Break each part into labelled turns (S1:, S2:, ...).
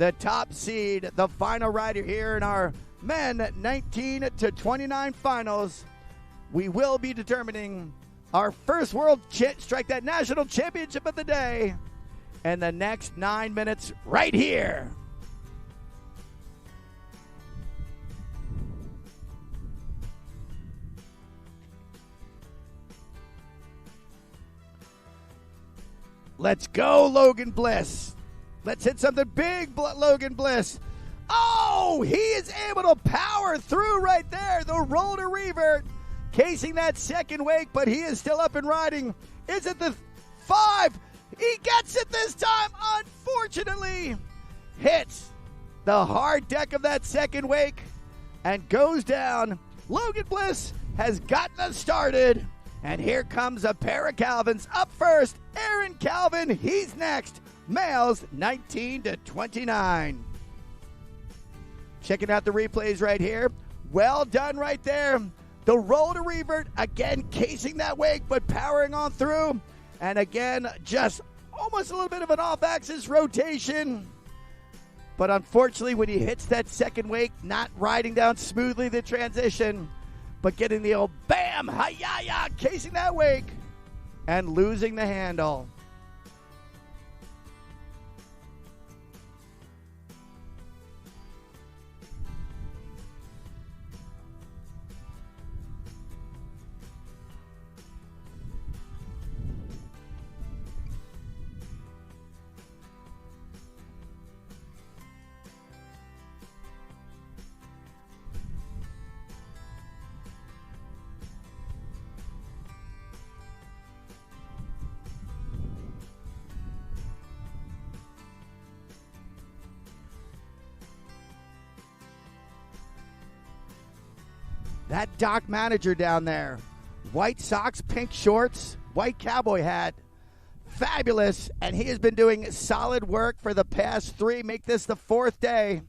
S1: the top seed, the final rider here in our men 19 to 29 finals. We will be determining our first Strike That National Championship of the day in the next 9 minutes right here. Let's go, Logan Bliss. Let's hit something big, Logan Bliss. Oh, he is able to power through right there. The roll to revert, casing that second wake, but he is still up and riding. Is it the 5? He gets it this time. Unfortunately, hits the hard deck of that second wake and goes down. Logan Bliss has gotten us started. And here comes a pair of Calvins. Up first, Aaron Calvin. He's next. Males 19 to 29. Checking out the replays right here. Well done right there. The roll to revert, again casing that wake, but powering on through. And again, just almost a little bit of an off-axis rotation. But unfortunately, when he hits that second wake, not riding down smoothly the transition, but getting the old bam, hi-ya-ya, casing that wake and losing the handle. That dock manager down there, white socks, pink shorts, white cowboy hat, fabulous, and he has been doing solid work for the past 3, make this the 4th day.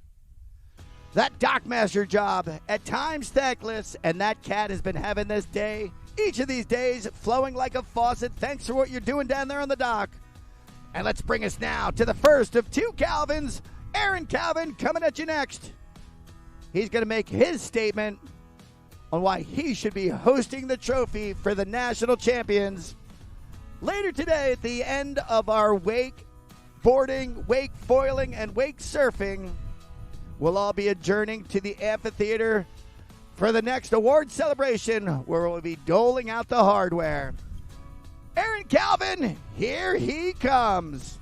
S1: That dock master job, at times thankless, and that cat has been having this day, each of these days, flowing like a faucet. Thanks for what you're doing down there on the dock. And let's bring us now to the first of 2 Calvins. Aaron Calvin coming at you next. He's going to make his statement on why he should be hosting the trophy for the national champions. Later today, at the end of our wakeboarding, wake foiling, and wake surfing, we'll all be adjourning to the amphitheater for the next award celebration, where we'll be doling out the hardware. Aaron Calvin, here he comes.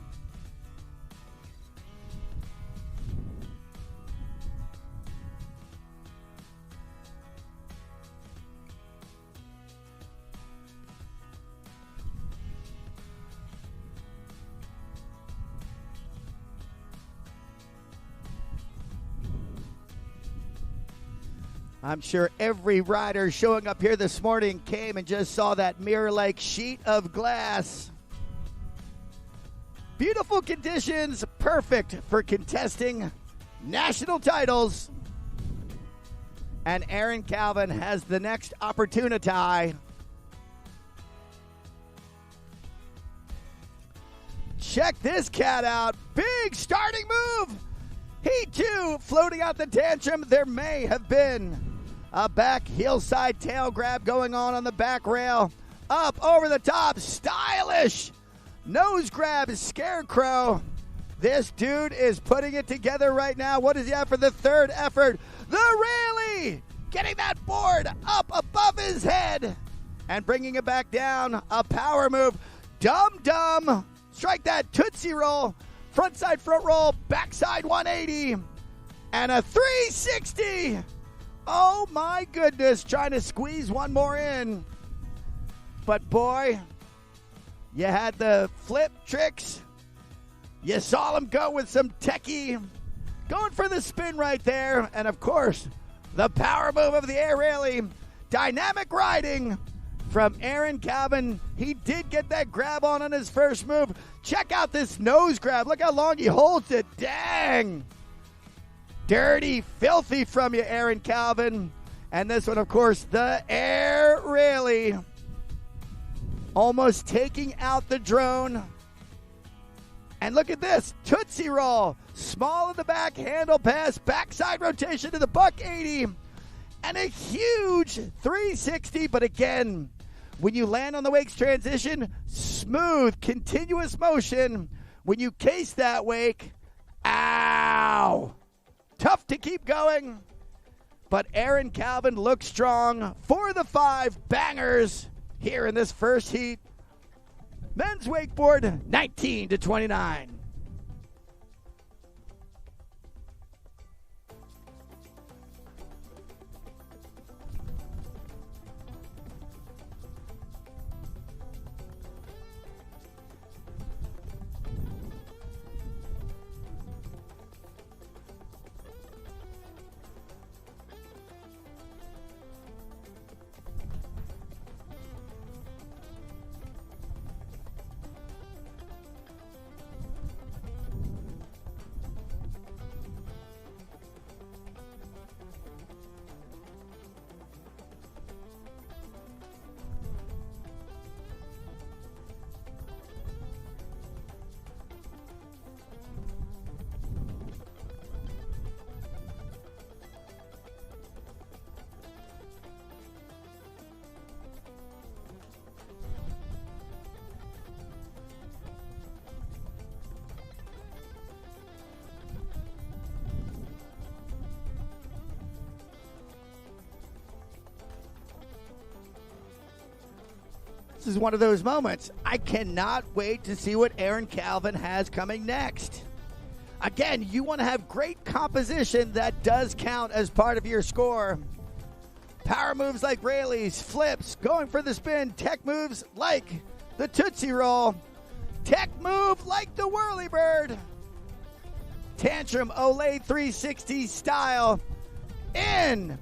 S1: I'm sure every rider showing up here this morning came and just saw that mirror-like sheet of glass. Beautiful conditions, perfect for contesting national titles. And Aaron Calvin has the next opportunity. Check this cat out. Big starting move. He, too, floating out the tantrum. There may have been a back hillside tail grab going on the back rail. Up over the top. Stylish. Nose grab. Scarecrow. This dude is putting it together right now. What does he have for the 3rd effort? The rally. Getting that board up above his head and bringing it back down. A power move. Dum-dum. Strike that Tootsie Roll. Frontside front roll, backside 180, and a 360. Oh my goodness, trying to squeeze one more in. But boy, you had the flip tricks. You saw him go with some techie, going for the spin right there. And of course, the power move of the air rally. Dynamic riding from Aaron Calvin. He did get that grab on his first move. Check out this nose grab. Look how long he holds it. Dang. Dirty, filthy from you, Aaron Calvin. And this one, of course, the air rally. Almost taking out the drone. And look at this, Tootsie Roll. Small in the back, handle pass, backside rotation to the buck 80. And a huge 360, but again, when you land on the wakes transition, smooth, continuous motion. When you case that wake, ow! Tough to keep going. But Aaron Calvin looks strong for the 5 bangers here in this first heat. Men's wakeboard, 19-29. This is one of those moments. I cannot wait to see what Aaron Calvin has coming next. Again, you want to have great composition that does count as part of your score. Power moves like Rayleighs, flips, going for the spin, tech moves like the Tootsie Roll, tech move like the Whirly Bird, tantrum Olay 360 style, in,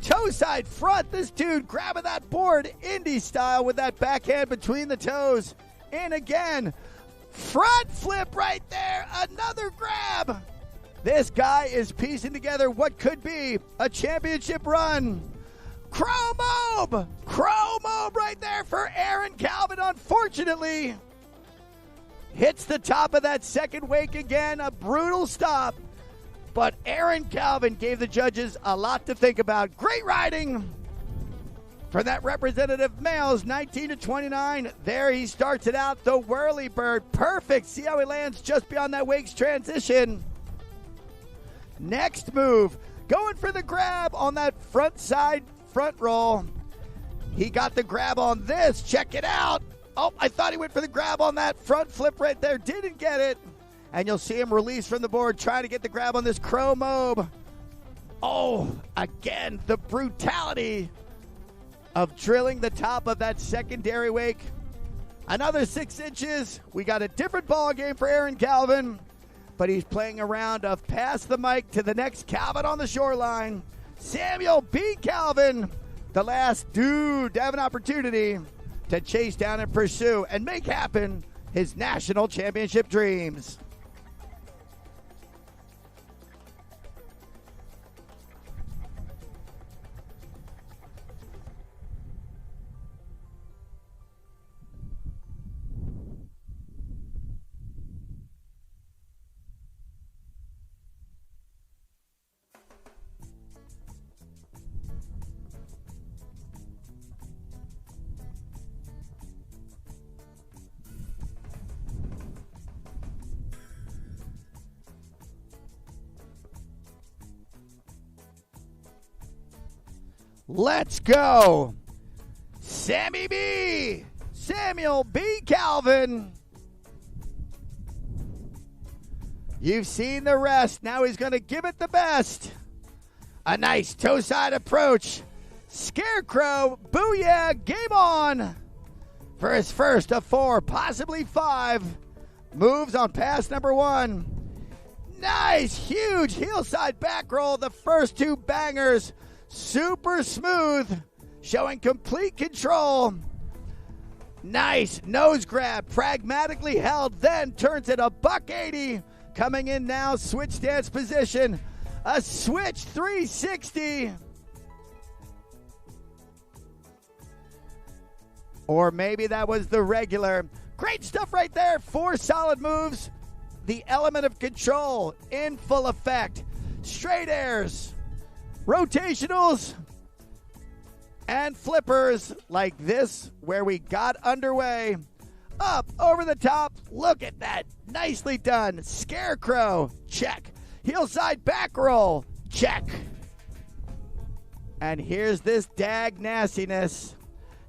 S1: toe side front, this dude grabbing that board indie style with that backhand between the toes, in again, front flip right there, another grab. This guy is piecing together what could be a championship run. Crow mob right there for Aaron Calvin. Unfortunately, hits the top of that second wake again, a brutal stop. But Aaron Calvin gave the judges a lot to think about. Great riding for that representative males, 19-29. There he starts it out, the Whirly Bird. Perfect. See how he lands just beyond that wake's transition. Next move, going for the grab on that front side front roll. He got the grab on this. Check it out. Oh, I thought he went for the grab on that front flip right there. Didn't get it. And you'll see him release from the board, trying to get the grab on this Crow Mob. Oh, again, the brutality of drilling the top of that secondary wake. Another 6 inches. We got a different ball game for Aaron Calvin, but he's playing a round of pass the mic to the next Calvin on the shoreline. Samuel B. Calvin, the last dude to have an opportunity to chase down and pursue and make happen his national championship dreams. Let's go. Sammy B. Samuel B. Calvin. You've seen the rest. Now he's going to give it the best. A nice toe side approach. Scarecrow. Booyah. Game on. For his first of 4, possibly 5 moves on pass number 1. Nice, huge heel side back roll. The first 2 bangers. Super smooth, showing complete control. Nice nose grab, pragmatically held, then turns it a buck 80. Coming in now, switch stance position. A switch 360. Or maybe that was the regular. Great stuff right there. 4 solid moves. the element of control in full effect. Straight airs, rotationals, and flippers like this where we got underway. Up, over the top, look at that. Nicely done. Scarecrow, check. Heelside back roll, check. And here's this dag nastiness.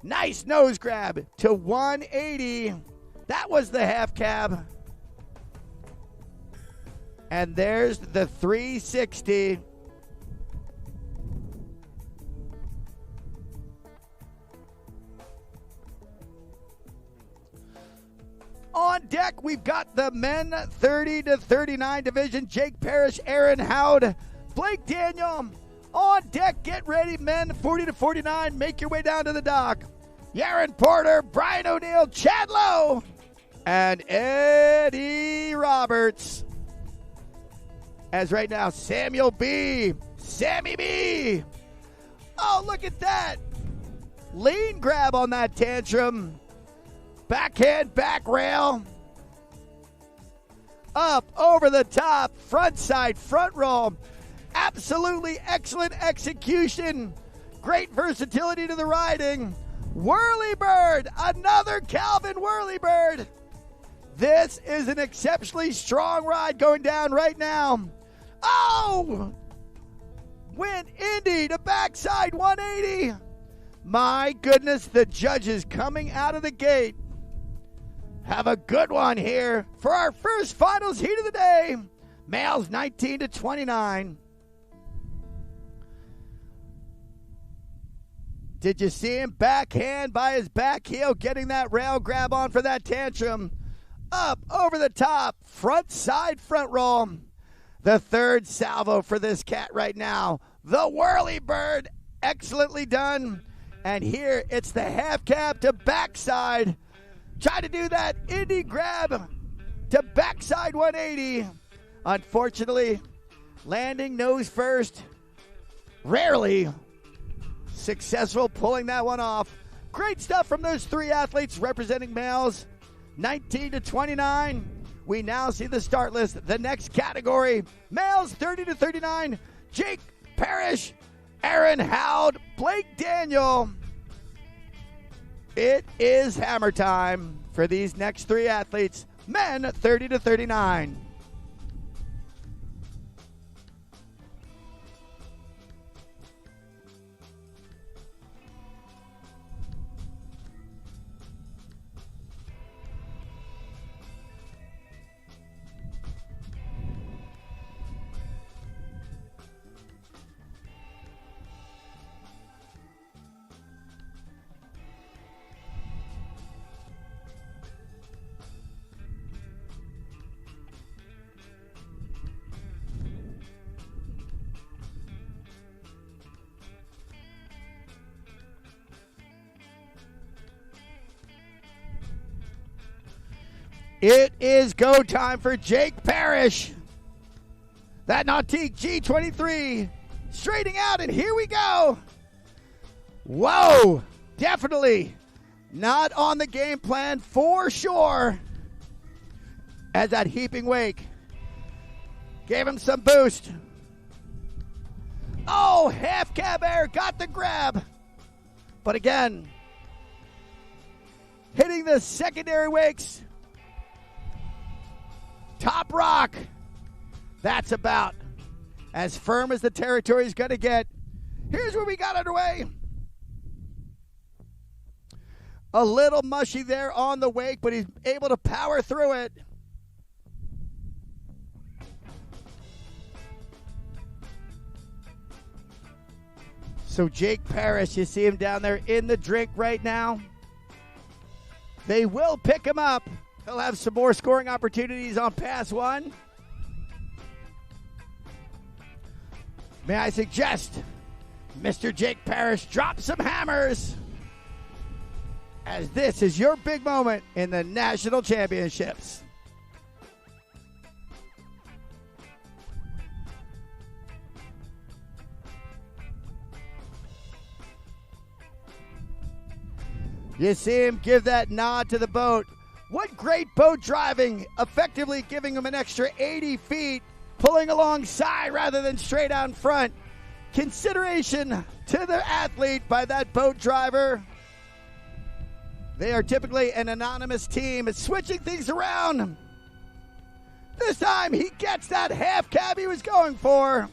S1: Nice nose grab to 180. That was the half cab. And there's the 360. On deck, we've got the men 30 to 39 division. Jake Parrish, Aaron Howd, Blake Daniel. On deck, get ready, men 40 to 49. Make your way down to the dock. Yaron Porter, Brian O'Neill, Chad Lowe, and Eddie Roberts. As right now, Samuel B. Sammy B. Oh, look at that. Lean grab on that tantrum. Backhand, back rail. Up, over the top, front side, front roll. Absolutely excellent execution. Great versatility to the riding. Whirlybird, another Calvin Whirlybird. This is an exceptionally strong ride going down right now. Oh! Went Indy to backside 180. My goodness, the judges coming out of the gate have a good one here for our first finals heat of the day. Males 19 to 29. Did you see him backhand by his back heel, getting that rail grab on for that tantrum? Up, over the top, front side, front roll. The third salvo for this cat right now. The Whirlybird, excellently done. And here, it's the half cab to backside. Try to do that Indy grab to backside 180. Unfortunately, landing nose first. Rarely successful pulling that one off. Great stuff from those three athletes representing males 19 to 29. We now see the start list. The next category, males 30 to 39. Jake Parrish, Aaron Howd, Blake Daniel. It is hammer time for these next three athletes, men 30 to 39. It is go time for Jake Parrish. That Nautique G23 straightening out, and here we go. Whoa, definitely not on the game plan for sure. As that heaping wake gave him some boost. Oh, half cab air, got the grab. But again, hitting the secondary wakes. Top rock. That's about as firm as the territory is going to get. Here's where we got underway. A little mushy there on the wake, but he's able to power through it. So Jake Parrish, you see him down there in the drink right now. They will pick him up. He'll have some more scoring opportunities on pass one. May I suggest Mr. Jake Parrish drop some hammers, as this is your big moment in the national championships. You see him give that nod to the boat. What great boat driving, effectively giving him an extra 80 feet, pulling alongside rather than straight out in front. Consideration to the athlete by that boat driver. They are typically an anonymous team. It's switching things around. This time he gets that half cab he was going for.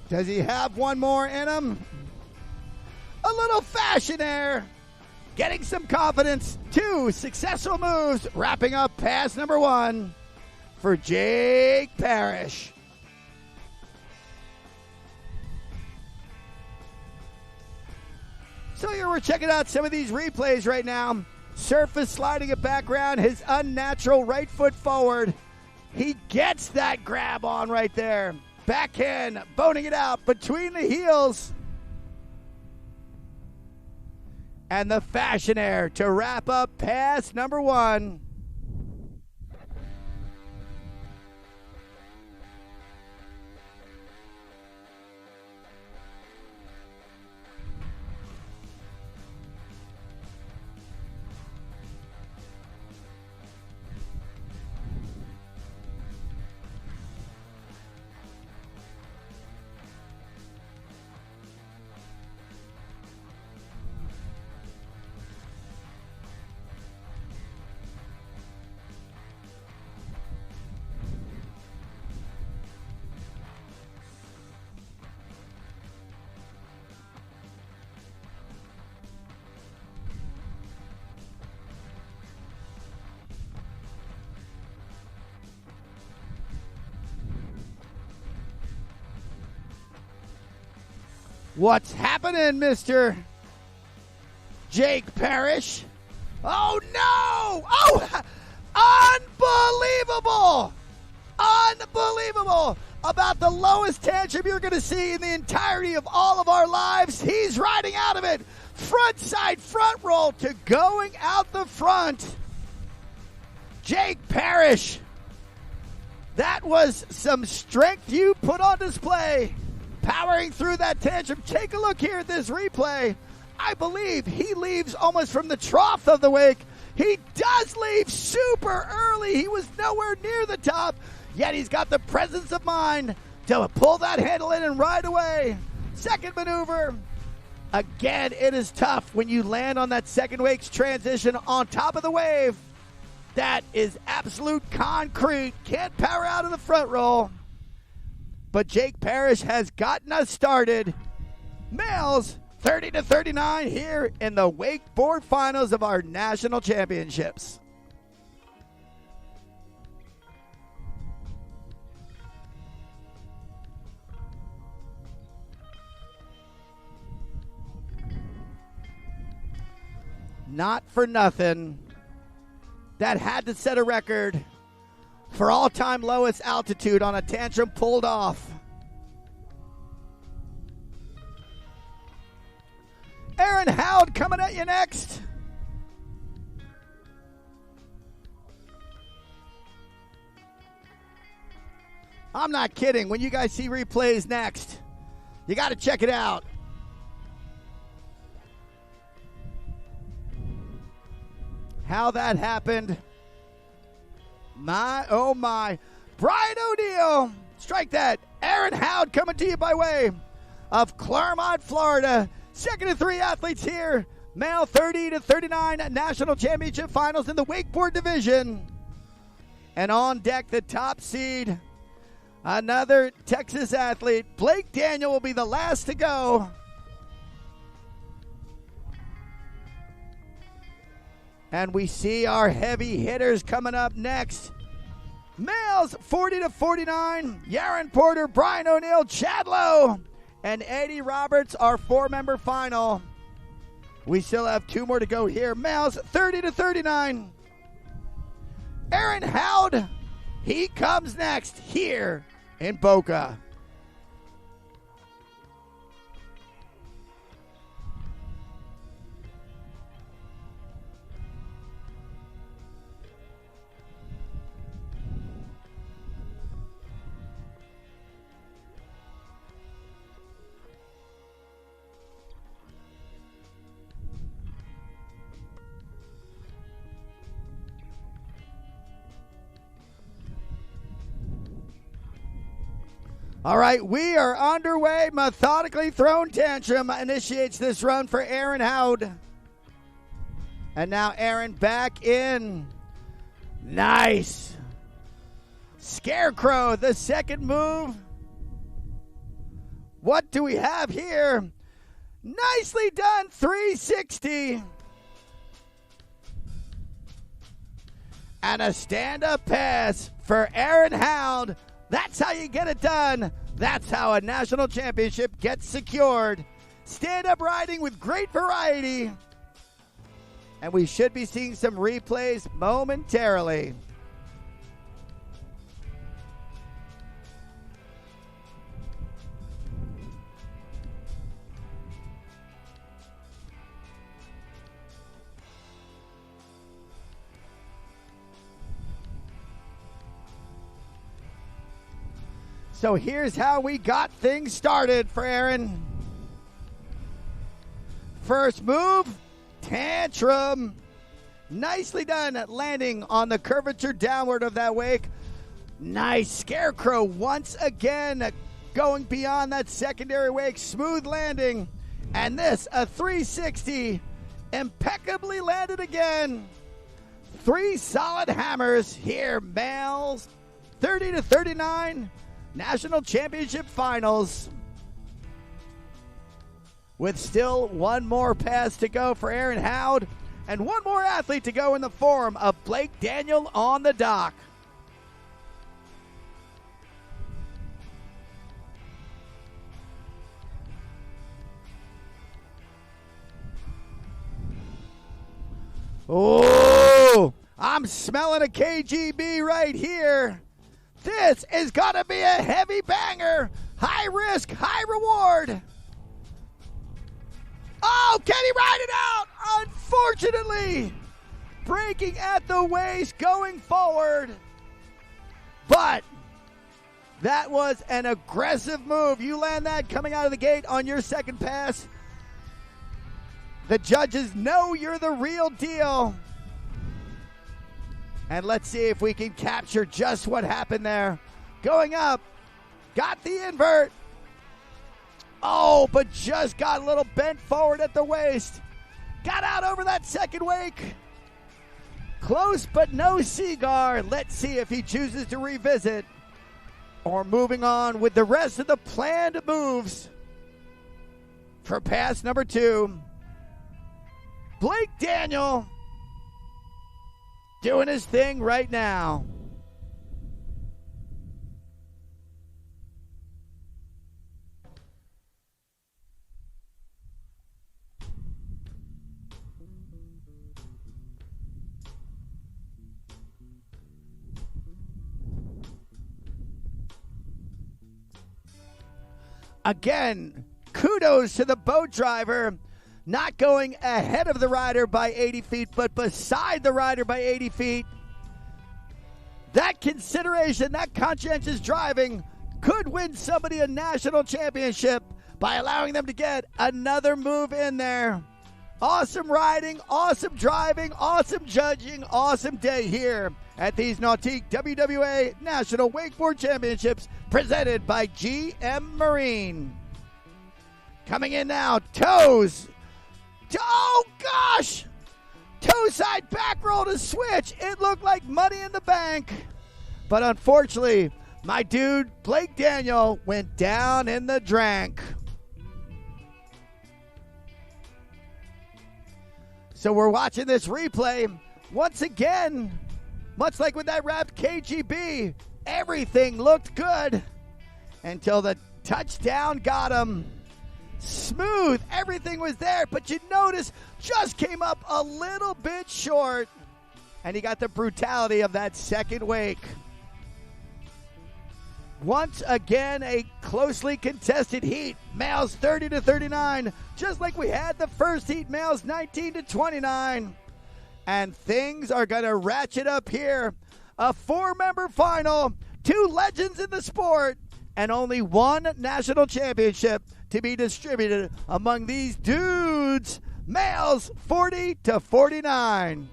S1: Does he have one more in him? A little fashion air. Getting some confidence. 2 successful moves. Wrapping up pass number 1 for Jake Parrish. So here we're checking out some of these replays right now. Surface sliding it back around, his unnatural right foot forward. He gets that grab on right there. Backhand, boning it out between the heels. And the fashion air to wrap up pass number 1. What's happening, Mr. Jake Parrish? Oh, no! Oh, unbelievable! Unbelievable! About the lowest tantrum you're going to see in the entirety of all of our lives. He's riding out of it. Front side front roll to going out the front. Jake Parrish. That was some strength you put on display. Powering through that tantrum. Take a look here at this replay. I believe he leaves almost from the trough of the wake. He does leave super early. He was nowhere near the top, yet he's got the presence of mind to pull that handle in and ride away. Second maneuver. Again, it is tough when you land on that second wake's transition on top of the wave. That is absolute concrete. Can't power out of the front roll. But Jake Parrish has gotten us started. Males 30-39 here in the wakeboard finals of our national championships. Not for nothing, that had to set a record for all-time lowest altitude on a tantrum pulled off. Aaron Howd coming at you next. I'm not kidding. When you guys see replays next, you got to check it out. How that happened. My, oh my. Brian O'Neill, strike that. Aaron Howd coming to you by way of Claremont, Florida. Second of 3 athletes here. Male 30-39 national championship finals in the wakeboard division. And on deck, the top seed, another Texas athlete. Blake Daniel will be the last to go. And we see our heavy hitters coming up next. Males 40-49, Yaron Porter, Brian O'Neill, Chad Lowe, and Eddie Roberts, our 4-member final. We still have 2 more to go here. Males 30-39. Aaron Howd, he comes next here in Boca. All right, we are underway. Methodically thrown tantrum initiates this run for Aaron Howd. And now Aaron back in. Nice. Scarecrow, the second move. What do we have here? Nicely done, 360. And a stand-up pass for Aaron Howd. That's how you get it done. That's how a national championship gets secured. Stand-up riding with great variety. And we should be seeing some replays momentarily. So here's how we got things started for Aaron. First move, tantrum. Nicely done at landing on the curvature downward of that wake. Nice scarecrow once again going beyond that secondary wake. Smooth landing. And this, a 360. Impeccably landed again. 3 solid hammers here, males. 30-39. National Championship Finals. With still one more pass to go for Aaron Howd and one more athlete to go in the form of Blake Daniel on the dock. Oh, I'm smelling a KGB right here. This is going to be a heavy banger. High risk, high reward. Oh, can he ride it out? Unfortunately, breaking at the waist, going forward. But that was an aggressive move. You land that coming out of the gate on your second pass. The judges know you're the real deal. And let's see if we can capture just what happened there. Going up, got the invert. Oh, but just got a little bent forward at the waist. Got out over that second wake. Close, but no cigar. Let's see if he chooses to revisit or moving on with the rest of the planned moves for pass number 2. Blake Daniel doing his thing right now. Again, kudos to the boat driver. Not going ahead of the rider by 80 feet, but beside the rider by 80 feet. That consideration, that conscientious driving could win somebody a national championship by allowing them to get another move in there. Awesome riding, awesome driving, awesome judging, awesome day here at these Nautique WWA National Wakeboard Championships presented by GM Marine. Coming in now, toes. Oh, gosh! Toe side back roll to switch. It looked like money in the bank. But unfortunately, my dude, Blake Daniel, went down in the drank. So we're watching this replay. Once again, much like with that wrapped KGB, everything looked good until the touchdown got him. Smooth, everything was there, but you notice just came up a little bit short, and he got the brutality of that second wake. Once again, a closely contested heat. Males 30-39, just like we had the first heat, males 19-29. And things are going to ratchet up here. A 4-member final, 2 legends in the sport, and only 1 national championship to be distributed among these dudes. Males 40-49.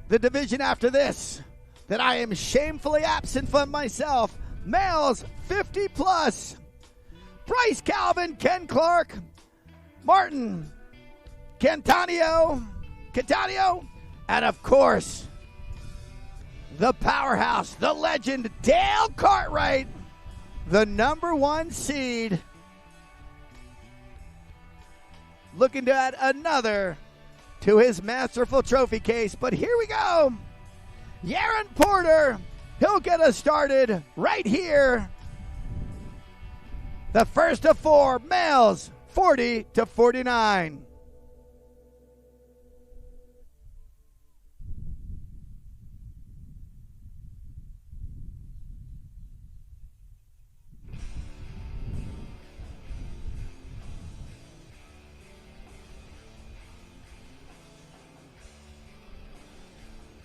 S1: The division after this that I am shamefully absent from myself, males 50 plus. Bryce Calvin, Ken Clark, Martin Cattaneo, and of course, the powerhouse, the legend, Dale Cartwright, the #1 seed, looking to add another to his masterful trophy case. But here we go. Yaron Porter, he'll get us started right here. The first of 4, males 40 to 49.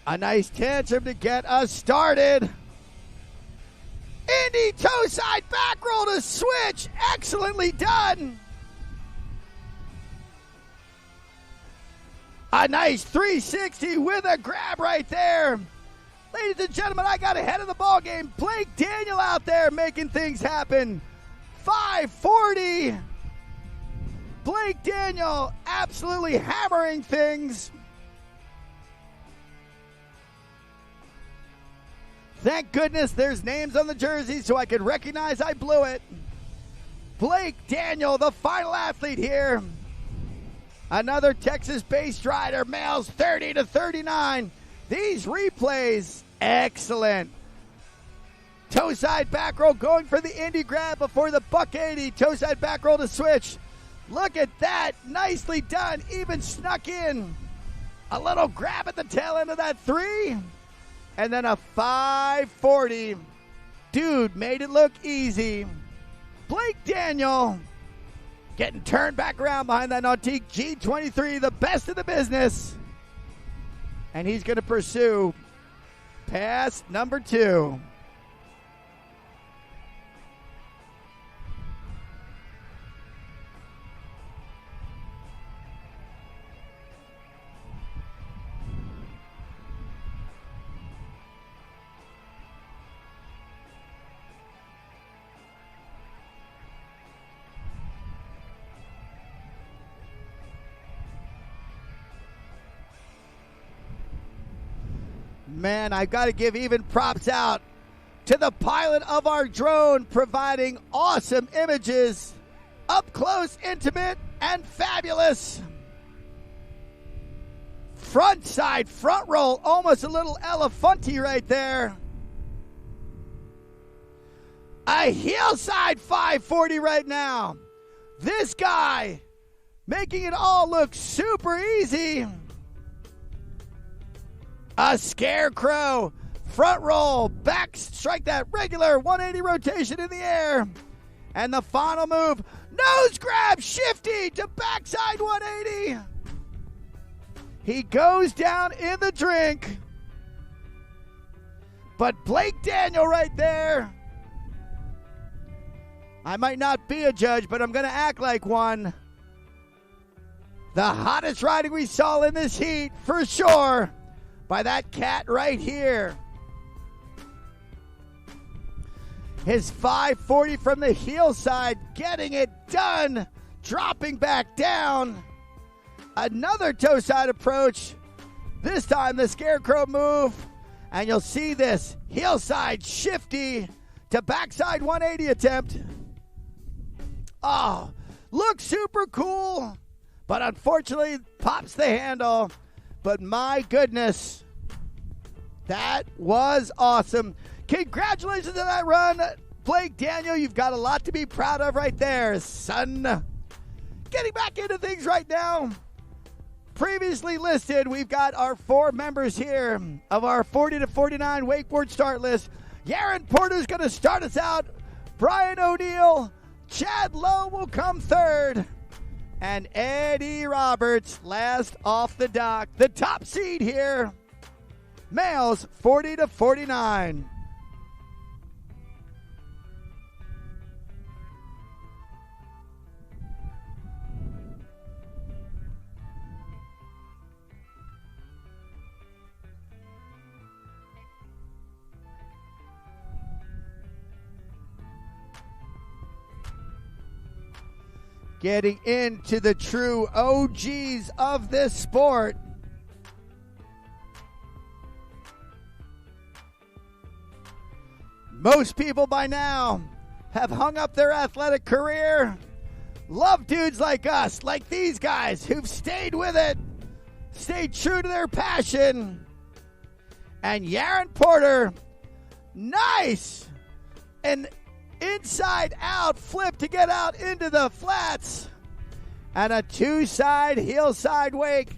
S1: A nice tantrum to get us started. Indy toe side back roll to switch. Excellently done. A nice 360 with a grab right there. Ladies and gentlemen, I got ahead of the ball game. Blake Daniel out there making things happen. 540. Blake Daniel absolutely hammering things. Thank goodness there's names on the jersey so I could recognize I blew it. Blake Daniel, the final athlete here. Another Texas-based rider, males 30 to 39. These replays, excellent. Toe side back roll going for the Indy grab before the buck 80. Toe side back roll to switch. Look at that, nicely done, even snuck in. A little grab at the tail end of that 3. And then a 540. Dude made it look easy. Blake Daniel getting turned back around behind that Nautique G23, the best in the business. And he's going to pursue pass number 2. Man, I've got to give even props out to the pilot of our drone, providing awesome images, up close, intimate, and fabulous. Front side, front roll, almost a little elephante right there. A heel side 540 right now. This guy making it all look super easy. A scarecrow, front roll, back strike that regular 180 rotation in the air. And the final move, nose grab, shifty to backside 180. He goes down in the drink. But Blake Daniel right there. I might not be a judge, but I'm going to act like one. The hottest riding we saw in this heat, for sure, by that cat right here. His 540 from the heel side, getting it done, dropping back down. Another toe side approach, this time the scarecrow move, and you'll see this heel side shifty to backside 180 attempt. Oh, looks super cool, but unfortunately pops the handle. But my goodness, that was awesome. Congratulations on that run, Blake Daniel. You've got a lot to be proud of right there, son. Getting back into things right now. Previously listed, we've got our 4 members here of our 40 to 49 wakeboard start list. Yaron Porter's going to start us out. Brian O'Neill, Chad Lowe will come third. And Eddie Roberts last off the dock. The top seed here, males 40 to 49. getting into the true OGs of this sport. Most people by now have hung up their athletic career. Love dudes like us, like these guys who've stayed with it, stayed true to their passion. And Yaron Porter, nice! An inside-out flip to get out into the flats. And a two-side heel-side wake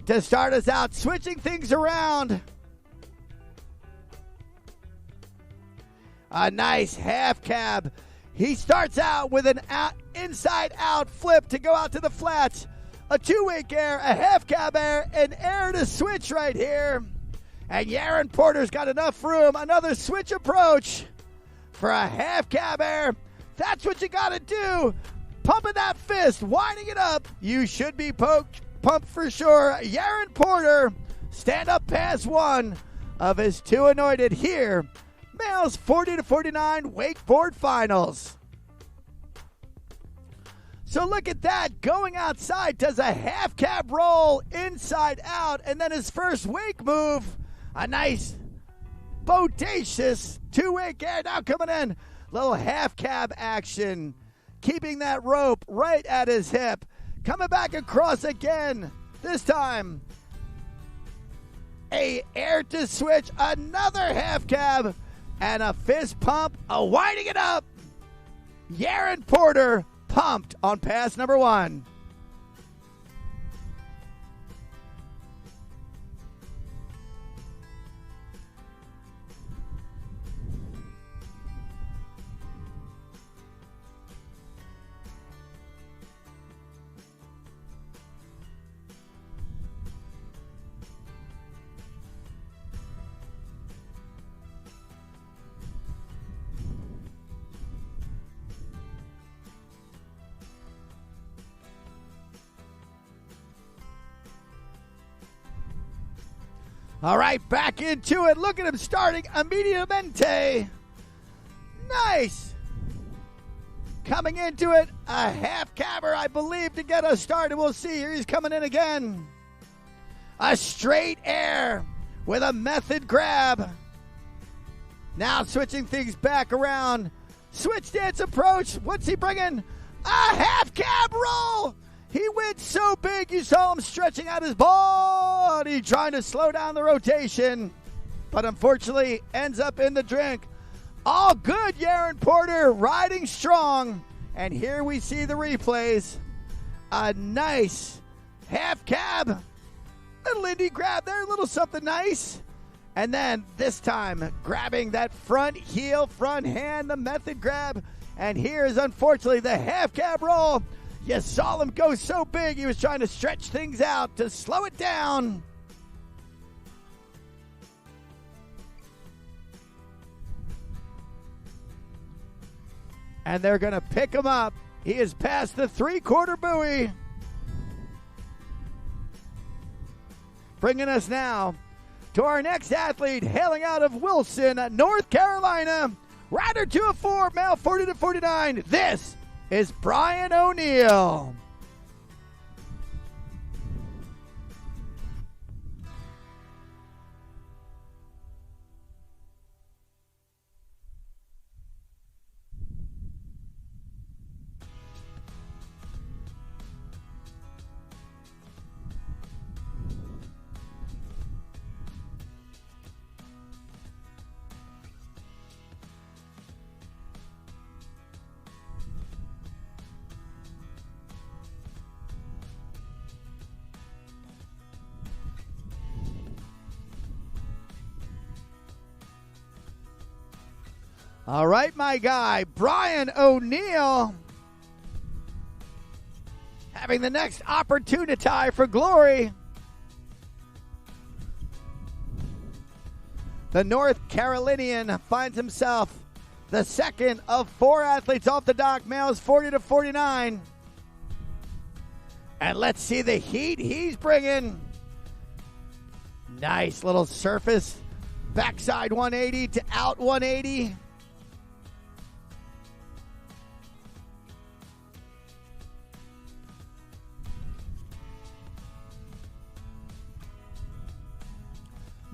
S1: to start us out, switching things around. A nice half cab. He starts out with an inside-out flip to go out to the flats. A two-wake air, a half cab air, an air to switch right here. And Yaron Porter's got enough room. Another switch approach for a half cab air. That's what you got to do. Pumping that fist, winding it up. You should be pumped for sure. Yaron Porter, stand up past one of his two anointed here. Males 40 to 49 wakeboard finals. So look at that, going outside, does a half cab roll inside out, and then his first wake move, a nice bodacious two-wake air. Now coming in, little half cab action, keeping that rope right at his hip. Coming back across again, this time a air to switch, another half cab, and a fist pump, a winding it up. Yaron Porter pumped on pass number one. All right, back into it. Look at him starting immediatamente. Nice. Coming into it, a half cabber, I believe, to get us started. We'll see. Here he's coming in again. A straight air with a method grab. Now switching things back around. Switch dance approach. What's he bringing? A half cab roll. He went so big, you saw him stretching out his body, trying to slow down the rotation, but unfortunately ends up in the drink. All good, Yaron Porter, riding strong. And here we see the replays. A nice half cab, little indie grab there, a little something nice. And then this time, grabbing that front heel, front hand, the method grab. And here is unfortunately the half cab roll. You saw him go so big, he was trying to stretch things out to slow it down. And they're going to pick him up. He is past the three-quarter buoy. Bringing us now to our next athlete, hailing out of Wilson, North Carolina. Rider 204, male 40 to 49. This is Brian O'Neill. All right, my guy, Brian O'Neill, having the next opportunity for glory. The North Carolinian finds himself the second of four athletes off the dock, males 40 to 49. And let's see the heat he's bringing. Nice little surface, backside 180 to out 180.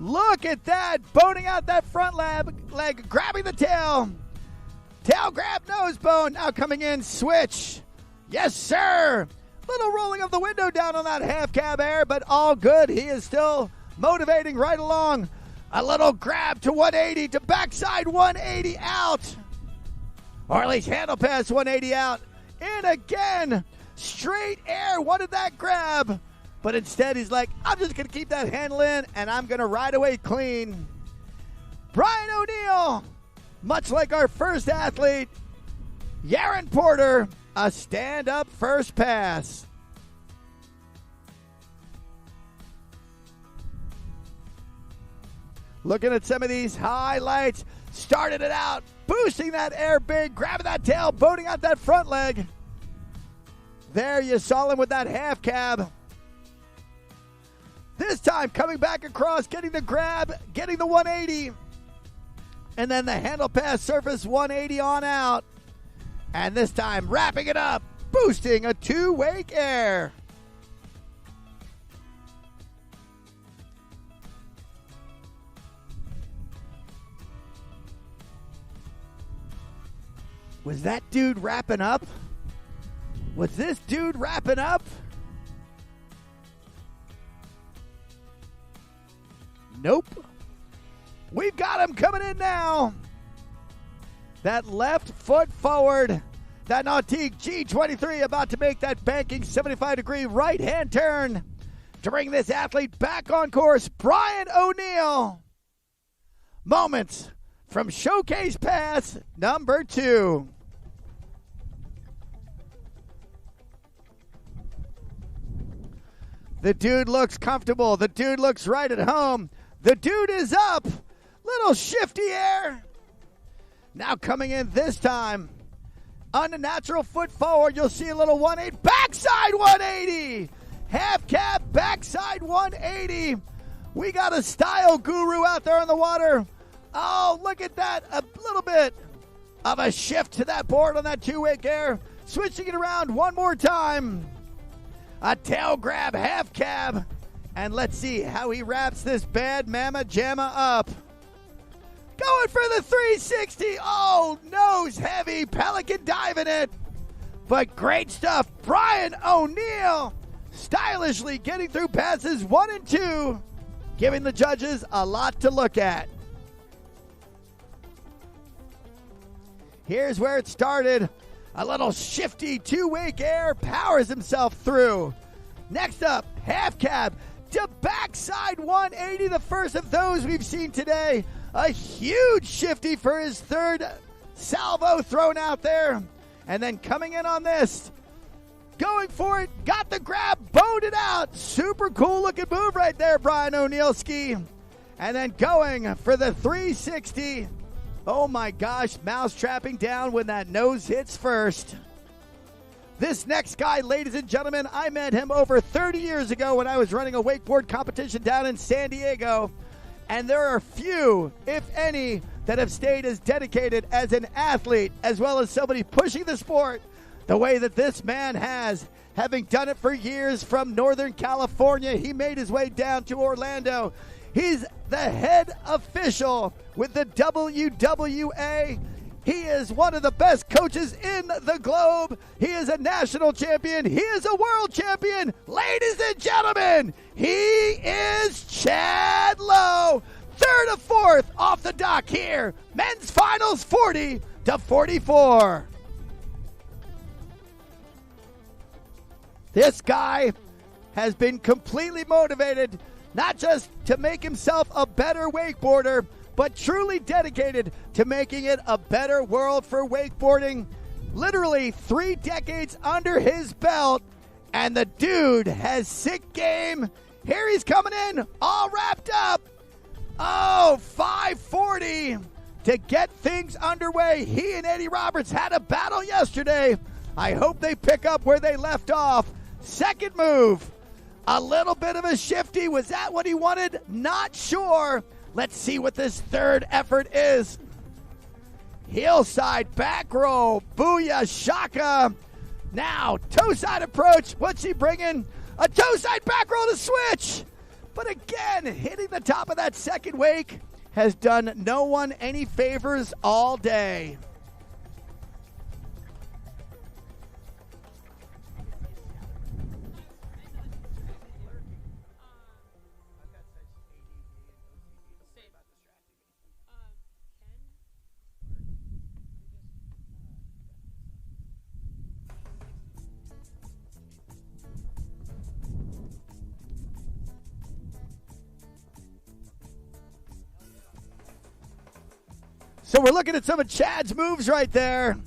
S1: Look at that, boning out that front leg, grabbing the tail. Tail grab, nose bone, now coming in, switch. Yes, sir. Little rolling of the window down on that half cab air, but all good. He is still motivating right along. A little grab to 180 to backside 180 out. Or at least handle pass 180 out. In again. Straight air, wanted that grab. But instead he's like, I'm just going to keep that handle in and I'm going to ride away clean. Brian O'Neill, much like our first athlete, Yaron Porter, a stand-up first pass. Looking at some of these highlights, started it out, boosting that air big, grabbing that tail, boating out that front leg. There you saw him with that half cab. This time coming back across, getting the grab, getting the 180. And then the handle pass surface 180 on out. And this time wrapping it up, boosting a 2-wake air. Was that dude wrapping up? Was this dude wrapping up? Nope. We've got him coming in now. That left foot forward. That Nautique G23 about to make that banking 75-degree right-hand turn to bring this athlete back on course. Brian O'Neill. Moments from showcase pass number 2. The dude looks comfortable. The dude looks right at home. The dude is up. Little shifty air. Now coming in this time. Unnatural foot forward. You'll see a little 180. Backside 180. Half cab, backside 180. We got a style guru out there on the water. Oh, look at that. A little bit of a shift to that board on that 2-wake air. Switching it around one more time. A tail grab, half cab. And let's see how he wraps this bad mama jamma up. Going for the 360. Oh, nose heavy. Pelican diving it. But great stuff. Brian O'Neill stylishly getting through passes 1 and 2. Giving the judges a lot to look at. Here's where it started. A little shifty 2-wake air, powers himself through. Next up, half cab to backside 180, the first of those we've seen today. A huge shifty for his third salvo thrown out there. And then coming in on this, going for it, got the grab, bowed it out. Super cool looking move right there, Brian O'Neill ski. And then going for the 360. Oh my gosh, mouse trapping down when that nose hits first. This next guy, ladies and gentlemen, I met him over 30 years ago when I was running a wakeboard competition down in San Diego. And there are few, if any, that have stayed as dedicated as an athlete, as well as somebody pushing the sport the way that this man has. Having done it for years from Northern California, he made his way down to Orlando. He's the head official with the WWA. He is one of the best coaches in the globe. He is a national champion. He is a world champion. Ladies and gentlemen, he is Chad Lowe. Third of fourth off the dock here. Men's finals 40-44. This guy has been completely motivated, not just to make himself a better wakeboarder, but truly dedicated to making it a better world for wakeboarding. Literally 3 decades under his belt, and the dude has sick game. Here he's coming in, all wrapped up. Oh, 540 to get things underway. He and Eddie Roberts had a battle yesterday. I hope they pick up where they left off. Second move, a little bit of a shifty. Was that what he wanted? Not sure. Let's see what this third effort is. Hillside back roll. Booyah shaka. Now, toe side approach. What's he bringing? A toe side back roll to switch. But again, hitting the top of that second wake has done no one any favors all day. So we're looking at some of Chad's moves right there.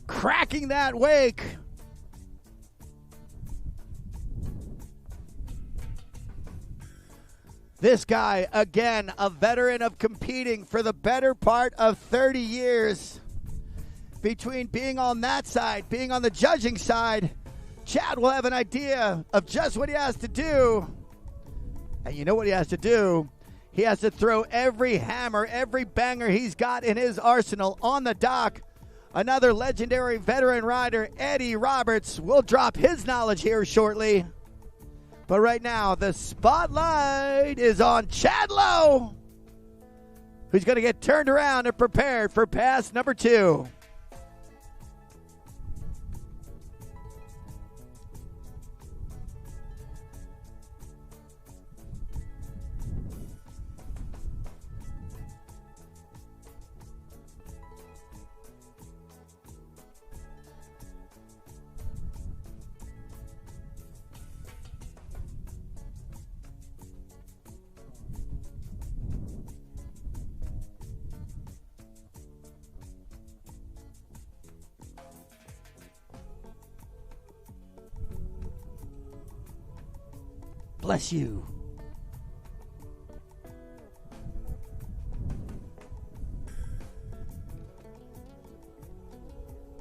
S1: Cracking that wake. This guy, again, a veteran of competing for the better part of 30 years. Between being on that side, being on the judging side, Chad will have an idea of just what he has to do. And you know what he has to do? He has to throw every hammer, every banger he's got in his arsenal on the dock. Another legendary veteran rider, Eddie Roberts, will drop his knowledge here shortly. But right now, the spotlight is on Chad Lowe, who's going to get turned around and prepared for pass number 2. Bless you.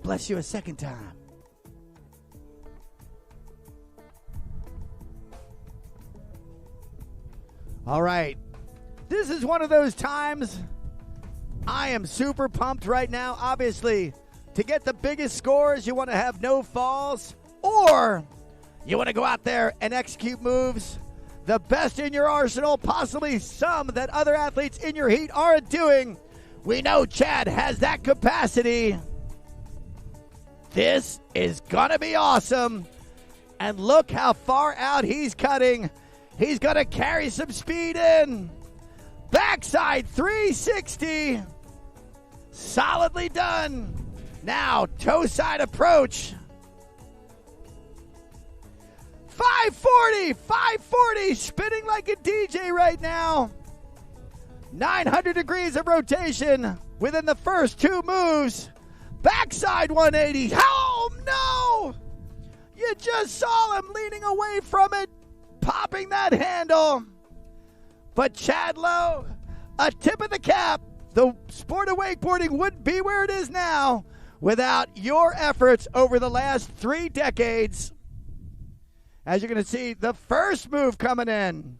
S1: Bless you a second time. All right. This is one of those times I am super pumped right now. Obviously, to get the biggest scores, you want to have no falls, or you want to go out there and execute moves, the best in your arsenal, possibly some that other athletes in your heat aren't doing. We know Chad has that capacity. This is going to be awesome. And look how far out he's cutting. He's going to carry some speed in. Backside 360. Solidly done. Now, toe side approach. 540, spinning like a DJ right now. 900 degrees of rotation within the first 2 moves. Backside 180. Oh, no! You just saw him leaning away from it, popping that handle. But Chad Lowe, a tip of the cap. The sport of wakeboarding wouldn't be where it is now without your efforts over the last 3 decades. As you're going to see, the first move coming in.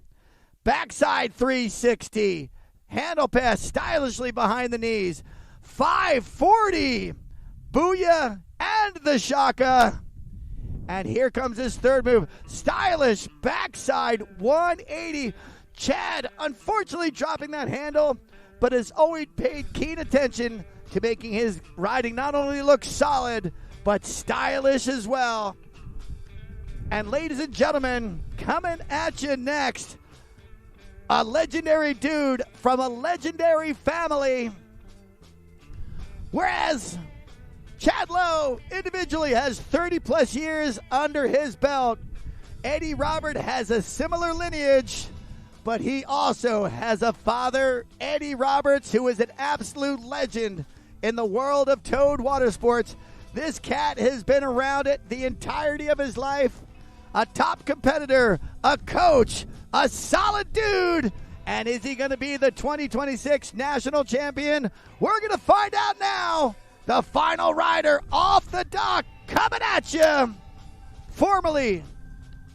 S1: Backside 360. Handle pass stylishly behind the knees. 540. Booyah and the shaka. And here comes his third move. Stylish backside 180. Chad, unfortunately, dropping that handle, but has always paid keen attention to making his riding not only look solid, but stylish as well. And ladies and gentlemen, coming at you next, a legendary dude from a legendary family. Whereas Chad Lowe individually has 30 plus years under his belt, Eddie Robert has a similar lineage, but he also has a father, Eddie Roberts, who is an absolute legend in the world of towed water sports. This cat has been around it the entirety of his life. A top competitor, a coach, a solid dude. And is he going to be the 2026 national champion? We're going to find out now. The final rider off the dock coming at you. Formerly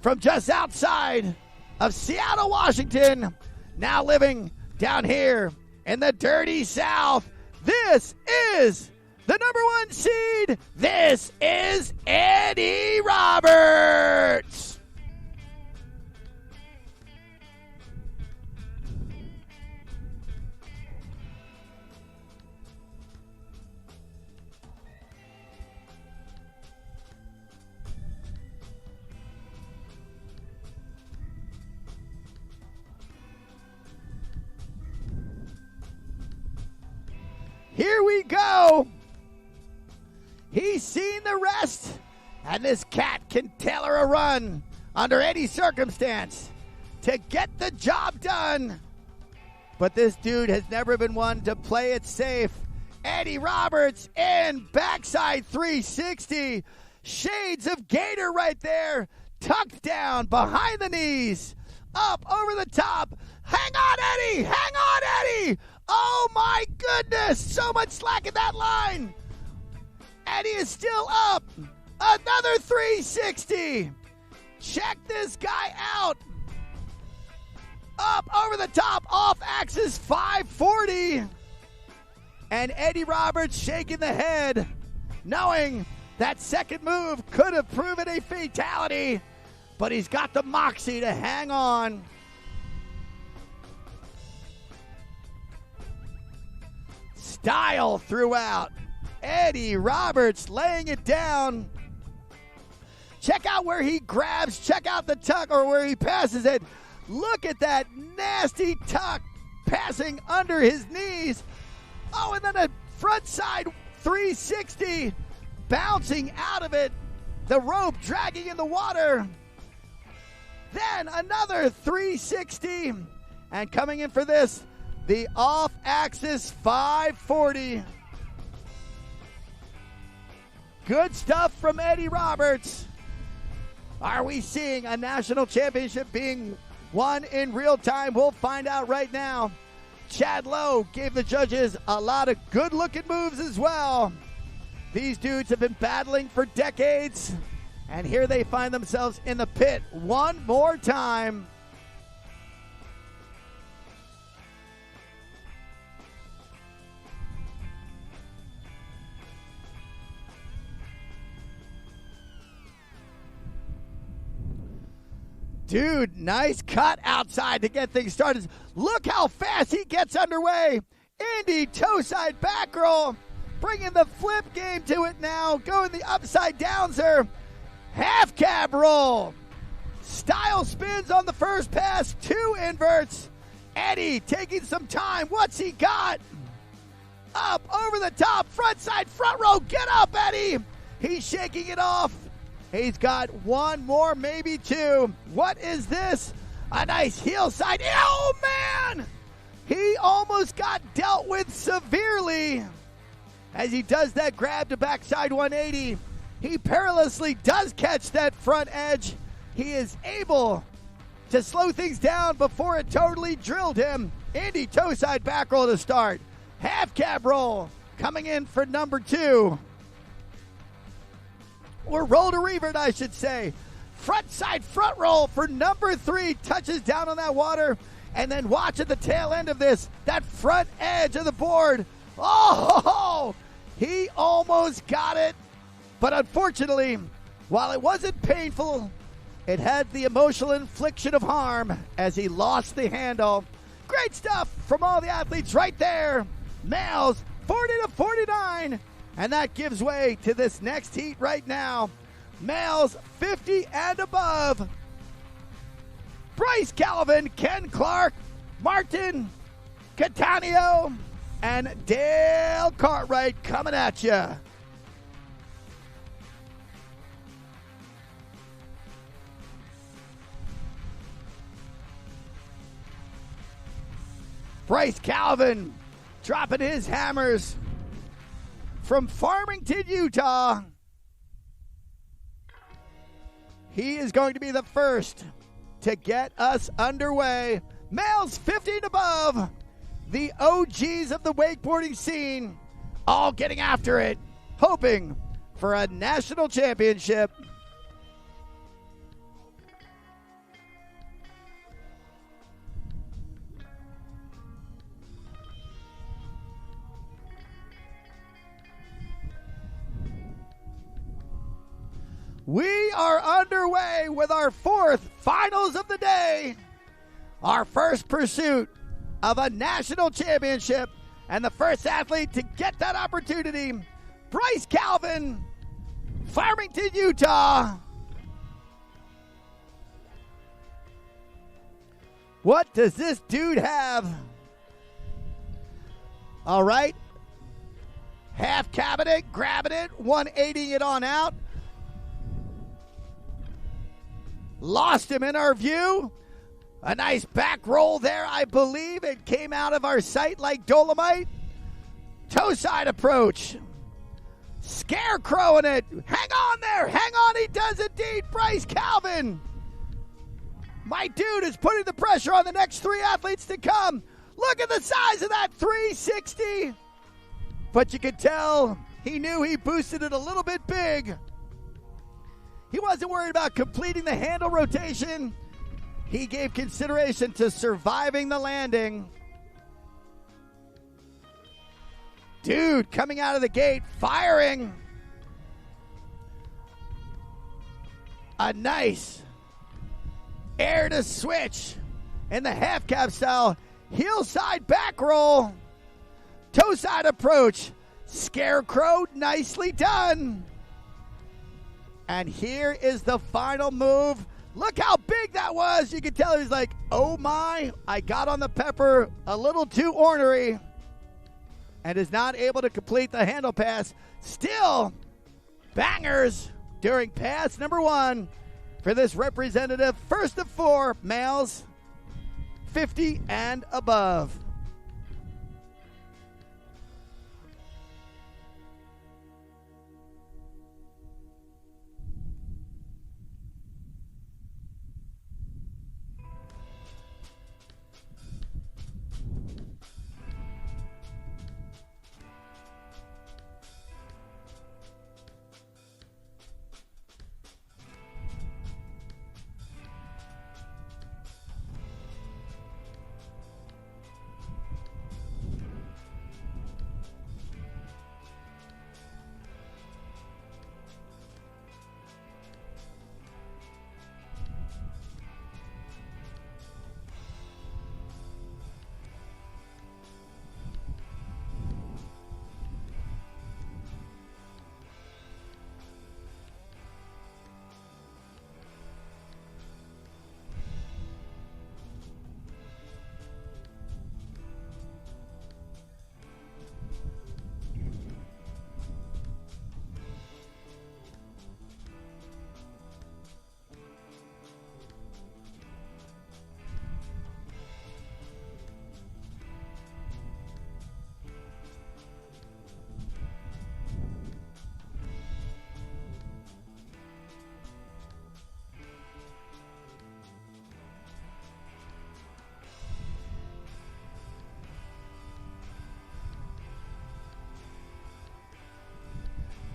S1: from just outside of Seattle, Washington, now living down here in the dirty South. This is the number 1 seed. This is Eddie Roberts. here we go. He's seen the rest, and this cat can tailor a run under any circumstance to get the job done. But this dude has never been one to play it safe. Eddie Roberts in backside 360. Shades of gator right there. Tucked down behind the knees. Up over the top. Hang on, Eddie! Hang on, Eddie! Oh my goodness! So much slack in that line. Eddie is still up. Another 360. Check this guy out. Up over the top, off axis 540. And Eddie Roberts shaking the head, knowing that second move could have proven a fatality, but he's got the moxie to hang on. Style throughout. Eddie Roberts laying it down. Check out where he grabs. Check out the tuck or where he passes it. Look at that nasty tuck passing under his knees. Oh, and then a front side 360 bouncing out of it. The rope dragging in the water. Then another 360. And coming in for this, the off-axis 540. Good stuff from Eddie Roberts. Are we seeing a national championship being won in real time? We'll find out right now. Chad Lowe gave the judges a lot of good-looking moves as well. These dudes have been battling for decades, and here they find themselves in the pit one more time. Dude, nice cut outside to get things started. Look how fast he gets underway. Indy toe side back roll. Bringing the flip game to it now. Going the upside downser. Half cab roll. Style spins on the first pass. 2 inverts. Eddie taking some time. What's he got? Up over the top. Front side front row. Get up, Eddie. He's shaking it off. He's got one more, maybe 2. What is this? A nice heel side. Oh, man! He almost got dealt with severely. As he does that grab to backside 180, he perilously does catch that front edge. He is able to slow things down before it totally drilled him. Indy toe side back roll to start. Half cab roll coming in for number 2. Or roll to revert, I should say. Front side front roll for number 3. Touches down on that water. And then watch at the tail end of this, that front edge of the board. Oh, he almost got it. But unfortunately, while it wasn't painful, it had the emotional infliction of harm as he lost the handle. Great stuff from all the athletes right there. Males 40 to 49. And that gives way to this next heat right now. Males 50 and above. Bryce Calvin, Ken Clark, Martin Cattaneo, and Dale Cartwright coming at you. Bryce Calvin dropping his hammers from Farmington, Utah. He is going to be the first to get us underway. Males 50 and above, the OGs of the wakeboarding scene, all getting after it, hoping for a national championship. We are underway with our 4th finals of the day. Our first pursuit of a national championship and the first athlete to get that opportunity, Bryce Calvin, Farmington, Utah. What does this dude have? All right. Half cabbing it, grabbing it, 180 it on out. Lost him in our view. A nice back roll there, I believe. It came out of our sight like Dolomite. Toe side approach. Scarecrowing it. Hang on there. Hang on. He does indeed. Bryce Calvin. My dude is putting the pressure on the next three athletes to come. Look at the size of that 360. But you could tell he knew he boosted it a little bit big. He wasn't worried about completing the handle rotation. He gave consideration to surviving the landing. Dude coming out of the gate, firing. A nice air to switch in the half cab style. Heel side back roll. Toe side approach. Scarecrow, nicely done. And here is the final move. Look how big that was. You can tell he's like, oh my, I got on the pepper a little too ornery. And is not able to complete the handle pass. Still, bangers during pass number one for this representative. First of four males, 50 and above.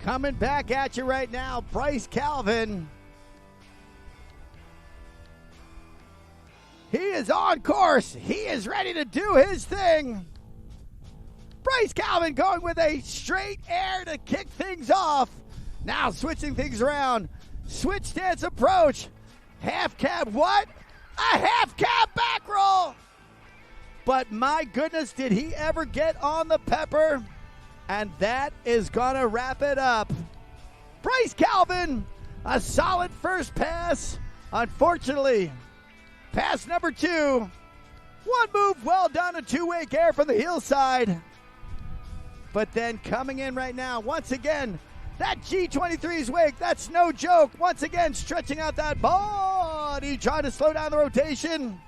S1: Coming back at you right now, Bryce Calvin. He is on course. He is ready to do his thing. Bryce Calvin going with a straight air to kick things off. Now switching things around. Switch stance approach. Half cab what? A half cab back roll. But my goodness, did he ever get on the pepper? And that is going to wrap it up. Bryce Calvin, a solid first pass. Unfortunately, pass number two. One move, well done, a two-wake air from the heel side. But then coming in right now, once again, that G23's wake, that's no joke. Once again, stretching out that body, trying to slow down the rotation,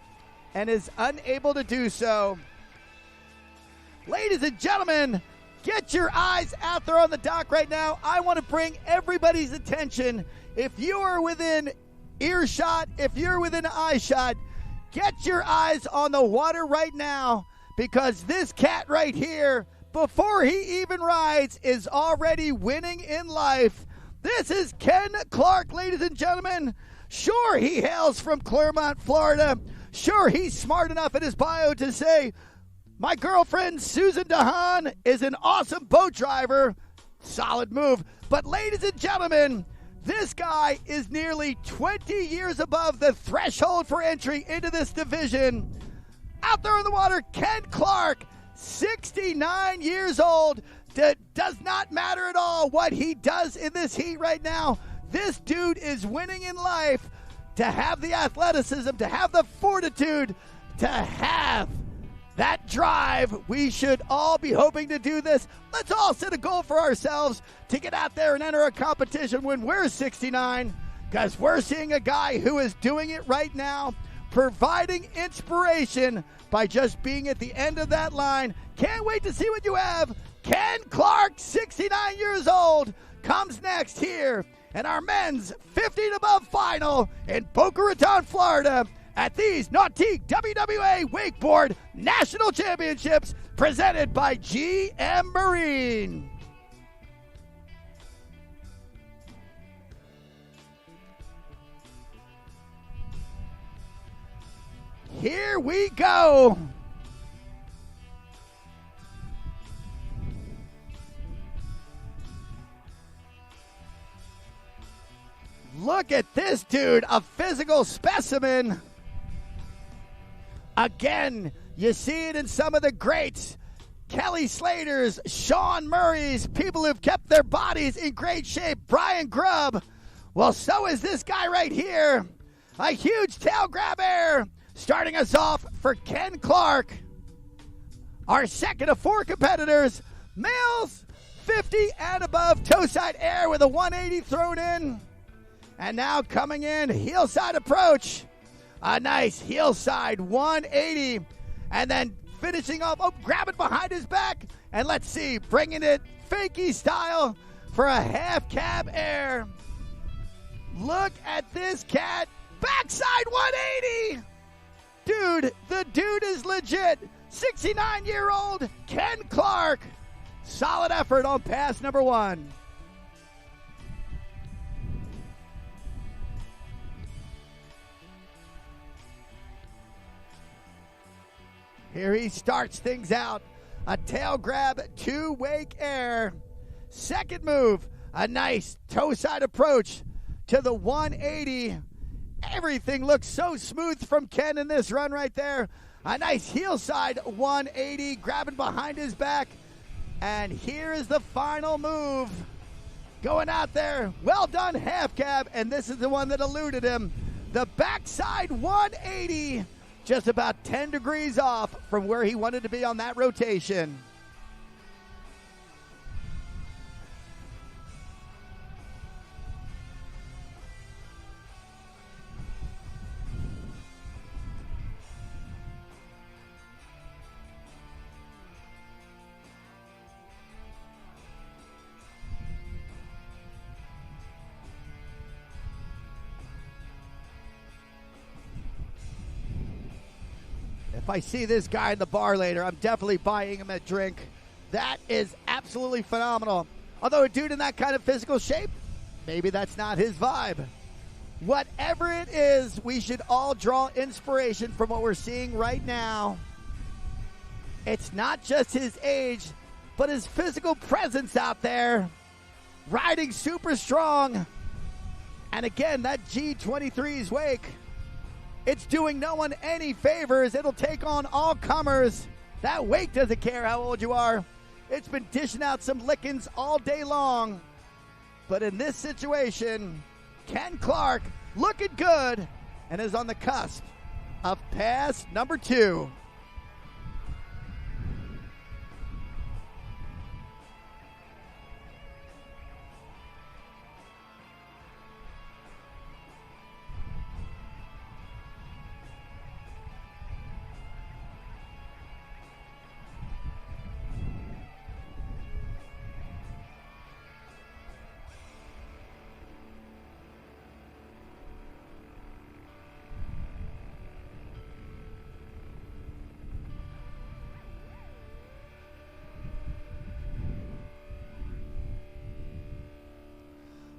S1: and is unable to do so. Ladies and gentlemen, get your eyes out there on the dock right now. I want to bring everybody's attention. If you are within earshot, if you're within eye shot, get your eyes on the water right now, because this cat right here, before he even rides, is already winning in life. This is Ken Clark, ladies and gentlemen. Sure, he hails from Clermont, Florida. Sure, he's smart enough in his bio to say, my girlfriend, Susan DeHaan, is an awesome boat driver. Solid move. But ladies and gentlemen, this guy is nearly 20 years above the threshold for entry into this division. Out there in the water, Ken Clark, 69 years old. Does not matter at all what he does in this heat right now. This dude is winning in life. To have the athleticism, to have the fortitude, to have That drive, we should all be hoping to do this. Let's all set a goal for ourselves to get out there and enter a competition when we're 69, because we're seeing a guy who is doing it right now, providing inspiration by just being at the end of that line. Can't wait to see what you have. Ken Clark, 69 years old, comes next here in our men's 50 and above final in Boca Raton, Florida, at these Nautique WWA Wakeboard National Championships presented by GM Marine. Here we go. Look at this dude, a physical specimen. Again, you see it in some of the greats. Kelly Slater's, Sean Murray's, people who've kept their bodies in great shape. Brian Grubb. Well, so is this guy right here. A huge tail grab air. Starting us off for Ken Clark. Our second of four competitors. Males, 50 and above. Toe side air with a 180 thrown in. And now coming in, heel side approach. A nice heel side 180. And then finishing off, grab it behind his back. And let's see, bringing it fakie style for a half cab air. Look at this cat. Backside 180. Dude, the dude is legit. 69-year-old Ken Clark. Solid effort on pass number one. Here he starts things out. A tail grab, two wake air. Second move, a nice toe side approach to the 180. Everything looks so smooth from Ken in this run right there. A nice heel side 180, grabbing behind his back. And here is the final move. Going out there, well done half cab, and this is the one that eluded him. The backside 180. Just about 10 degrees off from where he wanted to be on that rotation. If I see this guy in the bar later, I'm definitely buying him a drink. That is absolutely phenomenal. Although a dude in that kind of physical shape, maybe that's not his vibe. Whatever it is, we should all draw inspiration from what we're seeing right now. It's not just his age, but his physical presence out there. Riding super strong. And again, that G23's wake. It's doing no one any favors. It'll take on all comers. That wake doesn't care how old you are. It's been dishing out some lickings all day long. But in this situation, Ken Clark looking good and is on the cusp of pass number two.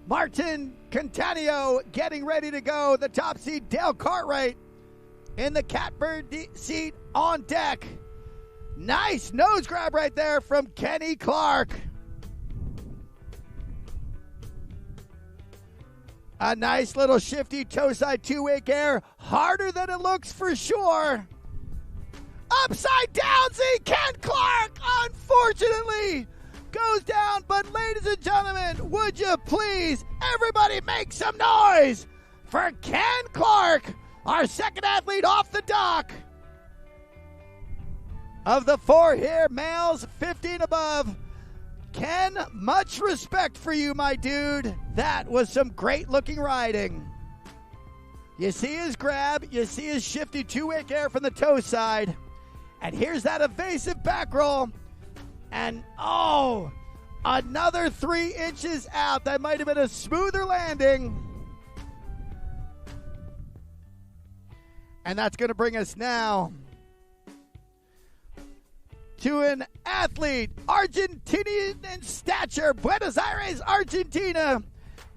S1: Martin Cantanio getting ready to go. The top seed, Dale Cartwright, in the catbird seat on deck. Nice nose grab right there from Kenny Clark. A nice little shifty toe side two-wake air. Harder than it looks for sure. Upside down Z, Ken Clark, unfortunately, goes down. But ladies and gentlemen, would you please, everybody make some noise for Ken Clark, our second athlete off the dock. of the 4 here, males 15 above. Ken, much respect for you, my dude. That was some great looking riding. You see his grab, you see his shifty 2-wake air from the toe side. And here's that evasive back roll. And oh, another 3 inches out. That might have been a smoother landing. And that's going to bring us now to an athlete, Argentinian in stature. Buenos Aires, Argentina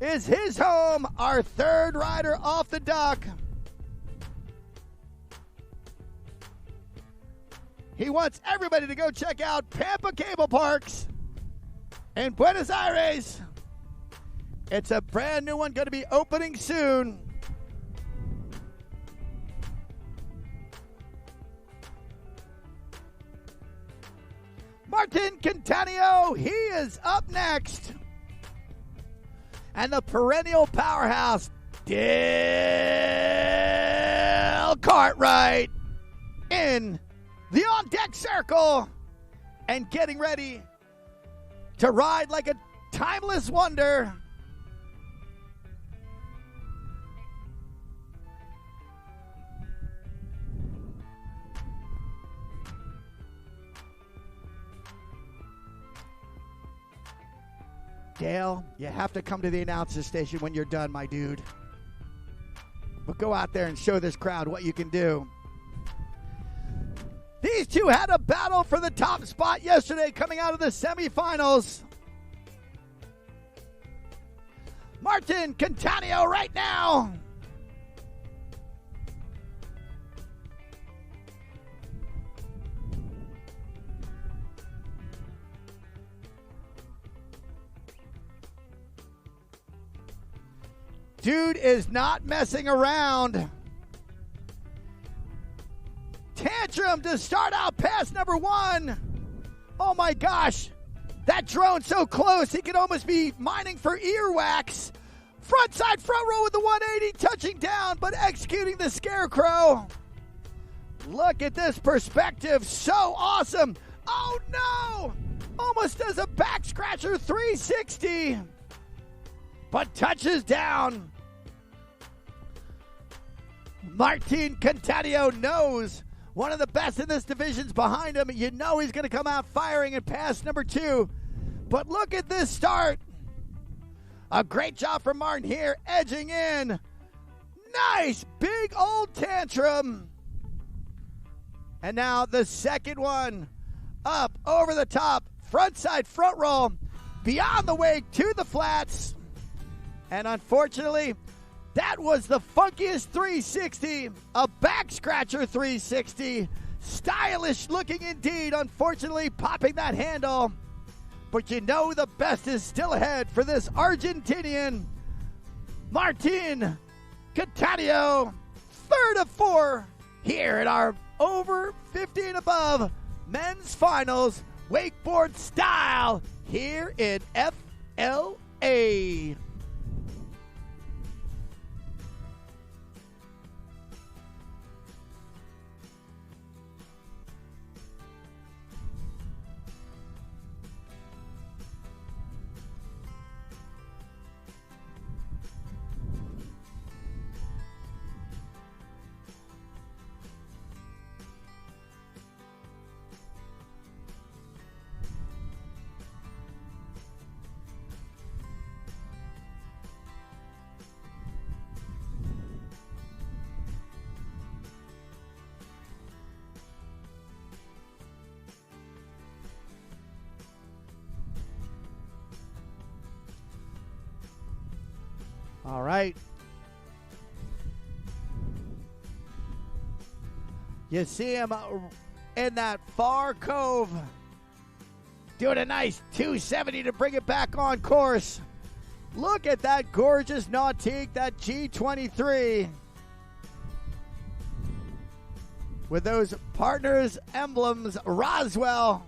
S1: is his home. Our 3rd rider off the dock. He wants everybody to go check out Pampa Cable Parks in Buenos Aires. It's a brand new one going to be opening soon. Martin Cantanio, he is up next. And the perennial powerhouse, Dale Cartwright, in the on-deck circle and getting ready to ride like a timeless wonder. Dale, you have to come to the announcer station when you're done, my dude. But go out there and show this crowd what you can do. These two had a battle for the top spot yesterday coming out of the semifinals. Martin Cantanio right now. Dude is not messing around. Tantrum to start out pass number 1. Oh my gosh. That drone so close he could almost be mining for earwax. Frontside front roll with the 180 touching down but executing the scarecrow. Look at this perspective. So awesome. Oh no. Almost does a back scratcher 360. But touches down. Martin Cantanio knows one of the best in this division's behind him. You know he's going to come out firing in pass number 2. But look at this start. A great job from Martin here, edging in. Nice big old tantrum. And now the second one. Up, over the top, frontside front roll, beyond the wake to the flats. And unfortunately, that was the funkiest 360, a back scratcher 360. Stylish looking indeed, unfortunately popping that handle. But you know the best is still ahead for this Argentinian, Martin Cantanio, 3rd of 4 here at our over 50 and above men's finals, wakeboard style here in FLA. All right. You see him in that far cove doing a nice 270 to bring it back on course. Look at that gorgeous Nautique, that G23. With those partners emblems, Roswell.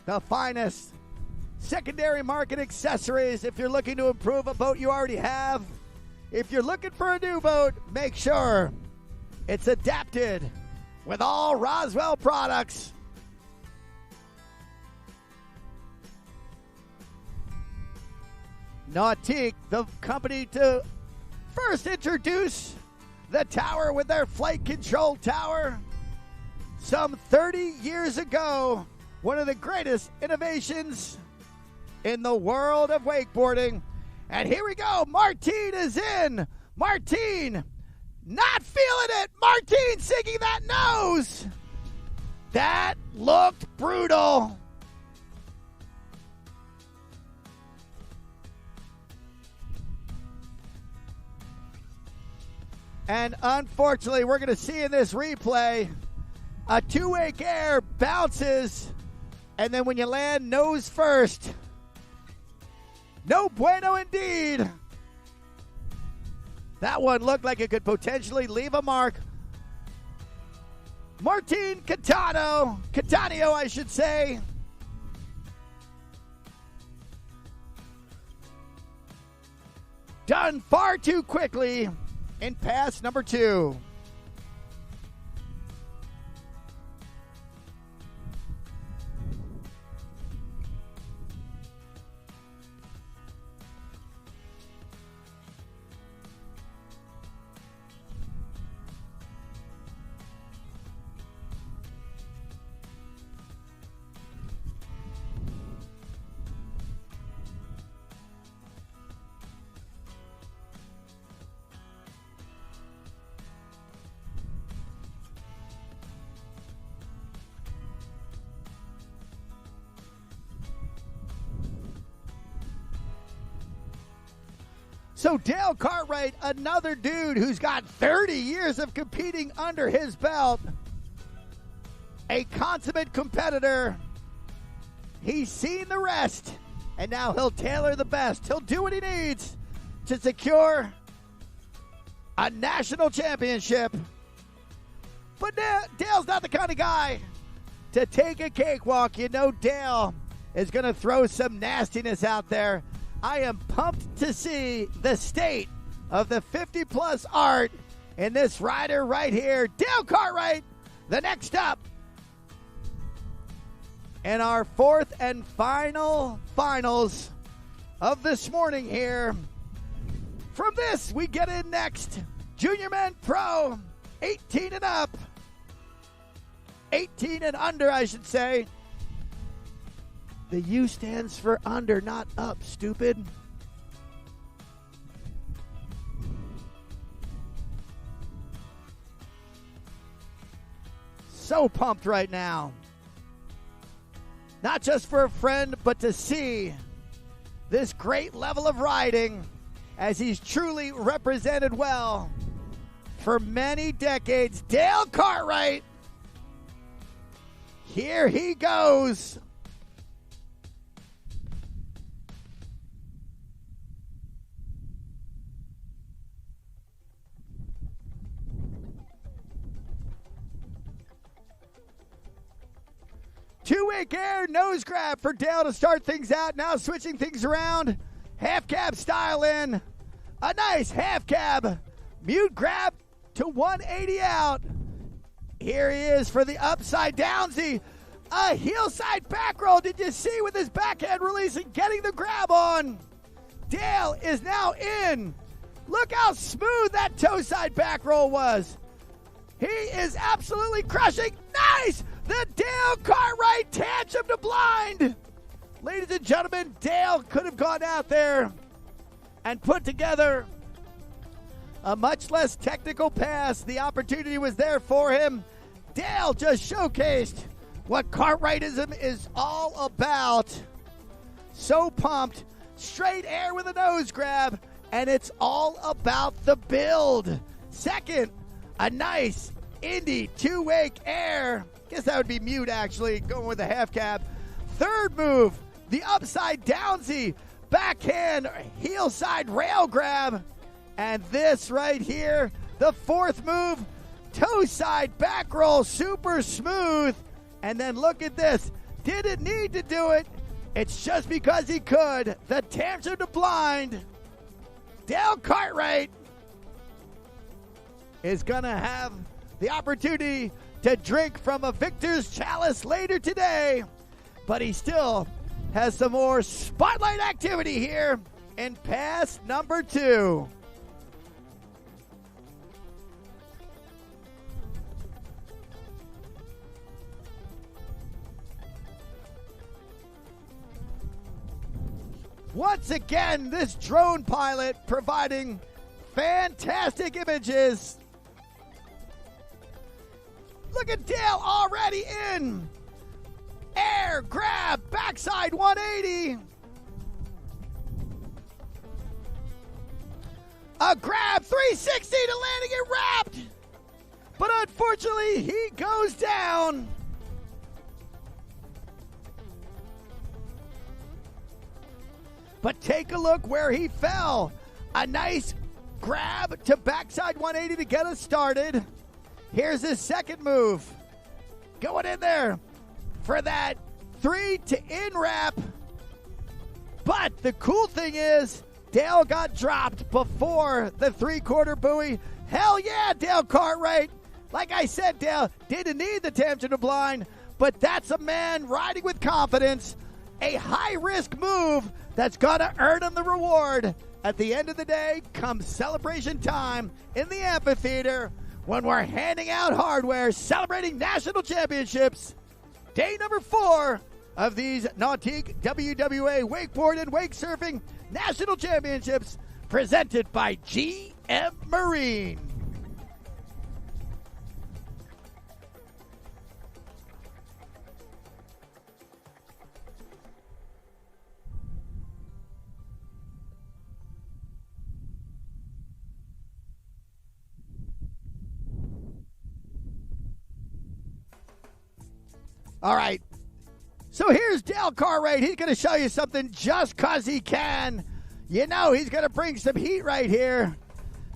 S1: The finest secondary market accessories if you're looking to improve a boat you already have. If you're looking for a new boat, make sure it's adapted with all Roswell products. Nautique, the company to first introduce the tower with their flight control tower some 30 years ago. One of the greatest innovations in the world of wakeboarding. And here we go. Martine is in. Martine not feeling it. Martine sinking that nose. That looked brutal. And unfortunately, we're going to see in this replay, a two-wake air bounces, and then when you land nose first, no bueno indeed. That one looked like it could potentially leave a mark. Martine Cattaneo, I should say. Done far too quickly in pass number 2. So Dale Cartwright, another dude who's got 30 years of competing under his belt, a consummate competitor. He's seen the rest, and now he'll tailor the best. He'll do what he needs to secure a national championship. But Dale's not the kind of guy to take a cakewalk. You know Dale is going to throw some nastiness out there. I am pumped to see the state of the 50-plus art in this rider right here. Dale Cartwright, the next up. And our fourth and finals of this morning here. From this, we get in next. Junior Men Pro, 18 and up. 18 and under, I should say. The U stands for under, not up, stupid. So pumped right now. Not just for a friend, but to see this great level of riding as he's truly represented well for many decades. Dale Cartwright. Here he goes. Two-wake air nose grab for Dale to start things out. Now switching things around. Half cab style in. A nice half cab. Mute grab to 180 out. Here he is for the upside downsy. A heel side back roll. Did you see with his backhand release and getting the grab on? Dale is now in. Look how smooth that toe side back roll was. He is absolutely crushing. Nice! The Dale Cartwright tantrum to blind. Ladies and gentlemen, Dale could have gone out there and put together a much less technical pass. The opportunity was there for him. Dale just showcased what Cartwrightism is all about. So pumped. Straight air with a nose grab, and it's all about the build. Second, a nice Indy two-wake air. Guess that would be mute, actually, going with the half cab. Third move, the upside downsy, backhand heel side rail grab. And this right here, the fourth move, toe side back roll, super smooth. And then look at this. Didn't need to do it. It's just because he could. The tantrum to blind. Dale Cartwright is going to have the opportunity to drink from a victor's chalice later today, but he still has some more spotlight activity here in pass number 2. Once again, this drone pilot providing fantastic images. Look at Dale already in. Air, grab, backside 180. A grab, 360 to landing it wrapped. But unfortunately, he goes down. But take a look where he fell. A nice grab to backside 180 to get us started. Here's his second move. Going in there for that 3 to in wrap. But the cool thing is, Dale got dropped before the 3/4 buoy. Hell yeah, Dale Cartwright. Like I said, Dale didn't need the tangent blind, but that's a man riding with confidence. A high-risk move that's going to earn him the reward. At the end of the day, comes celebration time in the amphitheater when we're handing out hardware, celebrating national championships. Day number 4 of these Nautique WWA Wakeboard and Wakesurfing National Championships presented by GM Marine. All right, so here's Dale Cartwright. He's going to show you something just because he can. You know he's going to bring some heat right here.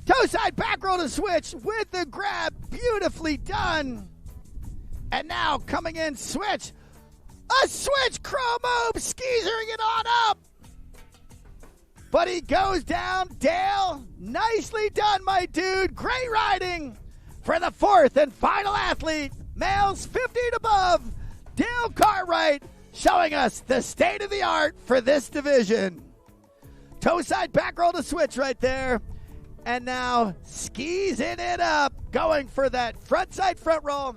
S1: Toe side back roll to switch with the grab. Beautifully done. And now coming in, switch. A switch crow move, skeezering it on up. But he goes down. Dale, nicely done, my dude. Great riding for the 4th and final athlete. Males 50 and above. Dale Cartwright showing us the state of the art for this division. Toe side back roll to switch right there. And now skeezing it up, going for that front side front roll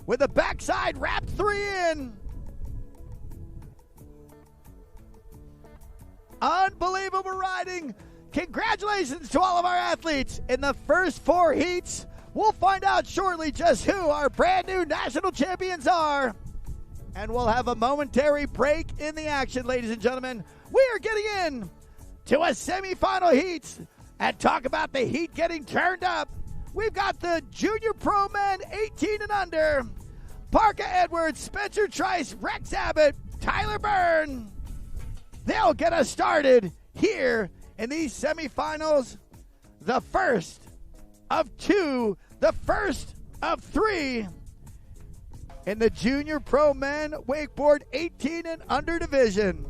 S1: with a backside wrap 3 in. Unbelievable riding. Congratulations to all of our athletes in the first 4 heats. We'll find out shortly just who our brand new national champions are. And we'll have a momentary break in the action, ladies and gentlemen. We are getting in to a semifinal heat and talk about the heat getting turned up. We've got the Junior Pro Men 18 and under. Parker Edwards, Spencer Trice, Rex Abbott, Tyler Byrne. They'll get us started here in these semifinals. The first of 2, the first of 3 in the Junior Pro Men Wakeboard 18 and under division.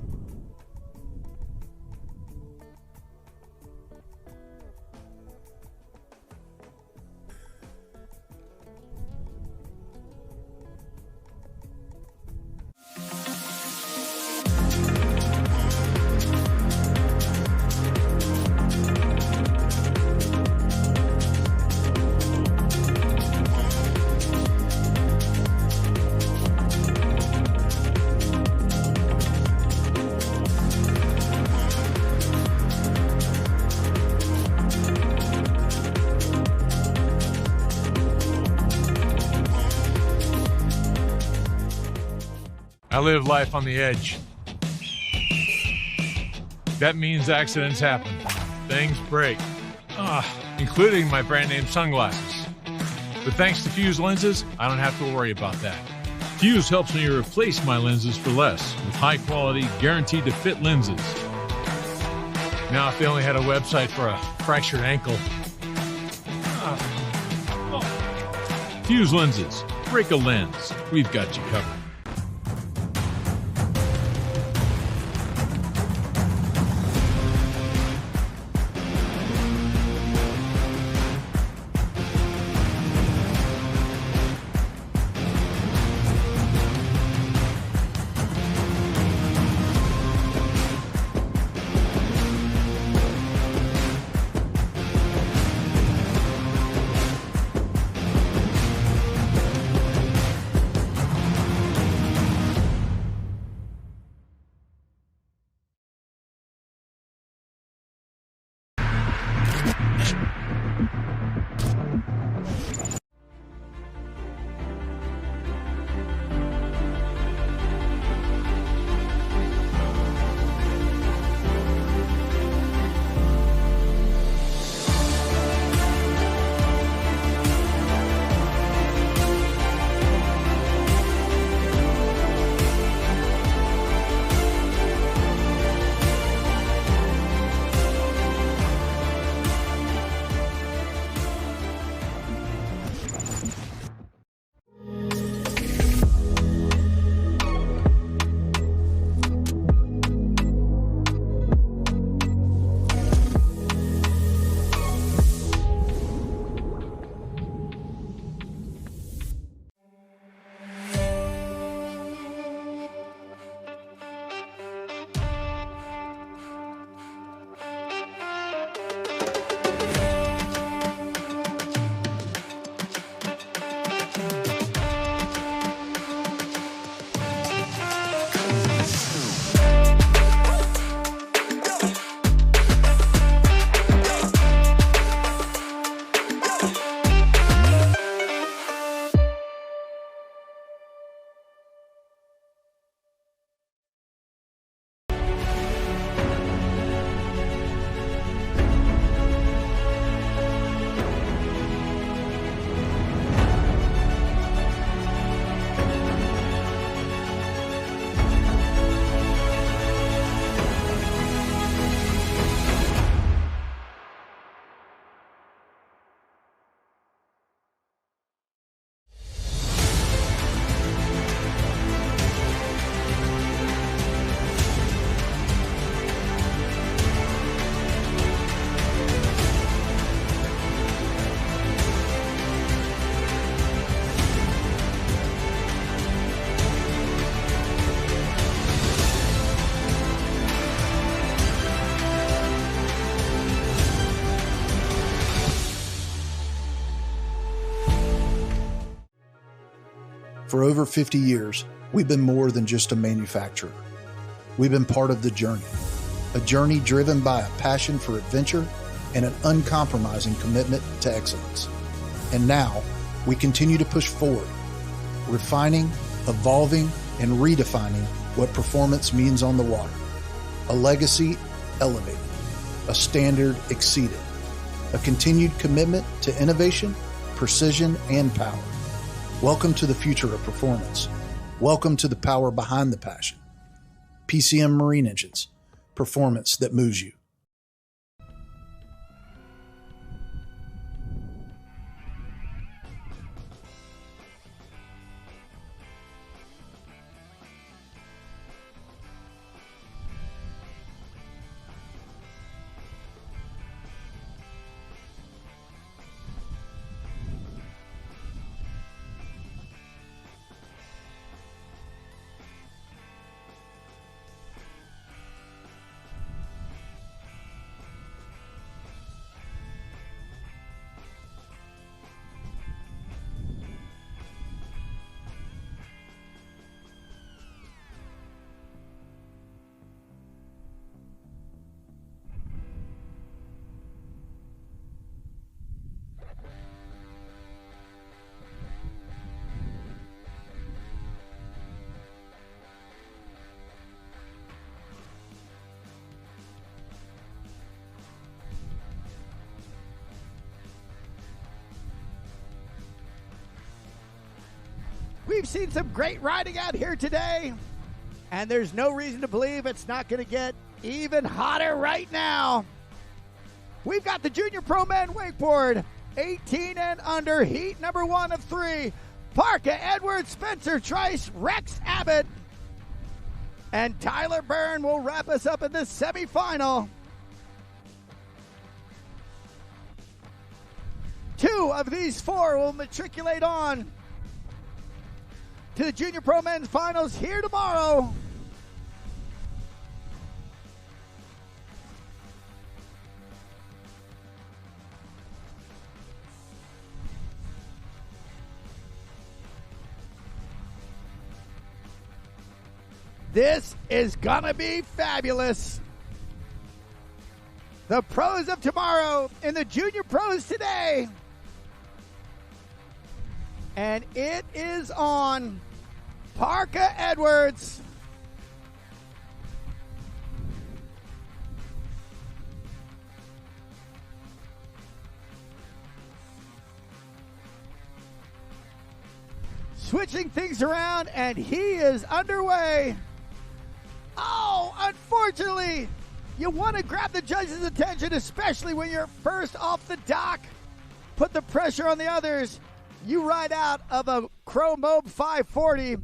S2: I live life on the edge. That means accidents happen. Things break. Including my brand name sunglasses. But thanks to Fuse lenses, I don't have to worry about that. Fuse helps me replace my lenses for less with high quality, guaranteed to fit lenses. Now if they only had a website for a fractured ankle. Fuse lenses. Break a lens. We've got you covered.
S3: For over 50 years, we've been more than just a manufacturer. We've been part of the journey, a journey driven by a passion for adventure and an uncompromising commitment to excellence. And now, we continue to push forward, refining, evolving, and redefining what performance means on the water. A legacy elevated, a standard exceeded, a continued commitment to innovation, precision, and power. Welcome to the future of performance. Welcome to the power behind the passion. PCM Marine Engines, performance that moves you.
S1: We've seen some great riding out here today, and there's no reason to believe it's not going to get even hotter right now. We've got the Junior Pro Men Wakeboard, 18 and under, heat number 1 of 3. Parka, Edwards, Spencer Trice, Rex Abbott, and Tyler Byrne will wrap us up in the semifinal. 2 of these 4 will matriculate on to the Junior Pro Men's Finals here tomorrow. This is gonna be fabulous. The pros of tomorrow in the Junior Pros today. And it is on Parka Edwards. Switching things around, and he is underway. Oh, unfortunately, you want to grab the judges' attention, especially when you're first off the dock. Put the pressure on the others. You ride out of a Crow Mobe 540.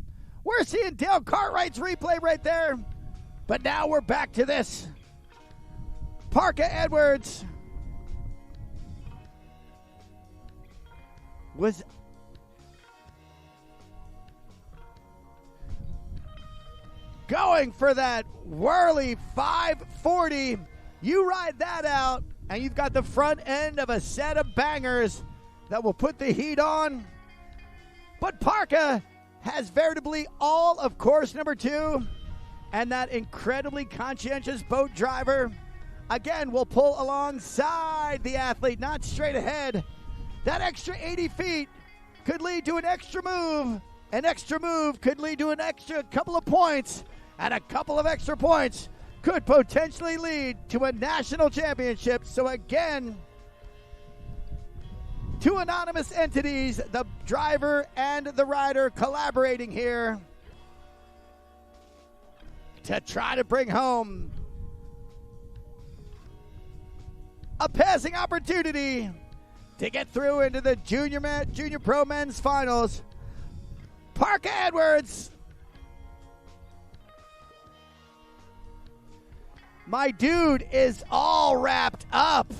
S1: We're seeing Dale Cartwright's replay right there. But now we're back to this. Parka Edwards was going for that whirly 540. You ride that out, and you've got the front end of a set of bangers that will put the heat on. But Parka has veritably all of course number 2, and that incredibly conscientious boat driver, again, will pull alongside the athlete, not straight ahead. That extra 80 feet could lead to an extra move. An extra move could lead to an extra couple of points, and a couple of extra points could potentially lead to a national championship. So again, 2 anonymous entities, the driver and the rider, collaborating here to try to bring home a passing opportunity to get through into the Junior Pro Men's Finals. Parka Edwards, my dude, is all wrapped up.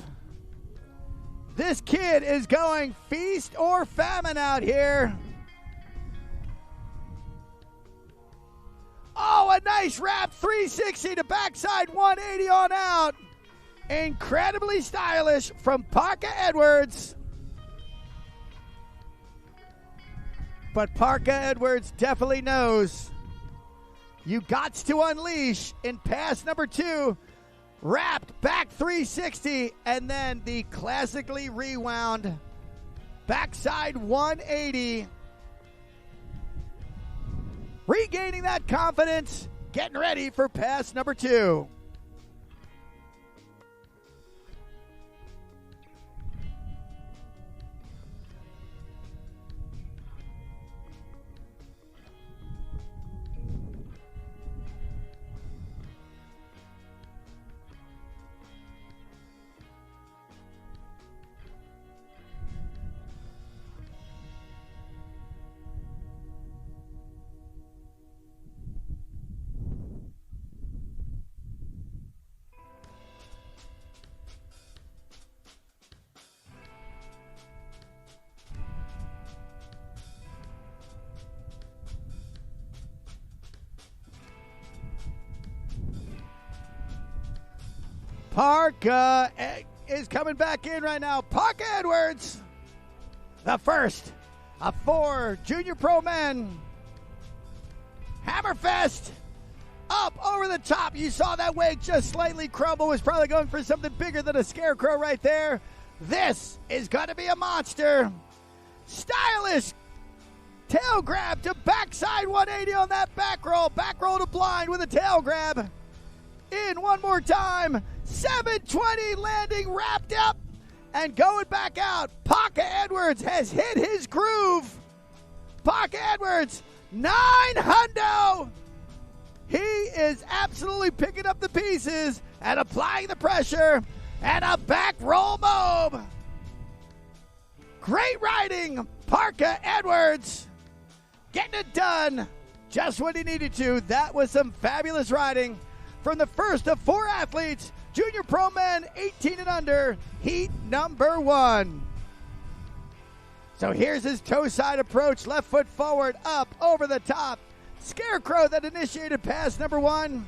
S1: This kid is going feast or famine out here. Oh, a nice wrap 360 to backside 180 on out. Incredibly stylish from Parka Edwards. But Parka Edwards definitely knows you got to unleash in pass number 2. Wrapped back 360, and then the classically rewound backside 180. Regaining that confidence, getting ready for pass number 2. Parka is coming back in right now. Parka Edwards, the first of 4 junior pro men. Hammerfest up over the top. You saw that wake just slightly crumble. Was probably going for something bigger than a scarecrow right there. This is going to be a monster. Stylish tail grab to backside 180 on that back roll. Back roll to blind with a tail grab. In one more time. 720 landing, wrapped up and going back out. Parka Edwards has hit his groove. Parka Edwards, 900. He is absolutely picking up the pieces and applying the pressure, and a back roll mob. Great riding, Parka Edwards. Getting it done just when he needed to. That was some fabulous riding from the first of 4 athletes. Junior Pro Men 18 and under, heat number 1. So here's his toe side approach, left foot forward, up, over the top. Scarecrow that initiated pass number 1.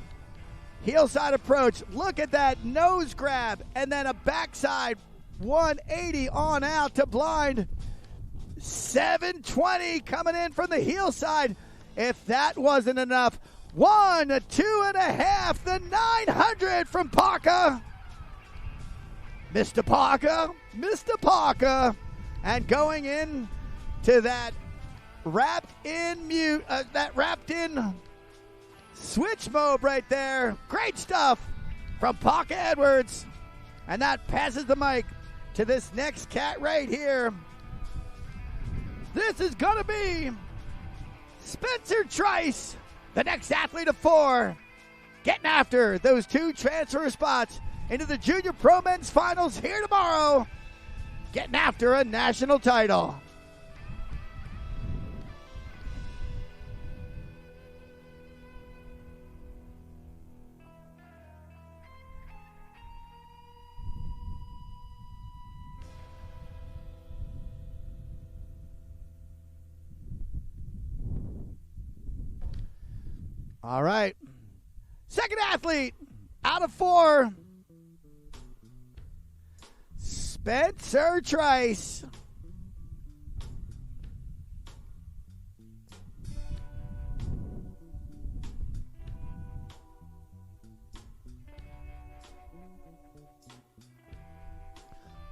S1: Heel side approach, look at that nose grab, and then a backside 180 on out to blind. 720 coming in from the heel side. If that wasn't enough, 1, 2.5, the 900 from Parka. Mr. Parka. And going in to that wrapped in switch mode right there. Great stuff from Parka Edwards. And that passes the mic to this next cat right here. This is going to be Spencer Trice. The next athlete of 4, getting after those 2 transfer spots into the Junior Pro Men's Finals here tomorrow, getting after a national title. All right. Second athlete out of 4. Spencer Trice.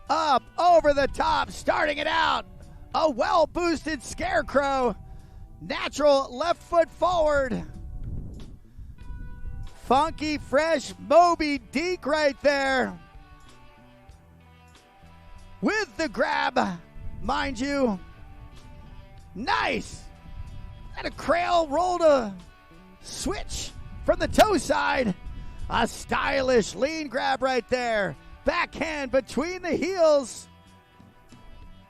S1: Up over the top, starting it out. A well-boosted Scarecrow. Natural left foot forward. Funky, fresh Moby Dick right there. With the grab, mind you. Nice. And a crail roll to switch from the toe side. A stylish lean grab right there. Backhand between the heels.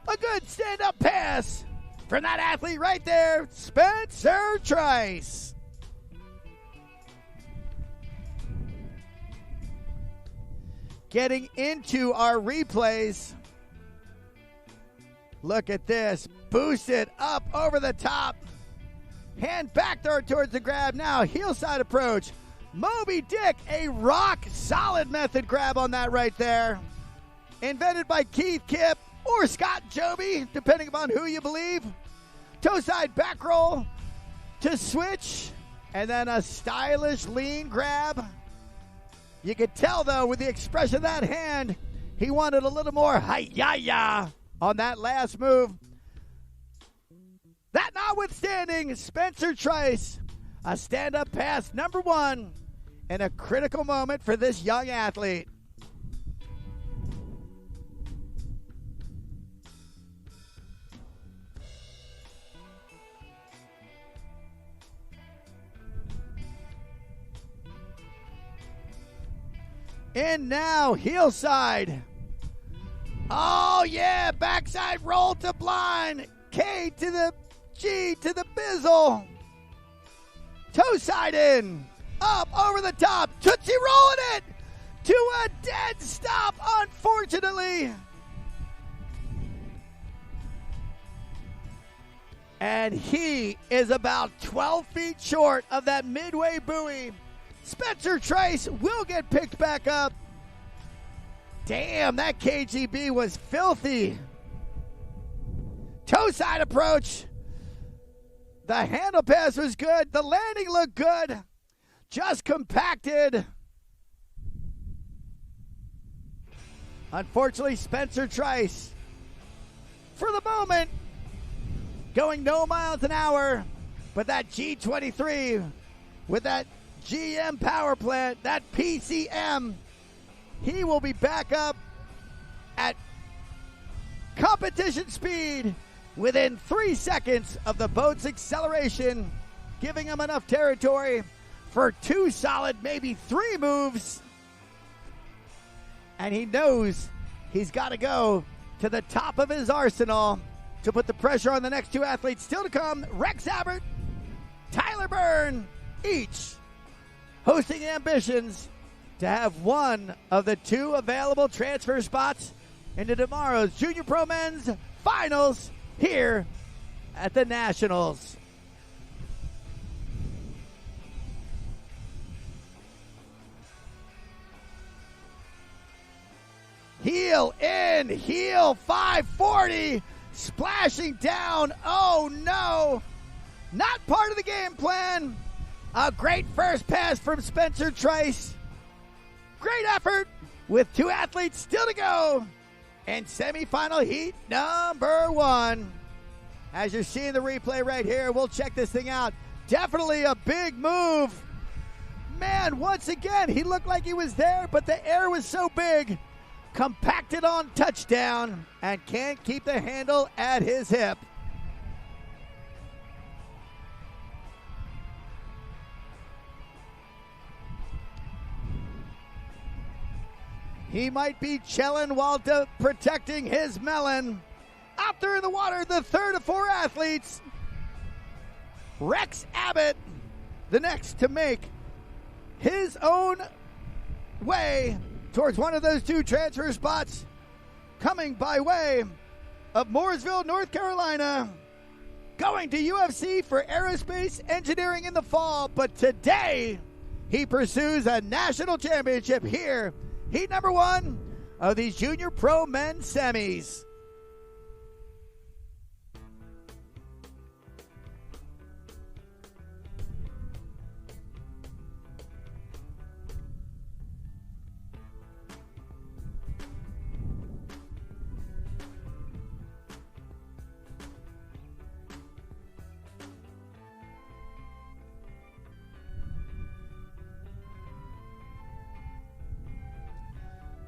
S1: A good stand-up pass from that athlete right there, Spencer Trice. Getting into our replays. Look at this. Boosted up over the top. Hand back there towards the grab. Now heel side approach. Moby Dick, a rock solid method grab on that right there. Invented by Keith Kipp or Scott Joby, depending upon who you believe. Toe side back roll to switch, and then a stylish lean grab. You could tell, though, with the expression of that hand, he wanted a little more hi-ya-ya on that last move. That notwithstanding, Spencer Trice, a stand-up pass number one, and a critical moment for this young athlete. And now, heel side. Oh, yeah, backside roll to blind. K to the G to the bizzle. Toe side in. Up over the top. Tootsie rolling it to a dead stop, unfortunately. And he is about 12 feet short of that midway buoy. Spencer Trice will get picked back up. Damn, that KGB was filthy. Toe side approach. The handle pass was good. The landing looked good. Just compacted. Unfortunately, Spencer Trice, for the moment, going no miles an hour, but that G23 with that GM power plant, that PCM, he will be back up at competition speed within 3 seconds of the boat's acceleration, giving him enough territory for 2 solid, maybe 3 moves. And he knows he's got to go to the top of his arsenal to put the pressure on the next 2 athletes still to come. Rex Abbott, Tyler Byrne, each hosting ambitions to have one of the 2 available transfer spots into tomorrow's Junior Pro Men's Finals here at the Nationals. Heel in, heel 540, splashing down. Oh no, not part of the game plan. A great first pass from Spencer Trice. Great effort with 2 athletes still to go. And semifinal heat number 1. As you're seeing the replay right here, we'll check this thing out. Definitely a big move. Man, once again, he looked like he was there, but the air was so big. Compacted on touchdown and can't keep the handle at his hip. He might be chilling while protecting his melon. Out there in the water, the third of 4 athletes. Rex Abbott, the next to make his own way towards one of those 2 transfer spots, coming by way of Mooresville, North Carolina, going to UFC for aerospace engineering in the fall, but today he pursues a national championship here. Heat number 1 of these Junior Pro Men's Semis.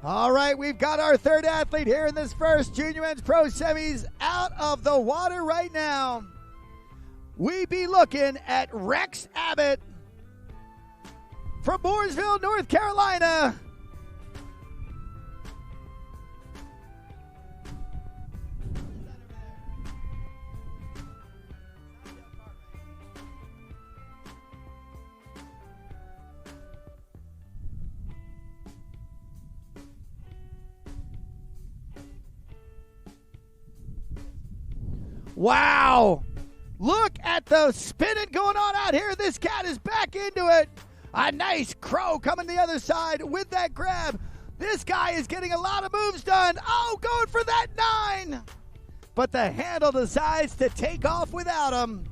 S1: All right, we've got our third athlete here in this first Junior Men's Pro Semis out of the water right now. We be looking at Rex Abbott from Mooresville, North Carolina. Wow. Look at the spinning going on out here. This cat is back into it. A nice crow coming the other side with that grab. This guy is getting a lot of moves done. Oh, going for that 9. but the handle decides to take off without him.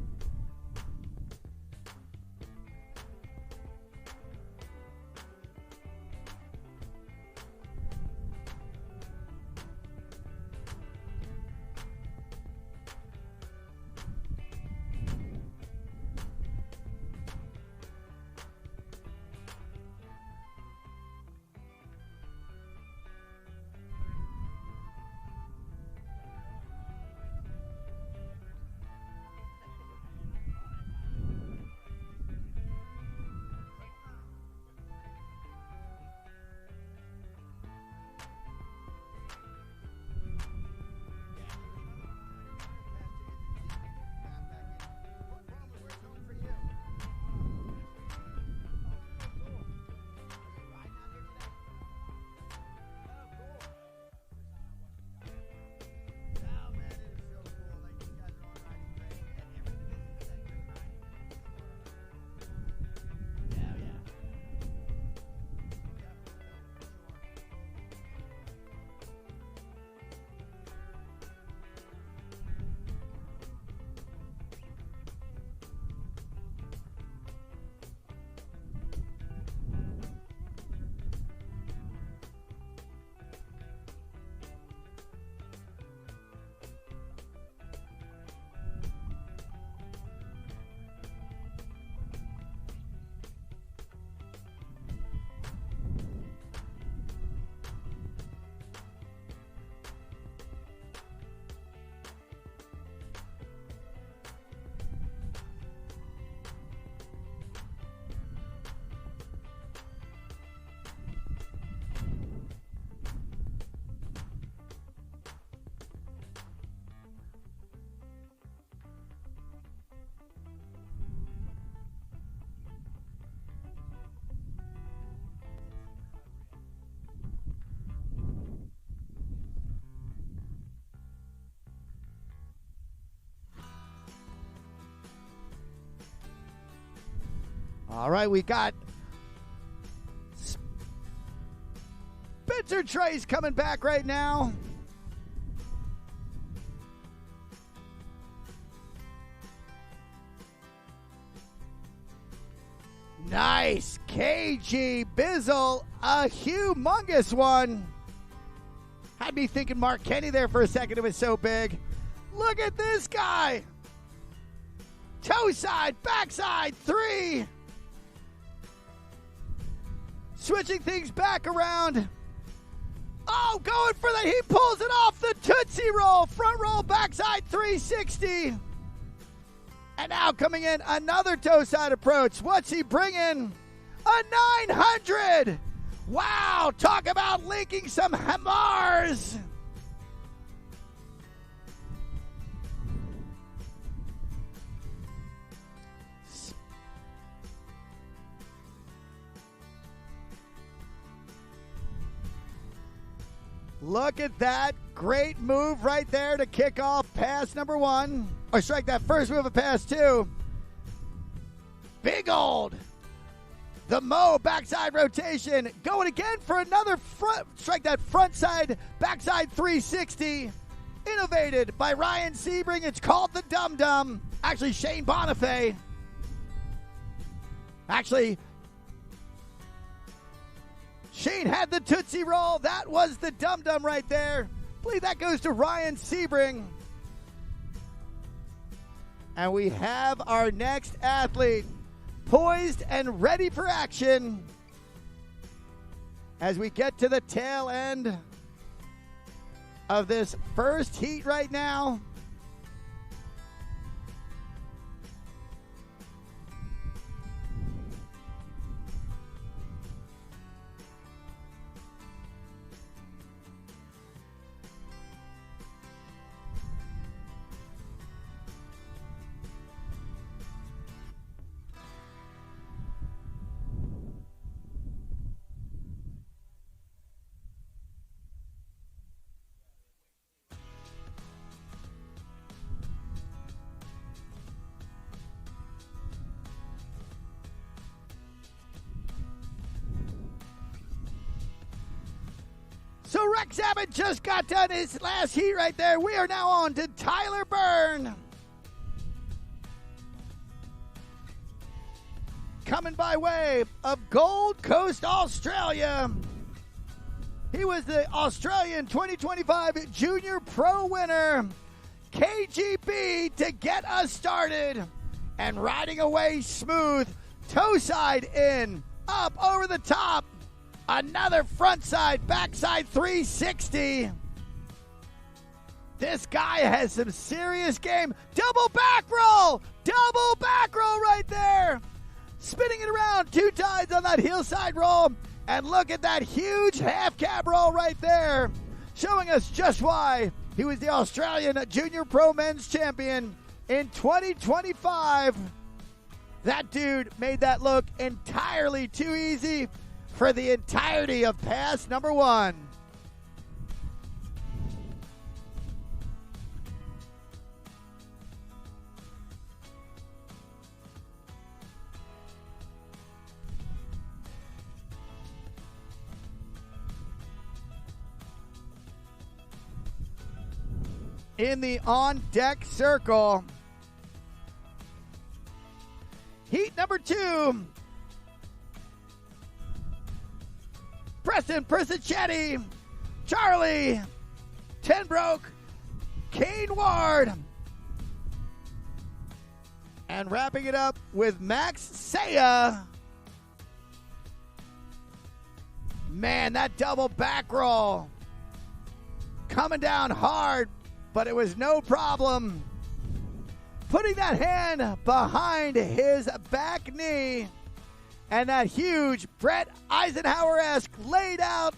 S1: All right, we got Spencer Trace coming back right now. Nice. KG Bizzle, a humongous one. Had me thinking Mark Kenny there for a second. It was so big. Look at this guy. Toe side, backside, 3. Switching things back around. Oh, going for the, he pulls it off the Tootsie Roll. Front roll, backside 360. And now coming in, another toe side approach. What's he bringing? A 900. Wow, talk about linking some Hamars. Look at that. Great move right there to kick off pass number 1. Or strike that first move of pass 2. Big old. The Mo backside rotation. Going again for another front. Strike that front side, backside 360. Innovated by Ryan Sebring. It's called the Dum Dum. Actually, Shane Bonifay. Actually, Shane had the Tootsie Roll. That was the Dum Dum right there. I believe that goes to Ryan Sebring. And we have our next athlete poised and ready for action as we get to the tail end of this first heat right now. Rex Abbott just got done his last heat right there. We are now on to Tyler Byrne. Coming by way of Gold Coast, Australia. He was the Australian 2025 Junior Pro winner. KGB to get us started. And riding away smooth. Toe side in. Up over the top. Another front side, backside 360. This guy has some serious game. Double back roll. Double back roll right there. Spinning it around 2 times on that heel side roll. And look at that huge half cab roll right there. Showing us just why he was the Australian Junior Pro Men's Champion in 2025. That dude made that look entirely too easy for the entirety of pass number 1. In the on-deck circle. Heat number 2. Preston Persichetti, Charlie Tenbroke, Kane Ward. And wrapping it up with Max Saya. Man, that double back roll. Coming down hard. But it was no problem. Putting that hand behind his back knee. And that huge Brett Eisenhower-esque laid out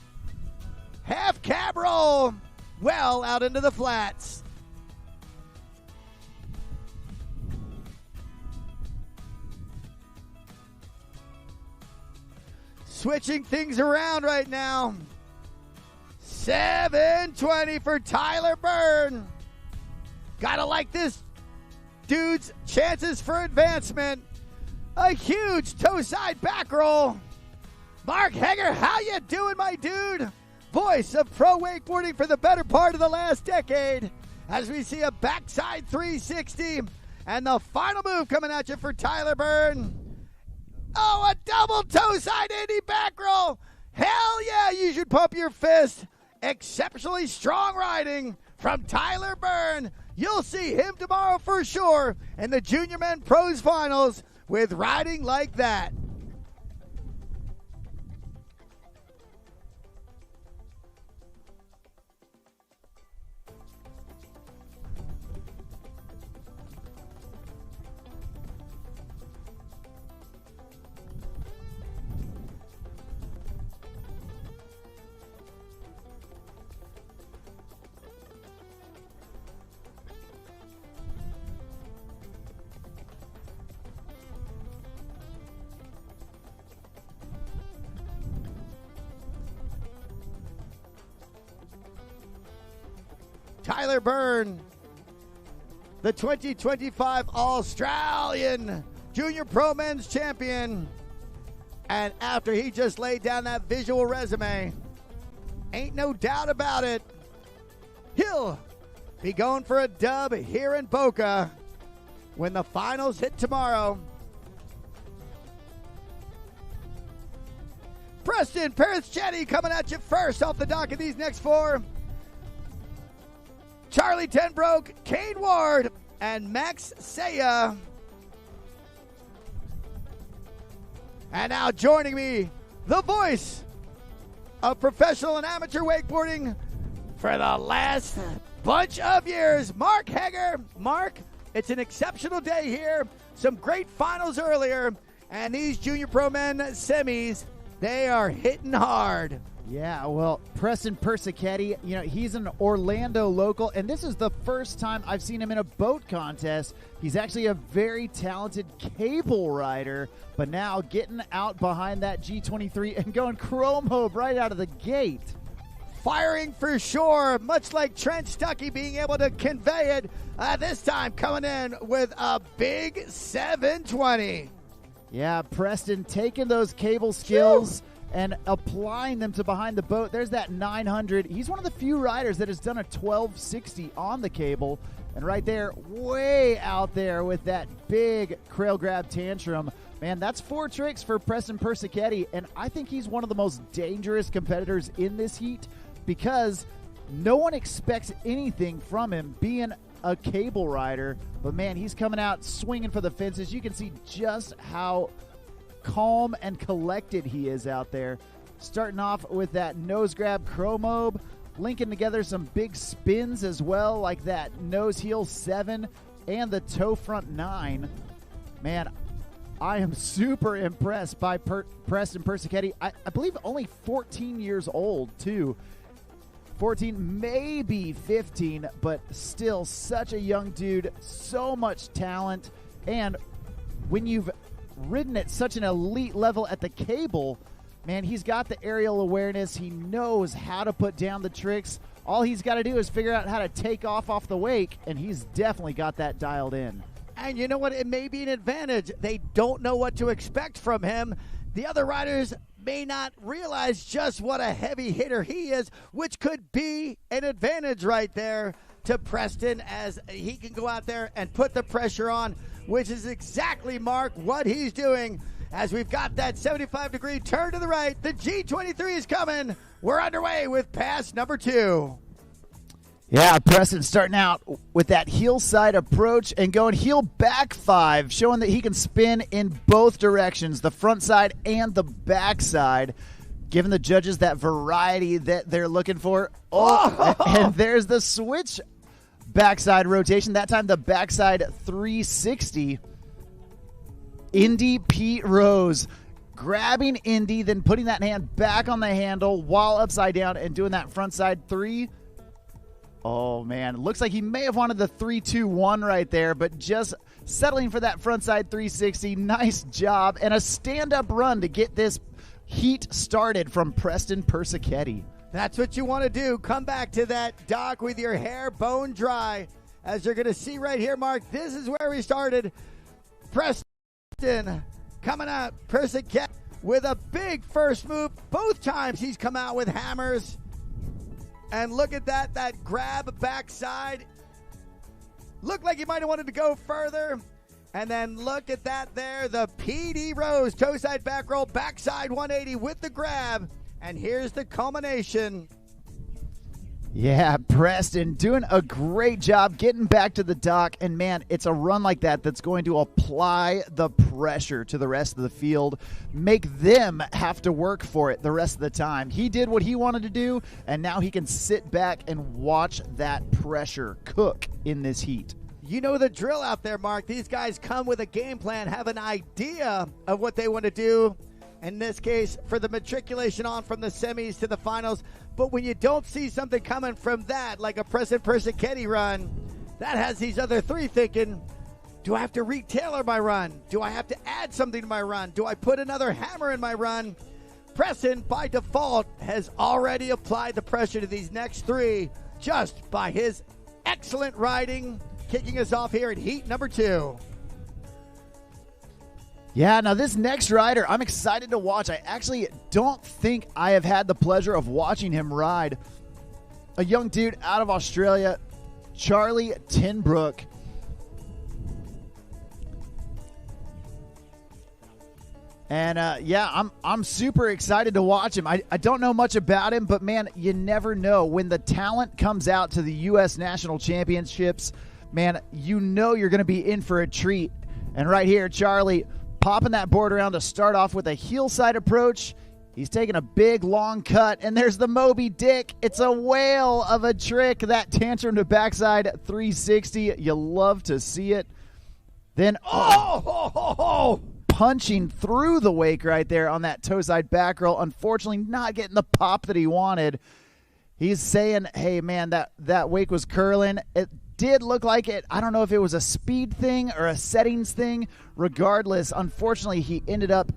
S1: half cab roll well out into the flats. Switching things around right now. 720 for Tyler Byrne. Gotta like this dude's chances for advancement. A huge toe side back roll. Mark Heger, how you doing, my dude? Voice of pro wakeboarding for the better part of the last decade. As we see a backside 360. And the final move coming at you for Tyler Byrne. Oh, a double toe side Indy back roll. Hell yeah, you should pump your fist. Exceptionally strong riding from Tyler Byrne. You'll see him tomorrow for sure in the Junior Men Pros Finals with riding like that. Tyler Byrne, the 2025 Australian Junior Pro Men's Champion. And after he just laid down that visual resume, ain't no doubt about it, he'll be going for a dub here in Boca when the finals hit tomorrow. Preston Persichetti coming at you first off the dock of these next 4. Charlie Tenbroke, Kane Ward, and Max Saya. And now joining me, the voice of professional and amateur wakeboarding for the last bunch of years, Mark Heger. Mark, it's an exceptional day here. Some great finals earlier, and these Junior Pro Men semis, they are hitting hard.
S4: Yeah, well, Preston Persichetti, he's an Orlando local, and this is the first time I've seen him in a boat contest. He's actually a very talented cable rider, but now getting out behind that G23 and going chrome hope right out of the gate.
S1: Firing for sure, much like Trent Stuckey being able to convey it, this time coming in with a big 720.
S4: Yeah, Preston taking those cable skills and applying them to behind the boat. There's that 900. He's one of the few riders that has done a 1260 on the cable. And right there, way out there with that big crail grab tantrum. Man, that's 4 tricks for Preston Persichetti, and I think he's one of the most dangerous competitors in this heat because no one expects anything from him being a cable rider. But, man, he's coming out swinging for the fences. You can see just how calm and collected he is out there. Starting off with that nose grab chromobe, linking together some big spins as well, like that nose heel 7 and the toe front 9. Man, I am super impressed by Preston Persichetti. I believe only 14 years old, too. 14, maybe 15, but still such a young dude, so much talent. And when you've ridden at such an elite level at the cable, man, he's got the aerial awareness. He knows how to put down the tricks. All he's got to do is figure out how to take off the wake, and he's definitely got that dialed in.
S1: And you know what? It may be an advantage. They don't know what to expect from him. The other riders may not realize just what a heavy hitter he is, which could be an advantage right there to Preston as he can go out there and put the pressure on, which is exactly, Mark, what he's doing. As we've got that 75-degree turn to the right, the G23 is coming. We're underway with pass number 2.
S4: Yeah, Preston starting out with that heel side approach and going heel back 5, showing that he can spin in both directions, the front side and the back side, giving the judges that variety that they're looking for. Oh, and there's the switch backside rotation, that time the backside 360. Indy Pete Rose grabbing Indy, then putting that hand back on the handle while upside down and doing that front side 3. Oh, man. Looks like he may have wanted the 3-2-1 right there, but just settling for that frontside 360. Nice job. And a stand-up run to get this heat started from Preston Persichetti.
S1: That's what you want to do. Come back to that dock with your hair bone dry. As you're going to see right here, Mark, this is where we started. Preston coming out. Persichetti with a big first move. Both times he's come out with hammers. And look at that grab backside. Looked like he might have wanted to go further. And then look at that there, the PD Rose, toe side back roll, backside 180 with the grab. And here's the culmination.
S4: Yeah, Preston doing a great job getting back to the dock. And, man, it's a run like that that's going to apply the pressure to the rest of the field, make them have to work for it the rest of the time. He did what he wanted to do, and now he can sit back and watch that pressure cook in this heat.
S1: You know the drill out there, Mark. These guys come with a game plan, have an idea of what they want to do. In this case, for the matriculation on from the semis to the finals. But when you don't see something coming from that, like a Preston Persichetti run, that has these other 3 thinking, do I have to retailer my run? Do I have to add something to my run? Do I put another hammer in my run? Preston, by default, has already applied the pressure to these next 3 just by his excellent riding, kicking us off here at heat number 2.
S4: Yeah, now this next rider, I'm excited to watch. I actually don't think I have had the pleasure of watching him ride. A young dude out of Australia, Charlie Tinbrook. And, yeah, I'm super excited to watch him. I don't know much about him, but, man, you never know. When the talent comes out to the U.S. National Championships, man, you know you're going to be in for a treat. And right here, Charlie popping that board around to start off with a heel side approach. He's taking a big, long cut, and there's the Moby Dick. It's a whale of a trick, that tantrum to backside 360. You love to see it. Then, punching through the wake right there on that toe side back roll. Unfortunately, not getting the pop that he wanted. He's saying, hey, man, that wake was curling. It did look like it. I don't know if it was a speed thing or a settings thing. Regardless, unfortunately, he ended up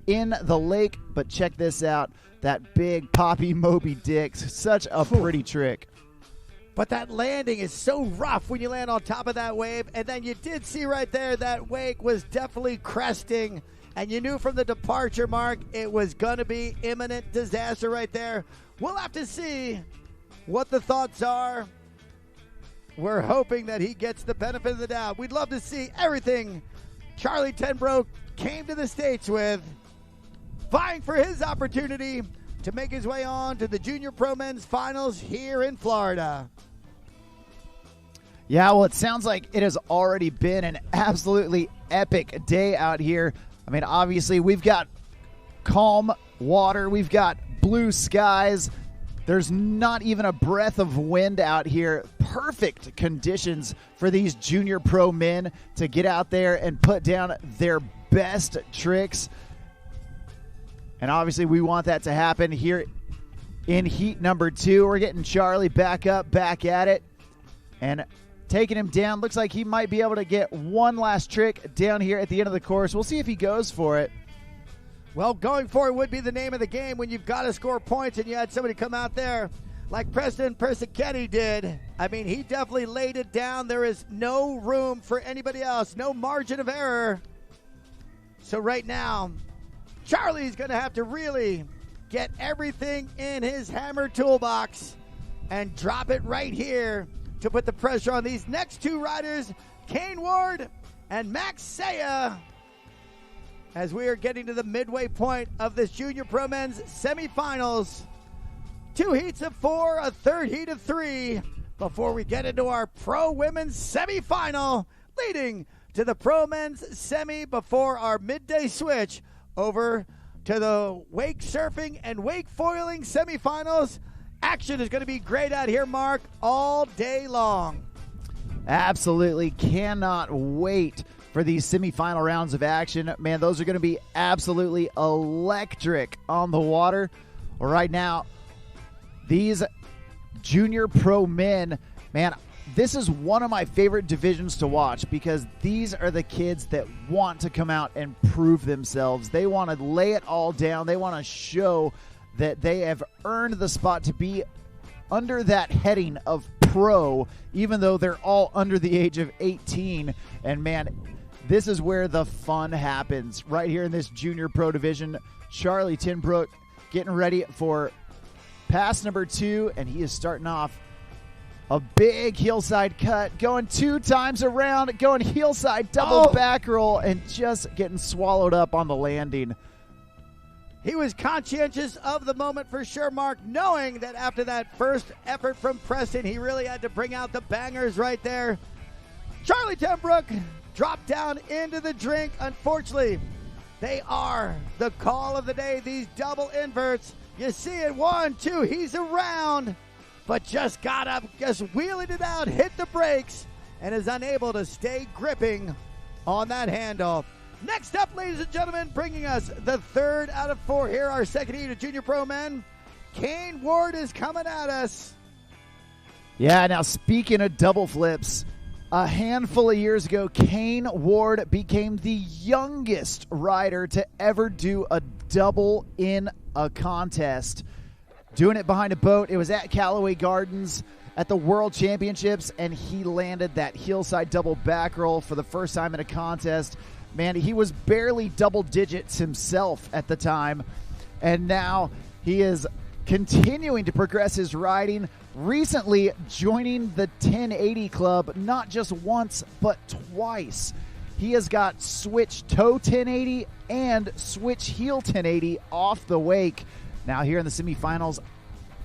S4: in the lake. But check this out. That big poppy Moby Dick. Such a pretty trick.
S1: But that landing is so rough when you land on top of that wave. And then you did see right there that wake was definitely cresting. And you knew from the departure mark it was going to be imminent disaster right there. We'll have to see what the thoughts are. We're hoping that he gets the benefit of the doubt. We'd love to see everything Charlie Tenbrook came to the States with, vying for his opportunity to make his way on to the Junior Pro Men's Finals here in Florida.
S4: Yeah, well, it sounds like it has already been an absolutely epic day out here. I mean, obviously, we've got calm water. We've got blue skies. There's not even a breath of wind out here. Perfect conditions for these junior pro men to get out there and put down their best tricks. And obviously, we want that to happen here in heat number 2. We're getting Charlie back up, back at it, and taking him down. Looks like he might be able to get one last trick down here at the end of the course. We'll see if he goes for it.
S1: Well, going for it would be the name of the game when you've got to score points and you had somebody come out there like Preston Persichetti did. I mean, he definitely laid it down. There is no room for anybody else, no margin of error. So right now, Charlie's going to have to really get everything in his hammer toolbox and drop it right here to put the pressure on these next 2 riders, Kane Ward and Max Saya, as we are getting to the midway point of this Junior Pro Men's semifinals. 2 heats of 4, a third heat of 3, before we get into our Pro Women's semifinal, leading to the Pro Men's semi before our midday switch over to the wake surfing and wake foiling semifinals. Action is going to be great out here, Mark, all day long.
S4: Absolutely cannot wait for these semifinal rounds of action. Man, those are going to be absolutely electric on the water. Right now, these junior pro men, man, this is one of my favorite divisions to watch because these are the kids that want to come out and prove themselves. They want to lay it all down. They want to show that they have earned the spot to be under that heading of pro, even though they're all under the age of 18. And man, this is where the fun happens, right here in this junior pro division. Charlie Tenbrook getting ready for pass number 2, and he is starting off a big hillside cut, going 2 times around, going hillside double back roll, and just getting swallowed up on the landing.
S1: He was conscientious of the moment for sure, Mark, knowing that after that first effort from Preston, he really had to bring out the bangers right there. Charlie Tenbrook dropped down into the drink. Unfortunately, they are the call of the day, these double inverts. You see it, 1, 2, he's around, but just got up, just wheeling it out, hit the brakes, and is unable to stay gripping on that handle. Next up, ladies and gentlemen, bringing us the 3rd out of 4 here, our second heat of Junior Pro Men. Kane Ward is coming at us.
S4: Yeah, now speaking of double flips, a handful of years ago, Kane Ward became the youngest rider to ever do a double in a contest. Doing it behind a boat. It was at Callaway Gardens at the World Championships, and he landed that hillside double back roll for the first time in a contest. Man, he was barely double digits himself at the time, and now he is continuing to progress his riding, recently joining the 1080 club not just once but twice. He has got switch toe 1080 and switch heel 1080 off the wake. Now here in the semifinals,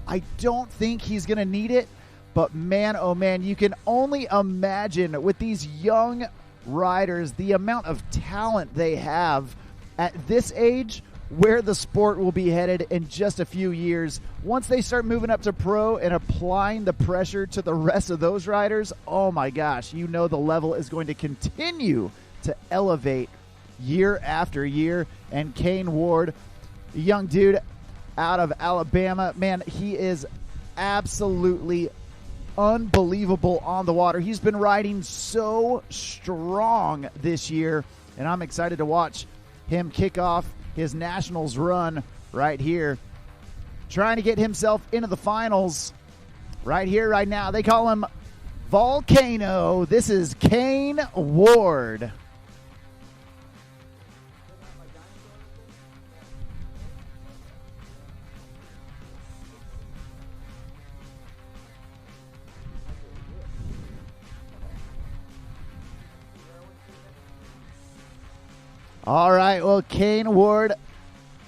S4: I don't think he's going to need it, but man, oh man, you can only imagine with these young riders the amount of talent they have at this age, where the sport will be headed in just a few years. Once they start moving up to pro and applying the pressure to the rest of those riders, oh my gosh, you know the level is going to continue to elevate year after year. And Kane Ward, a young dude out of Alabama, man, he is absolutely unbelievable on the water. He's been riding so strong this year, and I'm excited to watch him kick off his nationals run right here, trying to get himself into the finals Right here, right now. They call him Volcano. This is Kane Ward. All right, well, Kane Ward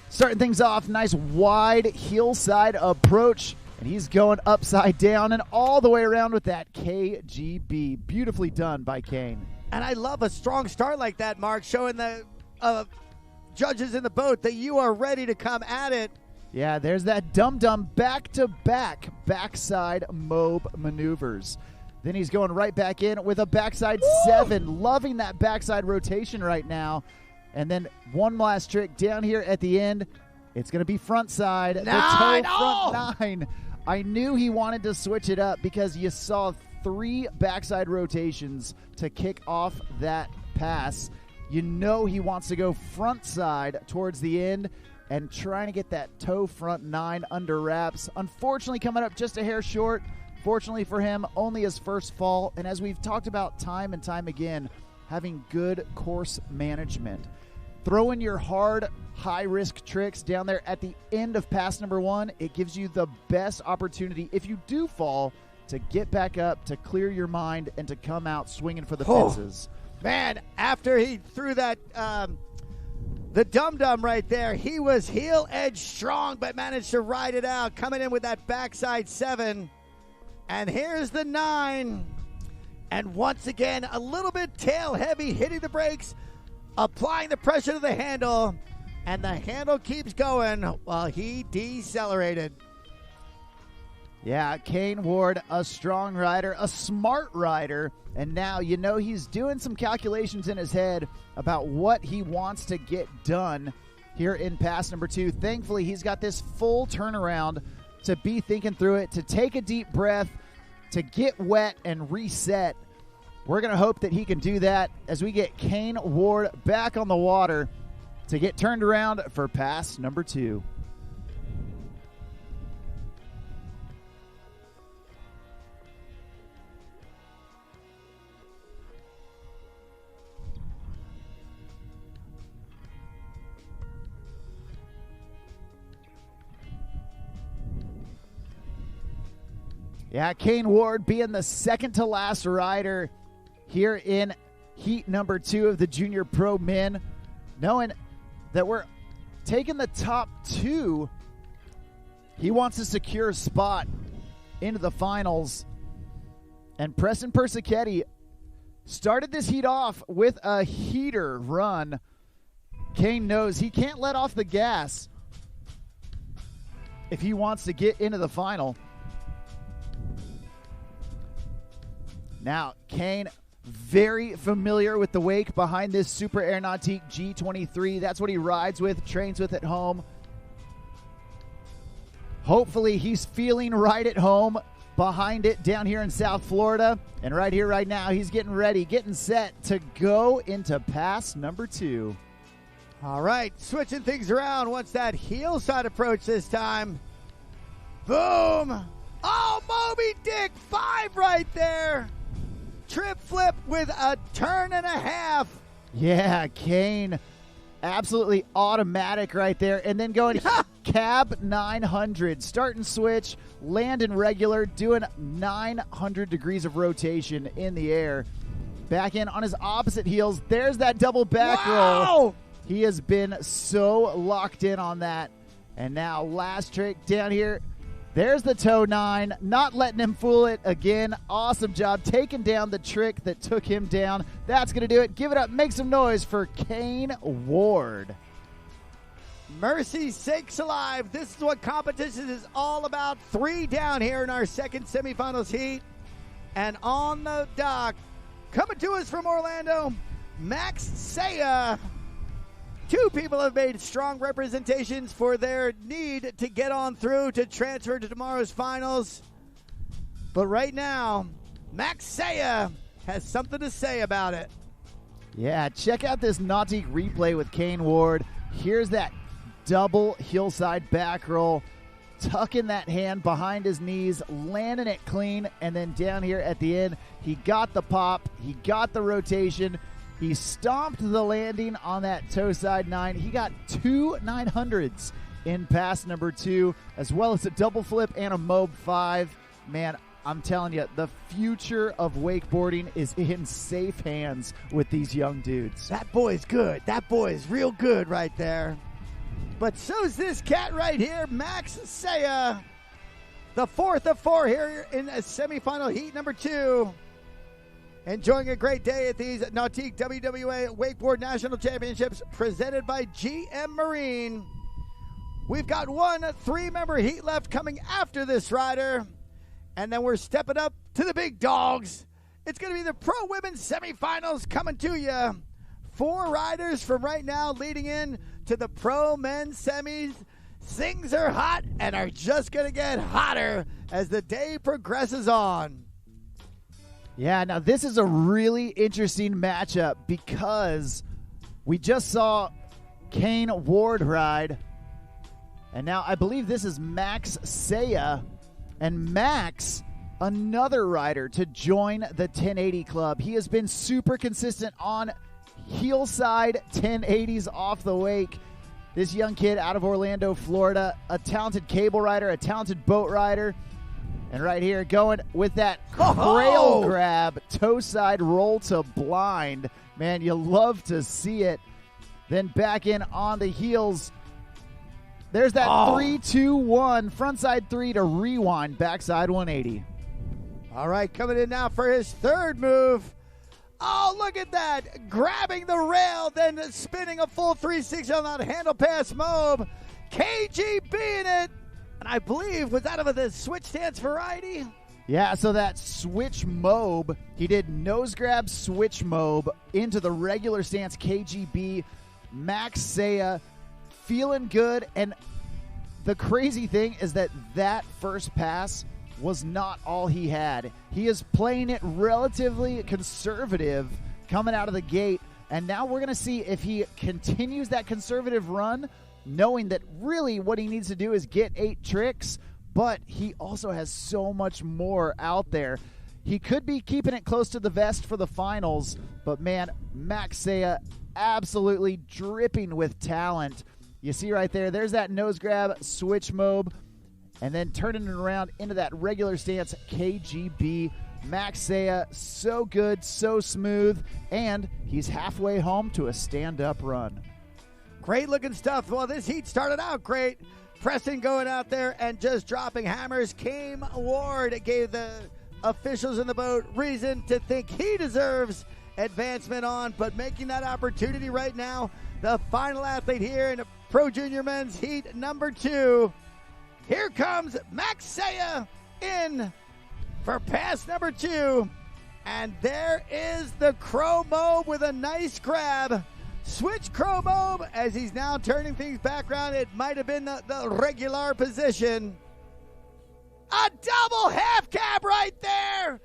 S4: starting things off. Nice wide heel side approach. And he's going upside down and all the way around with that KGB. Beautifully done by Kane.
S1: And I love a strong start like that, Mark, showing the judges in the boat that you are ready to come at it.
S4: Yeah, there's that dum-dum back-to-back backside mobe maneuvers. Then he's going right back in with a backside 7. Loving that backside rotation right now. And then one last trick down here at the end. It's going to be front side.
S1: 9.
S4: The toe front 9. I knew he wanted to switch it up because you saw 3 backside rotations to kick off that pass. You know he wants to go front side towards the end and trying to get that toe front 9 under wraps. Unfortunately, coming up just a hair short. Fortunately for him, only his first fall. And as we've talked about time and time again, having good course management. Throwing your hard, high-risk tricks down there at the end of pass number 1, it gives you the best opportunity, if you do fall, to get back up, to clear your mind, and to come out swinging for the fences.
S1: Man, after he threw that, the dum-dum right there, he was heel edge strong, but managed to ride it out, coming in with that backside 7. And here's the 9. And once again, a little bit tail heavy, hitting the brakes, applying the pressure to the handle, and the handle keeps going while he decelerated.
S4: Yeah, Kane Ward, a strong rider, a smart rider, and now you know he's doing some calculations in his head about what he wants to get done here in pass number 2. Thankfully, he's got this full turnaround to be thinking through it, to take a deep breath, to get wet and reset. We're going to hope that he can do that as we get Kane Ward back on the water to get turned around for pass number 2. Yeah, Kane Ward being the second to last rider here in heat number 2 of the Junior Pro Men, knowing that we're taking the top 2. He wants to secure a spot into the finals. And Preston Persichetti started this heat off with a heater run. Kane knows he can't let off the gas if he wants to get into the final. Now, Kane, very familiar with the wake behind this Super Air Nautique G23. That's what he rides with, trains with at home. Hopefully, he's feeling right at home behind it down here in South Florida. And right here, right now, he's getting ready, getting set to go into pass number 2.
S1: All right, switching things around once that heel side approach this time. Boom! Oh, Moby Dick, 5 right there. Trip flip with a turn and a half.
S4: Yeah, Kane, absolutely automatic right there. And then going cab 900, start and switch, land and regular, doing 900 degrees of rotation in the air. Back in on his opposite heels. There's that double back roll. He has been so locked in on that. And now last trick down here. There's the toe 9, not letting him fool it again. Awesome job taking down the trick that took him down. That's going to do it. Give it up. Make some noise for Kane Ward.
S1: Mercy sakes alive. This is what competition is all about. 3 down here in our second semifinals heat. And on the dock, coming to us from Orlando, Max Saya. 2 people have made strong representations for their need to get on through to transfer to tomorrow's finals. But right now, Max Saya has something to say about it.
S4: Yeah, check out this Nautique replay with Kane Ward. Here's that double hillside back roll. tucking that hand behind his knees, landing it clean, and then down here at the end, he got the pop, he got the rotation, he stomped the landing on that toe side 9. He got 2 900s in pass number 2, as well as a double flip and a mob 5. Man, I'm telling you, the future of wakeboarding is in safe hands with these young dudes.
S1: That boy's good. That boy is real good right there. But so's this cat right here, Max Saya. The 4th of 4 here in a semifinal heat number 2. Enjoying a great day at these Nautique WWA Wakeboard National Championships presented by GM Marine. We've got one 3-member heat left coming after this rider. And then we're stepping up to the big dogs. It's going to be the Pro Women's semifinals coming to you. 4 riders from right now leading in to the Pro Men's semis. Things are hot and are just going to get hotter as the day progresses on.
S4: Yeah, now this is a really interesting matchup because we just saw Kane Ward ride. And now I believe this is Max Saya. And Max, another rider to join the 1080 club. He has been super consistent on heel side 1080s off the wake. This young kid out of Orlando, Florida, a talented cable rider, a talented boat rider. And right here, going with that cradle grab, toe side roll to blind. Man, you love to see it. Then back in on the heels. There's that 3-2-1, frontside 3 to rewind, backside 180.
S1: All right, coming in now for his 3rd move. Oh, look at that. Grabbing the rail, then spinning a full 360 on that handle pass mob. KGB in it. And I believe, was that of the switch stance variety?
S4: Yeah, so that switch mob, he did nose grab switch mob into the regular stance KGB. Max Saya feeling good, and the crazy thing is that first pass was not all he had. He is playing it relatively conservative coming out of the gate, and now we're going to see if he continues that conservative run, knowing that really what he needs to do is get 8 tricks, but he also has so much more out there. He could be keeping it close to the vest for the finals, but man, Max Saya absolutely dripping with talent. You see right there, there's that nose grab, switch mob, and then turning it around into that regular stance KGB. Max Saya, so good, so smooth, and he's halfway home to a stand-up run.
S1: Great looking stuff. Well, this heat started out great. Preston going out there and just dropping hammers. Kane Ward gave the officials in the boat reason to think he deserves advancement on, but making that opportunity right now. The final athlete here in Pro Junior Men's Heat number 2. Here comes Max Saya in for pass number 2. And there is the Crow Mob with a nice grab. Switch Crow Mob as he's now turning things back around. It might have been the regular position. A double half cab right there.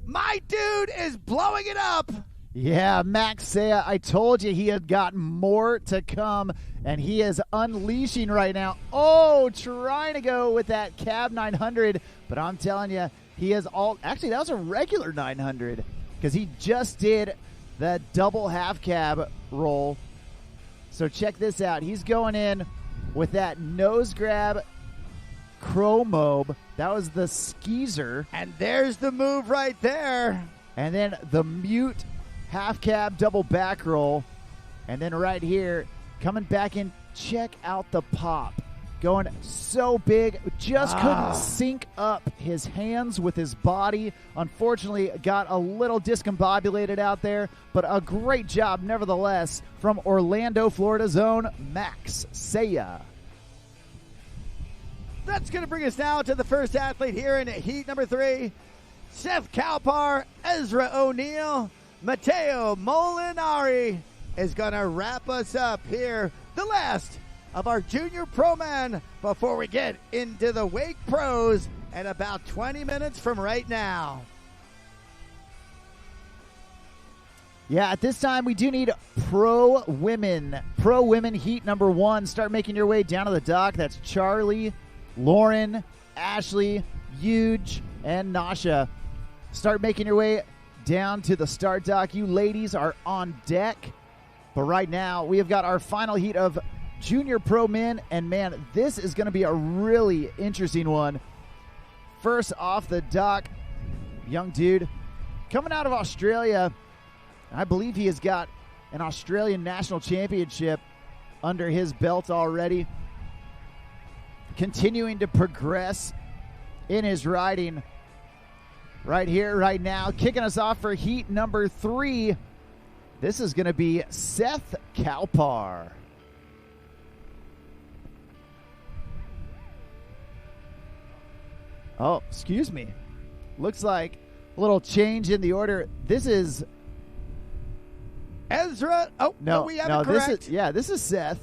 S1: My dude is blowing it up.
S4: Yeah, Max Saya, I told you he had got more to come, and he is unleashing right now. Oh, trying to go with that cab 900, but I'm telling you, he is all... Actually, that was a regular 900, because he just did the double half cab roll. So check this out. He's going in with that nose grab Crow Mob. That was the skeezer.
S1: And there's the move right there.
S4: And then the mute half cab double back roll. And then right here, coming back in, check out the pop. Going so big, just couldn't sync up his hands with his body. Unfortunately, got a little discombobulated out there, but a great job nevertheless from Orlando, Florida's own Max Saya.
S1: That's going to bring us now to the first athlete here in heat number 3. Seth Kalpar, Ezra O'Neill, Matteo Molinari is going to wrap us up here. The last of our junior pro man before we get into the Wake Pros in about 20 minutes from right now.
S4: Yeah, at this time we do need pro women heat number 1. Start making your way down to the dock. That's Charlie Lauren, Ashley, Huge, and Nasha. Start making your way down to the start dock. You ladies are on deck. But right now, we have got our final heat of Junior Pro Men. And, man, this is going to be a really interesting one. First off the dock, young dude coming out of Australia. I believe he has got an Australian national championship under his belt already. Continuing to progress in his riding right here, right now. Kicking us off for heat number 3. This is going to be Seth Kalpar. Oh, excuse me. Looks like a little change in the order. This is
S1: Ezra. Oh, no, we have it correct.
S4: This is Seth.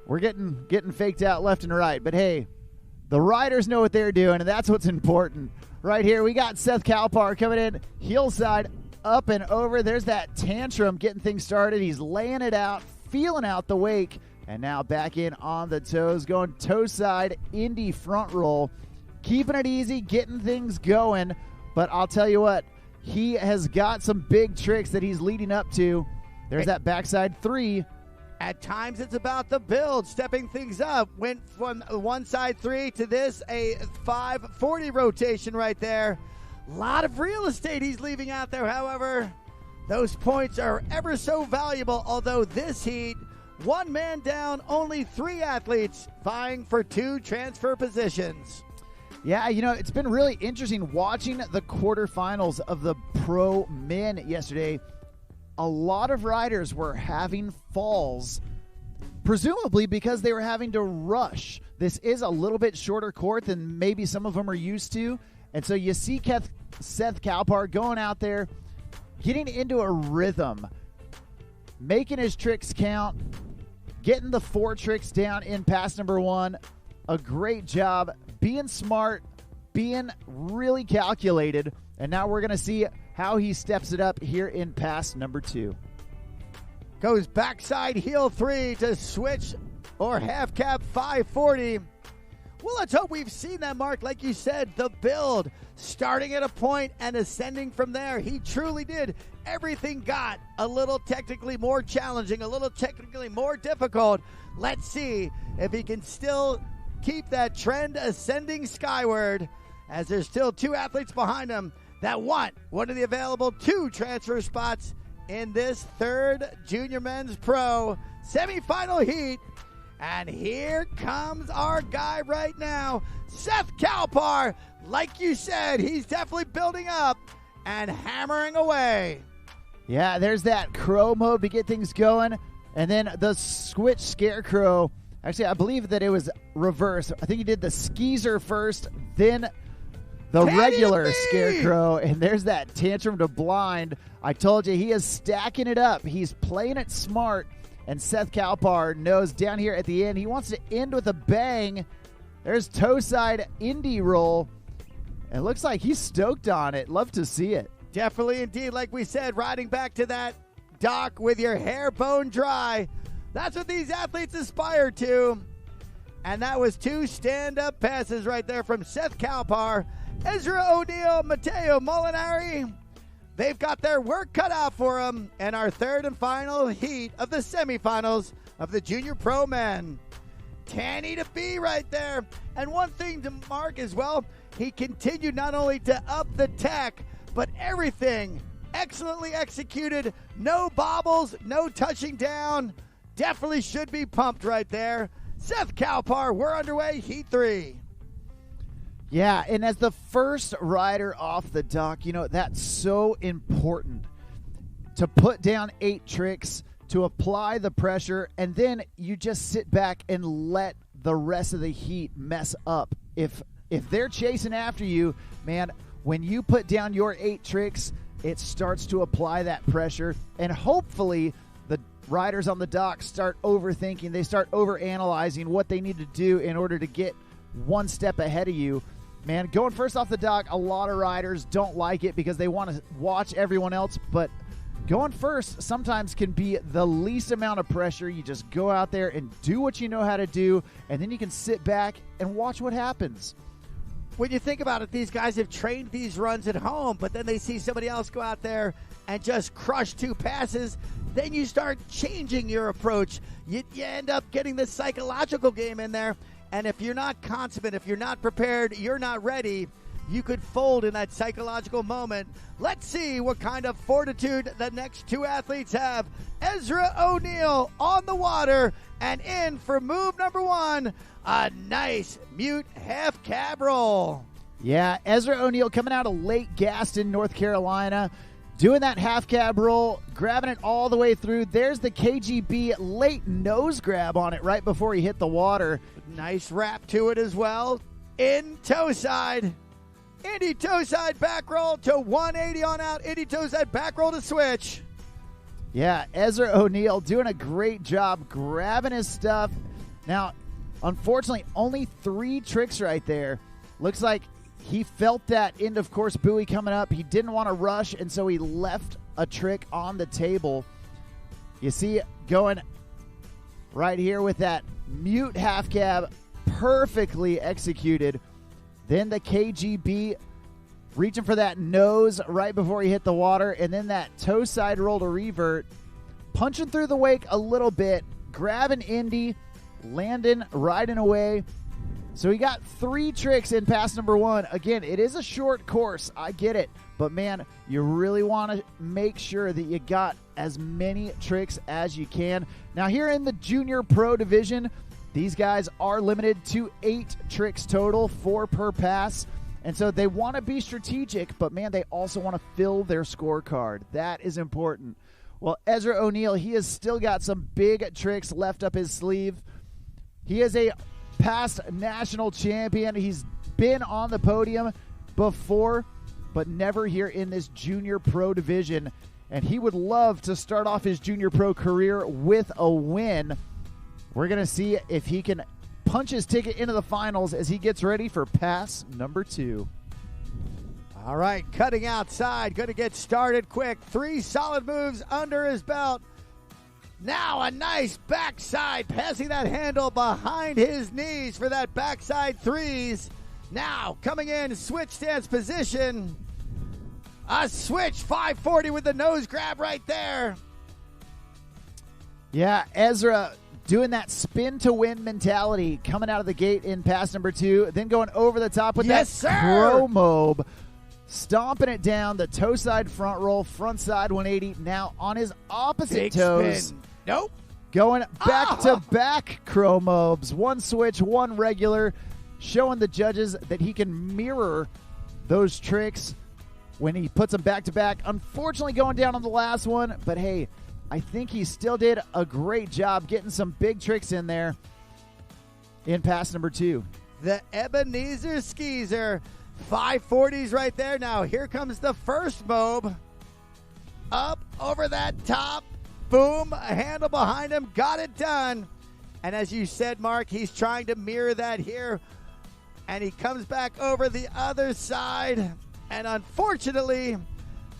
S4: We're getting faked out left and right, but hey, the riders know what they're doing, and that's what's important. Right here, we got Seth Kalpar coming in, heel side, up and over. There's that tantrum getting things started. He's laying it out, feeling out the wake, and now back in on the toes, going toe side, Indy front roll, keeping it easy, getting things going. But I'll tell you what, he has got some big tricks that he's leading up to. There's that backside 3.
S1: At times it's about the build, stepping things up. Went from one side 3 to this, a 540 rotation right there. A lot of real estate he's leaving out there. However, those points are ever so valuable, although this heat, one man down, only 3 athletes vying for 2 transfer positions.
S4: Yeah, it's been really interesting watching the quarterfinals of the pro men yesterday. A lot of riders were having falls, presumably because they were having to rush. This is a little bit shorter court than maybe some of them are used to. And so you see Seth Kalpar going out there, getting into a rhythm, making his tricks count, getting the 4 tricks down in pass number 1. A great job, being smart, being really calculated. And now we're going to see how he steps it up here in pass number 2.
S1: Goes backside heel 3 to switch or half cap 540. Well, let's hope we've seen that, Mark. Like you said, the build starting at a point and ascending from there. He truly did. Everything got a little technically more challenging, a little technically more difficult. Let's see if he can still keep that trend ascending skyward, as there's still 2 athletes behind him that want one of the available 2 transfer spots in this 3rd Junior Men's Pro semifinal heat. And here comes our guy right now, Seth Kalpar. Like you said, he's definitely building up and hammering away.
S4: Yeah, there's that crow mode to get things going. And then the switch scarecrow. Actually, I believe that it was reverse. I think he did the skeezer first, then the regular scarecrow, and there's that tantrum to blind. I told you, he is stacking it up. He's playing it smart, and Seth Kalpar knows down here at the end, he wants to end with a bang. There's toe side Indy roll. It looks like he's stoked on it. Love to see it.
S1: Definitely indeed. Like we said, riding back to that dock with your hair bone dry. That's what these athletes aspire to. And that was 2 stand-up passes right there from Seth Kalpar. Ezra O'Neill, Matteo Molinari, they've got their work cut out for them in our 3rd and final heat of the semifinals of the Junior Pro Men. Tanny to be right there. And one thing to mark as well, he continued not only to up the tech, but everything excellently executed. No bobbles, no touching down. Definitely should be pumped right there. Seth Kalpar, we're underway, heat 3.
S4: Yeah, and as the first rider off the dock, that's so important to put down 8 tricks, to apply the pressure, and then you just sit back and let the rest of the heat mess up. If they're chasing after you, man, when you put down your 8 tricks, it starts to apply that pressure, and hopefully the riders on the dock start overthinking. They start overanalyzing what they need to do in order to get one step ahead of you. Man, going first off the dock, a lot of riders don't like it because they want to watch everyone else, but going first sometimes can be the least amount of pressure. You just go out there and do what you know how to do, and then you can sit back and watch what happens.
S1: When you think about it, these guys have trained these runs at home, but then they see somebody else go out there and just crush 2 passes. Then you start changing your approach. You end up getting this psychological game in there, and if you're not consummate, if you're not prepared, you're not ready, you could fold in that psychological moment. Let's see what kind of fortitude the next 2 athletes have. Ezra O'Neill on the water and in for move number 1, a nice mute half cab roll.
S4: Yeah, Ezra O'Neill coming out of Lake Gaston, North Carolina, doing that half cab roll, grabbing it all the way through. There's the KGB late nose grab on it right before he hit the water.
S1: Nice wrap to it as well. In toe side. Indy toe side back roll to 180 on out. Indy toe side back roll to switch.
S4: Yeah, Ezra O'Neill doing a great job grabbing his stuff. Now, unfortunately, only 3 tricks right there. Looks like he felt that end of course buoy coming up. He didn't want to rush, and so he left a trick on the table. You see it going right here with that mute half cab, perfectly executed. Then the KGB reaching for that nose right before he hit the water, and then that toe side roll to revert, punching through the wake a little bit, grabbing Indy, landing, riding away. So he got 3 tricks in pass number 1. Again, it is a short course. I get it. But, man, you really want to make sure that you got as many tricks as you can. Now, here in the junior pro division, these guys are limited to 8 tricks total, 4 per pass. And so they want to be strategic, but, man, they also want to fill their scorecard. That is important. Well, Ezra O'Neill, he has still got some big tricks left up his sleeve. He is a past national champion. He's been on the podium before, but never here in this junior pro division. And he would love to start off his junior pro career with a win. We're going to see if he can punch his ticket into the finals as he gets ready for pass number 2.
S1: All right, cutting outside, going to get started quick. 3 solid moves under his belt. Now a nice backside, passing that handle behind his knees for that backside 3s. Now coming in, switch stance position. A switch 540 with the nose grab right there.
S4: Yeah, Ezra doing that spin to win mentality, coming out of the gate in pass number 2, then going over the top with that chromobe, stomping it down, the toe side front roll, front side 180, now on his opposite
S1: Big
S4: toes.
S1: Spin. Nope.
S4: Going back to back chromobes, 1 switch, 1 regular, showing the judges that he can mirror those tricks when he puts them back to back. Unfortunately going down on the last one, but hey, I think he still did a great job getting some big tricks in there in pass number 2.
S1: The Ebenezer Skeezer, 540s right there. Now here comes the first mob. Up over that top. Boom, a handle behind him, got it done. And as you said, Mark, he's trying to mirror that here. And he comes back over the other side. And unfortunately,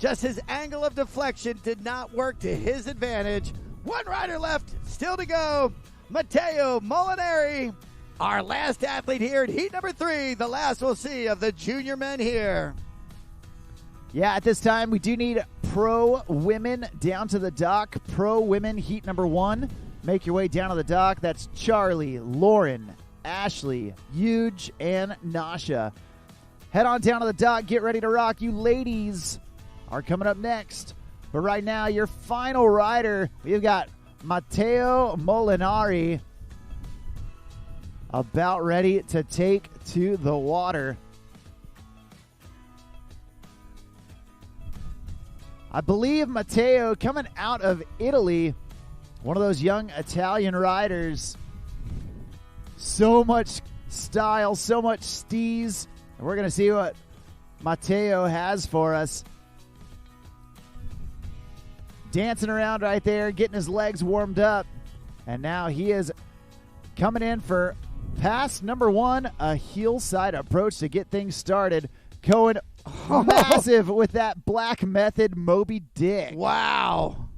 S1: just his angle of deflection did not work to his advantage. 1 rider left, still to go. Matteo Molinari, our last athlete here at heat number 3. The last we'll see of the junior men here.
S4: Yeah, at this time, we do need pro women down to the dock. Pro women heat number 1. Make your way down to the dock. That's Charlie, Lauren, Ashley, Huge, and Nasha. Head on down to the dock. Get ready to rock. You ladies are coming up next. But right now, your final rider, we've got Matteo Molinari about ready to take to the water. I believe Matteo, coming out of Italy, one of those young Italian riders. So much style, so much steez. And we're going to see what Matteo has for us. Dancing around right there, getting his legs warmed up. And now he is coming in for pass number 1, a heel side approach to get things started. Going massive with that black method Moby Dick.
S1: Wow.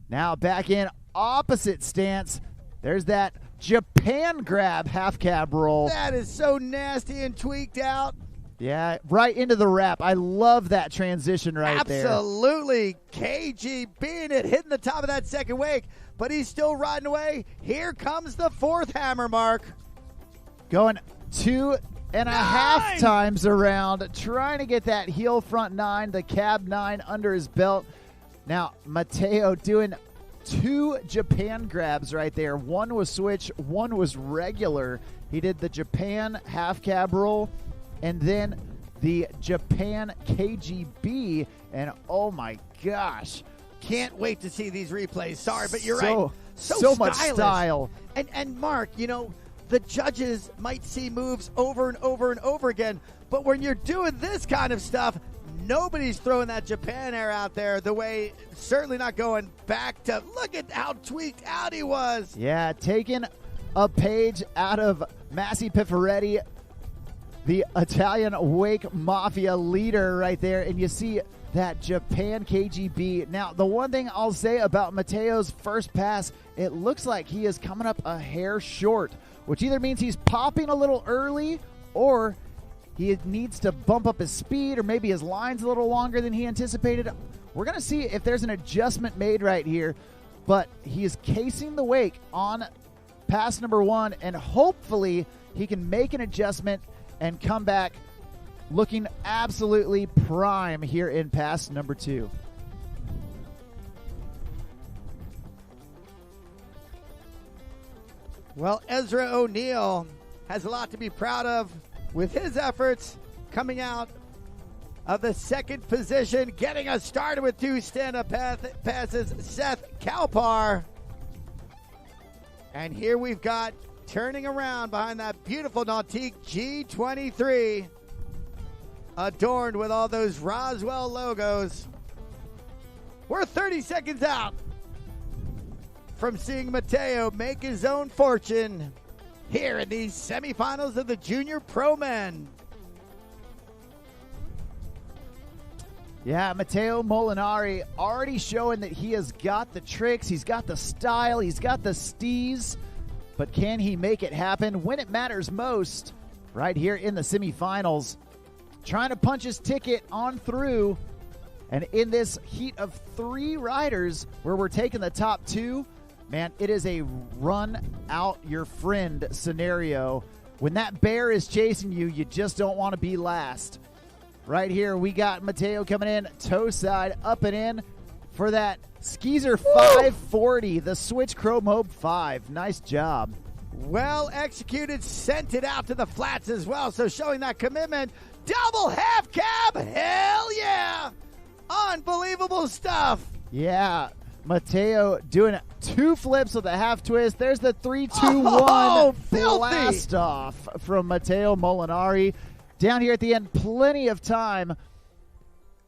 S4: Now back in opposite stance. There's that Japan grab half cab roll.
S1: That is so nasty and tweaked out.
S4: Yeah, right into the wrap. I love that transition right there.
S1: Absolutely. KG being it, hitting the top of that second wake, but he's still riding away. Here comes the fourth hammer, Mark.
S4: Going 2.5 times around, trying to get that heel front 9, the cab 9 under his belt. Now, Mateo doing 2 Japan grabs right there. One was switch, one was regular. He did the Japan half cab roll and then the Japan KGB, and oh my gosh.
S1: Can't wait to see these replays. Sorry, but you're
S4: right.
S1: So
S4: So much
S1: stylish.
S4: style.
S1: And Mark, you know, the judges might see moves over and over and over again, but when you're doing this kind of stuff, nobody's throwing that Japan air out there the way, certainly not going back to, look at how tweaked out he was.
S4: Yeah, taking a page out of Massi Pifferetti, the Italian wake mafia leader right there, and you see that Japan KGB. Now, the one thing I'll say about Mateo's first pass, it looks like he is coming up a hair short, which either means he's popping a little early or he needs to bump up his speed, or maybe his line's a little longer than he anticipated. We're going to see if there's an adjustment made right here, but he is casing the wake on pass number 1, and hopefully he can make an adjustment and come back looking absolutely prime here in pass number 2.
S1: Well, Ezra O'Neill has a lot to be proud of with his efforts coming out of the second position, getting us started with 2 stand-up passes, Seth Kalpar. And here we've got, turning around behind that beautiful Nautique G23, adorned with all those Roswell logos. We're 30 seconds out from seeing Mateo make his own fortune here in these semifinals of the Junior Pro Men.
S4: Yeah, Matteo Molinari already showing that he has got the tricks, he's got the style, he's got the steez, but can he make it happen when it matters most? Right here in the semifinals, trying to punch his ticket on through, and in this heat of 3 riders where we're taking the top 2, man, it is a run out your friend scenario. When that bear is chasing you, you just don't want to be last. Right here, we got Mateo coming in, toe side, up and in for that Skeezer 540, the Switch Chrome Hope 5. Nice job.
S1: Well executed, sent it out to the flats as well, so showing that commitment. Double half cab, hell yeah! Unbelievable stuff.
S4: Yeah, Mateo doing 2 flips with a half twist. There's the 3-2-1 blast off from Matteo Molinari. Down here at the end, plenty of time.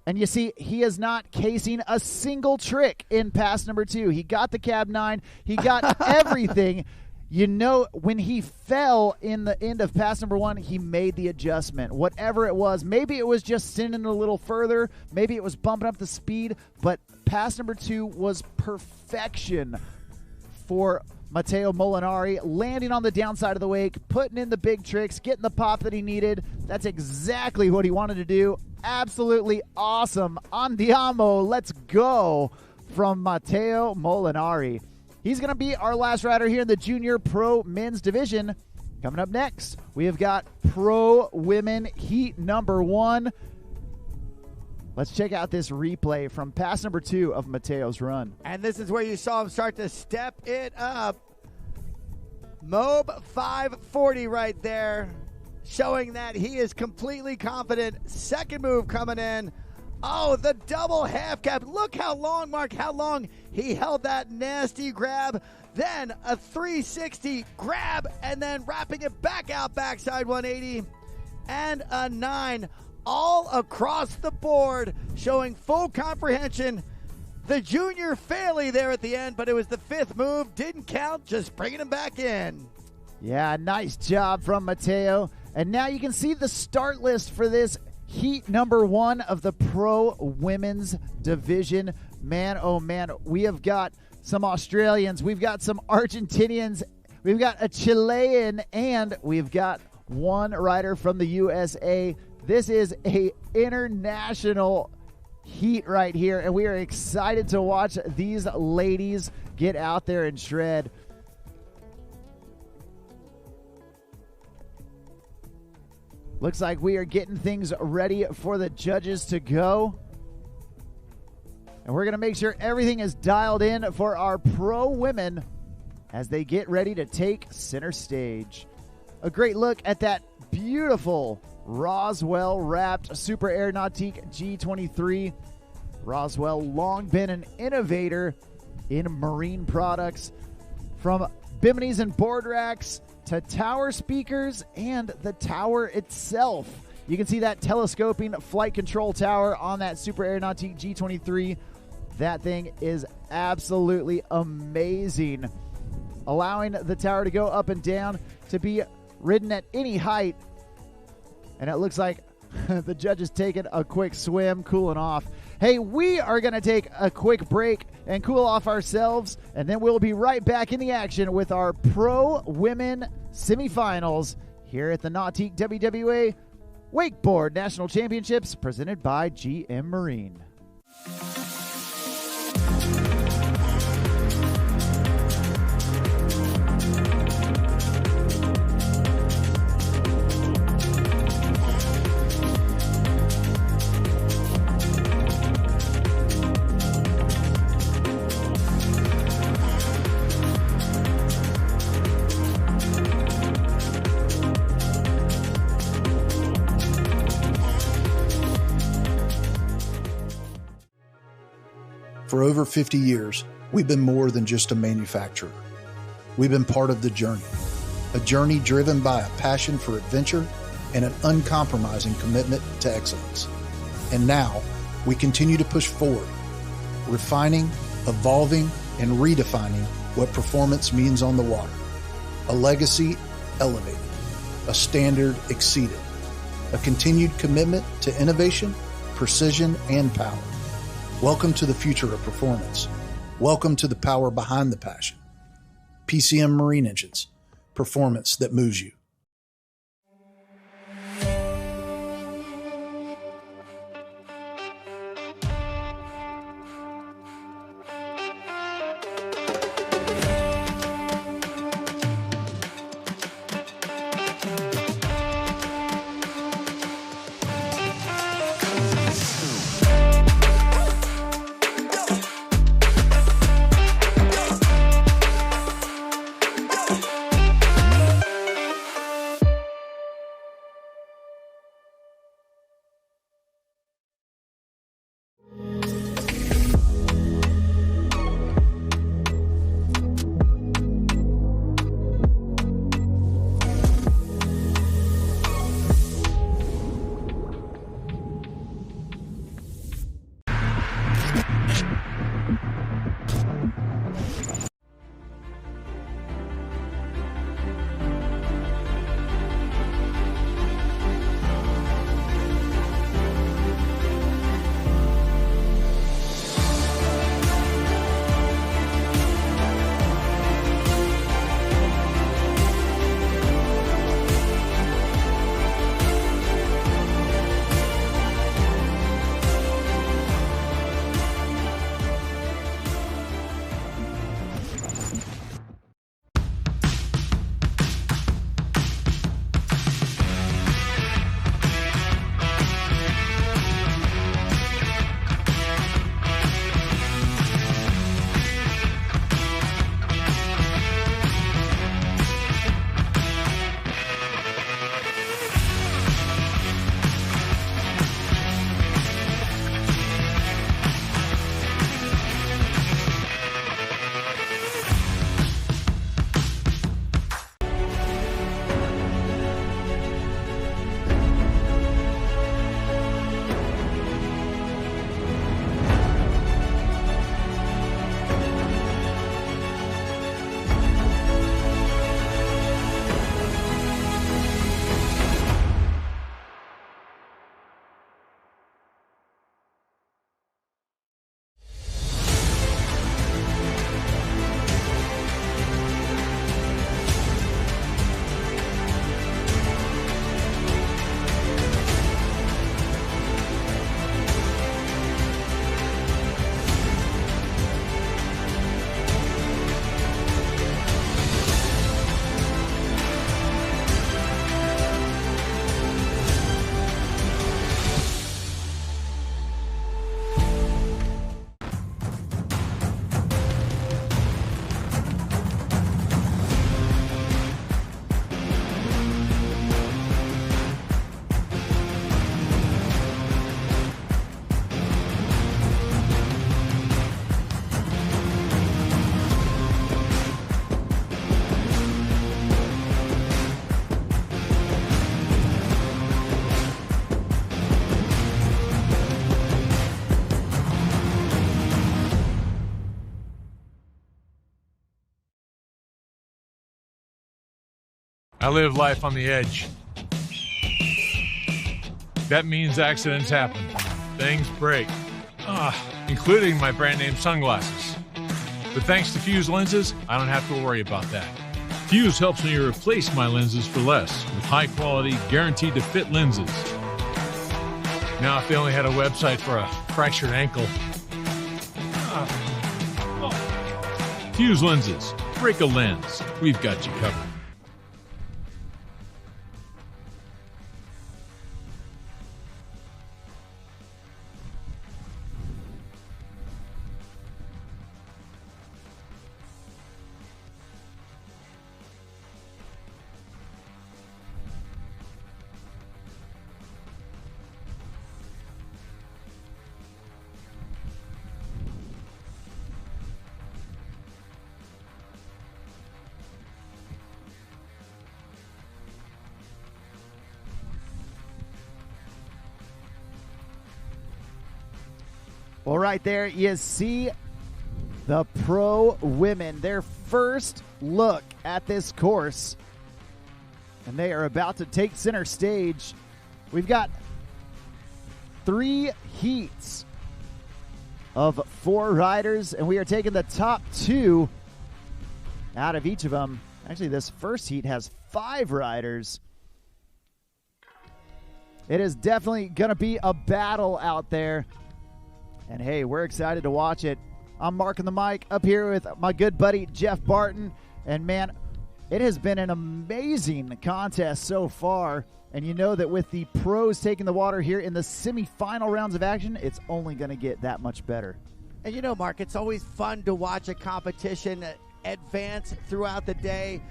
S4: And you see, he is not casing a single trick in pass number 2. He got the cab 9. He got everything. You know, when he fell in the end of pass number 1, he made the adjustment. Whatever it was, maybe it was just sending a little further. Maybe it was bumping up the speed. But pass number 2 was perfection for Matteo Molinari, landing on the downside of the wake, putting in the big tricks, getting the pop that he needed. That's exactly what he wanted to do. Absolutely awesome. Andiamo, let's go from Matteo Molinari. He's going to be our last rider here in the Junior Pro Men's Division. Coming up next, we have got Pro Women Heat number 1. Let's check out this replay from pass number 2 of Mateo's run.
S1: And this is where you saw him start to step it up. Mob 540 right there, showing that he is completely confident. Second move coming in. Oh, the double half cab. Look how long, Mark, how long he held that nasty grab. Then a 360 grab, and then wrapping it back out, backside 180. And a 9 all across the board, showing full comprehension. The junior fairly there at the end, but it was the 5th move. Didn't count, just bringing him back in.
S4: Yeah, nice job from Mateo. And now you can see the start list for this heat number 1 of the pro women's division. Man, oh man, we have got some Australians, we've got some Argentinians, we've got a Chilean, and we've got one rider from the USA. This is a international heat right here, and we are excited to watch these ladies get out there and shred. Looks like we are getting things ready for the judges to go. And we're going to make sure everything is dialed in for our pro women as they get ready to take center stage. A great look at that beautiful Roswell wrapped Super Air Nautique G23. Roswell, long been an innovator in marine products, from biminis and board racks to tower speakers and the tower itself. You can see that telescoping flight control tower on that Super Air Nautique G23. That thing is absolutely amazing, allowing the tower to go up and down, to be ridden at any height. And it looks like the judges taking a quick swim, cooling off. Hey, we are going to take a quick break and cool off ourselves, and then we'll be right back in the action with our pro women semifinals here at the Nautique WWA Wakeboard National Championships, presented by GM Marine.
S3: For over 50 years, we've been more than just a manufacturer. We've been part of the a journey driven by a passion for adventure and an uncompromising commitment to excellence. And now, we continue to push forward, refining, evolving, and redefining what performance means on the water. A legacy elevated, a standard exceeded, a continued commitment to innovation, precision, and power. Welcome to the future of performance. Welcome to the power behind the passion. PCM Marine Engines, performance that moves you.
S2: I live life on the edge. That means accidents happen. Things break. Including my brand name sunglasses. But thanks to Fuse lenses, I don't have to worry about that. Fuse helps me replace my lenses for less with high quality, guaranteed to fit lenses. Now if they only had a website for a fractured ankle. Fuse lenses. Break a lens. We've got you covered.
S4: Well, right there, you see the pro women, their first look at this course. And they are about to take center stage. We've got 3 heats of 4 riders, and we are taking the top 2 out of each of them. Actually, this first heat has 5 riders. It is definitely going to be a battle out there. And hey, we're excited to watch it. I'm marking the mic up here with my good buddy Jeff Barton. And man, it has been an amazing contest so far. And you know that with the pros taking the water here in the semifinal rounds of action, it's only going to get that much better.
S1: And you know, Mark, it's always fun to watch a competition advance throughout the day.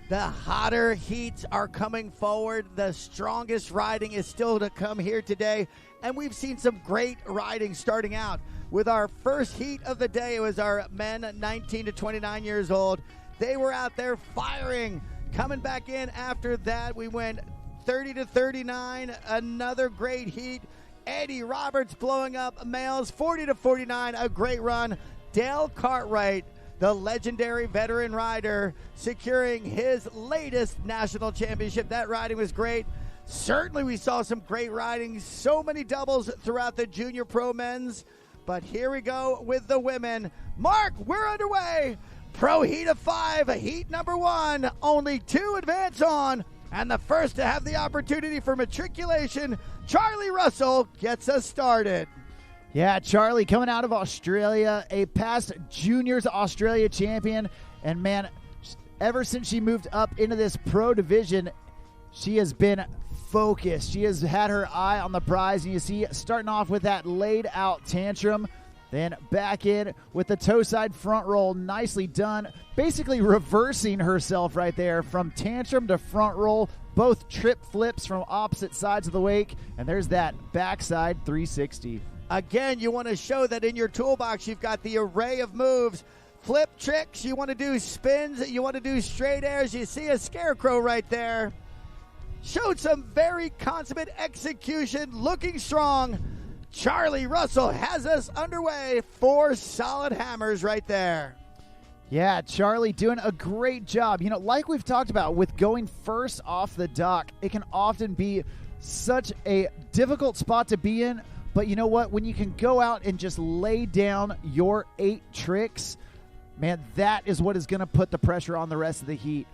S1: The hotter heats are coming forward. The strongest riding is still to come here today. And we've seen some great riding starting out. With our first heat of the day, it was our men 19 to 29 years old. They were out there firing. Coming back in after that, we went 30 to 39. Another great heat. Eddie Roberts blowing up males 40 to 49. A great run. Dale Cartwright, the legendary veteran rider, securing his latest national championship. That riding was great. Certainly we saw some great riding, so many doubles throughout the junior pro men's. But here we go with the women. Mark, we're underway. Pro heat of 5, heat number 1. Only 2 advance on. And the first to have the opportunity for matriculation, Charlie Russell, gets us started.
S4: Yeah, Charlie coming out of Australia, a past Juniors Australia champion. And man, ever since she moved up into this pro division, she has been focused. She has had her eye on the prize. And you see, starting off with that laid out tantrum, then back in with the toe side front roll. Nicely done. Basically reversing herself right there from tantrum to front roll. Both trip flips from opposite sides of the wake. And there's that backside 360.
S1: Again, you want to show that in your toolbox you've got the array of moves. Flip tricks, you want to do spins, you want to do straight airs. You see a scarecrow right there. Showed some very consummate execution, looking strong. Charlie Russell has us underway. 4 solid hammers right there.
S4: Yeah, Charlie doing a great job. You know, like we've talked about with going first off the dock, it can often be such a difficult spot to be in. But you know what? When you can go out and just lay down your 8 tricks, man, that is what is going to put the pressure on the rest of the heat.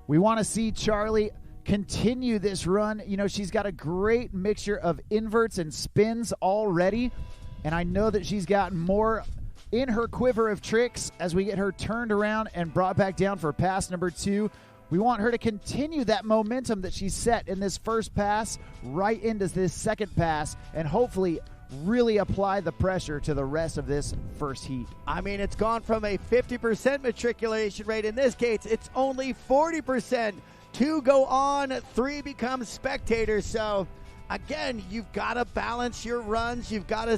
S4: We want to see Charlie continue this run. You know, she's got a great mixture of inverts and spins already, and I know that she's got more in her quiver of tricks as we get her turned around and brought back down for pass number 2. We want her to continue that momentum that she set in this first pass right into this second pass, and hopefully really apply the pressure to the rest of this first heat.
S1: I mean, it's gone from a 50% matriculation rate. In this case, it's only 40%. 2 go on, 3 become spectators. So again, you've got to balance your runs. You've got to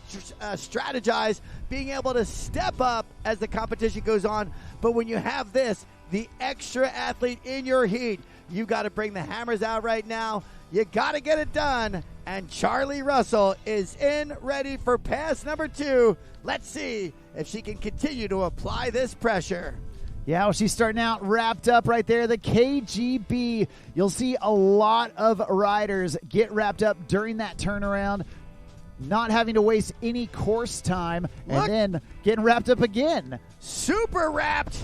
S1: strategize, being able to step up as the competition goes on. But when you have this, the extra athlete in your heat, you got to bring the hammers out right now. You got to get it done. And Charlie Russell is in, ready for pass number 2. Let's see if she can continue to apply this pressure.
S4: Yeah, well, she's starting out wrapped up right there. The KGB. You'll see a lot of riders get wrapped up during that turnaround, not having to waste any course time, and then getting wrapped up again.
S1: Super wrapped.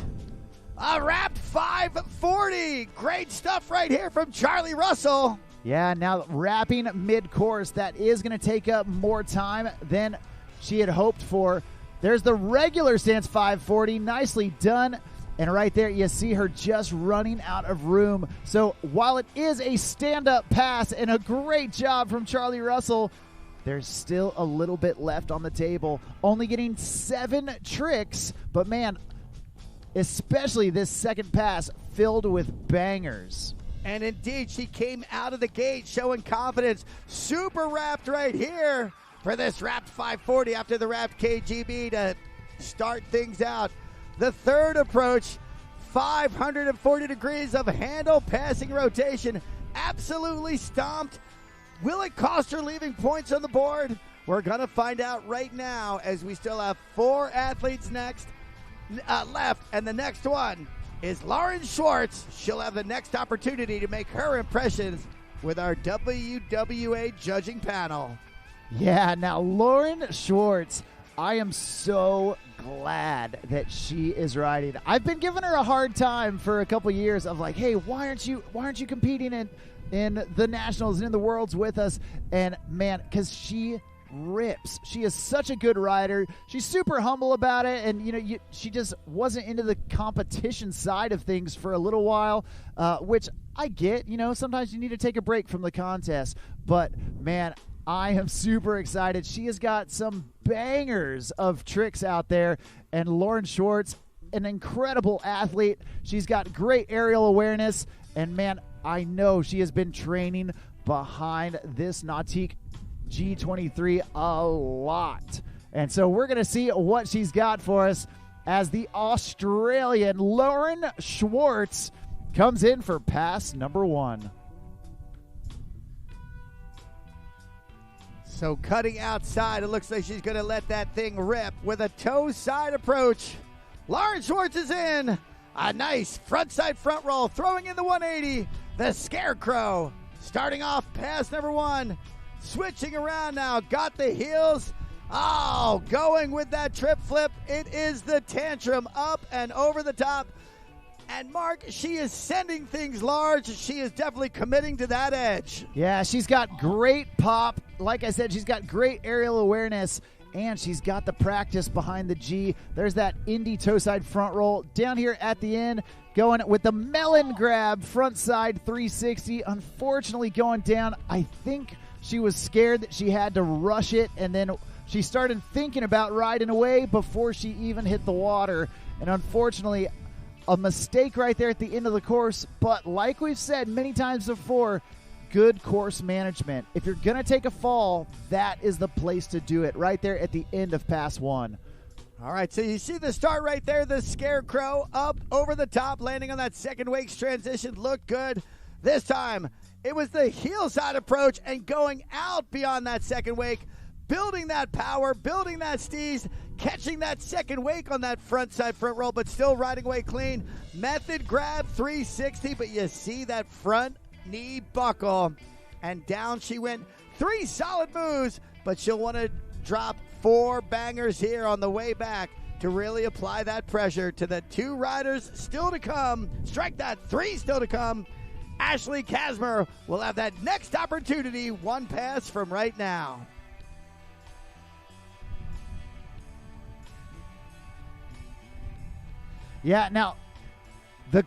S1: A wrapped 540. Great stuff right here from Charlie Russell.
S4: Yeah, now wrapping mid-course, that is going to take up more time than she had hoped for. There's the regular stance 540. Nicely done. And right there, you see her just running out of room. So while it is a stand-up pass and a great job from Charlie Russell, there's still a little bit left on the table. Only getting 7 tricks, but man, especially this second pass filled with bangers.
S1: And indeed, she came out of the gate showing confidence. Super wrapped right here for this wrapped 540 after the wrapped KGB to start things out. The third approach, 540 degrees of handle passing rotation. Absolutely stomped. Will it cost her leaving points on the board? We're going to find out right now as we still have 4 athletes left. And the next one is Lauren Schwartz. She'll have the next opportunity to make her impressions with our WWA judging panel.
S4: Yeah, now Lauren Schwartz, I am so glad that she is riding. I've been giving her a hard time for a couple years of like, hey, why aren't you competing in the nationals and in the worlds with us? And man, because she rips. She is such a good rider. She's super humble about it, and she just wasn't into the competition side of things for a little while, which I get. Sometimes you need to take a break from the contest, but man, I am super excited. She has got some bangers of tricks out there, and Lauren Schwartz, an incredible athlete. She's got great aerial awareness, and man, I know she has been training behind this Nautique G23 a lot. And so we're going to see what she's got for us as the Australian Lauren Schwartz comes in for pass number 1.
S1: So cutting outside, it looks like she's going to let that thing rip with a toe side approach. Lauren Schwartz is in. A nice front side front roll, throwing in the 180. The Scarecrow starting off pass number 1. Switching around now, got the heels. Oh, going with that trip flip. It is the tantrum up and over the top. And Mark, she is sending things large. She is definitely committing to that edge.
S4: Yeah, she's got great pop. Like I said, she's got great aerial awareness, and she's got the practice behind the G. There's that Indy toe side front roll. Down here at the end, going with the melon grab, front side 360. Unfortunately going down. I think she was scared that she had to rush it, and then she started thinking about riding away before she even hit the water. And unfortunately, a mistake right there at the end of the course. But like we've said many times before, good course management. If you're going to take a fall, that is the place to do it, right there at the end of pass 1.
S1: All right, so you see the start right there, the Scarecrow up over the top, landing on that second wakes transition. Looked good. This time, it was the heel side approach and going out beyond that second wake, building that power, building that steez, catching that second wake on that front side front roll, but still riding away clean. Method grab 360, but you see that front knee buckle, and down she went. 3 solid moves, but she'll want to drop 4 bangers here on the way back to really apply that pressure to the 2 riders still to come. Strike that, 3 still to come. Ashley Kasmer will have that next opportunity, 1 pass from right now.
S4: Yeah, now, the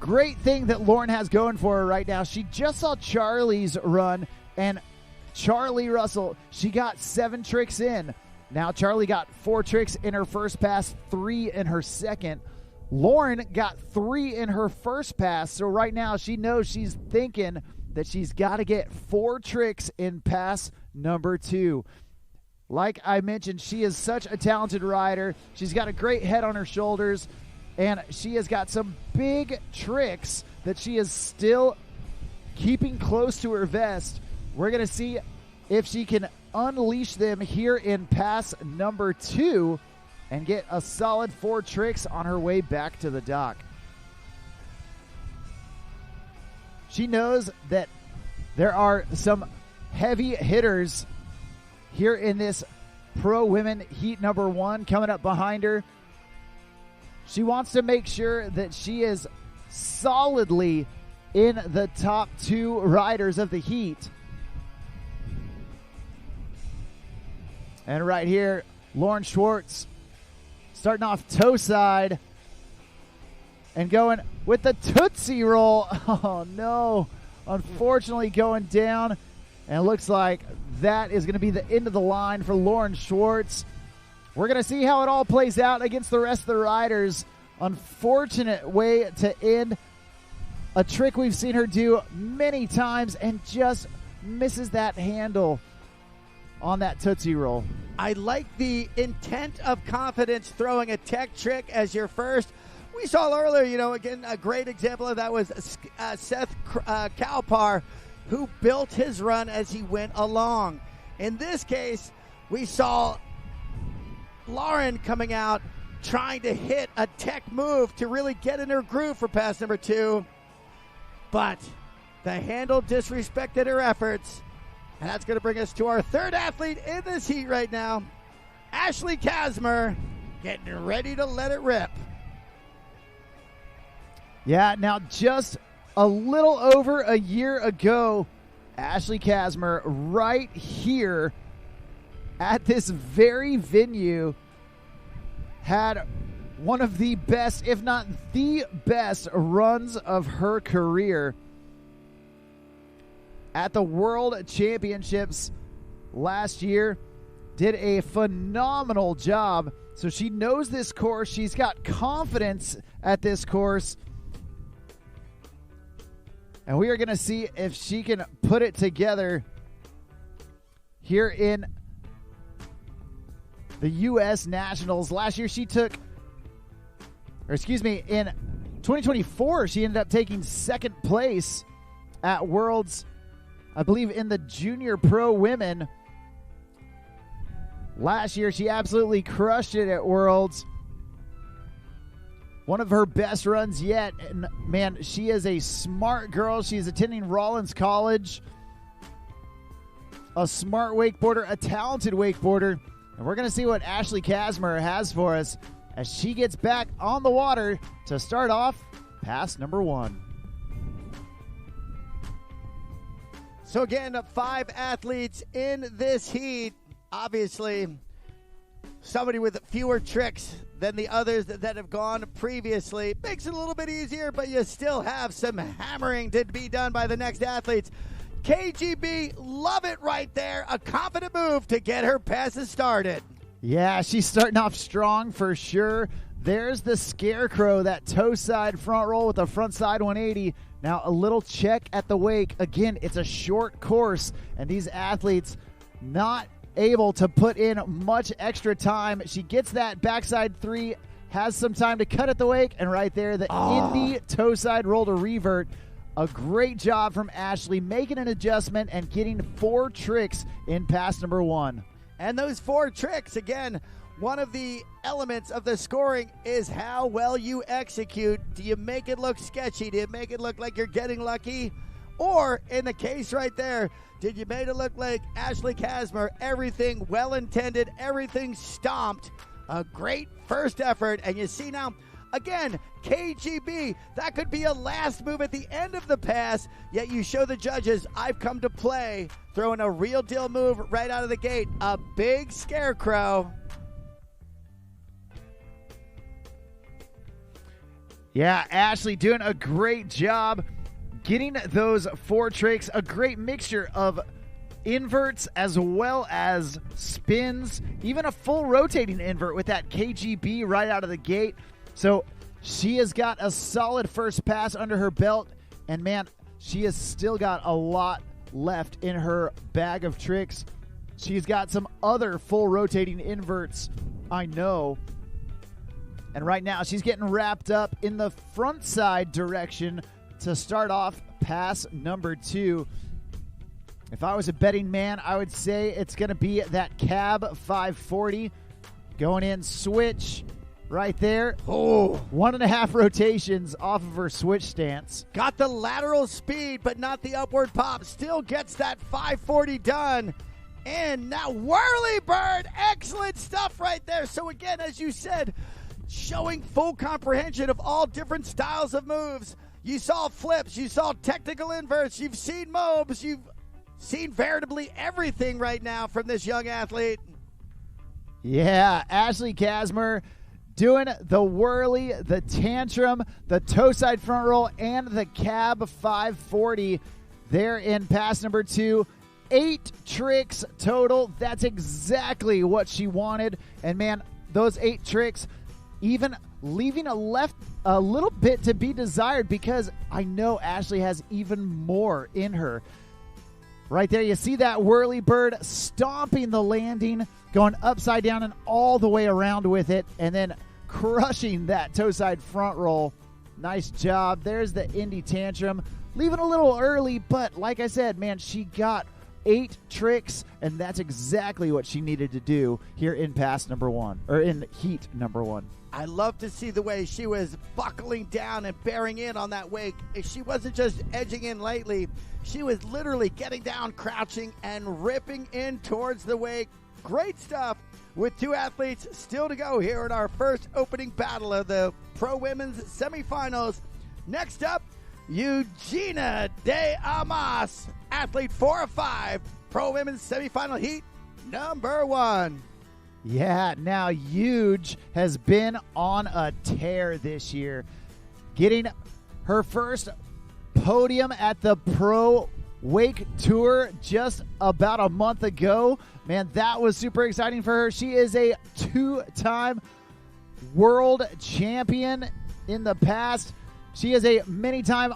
S4: great thing that Lauren has going for her right now, she just saw Charlie's run, and Charlie Russell, she got 7 tricks in. Now, Charlie got 4 tricks in her first pass, 3 in her second. Lauren got 3 in her first pass, so right now she knows she's thinking that she's got to get 4 tricks in pass number 2. Like I mentioned, she is such a talented rider. She's got a great head on her shoulders, and she has got some big tricks that she is still keeping close to her vest. We're going to see if she can unleash them here in pass number 2. and get a solid 4 tricks on her way back to the dock. She knows that there are some heavy hitters here in this Pro Women Heat number 1 coming up behind her. She wants to make sure that she is solidly in the top 2 riders of the heat. And right here, Lauren Schwartz starting off toe side and going with the Tootsie Roll. Oh, no. Unfortunately, going down. And it looks like that is going to be the end of the line for Lauren Schwartz. We're going to see how it all plays out against the rest of the riders. Unfortunate way to end a trick we've seen her do many times and just misses that handle on that Tootsie Roll.
S1: I like the intent of confidence throwing a tech trick as your first. We saw earlier, again, a great example of that was Seth Kalpar, who built his run as he went along. In this case, we saw Lauren coming out trying to hit a tech move to really get in her groove for pass number 2. But the handle disrespected her efforts. And that's going to bring us to our third athlete in this heat right now, Ashley Kasmer, getting ready to let it rip.
S4: Yeah, now just a little over a year ago, Ashley Kasmer right here at this very venue had one of the best, if not the best, runs of her career. At the World Championships last year, did a phenomenal job. So she knows this course. She's got confidence at this course. And we are going to see if she can put it together here in the U.S. Nationals. Last year in 2024, she ended up taking second place at Worlds, I believe, in the Junior Pro Women. Last year, she absolutely crushed it at Worlds. One of her best runs yet. And man, she is a smart girl. She's attending Rollins College. A smart wakeboarder, a talented wakeboarder. And we're going to see what Ashley Kasmer has for us as she gets back on the water to start off pass number 1.
S1: So again, 5 athletes in this heat. Obviously, somebody with fewer tricks than the others that have gone previously. Makes it a little bit easier, but you still have some hammering to be done by the next athletes. KGB, love it right there. A confident move to get her passes started.
S4: Yeah, she's starting off strong for sure. There's the Scarecrow, that toe side front roll with a front side 180. Now a little check at the wake. Again, it's a short course, and these athletes not able to put in much extra time. She gets that backside 3, has some time to cut at the wake, and right there, the Indy toe side roll to revert. A great job from Ashley, making an adjustment and getting 4 tricks in pass number 1.
S1: And those 4 tricks, again, one of the elements of the scoring is how well you execute. Do you make it look sketchy? Do you make it look like you're getting lucky? Or, in the case right there, did you make it look like Ashley Kasmer, everything well-intended, everything stomped, a great first effort, and you see now, again, KGB, that could be a last move at the end of the pass, yet you show the judges, I've come to play, throwing a real deal move right out of the gate, a big Scarecrow.
S4: Yeah, Ashley doing a great job getting those 4 tricks, a great mixture of inverts as well as spins, even a full rotating invert with that KGB right out of the gate. So she has got a solid first pass under her belt, and man, she has still got a lot left in her bag of tricks. She's got some other full rotating inverts, I know. And right now, she's getting wrapped up in the front side direction to start off pass number 2. If I was a betting man, I would say it's going to be that cab 540. Going in switch right there.
S1: Oh,
S4: 1.5 rotations off of her switch stance.
S1: got the lateral speed, but not the upward pop. Still gets that 540 done. And now whirly bird. Excellent stuff right there. So again, as you said, showing full comprehension of all different styles of moves. You saw flips. You saw technical inverts. You've seen mobs. You've seen veritably everything right now from this young athlete.
S4: Yeah, Ashley Kasmer doing the whirly, the tantrum, the toe side front roll, and the cab 540 there in pass number 2. 8 tricks total. That's exactly what she wanted. And man, those 8 tricks, even leaving a little bit to be desired, because I know Ashley has even more in her. Right there, you see that whirly bird stomping the landing, going upside down and all the way around with it, and then crushing that toe side front roll. Nice job. There's the Indy tantrum. Leaving a little early, but like I said, man, she got 8 tricks, and that's exactly what she needed to do here in pass number 1, or in heat number 1.
S1: I love to see the way she was buckling down and bearing in on that wake. She wasn't just edging in lightly. She was literally getting down, crouching, and ripping in towards the wake. Great stuff with 2 athletes still to go here in our first opening battle of the Pro Women's semifinals. Next up, Eugenia de Amas, athlete 4 of 5, Pro Women's semifinal heat number 1.
S4: Yeah, now Huge has been on a tear this year, getting her first podium at the Pro Wake Tour just about a month ago. Man, that was super exciting for her. She is a 2-time world champion in the past. She is a many-time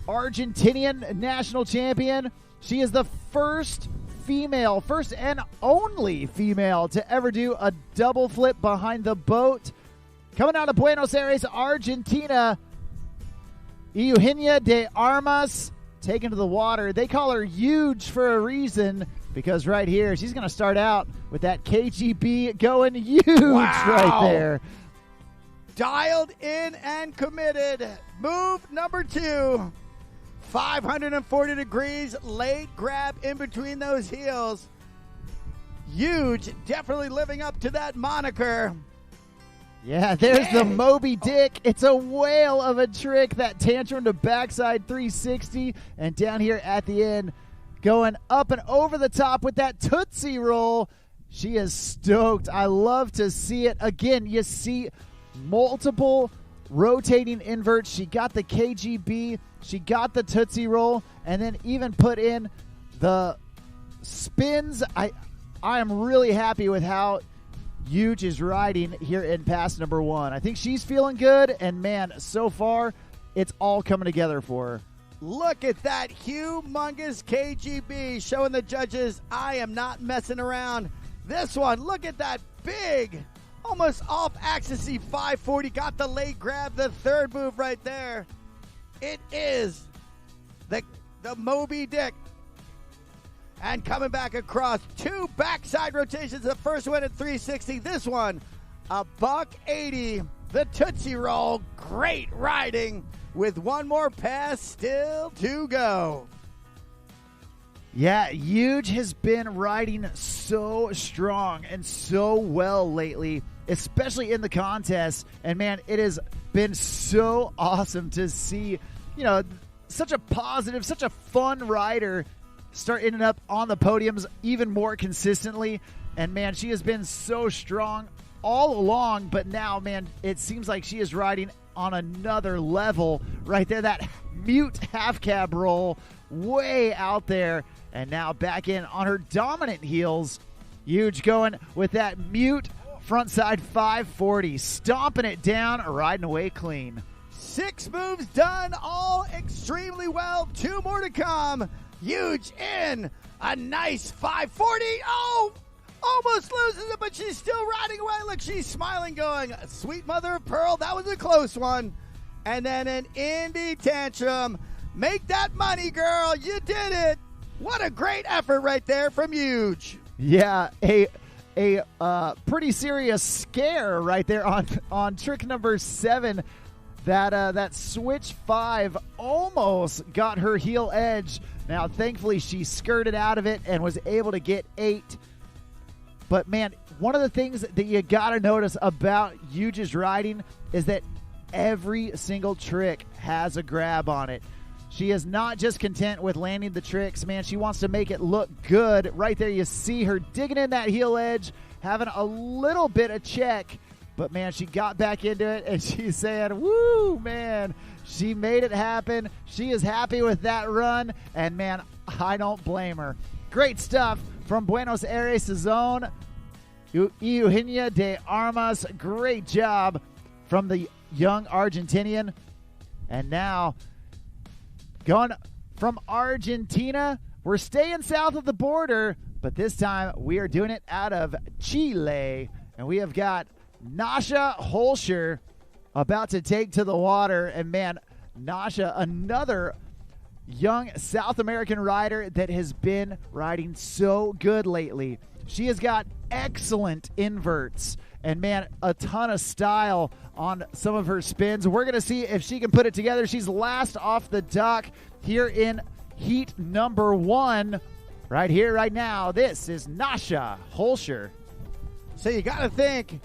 S4: Argentinian national champion. She is the first and only female to ever do a double flip behind the boat. Coming out of Buenos Aires, Argentina, Eugenia de Armas, taken to the water. They call her Huge for a reason, because right here, she's going to start out with that KGB going huge right there.
S1: Dialed in and committed. Move number 2. 540 degrees, late grab in between those heels. Huge, definitely living up to that moniker.
S4: Yeah, there's the Moby Dick. It's a whale of a trick, that tantrum to backside 360. And down here at the end, going up and over the top with that Tootsie Roll. She is stoked. I love to see it. Again, you see multiple rotating inverts. She got the KGB. She got the Tootsie Roll, and then even put in the spins. I am really happy with how Huge is riding here in pass number 1. I think she's feeling good, and man, so far, it's all coming together for her.
S1: Look at that humongous KGB showing the judges I am not messing around. This one, look at that big, almost off-axis 540. Got the late grab, the third move right there. It is the Moby Dick. And coming back across, 2 backside rotations. The first one at 360. This one, a $180. The Tootsie Roll. Great riding with one more pass still to go.
S4: Yeah, Huge has been riding so strong and so well lately, especially in the contest. And man, it has been so awesome to see, such a positive, such a fun rider start ending up on the podiums even more consistently. And man, she has been so strong all along, but now, man, it seems like she is riding on another level right there. That mute half cab roll way out there, and now back in on her dominant heels. Huge going with that mute frontside 540, stomping it down, riding away clean.
S1: 6 moves done, all extremely well. 2 more to come. Huge in a nice 540. Oh, almost loses it, but she's still riding away. Look, she's smiling, going, sweet mother of pearl. That was a close one. And then an Indy tantrum. Make that money, girl. You did it. What a great effort right there from Huge.
S4: Yeah, a a pretty serious scare right there on trick number 7. That switch 5 almost got her heel edge. Now, thankfully, she skirted out of it and was able to get 8. But, man, one of the things that you got to notice about Yuge's riding is that every single trick has a grab on it. She is not just content with landing the tricks, man. She wants to make it look good. Right there, you see her digging in that heel edge, having a little bit of check. But, man, she got back into it, and she's saying, woo, man, she made it happen. She is happy with that run, and, man, I don't blame her. Great stuff from Buenos Aires zone. Eugenia de Armas, great job from the young Argentinian. And now, going from Argentina, we're staying south of the border, but this time we are doing it out of Chile. And we have got Nasha Holscher about to take to the water. And, man, Nasha, another young South American rider that has been riding so good lately. She has got excellent inverts and, man, a ton of style on some of her spins. We're going to see if she can put it together. She's last off the dock here in heat number 1. Right here, right now, this is Nasha Holscher.
S1: So you got to think,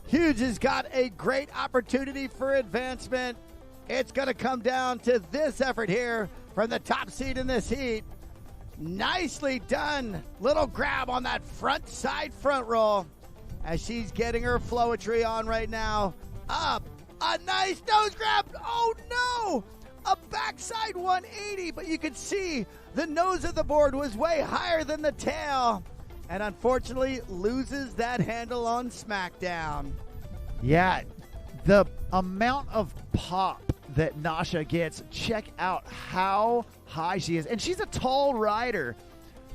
S1: Hughes has got a great opportunity for advancement. It's going to come down to this effort here from the top seed in this heat. Nicely done. Little grab on that front side front roll as she's getting her flowetry on right now. Up. A nice nose grab. Oh, no. A backside 180, but you can see the nose of the board was way higher than the tail. And unfortunately loses that handle on SmackDown.
S4: Yeah, the amount of pop that Nasha gets, check out how high she is. And she's a tall rider.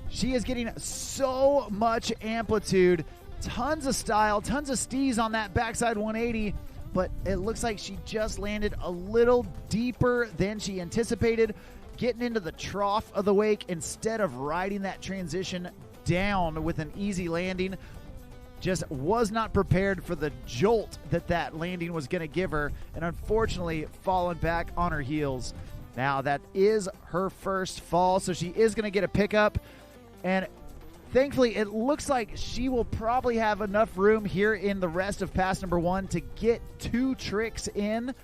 S4: She is getting so much amplitude, tons of style, tons of steez on that backside 180, but it looks like she just landed a little deeper than she anticipated, getting into the trough of the wake instead of riding that transition down with an easy landing. Just was not prepared for the jolt that landing was going to give her, and unfortunately fallen back on her heels. Now that is her first fall, so she is going to get a pickup, and thankfully it looks like she will probably have enough room here in the rest of pass number 1 to get 2 tricks in.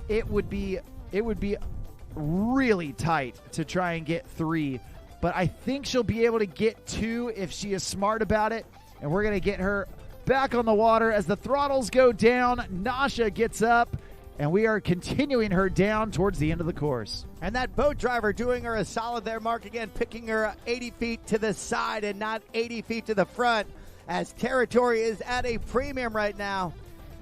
S4: It would be really tight to try and get 3, but I think she'll be able to get 2 if she is smart about it. And we're going to get her back on the water as the throttles go down. Nasha gets up, and we are continuing her down towards the end of the course.
S1: And that boat driver doing her a solid there, Mark, again, picking her 80 feet to the side and not 80 feet to the front, as territory is at a premium right now.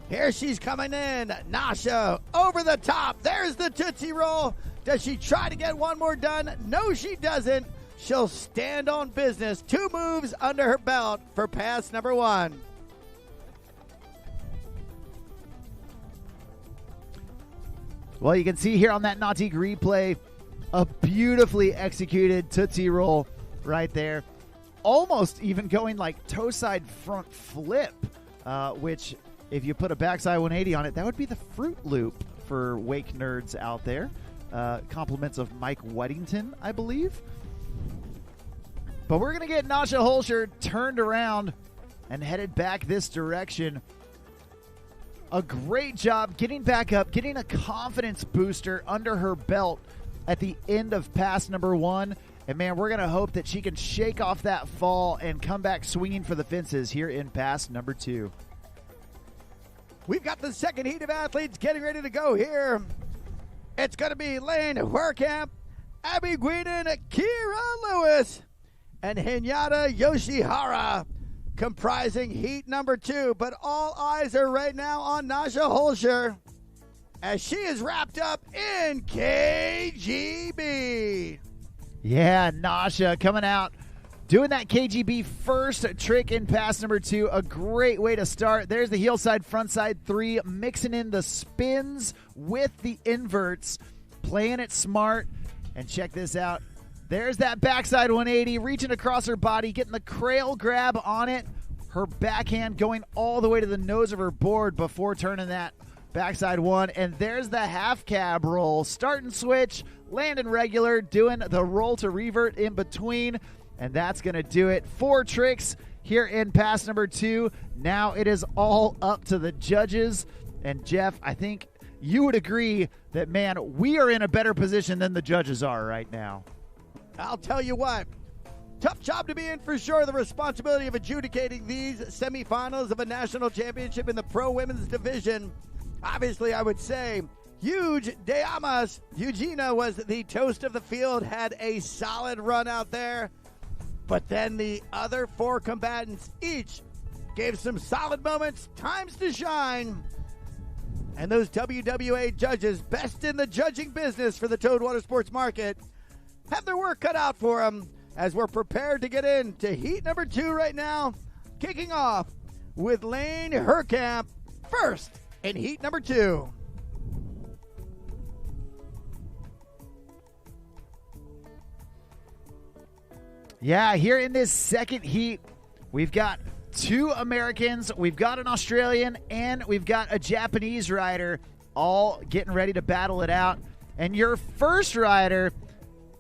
S1: Here she's coming in. Nasha over the top. There's the Tootsie Roll. Does she try to get one more done? No, she doesn't. She'll stand on business. 2 moves under her belt for pass number 1.
S4: Well, you can see here on that Nautique replay, a beautifully executed Tootsie Roll right there. Almost even going like toe side front flip, which if you put a backside 180 on it, that would be the Fruit Loop for wake nerds out there. Compliments of Mike Weddington, I believe. But we're going to get Nasha Holscher turned around and headed back this direction. A great job getting back up, getting a confidence booster under her belt at the end of pass number 1. And, man, we're going to hope that she can shake off that fall and come back swinging for the fences here in pass number 2.
S1: We've got the second heat of athletes getting ready to go here. It's going to be Lane Huerkamp, Abby Guiden, Kira Lewis, and Hinata Yoshihara comprising heat number 2. But all eyes are right now on Nasha Holscher as she is wrapped up in KGB.
S4: Yeah, Nasha coming out, doing that KGB first trick in pass number 2. A great way to start. There's the heel side, front side 3, mixing in the spins with the inverts, playing it smart. And check this out. There's that backside 180, reaching across her body, getting the cradle grab on it. Her backhand going all the way to the nose of her board before turning that backside one. And there's the half cab roll. Start and switch, landing regular, doing the roll to revert in between. And that's going to do it. 4 tricks here in pass number 2. Now it is all up to the judges. And Jeff, I think you would agree that, man, we are in a better position than the judges are right now.
S1: I'll tell you what. Tough job to be in for sure. The responsibility of adjudicating these semifinals of a national championship in the pro women's division. Obviously, I would say huge de Amas. Eugenia was the toast of the field, had a solid run out there. But then the other 4 combatants each gave some solid moments, times to shine. And those WWA judges, best in the judging business for the Toad Water Sports market, have their work cut out for them as we're prepared to get into heat number 2 right now, kicking off with Lane Herkamp first in heat number 2.
S4: Yeah, here in this second heat, we've got 2 Americans, we've got an Australian, and we've got a Japanese rider all getting ready to battle it out. And your first rider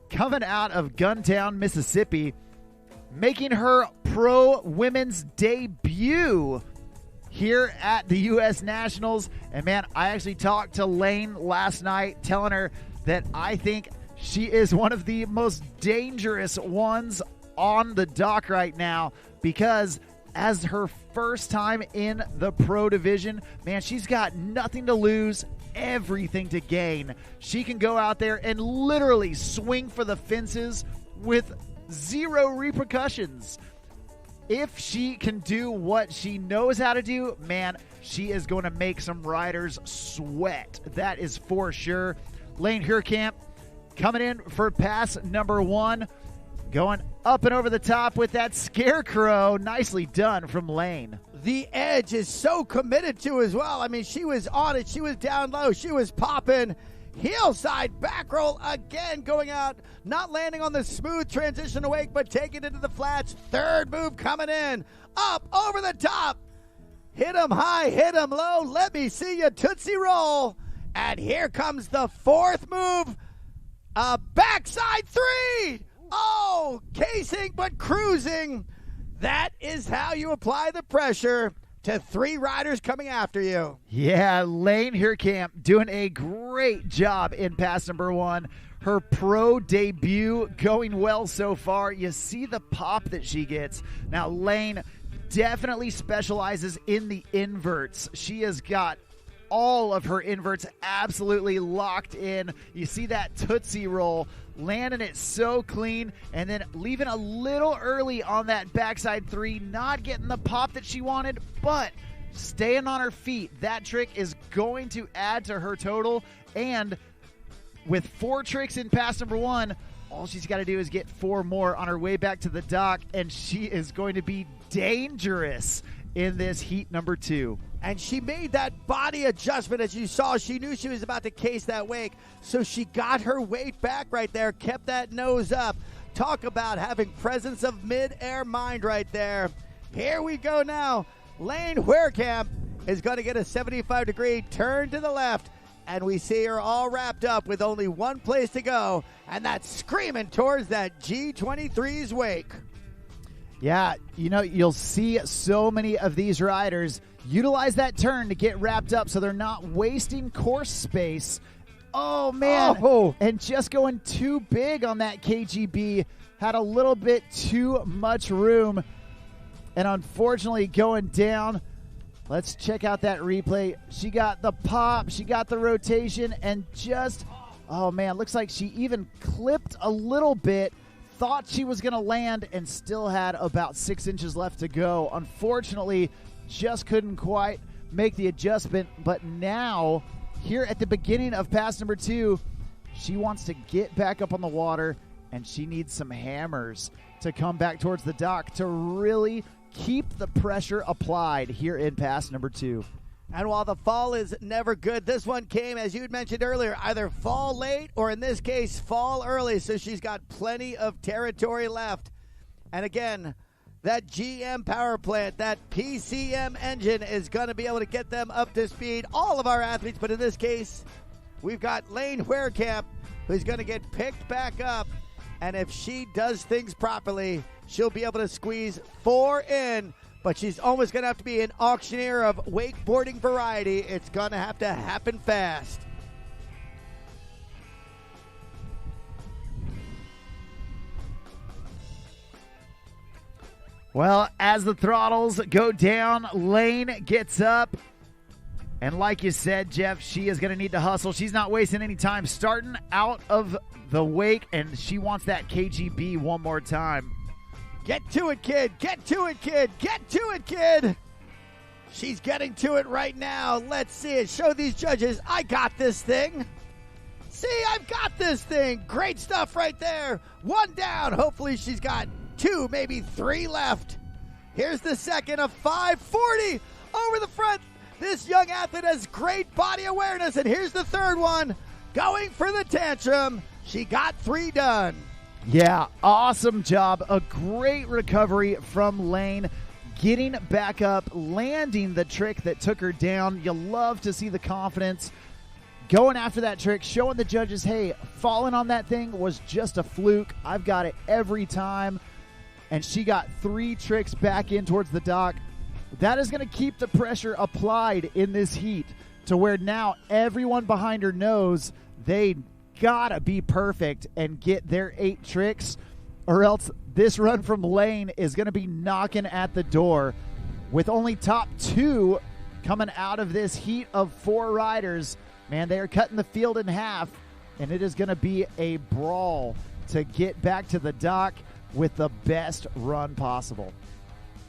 S4: coming out of Guntown, Mississippi, making her pro women's debut here at the U.S. Nationals. And, man, I actually talked to Lane last night telling her that I think she is one of the most dangerous ones on the dock right now because as her first time in the pro division, man, she's got nothing to lose, everything to gain. She can go out there and literally swing for the fences with 0 repercussions. If she can do what she knows how to do, man, she is going to make some riders sweat. That is for sure. Lane Herkamp coming in for pass number 1, going up and over the top with that scarecrow. Nicely done from Lane.
S1: The edge is so committed to as well. I mean, she was on it. She was down low. She was popping. Heel side back roll again, going out, not landing on the smooth transition awake, but taking it to the flats. Third move coming in. Up over the top. Hit him high, hit him low. Let me see you Tootsie Roll. And here comes the 4th move. A backside 3. Oh, casing but cruising. That is how you apply the pressure to 3 riders coming after you.
S4: Yeah, Lane Herkamp doing a great job in pass number 1. Her pro debut going well so far. You see the pop that she gets. Now, Lane definitely specializes in the inverts. She has got all of her inverts absolutely locked in. You see that Tootsie Roll, landing it so clean, and then leaving a little early on that backside 3, not getting the pop that she wanted, but staying on her feet. That trick is going to add to her total, and with 4 tricks in pass number 1, all she's got to do is get 4 more on her way back to the dock, and she is going to be dangerous in this heat number 2.
S1: And she made that body adjustment, as you saw. She knew she was about to case that wake, so she got her weight back right there, kept that nose up. Talk about having presence of mid-air mind right there. Here we go now. Lane Herkamp is going to get a 75-degree turn to the left, and we see her all wrapped up with only 1 place to go, and that's screaming towards that G23's wake.
S4: Yeah, you know, you'll see so many of these riders utilize that turn to get wrapped up so they're not wasting course space. Oh, man.
S1: Oh.
S4: And just going too big on that KGB. Had a little bit too much room. And unfortunately going down. Let's check out that replay. She got the pop. She got the rotation. And just, oh, man, looks like she even clipped a little bit. Thought she was going to land and still had about 6 inches left to go. Unfortunately, just couldn't quite make the adjustment. But now, here at the beginning of pass number 2, she wants to get back up on the water, and she needs some hammers to come back towards the dock to really keep the pressure applied here in pass number 2.
S1: And while the fall is never good, this one came, as you had mentioned earlier, either fall late or in this case, fall early. So she's got plenty of territory left. And again, that GM power plant, that PCM engine is going to be able to get them up to speed. All of our athletes, but in this case, we've got Lane Werekamp, who's going to get picked back up. And if she does things properly, she'll be able to squeeze 4 in. But she's almost going to have to be an auctioneer of wakeboarding variety. It's going to have to happen fast.
S4: Well, as the throttles go down, Lane gets up. And like you said, Jeff, she is going to need to hustle. She's not wasting any time starting out of the wake, and she wants that KGB one more time.
S1: Get to it, kid. Get to it, kid. Get to it, kid. She's getting to it right now. Let's see it. Show these judges, I got this thing. See, I've got this thing. Great stuff right there. 1 down. Hopefully she's got 2, maybe 3 left. Here's the second of 540 over the front. This young athlete has great body awareness. And here's the third one. Going for the tantrum. She got 3 done.
S4: Yeah, awesome job. A great recovery from Lane. Getting back up, landing the trick that took her down. You love to see the confidence. Going after that trick, showing the judges, hey, falling on that thing was just a fluke. I've got it every time. And she got 3 tricks back in towards the dock. That is going to keep the pressure applied in this heat to where now everyone behind her knows they gotta be perfect and get their 8 tricks, or else this run from Lane is going to be knocking at the door. With only top 2 coming out of this heat of 4 riders, man, they are cutting the field in half, and it is going to be a brawl to get back to the dock with the best run possible.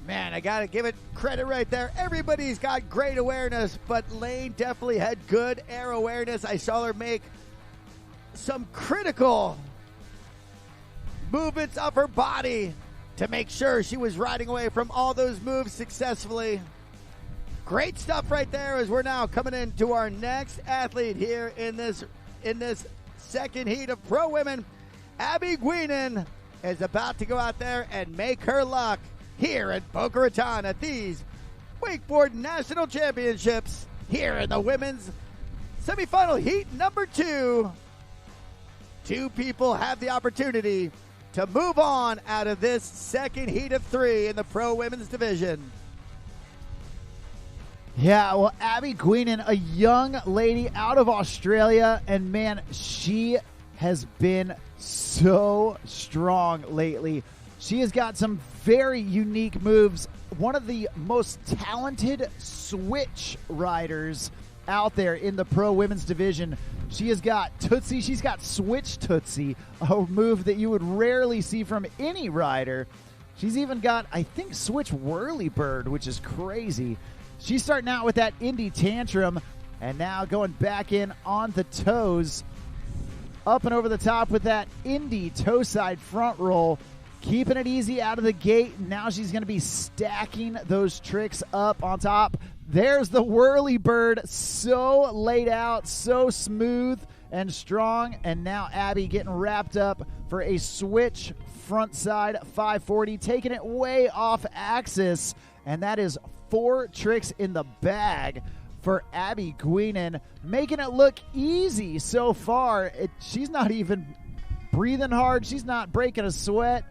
S1: Man, I got to give it credit right there. Everybody's got great awareness, but Lane definitely had good air awareness. I saw her make some critical movements of her body to make sure she was riding away from all those moves successfully. Great stuff right there as we're now coming into our next athlete here in this second heat of pro women. Abby Guinan is about to go out there and make her luck here at Boca Raton at these Wakeboard National Championships here in the women's semifinal heat number 2. 2 people have the opportunity to move on out of this second heat of 3 in the pro women's division.
S4: Yeah, well, Abby Guinan, a young lady out of Australia, and man, she has been so strong lately. She has got some very unique moves. One of the most talented switch riders out there in the pro women's division. She has got Tootsie. She's got Switch Tootsie, a move that you would rarely see from any rider. She's even got, I think, Switch Whirlybird, which is crazy. She's starting out with that Indy Tantrum, and now going back in on the toes. Up and over the top with that Indy toe side front roll. Keeping it easy out of the gate. Now she's going to be stacking those tricks up on top. There's the Whirlybird, so laid out, so smooth and strong. And now Abby getting wrapped up for a switch frontside 540, taking it way off axis. And that is 4 tricks in the bag for Abby Guinan, making it look easy so far. She's not even breathing hard. She's not breaking a sweat.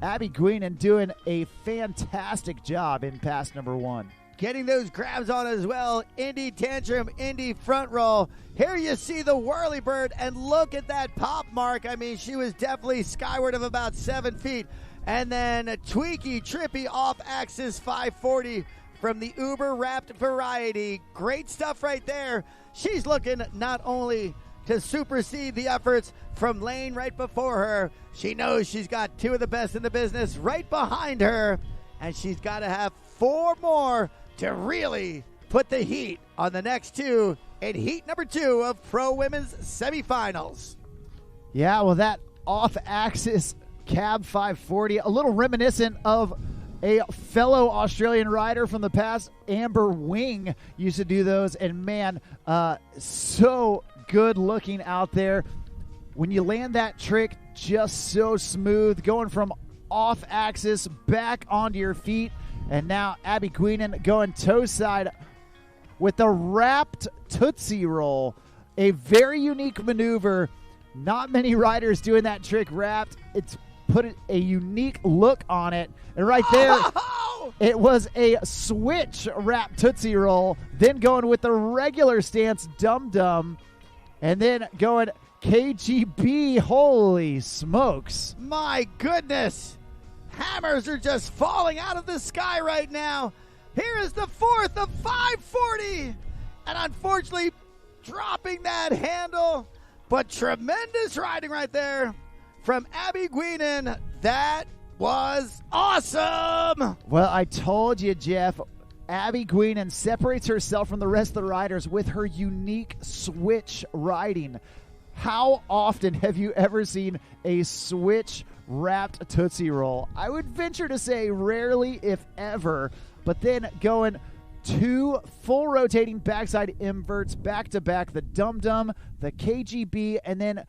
S4: Abby Guinan doing a fantastic job in pass number 1.
S1: Getting those grabs on as well. Indy Tantrum, Indy front roll. Here you see the Whirlybird, and look at that pop mark. I mean, she was definitely skyward of about 7 feet. And then a tweaky, trippy off-axis 540 from the Uber-wrapped variety. Great stuff right there. She's looking not only to supersede the efforts from Lane right before her. She knows she's got 2 of the best in the business right behind her, and she's got to have 4 more to really put the heat on the next 2 in heat number 2 of pro women's semifinals.
S4: Yeah, well, that off-axis cab 540, a little reminiscent of a fellow Australian rider from the past, Amber Wing, used to do those, and man, so good looking out there. When you land that trick, just so smooth, going from off axis back onto your feet. And now Abby Guinan going toe side with the wrapped Tootsie Roll, a very unique maneuver. Not many riders doing that trick wrapped. It's put a unique look on it. And right there, it was a switch wrap Tootsie Roll, then going with the regular stance Dum Dum, and then going KGB. Holy smokes.
S1: My goodness. Hammers are just falling out of the sky right now. Here is the fourth of 540. And unfortunately, dropping that handle. But tremendous riding right there from Abby Guinan. That was awesome.
S4: Well, I told you, Jeff. Abby Guinan separates herself from the rest of the riders with her unique switch riding. How often have you ever seen a switch wrapped Tootsie Roll? I would venture to say rarely, if ever. But then going 2 full rotating backside inverts back to back, the Dum Dum, the KGB, and then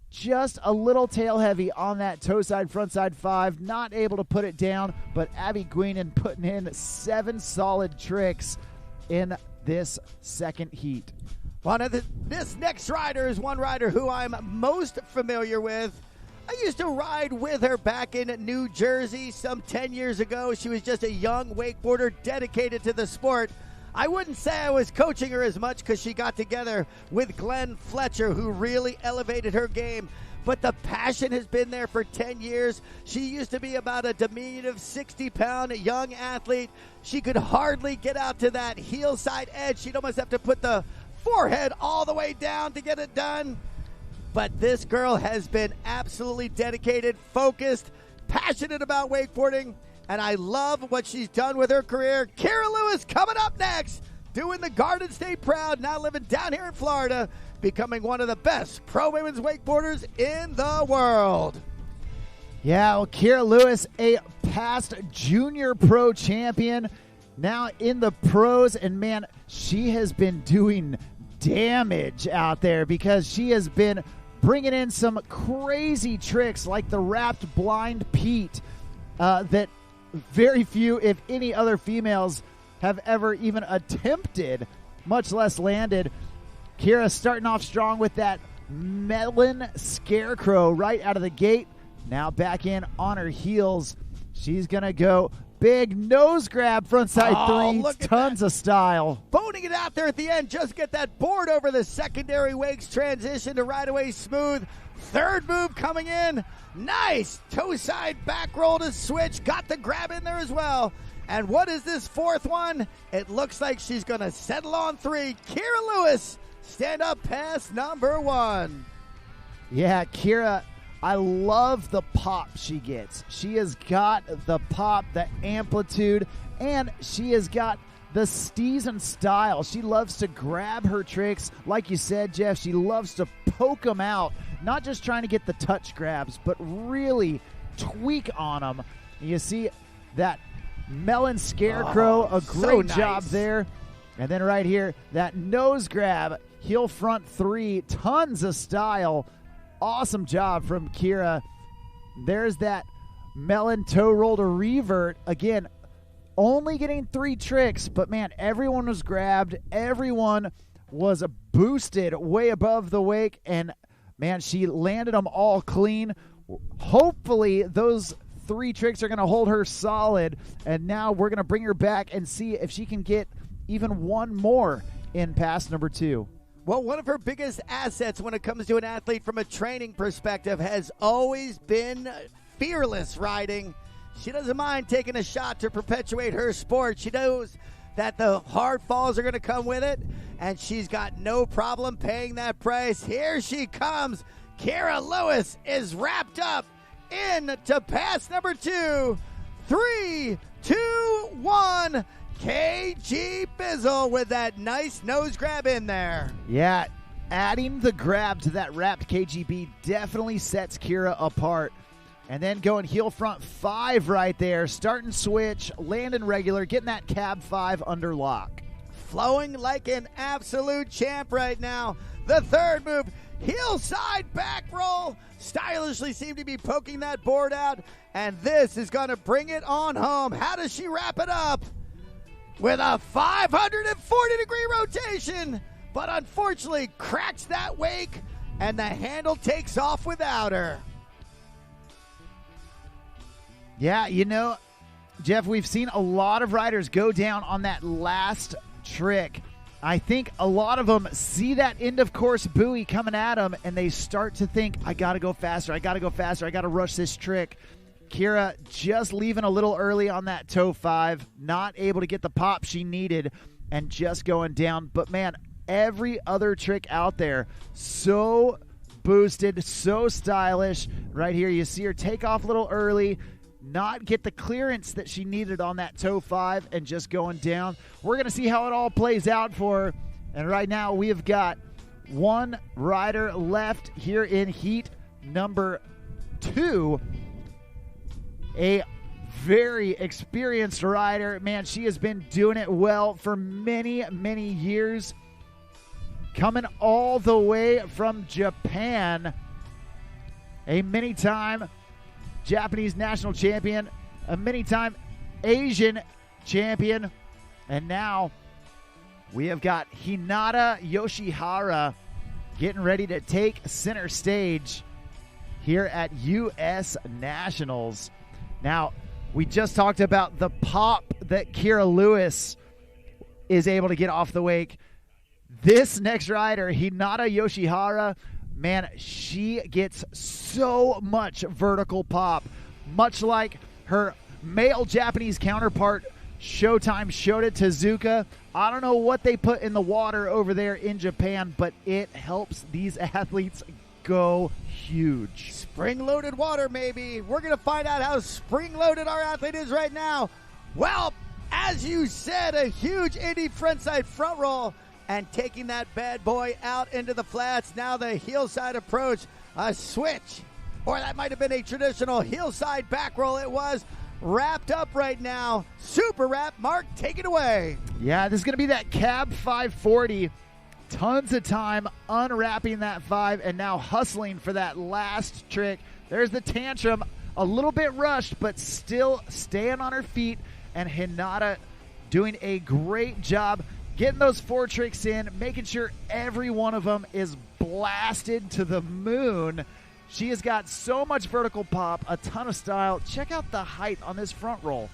S4: just a little tail heavy on that toe side, front side 5. Not able to put it down, but Abby Guinan putting in 7 solid tricks in this second heat.
S1: Well, this next rider is one rider who I'm most familiar with. I used to ride with her back in New Jersey some 10 years ago. She was just a young wakeboarder dedicated to the sport. I wouldn't say I was coaching her as much because she got together with Glenn Fletcher, who really elevated her game. But the passion has been there for 10 years. She used to be about a diminutive 60-pound young athlete. She could hardly get out to that heel side edge. She'd almost have to put the forehead all the way down to get it done. But this girl has been absolutely dedicated, focused, passionate about wakeboarding, and I love what she's done with her career. Kira Lewis coming up next, doing the Garden State proud, now living down here in Florida, becoming one of the best pro women's wakeboarders in the world.
S4: Yeah, well, Kira Lewis, a past junior pro champion, now in the pros, and man, she has been doing damage out there because she has been bringing in some crazy tricks like the wrapped blind Pete that very few, if any, other females have ever even attempted, much less landed. Kira starting off strong with that melon scarecrow right out of the gate. Now back in on her heels. She's going to go big nose grab frontside 3, tons of style.
S1: Boning it out there at the end, just get that board over the secondary wakes transition to right away smooth. Third move coming in. Nice toe side back roll to switch. Got the grab in there as well. And what is this fourth one? It looks like she's going to settle on 3. Kira Lewis, stand up pass number 1.
S4: Yeah, Kira, I love the pop she gets. She has got the pop, the amplitude, and she has got the steez and style. She loves to grab her tricks. Like you said, Jeff, she loves to poke them out, not just trying to get the touch grabs, but really tweak on them. And you see that melon scarecrow, a great job there. And then right here, that nose grab, heel front 3, tons of style. Awesome job from Kira. There's that melon toe roll to revert. Again, only getting 3 tricks, but man, everyone was grabbed. Everyone was boosted way above the wake, and man, she landed them all clean. Hopefully, those 3 tricks are going to hold her solid, and now we're going to bring her back and see if she can get even one more in pass number 2.
S1: Well, one of her biggest assets when it comes to an athlete from a training perspective has always been fearless riding. She doesn't mind taking a shot to perpetuate her sport. She knows that the hard falls are going to come with it, and she's got no problem paying that price. Here she comes. Kira Lewis is wrapped up into pass number 2. 3, 2, 1. KG Bizzle with that nice nose grab in there.
S4: Yeah, adding the grab to that wrapped KGB definitely sets Kira apart. And then going heel front 5 right there. Starting switch, landing regular, getting that cab 5 under lock.
S1: Flowing like an absolute champ right now. The third move, heel side back roll. Stylishly seem to be poking that board out. And this is going to bring it on home. How does she wrap it up? With a 540-degree rotation. But unfortunately cracks that wake. And the handle takes off without her.
S4: Yeah, you know, Jeff, we've seen a lot of riders go down on that last trick. I think a lot of them see that end of course buoy coming at them, and they start to think, I got to go faster, I got to go faster, I got to rush this trick. Kira just leaving a little early on that toe 5, not able to get the pop she needed, and just going down. But man, every other trick out there, so boosted, so stylish. Right here, you see her take off a little early, not get the clearance that she needed on that toe 5, and just going down. We're going to see how it all plays out for her. And right now we have got one rider left here in heat number 2. A very experienced rider. Man, she has been doing it well for many, many years. Coming all the way from Japan. A many-time Japanese national champion, a many-time Asian champion, and now we have got Hinata Yoshihara getting ready to take center stage here at U.S. Nationals. Now, we just talked about the pop that Kira Lewis is able to get off the wake. This next rider, Hinata Yoshihara, man, she gets so much vertical pop, much like her male Japanese counterpart, Showtime Shota Tezuka. I don't know what they put in the water over there in Japan, but it helps these athletes go huge.
S1: Spring-loaded water, maybe. We're going to find out how spring-loaded our athlete is right now. Well, as you said, a huge Indy frontside front roll. And taking that bad boy out into the flats. Now the heel side approach, a switch. Or that might have been a traditional heel side back roll. It was wrapped up right now. Super wrap. Mark, take it away.
S4: Yeah, this is going to be that cab 540. Tons of time unwrapping that 5 and now hustling for that last trick. There's the tantrum. A little bit rushed, but still staying on her feet. And Hinata doing a great job getting those 4 tricks in, making sure every one of them is blasted to the moon. She has got so much vertical pop, a ton of style. Check out the height on this front roll.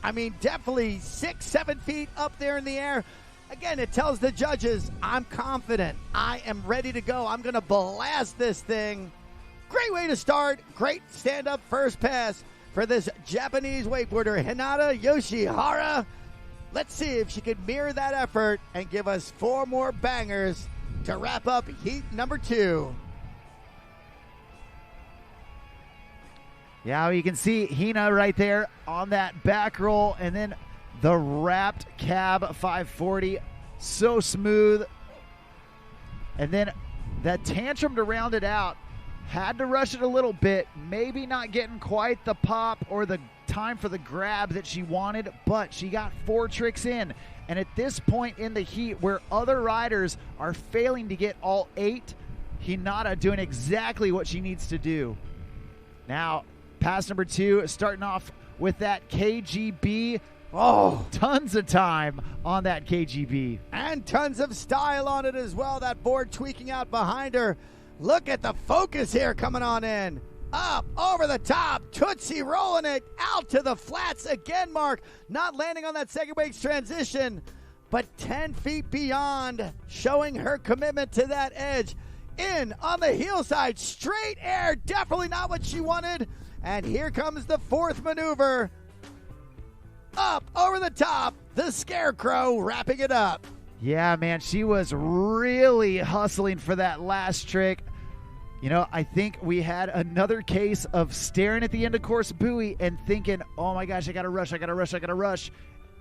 S1: I mean, definitely 6-7 feet up there in the air. Again, it tells the judges, I'm confident. I am ready to go. I'm going to blast this thing. Great way to start. Great stand-up first pass for this Japanese wakeboarder, Hinata Yoshihara. Let's see if she can mirror that effort and give us 4 more bangers to wrap up heat number 2.
S4: Yeah, you can see Hina right there on that back roll, and then the wrapped cab 540. So smooth. And then that tantrum to round it out. Had to rush it a little bit. Maybe not getting quite the pop or the time for the grab that she wanted, but she got 4 tricks in. And at this point in the heat where other riders are failing to get all 8, Hinata doing exactly what she needs to do. Now, pass number 2, starting off with that KGB. Oh, tons of time on that KGB.
S1: And tons of style on it as well. That board tweaking out behind her. Look at the focus here coming on in. Up, over the top, Tootsie rolling it out to the flats again, Mark. Not landing on that second wake's transition, but 10 feet beyond, showing her commitment to that edge. In on the heel side, straight air, definitely not what she wanted. And here comes the 4th maneuver. Up, over the top, the Scarecrow wrapping it up.
S4: Yeah, man, she was really hustling for that last trick. You know, I think we had another case of staring at the end of course buoy and thinking, oh my gosh, I gotta rush.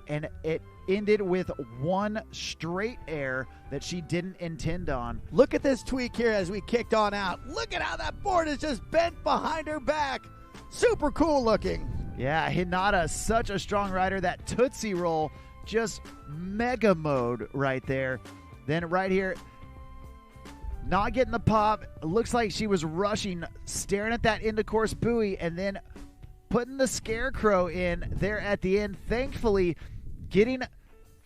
S4: And it ended with 1 straight air that she didn't intend on.
S1: Look at this tweak here as we kicked on out. Look at how that board is just bent behind her back. Super cool looking.
S4: Yeah, Hinata, such a strong rider. That Tootsie Roll, just mega mode right there. Then right here, not getting the pop. It looks like she was rushing, staring at that into course buoy, and then putting the scarecrow in there at the end. Thankfully, getting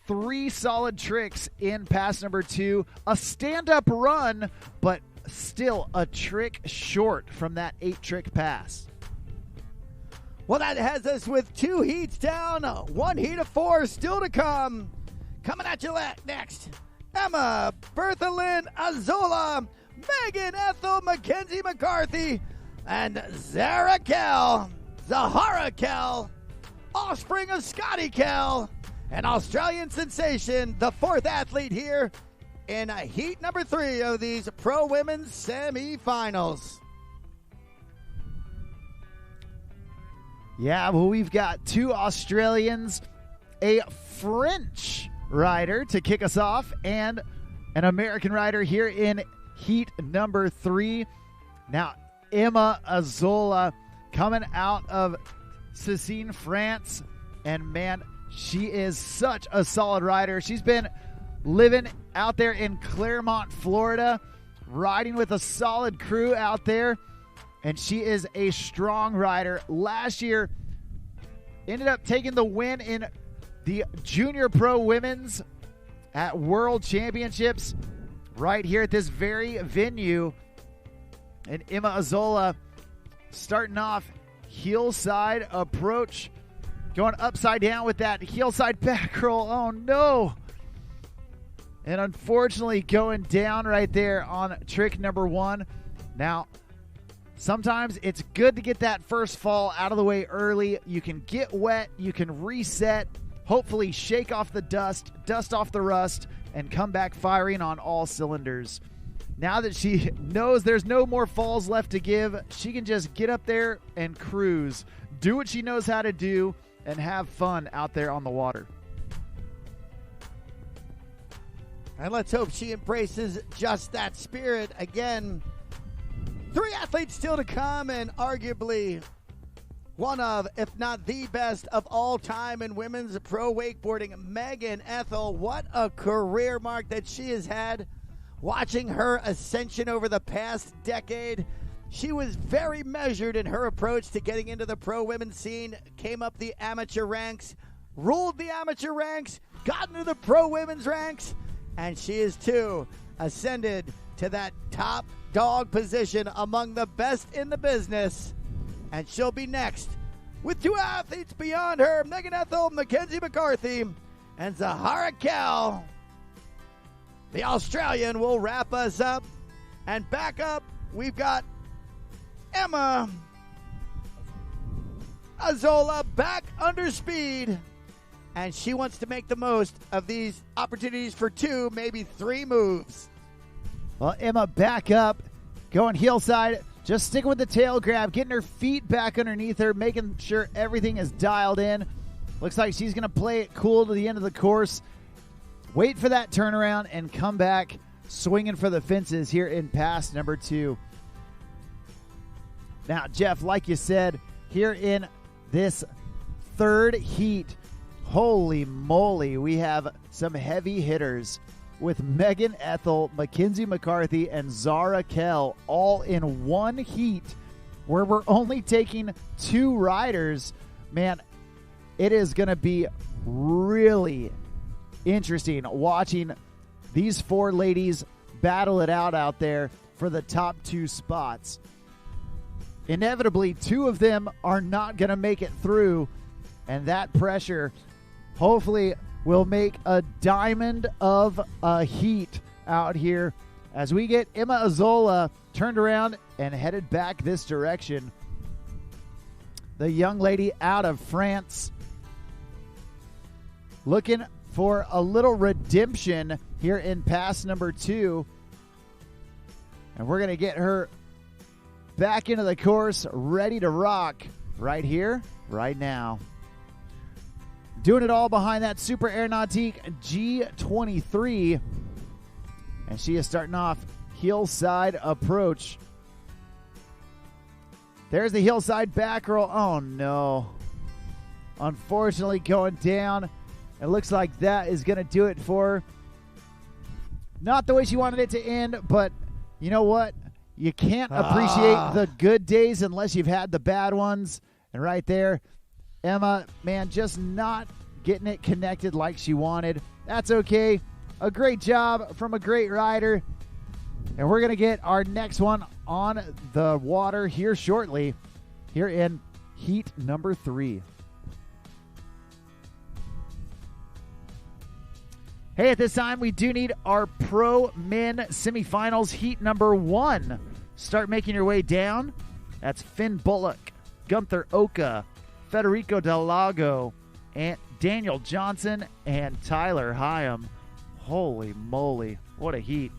S4: 3 solid tricks in pass number 2. A stand-up run, but still a trick short from that 8-trick pass.
S1: Well, that has us with 2 heats down, 1 heat of 4 still to come. Coming at you next, Emma Bertha Lynn Azola, Megan Ethel Mackenzie McCarthy, and Zahara Kell, offspring of Scotty Kell, an Australian sensation, the 4th athlete here in heat number 3 of these Pro Women's semifinals.
S4: Yeah, well, we've got 2 Australians, a French rider to kick us off, and an American rider here in heat number 3. Now, Emma Azola coming out of Cécine, France, and man, she is such a solid rider. She's been living out there in Claremont, Florida, riding with a solid crew out there. And she is a strong rider. Last year, ended up taking the win in the Junior Pro Women's at World Championships right here at this very venue. And Emma Azola starting off heel-side approach, going upside down with that heel-side back roll. Oh, no. And unfortunately going down right there on trick number 1. Now, sometimes it's good to get that first fall out of the way early. You can get wet, you can reset, hopefully shake off the dust off the rust, and come back firing on all cylinders. Now that she knows there's no more falls left to give, she can just get up there and cruise, do what she knows how to do, and have fun out there on the water.
S1: And let's hope she embraces just that spirit again. 3 athletes still to come, and arguably one of, if not the best of all time in women's pro wakeboarding, Megan Ethel. What a career mark that she has had. Watching her ascension over the past decade, she was very measured in her approach to getting into the pro women's scene, came up the amateur ranks, ruled the amateur ranks, got into the pro women's ranks, and she is too ascended to that top dog position among the best in the business. And she'll be next with 2 athletes beyond her, Megan Ethel, Mackenzie McCarthy, and Zahara Kell. The Australian will wrap us up. And back up, we've got Emma Azola back under speed. And she wants to make the most of these opportunities for 2, maybe 3 moves.
S4: Well, Emma back up, going heel side, just sticking with the tail grab, getting her feet back underneath her, making sure everything is dialed in. Looks like she's going to play it cool to the end of the course. Wait for that turnaround and come back swinging for the fences here in pass number 2. Now, Jeff, like you said, here in this 3rd heat, holy moly, we have some heavy hitters with Megan Ethel, Mackenzie McCarthy, and Zahara Kell all in one heat where we're only taking 2 riders. Man, it is going to be really interesting watching these 4 ladies battle it out there for the top 2 spots. Inevitably, 2 of them are not going to make it through, and that pressure hopefully will make a diamond of a heat out here as we get Emma Azola turned around and headed back this direction. The young lady out of France looking for a little redemption here in pass number 2. And we're going to get her back into the course, ready to rock right here, right now. Doing it all behind that Super Air Nautique G23. And she is starting off heel side approach. There's the hillside back roll. Oh, no. Unfortunately, going down. It looks like that is going to do it for her. Not the way she wanted it to end, but you know what? You can't appreciate the good days unless you've had the bad ones. And right there, Emma, man, just not getting it connected like she wanted. That's okay. A great job from a great rider. And we're going to get our next one on the water here shortly, here in heat number 3. Hey, at this time, we do need our pro men semifinals heat number 1. Start making your way down. That's Finn Bullock, Gunther Oka, Federico Del Lago, and Daniel Johnson, and Tyler Hyam. Holy moly, what a heat.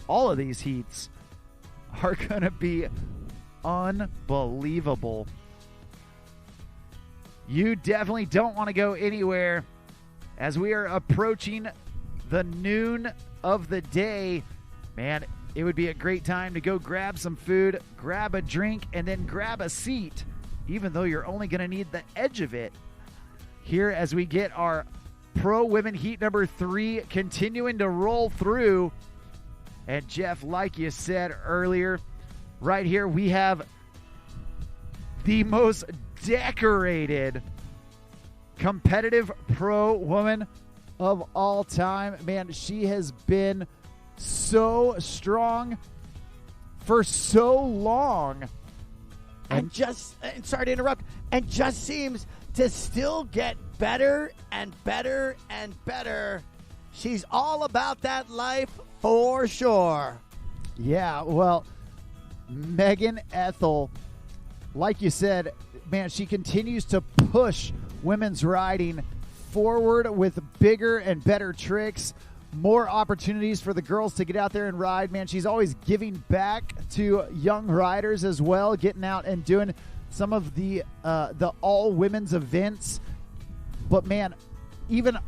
S4: All of these heats are going to be unbelievable. You definitely don't want to go anywhere as we are approaching the noon of the day. Man, it would be a great time to go grab some food, grab a drink, and then grab a seat, even though you're only going to need the edge of it. Here as we get our pro women heat number 3 continuing to roll through. And Jeff, like you said earlier, right here we have the most decorated competitive pro woman of all time. Man, she has been so strong for so long.
S1: And sorry to interrupt, and just seems to still get better and better and better. She's all about that life for sure.
S4: Yeah, well, Megan Ethel, like you said, man, she continues to push women's riding forward with bigger and better tricks, more opportunities for the girls to get out there and ride. Man, she's always giving back to young riders as well, getting out and doing some of the all women's events. But man, even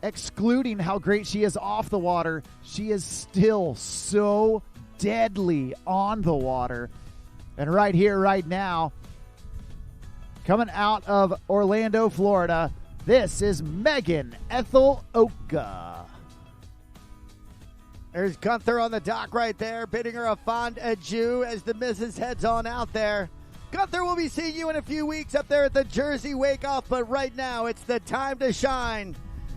S4: excluding how great she is off the water, she is still so deadly on the water. And right here, right now, coming out of Orlando, Florida, this is Megan Ethel Oka.
S1: There's Gunther on the dock right there, bidding her a fond adieu as the missus heads on out there. Gunther, will be seeing you in a few weeks up there at the Jersey Wake Off, but right now it's the time to shine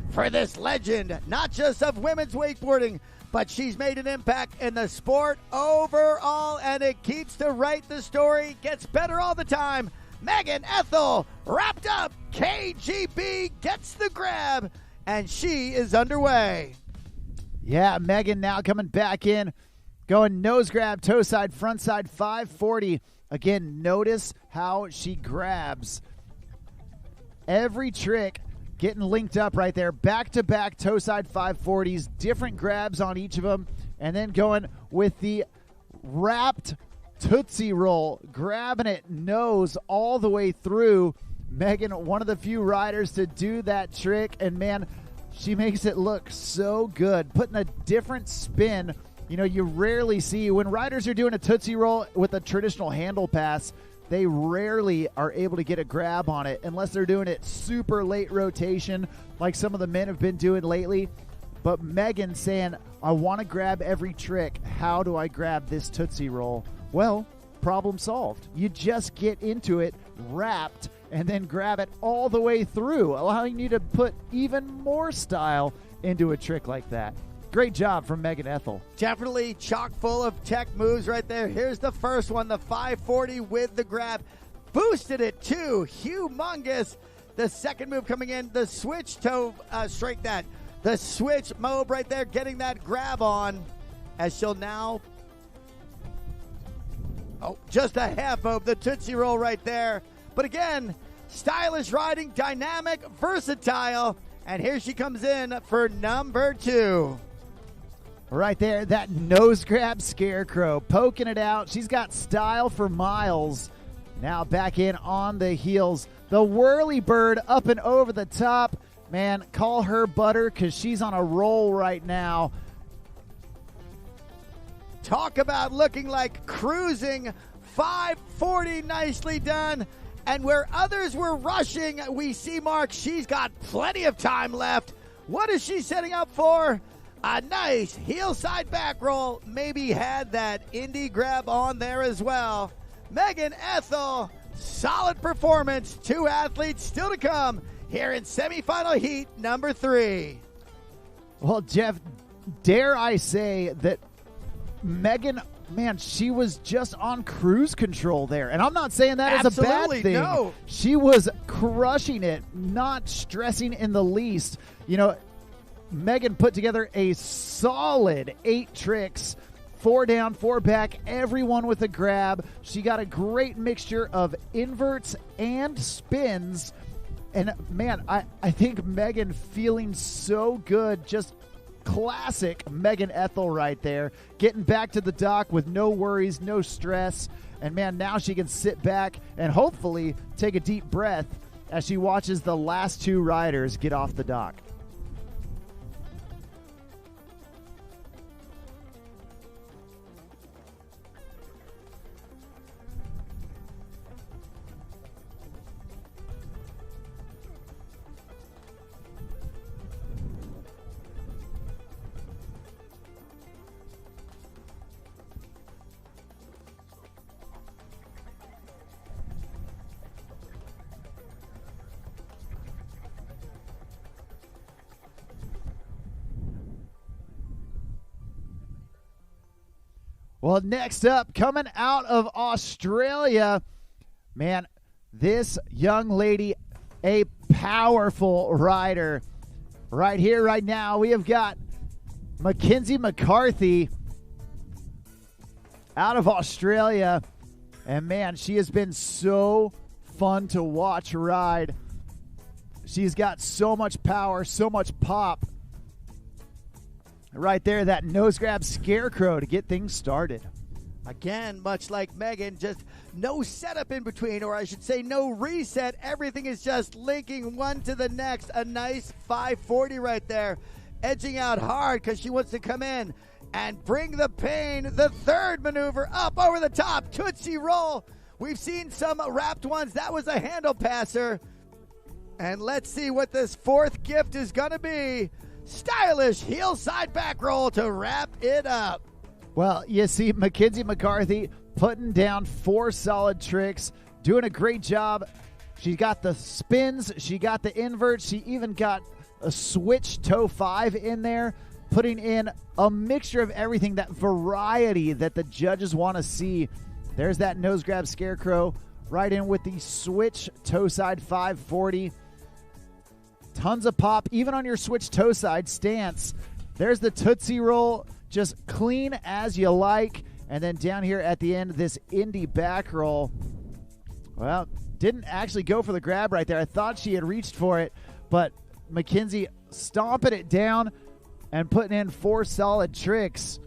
S1: for this legend, not just of women's wakeboarding, but she's made an impact in the sport overall, and it keeps to write the story, gets better all the time. Megan Ethel, wrapped up, KGB gets the grab, and she is underway.
S4: Yeah, Megan now coming back in, going nose grab, toe side, front side, 540. Again, notice how she grabs. Every trick getting linked up right there. Back-to-back toe side 540s, different grabs on each of them, and then going with the wrapped Tootsie Roll, grabbing it nose all the way through. Megan, one of the few riders to do that trick, and man, she makes it look so good, putting a different spin. You know, you rarely see, when riders are doing a Tootsie Roll with a traditional handle pass, they rarely are able to get a grab on it unless they're doing it super late rotation like some of the men have been doing lately. But Megan saying, I want to grab every trick. How do I grab this Tootsie Roll? Well, problem solved. You just get into it wrapped and then grab it all the way through, allowing you to put even more style into a trick like that. Great job from Megan Ethel.
S1: Definitely chock full of tech moves right there. Here's the first one, the 540 with the grab. Boosted it too, humongous. The second move coming in, the switch toe strike that. The switch mob right there, getting that grab on as she'll now, just a half mob, the Tootsie Roll right there. But again, stylish riding, dynamic, versatile. And here she comes in for number 2.
S4: Right there, that nose grab scarecrow, poking it out. She's got style for miles. Now back in on the heels. The whirly bird up and over the top. Man, call her butter because she's on a roll right now.
S1: Talk about looking like cruising. 540, nicely done. And where others were rushing, we see Mark, she's got plenty of time left. What is she setting up for? A nice heel side back roll. Maybe had that indie grab on there as well. Megan Ethel, solid performance. 2 athletes still to come here in semifinal heat number 3.
S4: Well, Jeff, dare I say that Megan, man, she was just on cruise control there. And I'm not saying that is a bad thing.
S1: No.
S4: She was crushing it, not stressing in the least. You know, Megan put together a solid 8 tricks, 4 down, 4 back, everyone with a grab. She got a great mixture of inverts and spins. And, man, I think Megan feeling so good, just classic Megan Ethel right there, getting back to the dock with no worries, no stress. And, man, now she can sit back and hopefully take a deep breath as she watches the last 2 riders get off the dock. Well, next up, coming out of Australia, man, this young lady, a powerful rider. Right here, right now, we have got Mackenzie McCarthy out of Australia. And, man, she has been so fun to watch ride. She's got so much power, so much pop. Right there, that nose grab scarecrow to get things started.
S1: Again, much like Megan, just no setup in between, or I should say no reset. Everything is just linking one to the next. A nice 540 right there. Edging out hard because she wants to come in and bring the pain. The third maneuver up over the top. Tootsie roll. We've seen some wrapped ones. That was a handle passer. And let's see what this fourth gift is going to be. Stylish heel side back roll to wrap it up.
S4: Well, you see Mackenzie McCarthy putting down 4 solid tricks, doing a great job. She got the spins, she got the inverts, she even got a switch toe 5 in there, putting in a mixture of everything, that variety that the judges want to see. There's that nose grab scarecrow right in with the switch toe side 540. Tons of pop, even on your switch toe side stance. There's the Tootsie Roll, just clean as you like. And then down here at the end, this indie back roll. Well, didn't actually go for the grab right there. I thought she had reached for it, but Mackenzie stomping it down and putting in 4 solid tricks.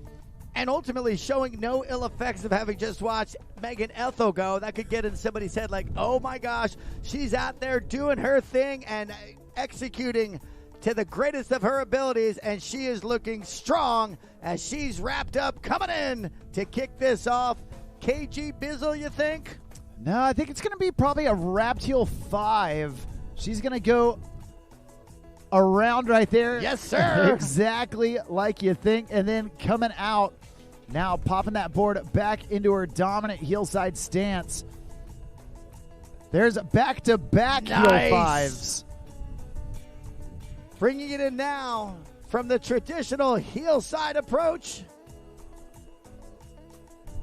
S1: And ultimately showing no ill effects of having just watched Megan Ethel go. That could get in somebody's head like, oh my gosh, she's out there doing her thing and executing to the greatest of her abilities, and she is looking strong as she's wrapped up, coming in to kick this off. KG Bizzle, you think?
S4: No, I think it's going to be probably a wrapped heel 5. She's going to go around right there.
S1: Yes, sir.
S4: Exactly like you think. And then coming out, now popping that board back into her dominant heel side stance. There's back-to-back heel 5s.
S1: Bringing it in now from the traditional heel side approach.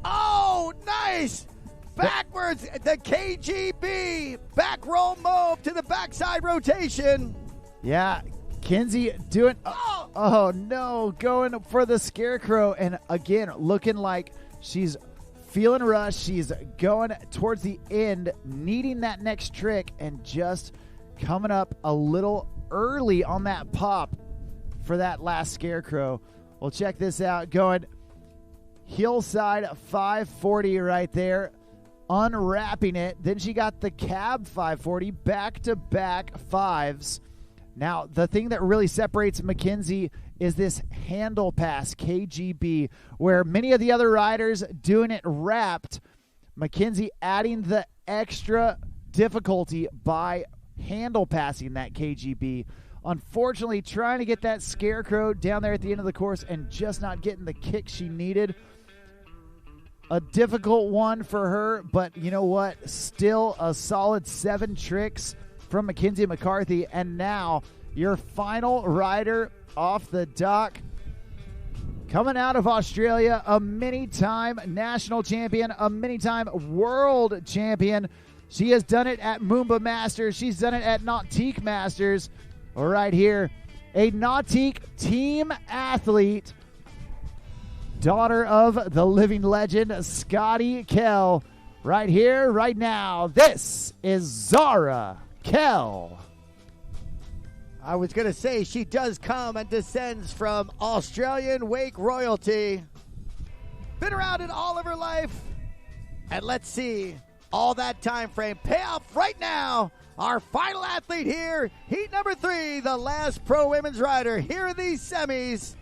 S1: Oh, nice! Backwards, the KGB back roll move to the backside rotation.
S4: Yeah, Kinsey doing, oh no, going for the scarecrow. And again, looking like she's feeling rushed. She's going towards the end, needing that next trick, and just coming up a little early on that pop for that last scarecrow. Well, check this out. Going hillside 540 right there, unwrapping it. Then she got the cab 540, back-to-back 5s. Now, the thing that really separates Mackenzie is this handle pass, KGB, where many of the other riders doing it wrapped, Mackenzie adding the extra difficulty by handle passing that KGB. Unfortunately, trying to get that scarecrow down there at the end of the course and just not getting the kick she needed. A difficult one for her, but you know what? Still a solid 7 tricks from Mackenzie McCarthy. And now your final rider off the dock, coming out of Australia, a many-time national champion, a many-time world champion. She has done it at Moomba Masters. She's done it at Nautique Masters. Right here, a Nautique team athlete, daughter of the living legend, Scotty Kell. Right here, right now, this is Zara Kell.
S1: I was going to say, she does come and descends from Australian wake royalty. Been around it all of her life. And let's see all that time frame pay off right now. Our final athlete here, heat number 3, the last pro women's rider here in these semis.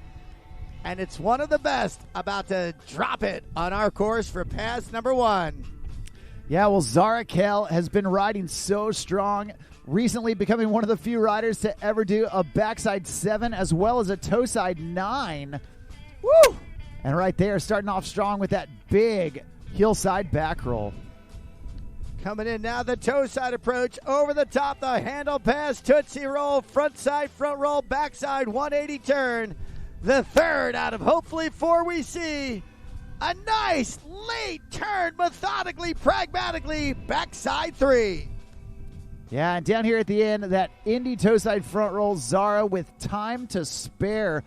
S1: And it's one of the best, about to drop it on our course for pass number 1.
S4: Yeah, well, Zara Kell has been riding so strong, recently becoming one of the few riders to ever do a backside 7 as well as a toeside 9. Woo! And right there, starting off strong with that big hillside back roll.
S1: Coming in now, the toe side approach, over the top, the handle pass, tootsie roll, front side, front roll, backside, 180 turn. The third out of hopefully 4 we see. A nice late turn, methodically, pragmatically, backside 3.
S4: Yeah, and down here at the end, that Indy toe side front roll, Zara with time to spare.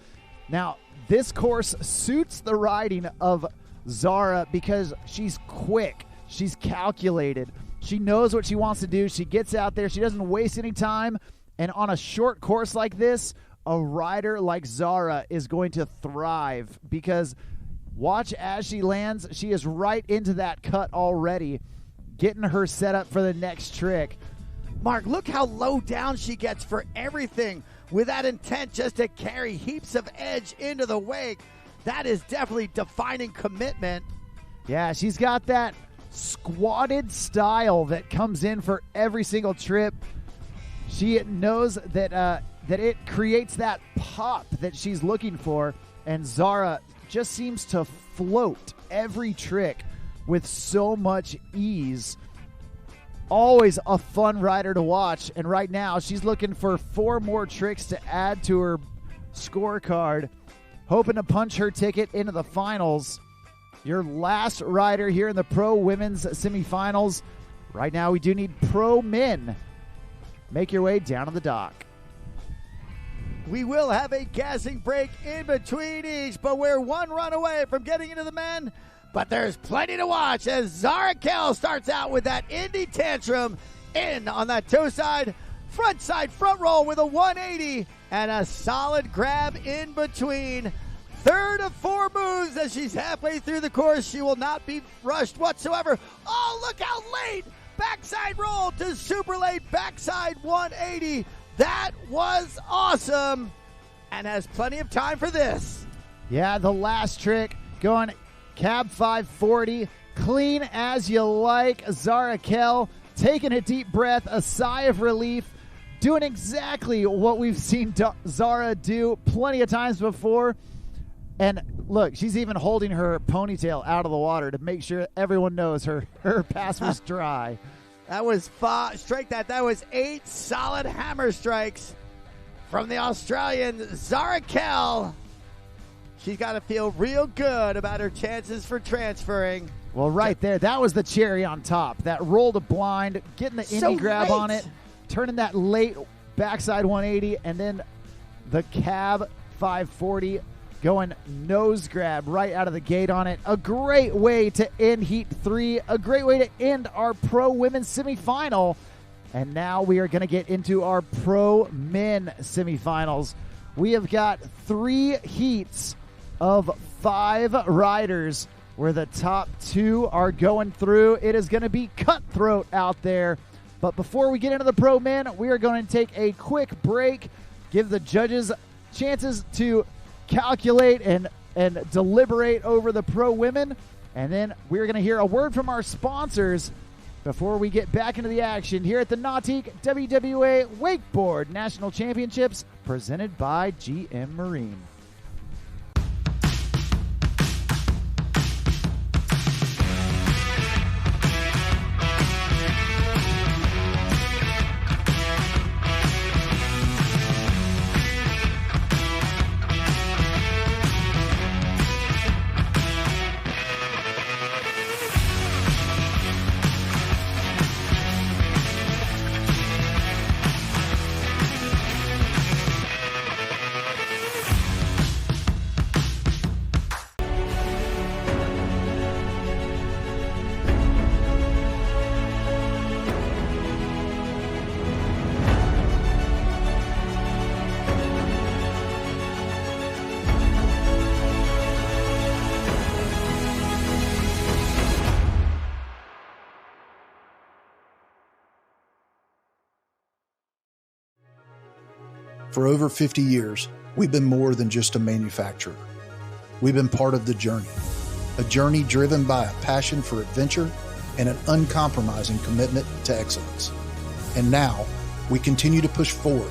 S4: Now, this course suits the riding of Zara because she's quick, she's calculated. She knows what she wants to do. She gets out there. She doesn't waste any time. And on a short course like this, a rider like Zara is going to thrive because watch as she lands. She is right into that cut already, getting her set up for the next trick.
S1: Mark, look how low down she gets for everything with that intent just to carry heaps of edge into the wake. That is definitely defining commitment.
S4: Yeah, she's got that squatted style that comes in for every single trip. She knows that that it creates that pop that she's looking for, and Zara just seems to float every trick with so much ease. Always a fun rider to watch, and right now she's looking for 4 more tricks to add to her scorecard, hoping to punch her ticket into the finals. Your last rider here in the pro women's semifinals. Right now we do need pro men. Make your way down to the dock.
S1: We will have a gassing break in between each, but we're 1 run away from getting into the men. But there's plenty to watch as Zara Kell starts out with that Indy tantrum in on that toe side, front roll with a 180 and a solid grab in between. Third of 4 moves as she's halfway through the course. She will not be rushed whatsoever. Oh, look how late! Backside roll to super late backside 180. That was awesome and has plenty of time for this.
S4: Yeah, the last trick going cab 540, clean as you like. Zara Kell taking a deep breath, a sigh of relief, doing exactly what we've seen Zara do plenty of times before. And look, she's even holding her ponytail out of the water to make sure everyone knows her pass was dry.
S1: That was strike that. That was 8 solid hammer strikes from the Australian Zara Kell. She's got to feel real good about her chances for transferring.
S4: Well, right there, that was the cherry on top. That roll to blind, getting the Indy grab on it, turning that late backside 180, and then the cab 540 going nose grab right out of the gate on it. A great way to end Heat 3, a great way to end our pro women's semifinal. And now we are going to get into our pro men semifinals. We have got 3 heats of 5 riders where the top 2 are going through. It is going to be cutthroat out there. But before we get into the pro men, we are going to take a quick break, give the judges chances to calculate and deliberate over the pro women, And then we're going to hear a word from our sponsors before we get back into the action here at the Nautique WWA Wakeboard National Championships presented by GM Marine.
S3: For over 50 years, we've been more than just a manufacturer. We've been part of the journey, a journey driven by a passion for adventure and an uncompromising commitment to excellence. And now, we continue to push forward,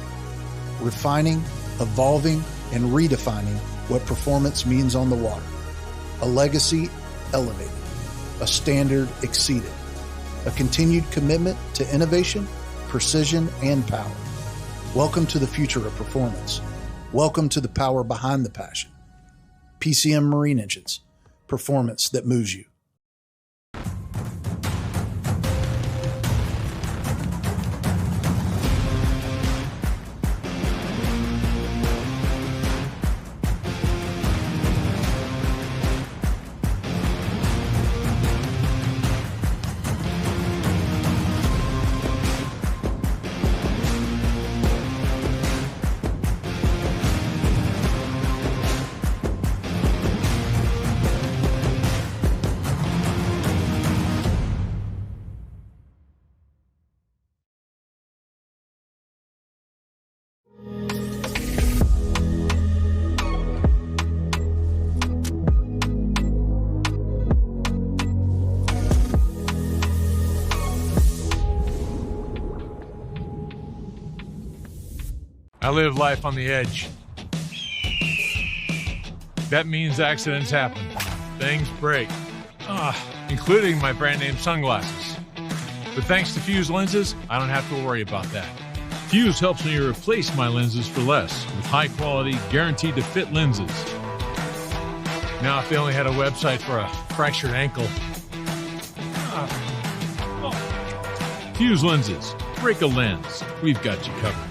S3: refining, evolving, and redefining what performance means on the water. A legacy elevated, a standard exceeded, a continued commitment to innovation, precision, and power. Welcome to the future of performance. Welcome to the power behind the passion. PCM Marine Engines, performance that moves you.
S2: I live life on the edge. That means accidents happen. Things break. Including my brand name sunglasses. But thanks to Fuse lenses, I don't have to worry about that. Fuse helps me replace my lenses for less with high quality, guaranteed to fit lenses. Now if they only had a website for a fractured ankle. Fuse lenses. Break a lens. We've got you covered.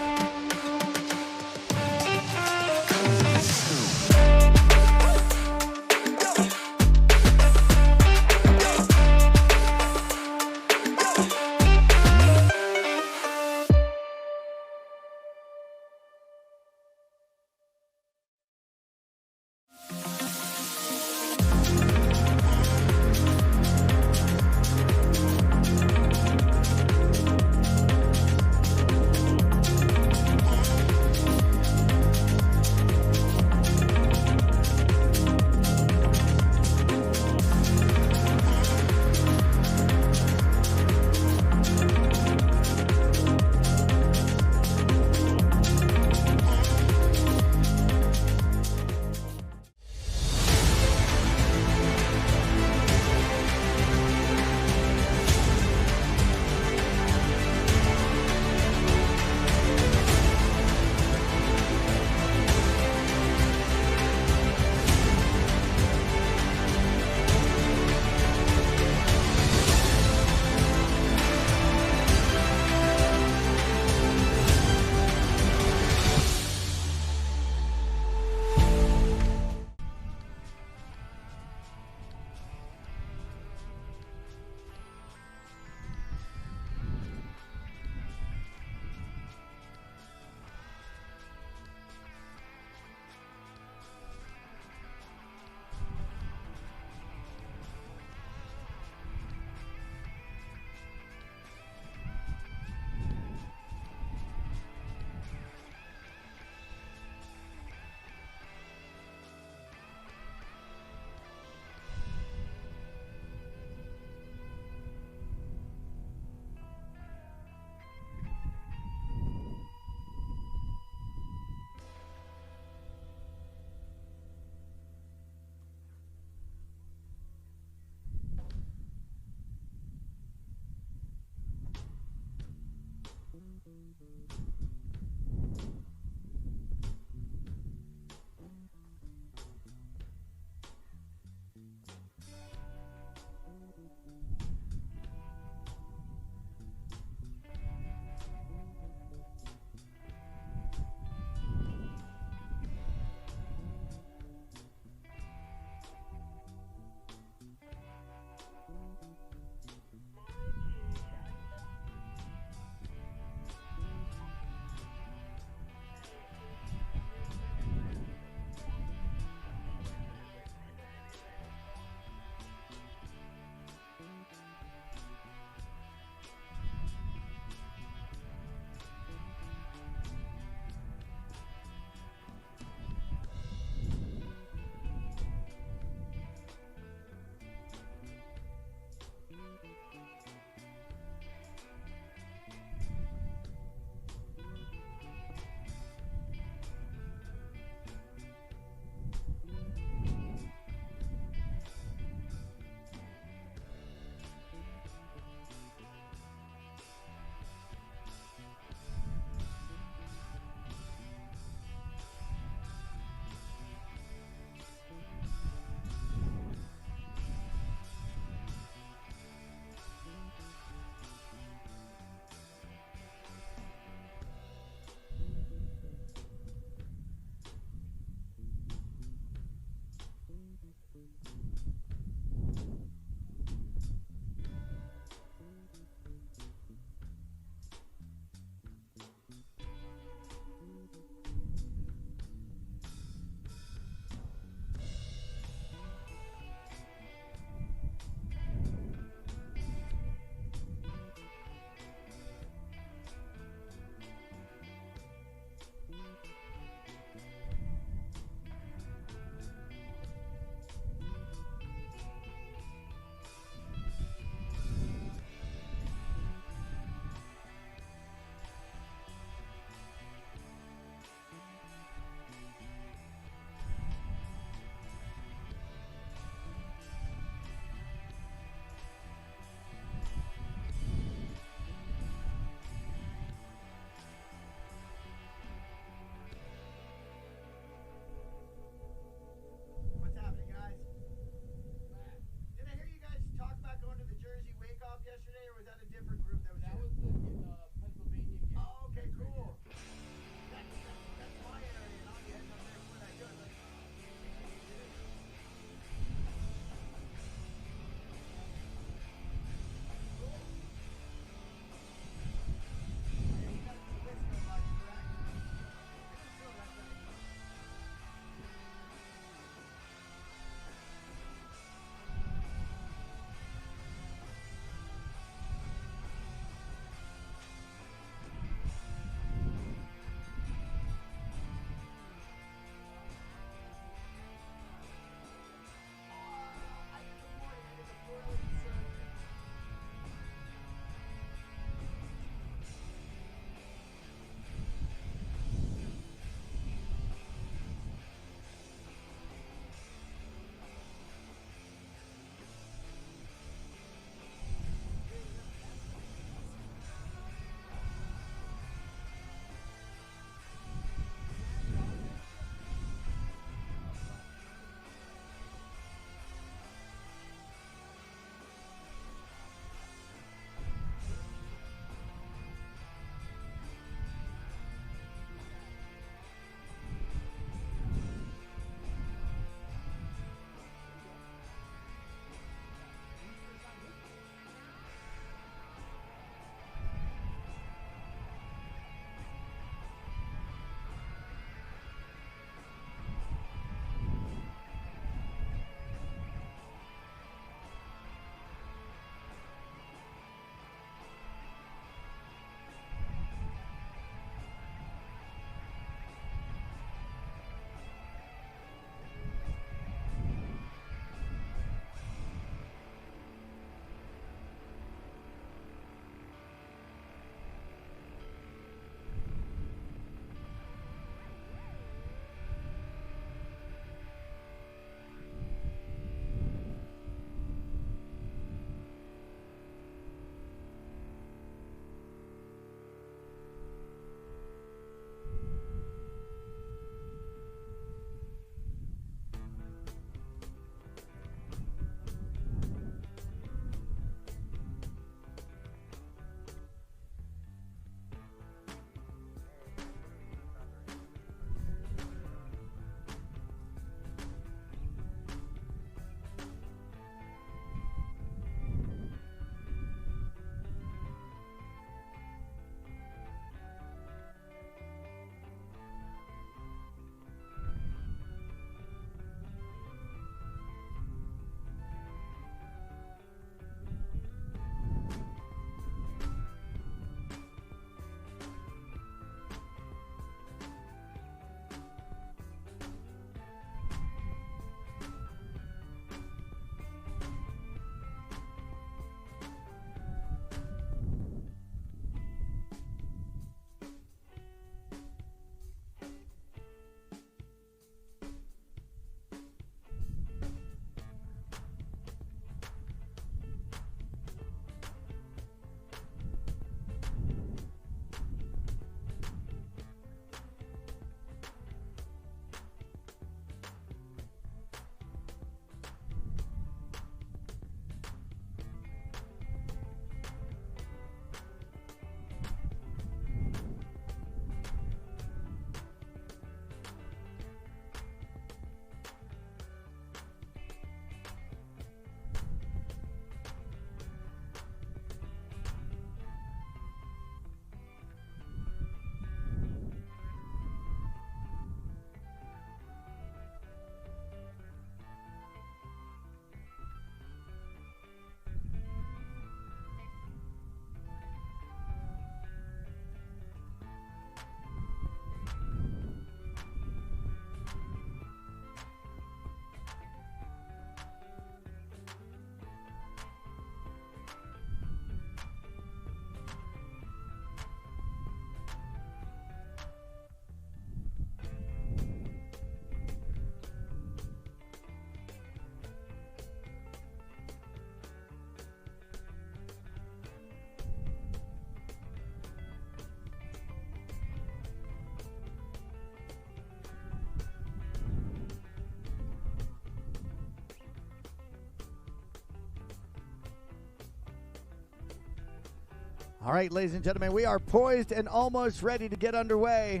S1: All right, ladies and gentlemen, we are poised and almost ready to get underway.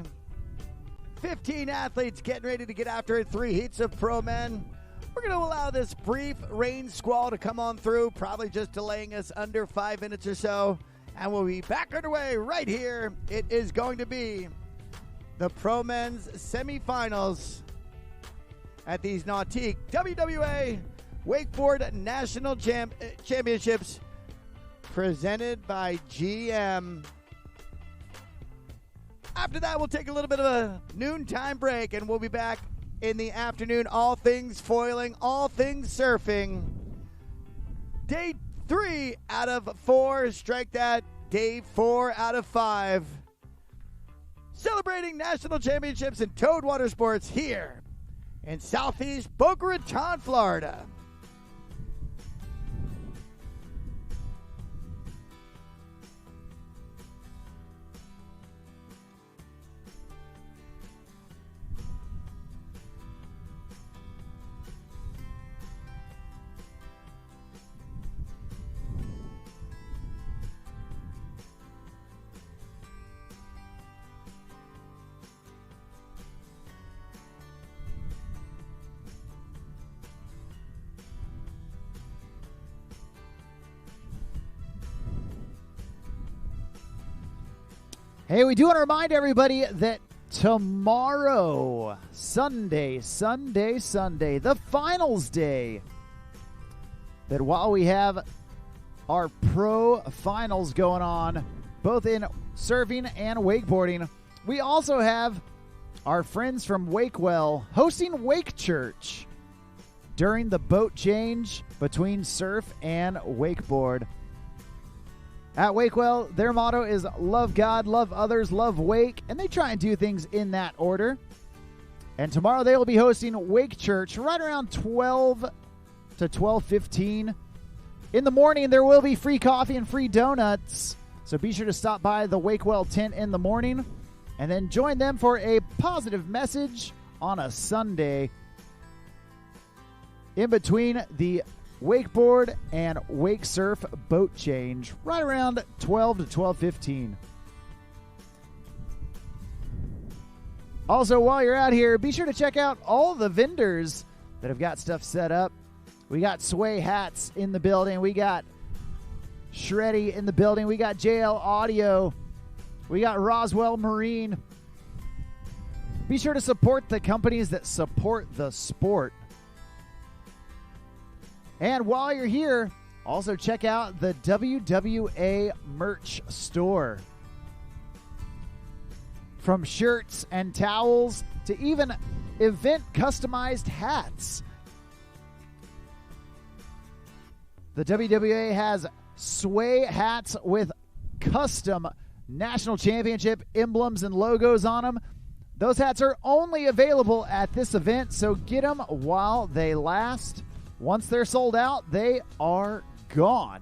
S1: 15 athletes getting ready to get after it. 3 heats of pro men. We're going to allow this brief rain squall to come on through, probably just delaying us under 5 minutes or so. And we'll be back underway right here. It is going to be the pro men's semifinals at these Nautique WWA Wakeboard National Championships presented by GM. After that, we'll take a little bit of a noontime break, and we'll be back in the afternoon. All things foiling, all things surfing. Day 3 out of 4. Strike that. Day 4 out of 5. Celebrating national championships in towed water sports here in Southeast Boca Raton, Florida.
S4: Hey, we do want to remind everybody that tomorrow, Sunday, the finals day, that while we have our pro finals going on, both in surfing and wakeboarding, we also have our friends from Wakewell hosting Wake Church during the boat change between surf and wakeboard. At Wakewell, their motto is love God, love others, love Wake, and they try and do things in that order. And tomorrow they will be hosting Wake Church right around 12 to 12:15. In the morning, there will be free coffee and free donuts, so be sure to stop by the Wakewell tent in the morning and then join them for a positive message on a Sunday in between the wakeboard and wake surf boat change right around 12 to 12:15. Also, while you're out here, be sure to check out all the vendors that have got stuff set up. We got Sway Hats in the building. We got Shreddy in the building. We got JL Audio. We got Roswell Marine. Be sure to support the companies that support the sport. And while you're here, also check out the WWA merch store. From shirts and towels to even event customized hats. The WWA has Sway hats with custom national championship emblems and logos on them. Those hats are only available at this event, so get them while they last. Once they're sold out, they are gone.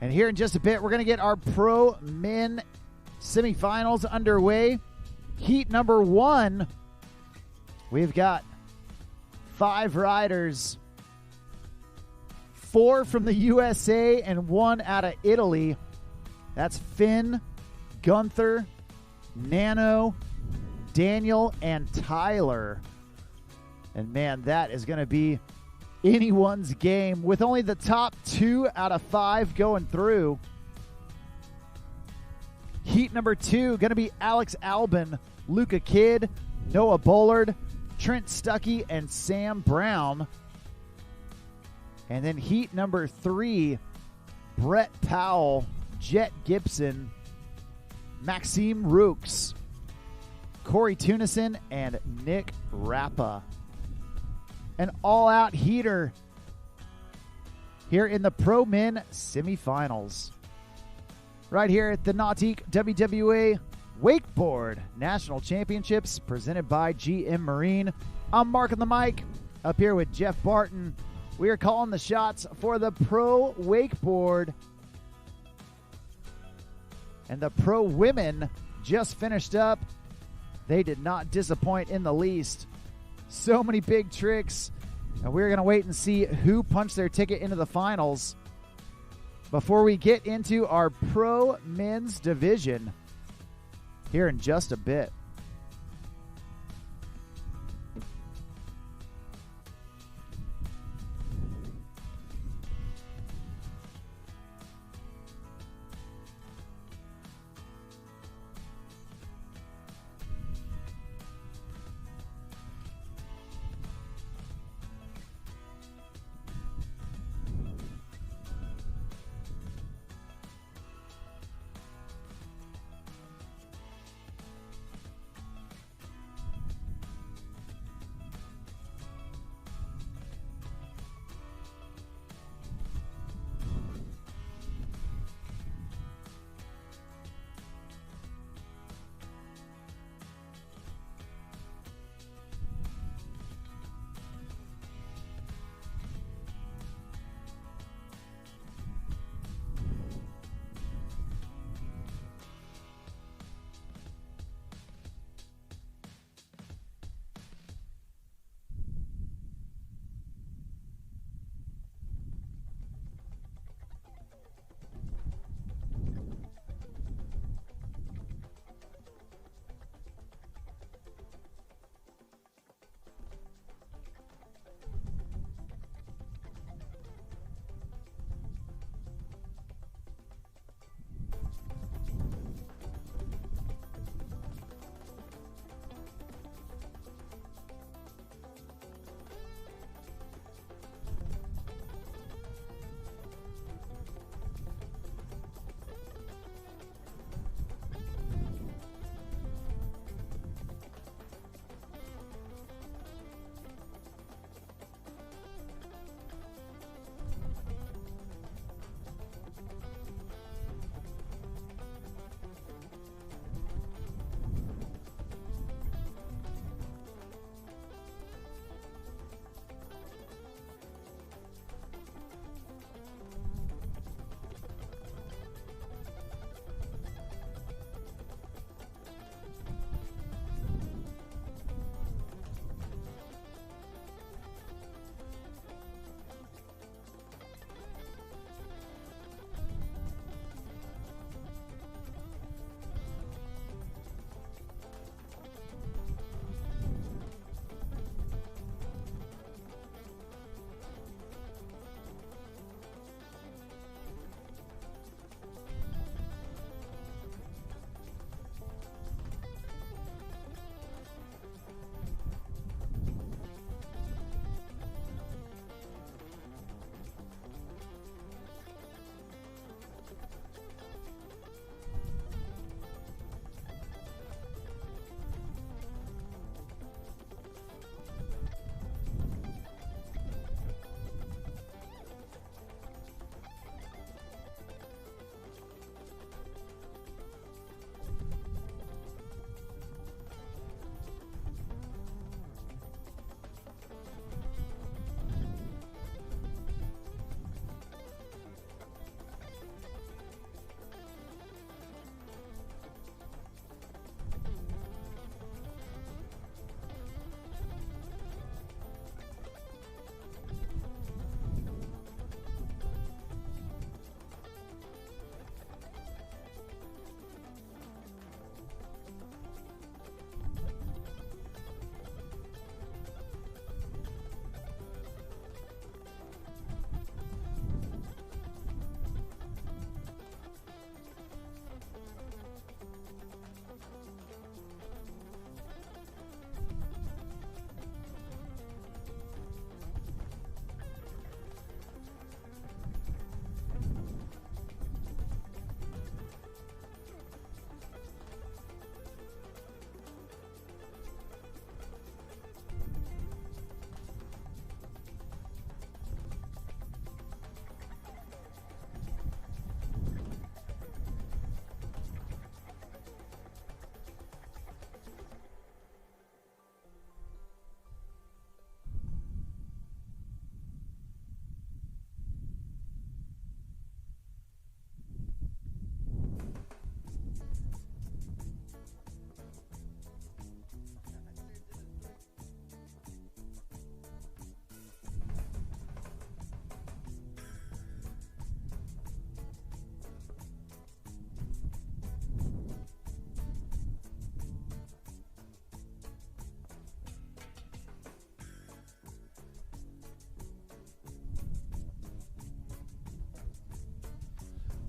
S4: And here in just a bit, we're going to get our pro men semifinals underway. Heat number 1, we've got 5 riders, 4 from the USA and 1 out of Italy. That's Finn, Gunther, Nano, Daniel, and Tyler. And man, that is going to be anyone's game with only the top 2 out of 5 going through. Heat number 2 going to be Alex Albin, Luca Kidd, Noah Bullard, Trent Stuckey, and Sam Brown. And then heat number 3, Brett Powell, Jet Gibson, Maxime Rooks, Corey Tunison, and Nick Rappa. An all-out heater here in the Pro Men semifinals. Right here at the Nautique WWA Wakeboard National Championships presented by GM Marine. I'm Mark on the mic, up here with Jeff Barton. We are calling the shots for the Pro Wakeboard. And the Pro Women just finished up. They did not disappoint in the least. So many big tricks. And we're going to wait and see who punched their ticket into the finals before we get into our pro men's division here in just a bit.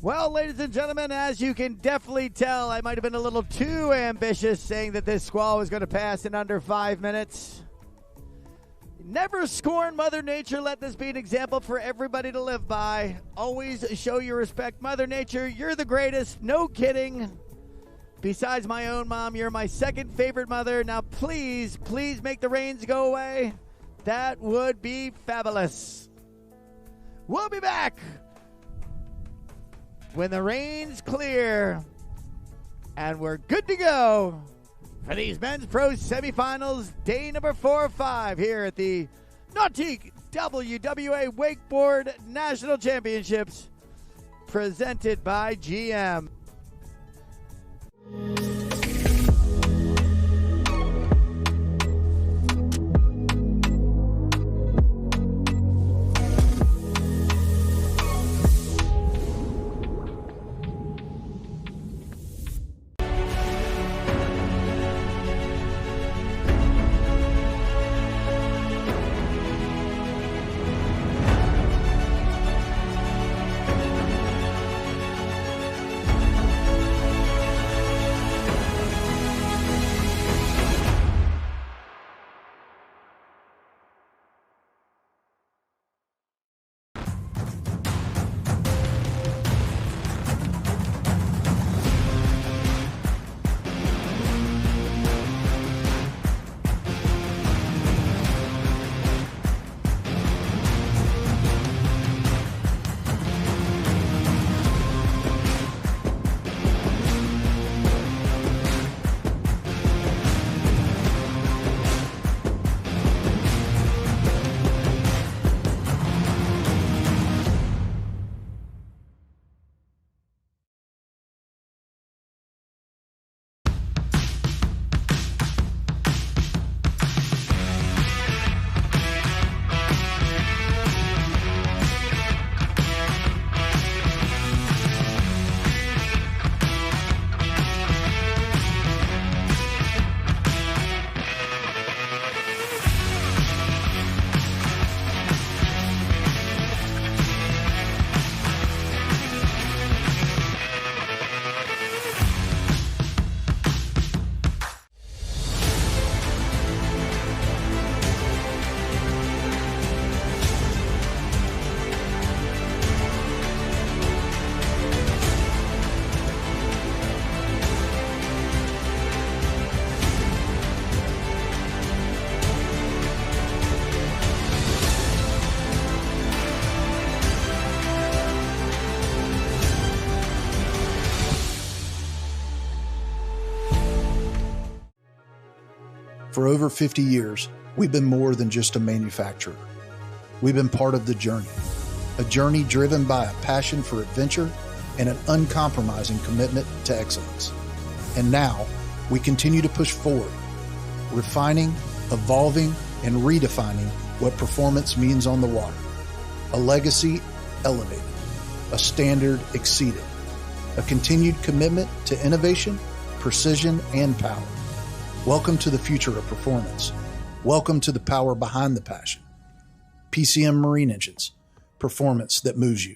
S1: Well, ladies and gentlemen, as you can definitely tell, I might have been a little too ambitious saying that this squall was going to pass in under 5 minutes. Never scorn Mother Nature. Let this be an example for everybody to live by. Always show your respect. Mother Nature, you're the greatest. No kidding. Besides my own mom, you're my second favorite mother. Now, please, please make the rains go away. That would be fabulous. We'll be back when the rains clear and we're good to go for these men's pro semifinals, day number 4 or 5 here at the Nautique WWA Wakeboard National Championships, presented by GM.
S3: For over 50 years, we've been more than just a manufacturer. We've been part of the journey, a journey driven by a passion for adventure and an uncompromising commitment to excellence. And now, we continue to push forward, refining, evolving, and redefining what performance means on the water. A legacy elevated, a standard exceeded, a continued commitment to innovation, precision, and power. Welcome to the future of performance. Welcome to the power behind the passion. PCM Marine Engines, performance that moves you.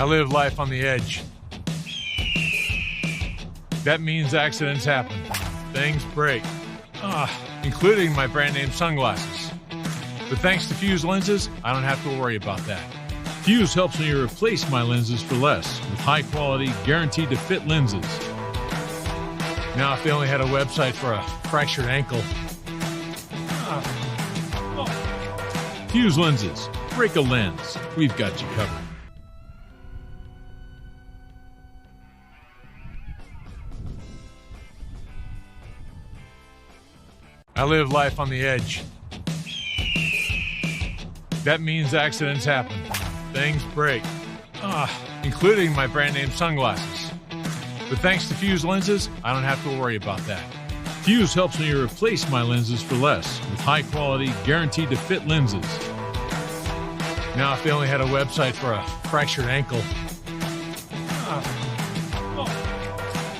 S2: live life on the edge. That means accidents happen. Things break. Including my brand name sunglasses. But thanks to Fuse lenses, I don't have to worry about that. Fuse helps me replace my lenses for less with high quality, guaranteed to fit lenses. Now, if they only had a website for a fractured ankle. Fuse lenses. Break a lens. We've got you covered. I live life on the edge. That means accidents happen. Things break. Including my brand name sunglasses. But thanks to Fuse lenses, I don't have to worry about that. Fuse helps me replace my lenses for less with high quality, guaranteed to fit lenses. Now, if they only had a website for a fractured ankle.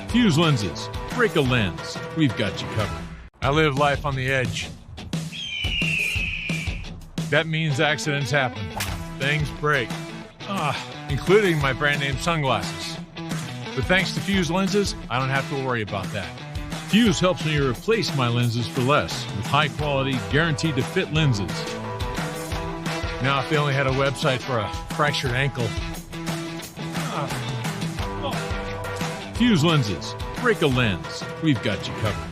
S2: Fuse lenses. Break a lens. We've got you covered. I live life on the edge. That means accidents happen. Things break. Including my brand name sunglasses. But thanks to Fuse lenses, I don't have to worry about that. Fuse helps me replace my lenses for less with high quality, guaranteed to fit lenses. Now, if they only had a website for a fractured ankle. Fuse lenses. Break a lens. We've got you covered.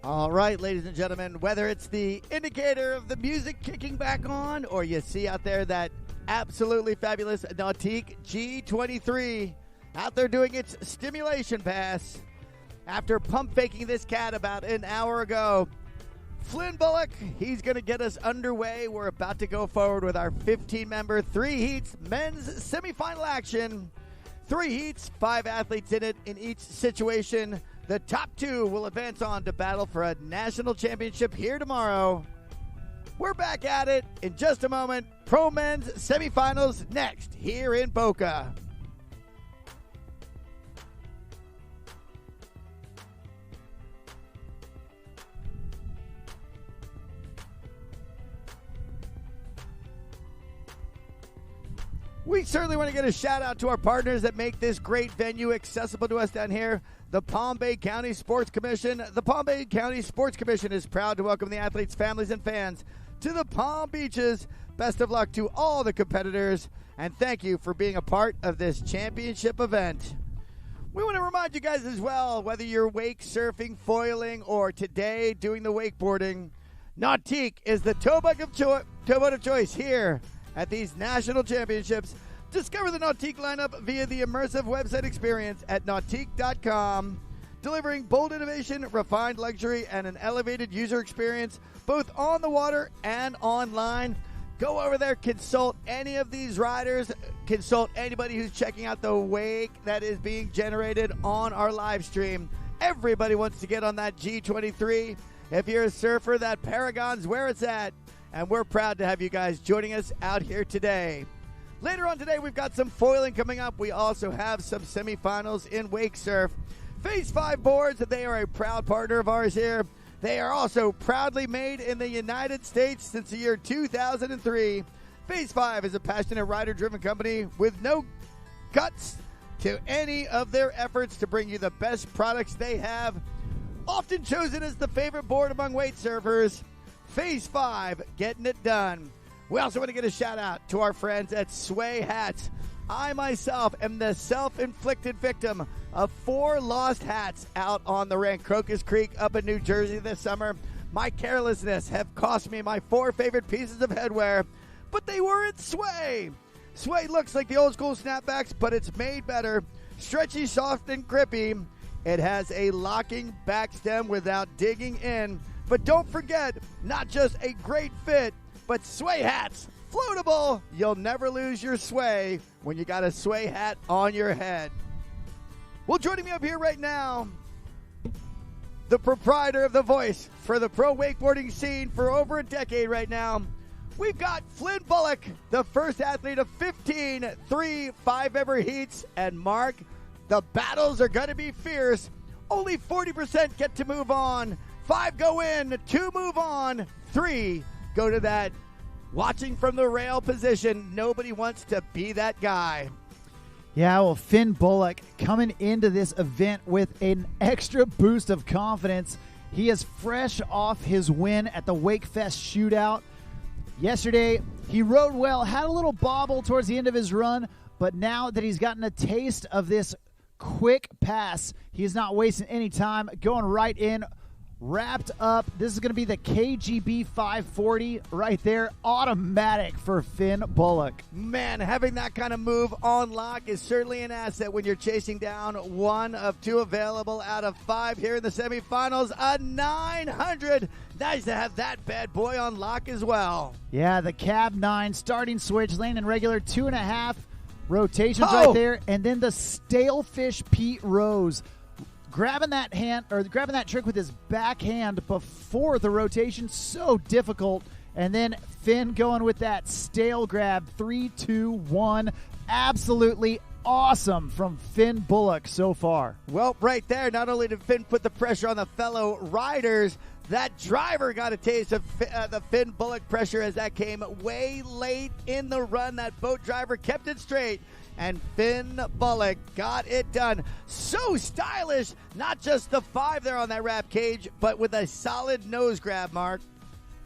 S1: All right, ladies and gentlemen, whether it's the indicator of the music kicking back on or you see out there that absolutely fabulous Nautique G23 out there doing its stimulation pass after pump faking this cat about an hour ago, Flynn Bullock, he's going to get us underway. We're about to go forward with our 15-member 3 heats men's semifinal action. 3 heats, 5 athletes in it in each situation. The top 2 will advance on to battle for a national championship here tomorrow. We're back at it in just a moment. Pro men's semifinals next here in Boca. We certainly want to get a shout out to our partners that make this great venue accessible to us down here. The Palm Bay County Sports Commission. The Palm Bay County Sports Commission is proud to welcome the athletes, families, and fans to the Palm Beaches. Best of luck to all the competitors, and thank you for being a part of this championship event. We want to remind you guys as well, whether you're wake surfing, foiling, or today doing the wakeboarding, Nautique is the towboat of choice here at these national championships. Discover the Nautique lineup via the immersive website experience at nautique.com, delivering bold innovation, refined luxury, and an elevated user experience both on the water and online. Go over there, consult any of these riders, consult anybody who's checking out the wake that is being generated on our live stream. Everybody wants to get on that G23. If you're a surfer, that Paragon's where it's at. And we're proud to have you guys joining us out here today. Later on today, we've got some foiling coming up. We also have some semifinals in wake surf. Phase 5 boards, they are a proud partner of ours here. They are also proudly made in the United States since the year 2003. Phase 5 is a passionate rider-driven company with no guts to any of their efforts to bring you the best products they have. Often chosen as the favorite board among wake surfers, Phase 5, getting it done. We also want to get a shout out to our friends at Sway Hats. I myself am the self-inflicted victim of 4 lost hats out on the rink, Crocus Creek up in New Jersey this summer. My carelessness have cost me my 4 favorite pieces of headwear, but they were at Sway. Sway looks like the old school snapbacks, but it's made better. Stretchy, soft, and grippy. It has a locking back stem without digging in. But don't forget, not just a great fit, but Sway hats, floatable. You'll never lose your sway when you got a Sway hat on your head. Well, joining me up here right now, the proprietor of the voice for the pro wakeboarding scene for over a decade right now, we've got Flynn Bullock, the first athlete of 15 3 5-member heats. And Mark, the battles are going to be fierce. Only 40% get to move on. 5 go in, 2 move on, 3 go to that watching from the rail position. Nobody wants to be that guy.
S4: Yeah, well, Finn Bullock coming into this event with an extra boost of confidence. He is fresh off his win at the WakeFest shootout. Yesterday, he rode well, had a little bobble towards the end of his run, but now that he's gotten a taste of this quick pass, he's not wasting any time, going right in, wrapped up. This is going to be the KGB 540 right there, automatic for Finn Bullock.
S1: Man, having that kind of move on lock is certainly an asset when you're chasing down 1 of 2 available out of 5 here in the semifinals. A 900. Nice to have that bad boy on lock as well.
S4: Yeah, the cab 9 starting switch, landing regular 2.5 rotations right there, and then the Stalefish Pete Rose. Grabbing that trick with his backhand before the rotation, so difficult. And then Finn going with that stale grab, 3, 2, 1. Absolutely awesome from Finn Bullock so far.
S1: Well, right there, not only did Finn put the pressure on the fellow riders, that driver got a taste of the Finn Bullock pressure as that came way late in the run. That boat driver kept it straight, and Finn Bullock got it done. So stylish, not just the 5 there on that wrap cage, but with a solid nose grab, Mark.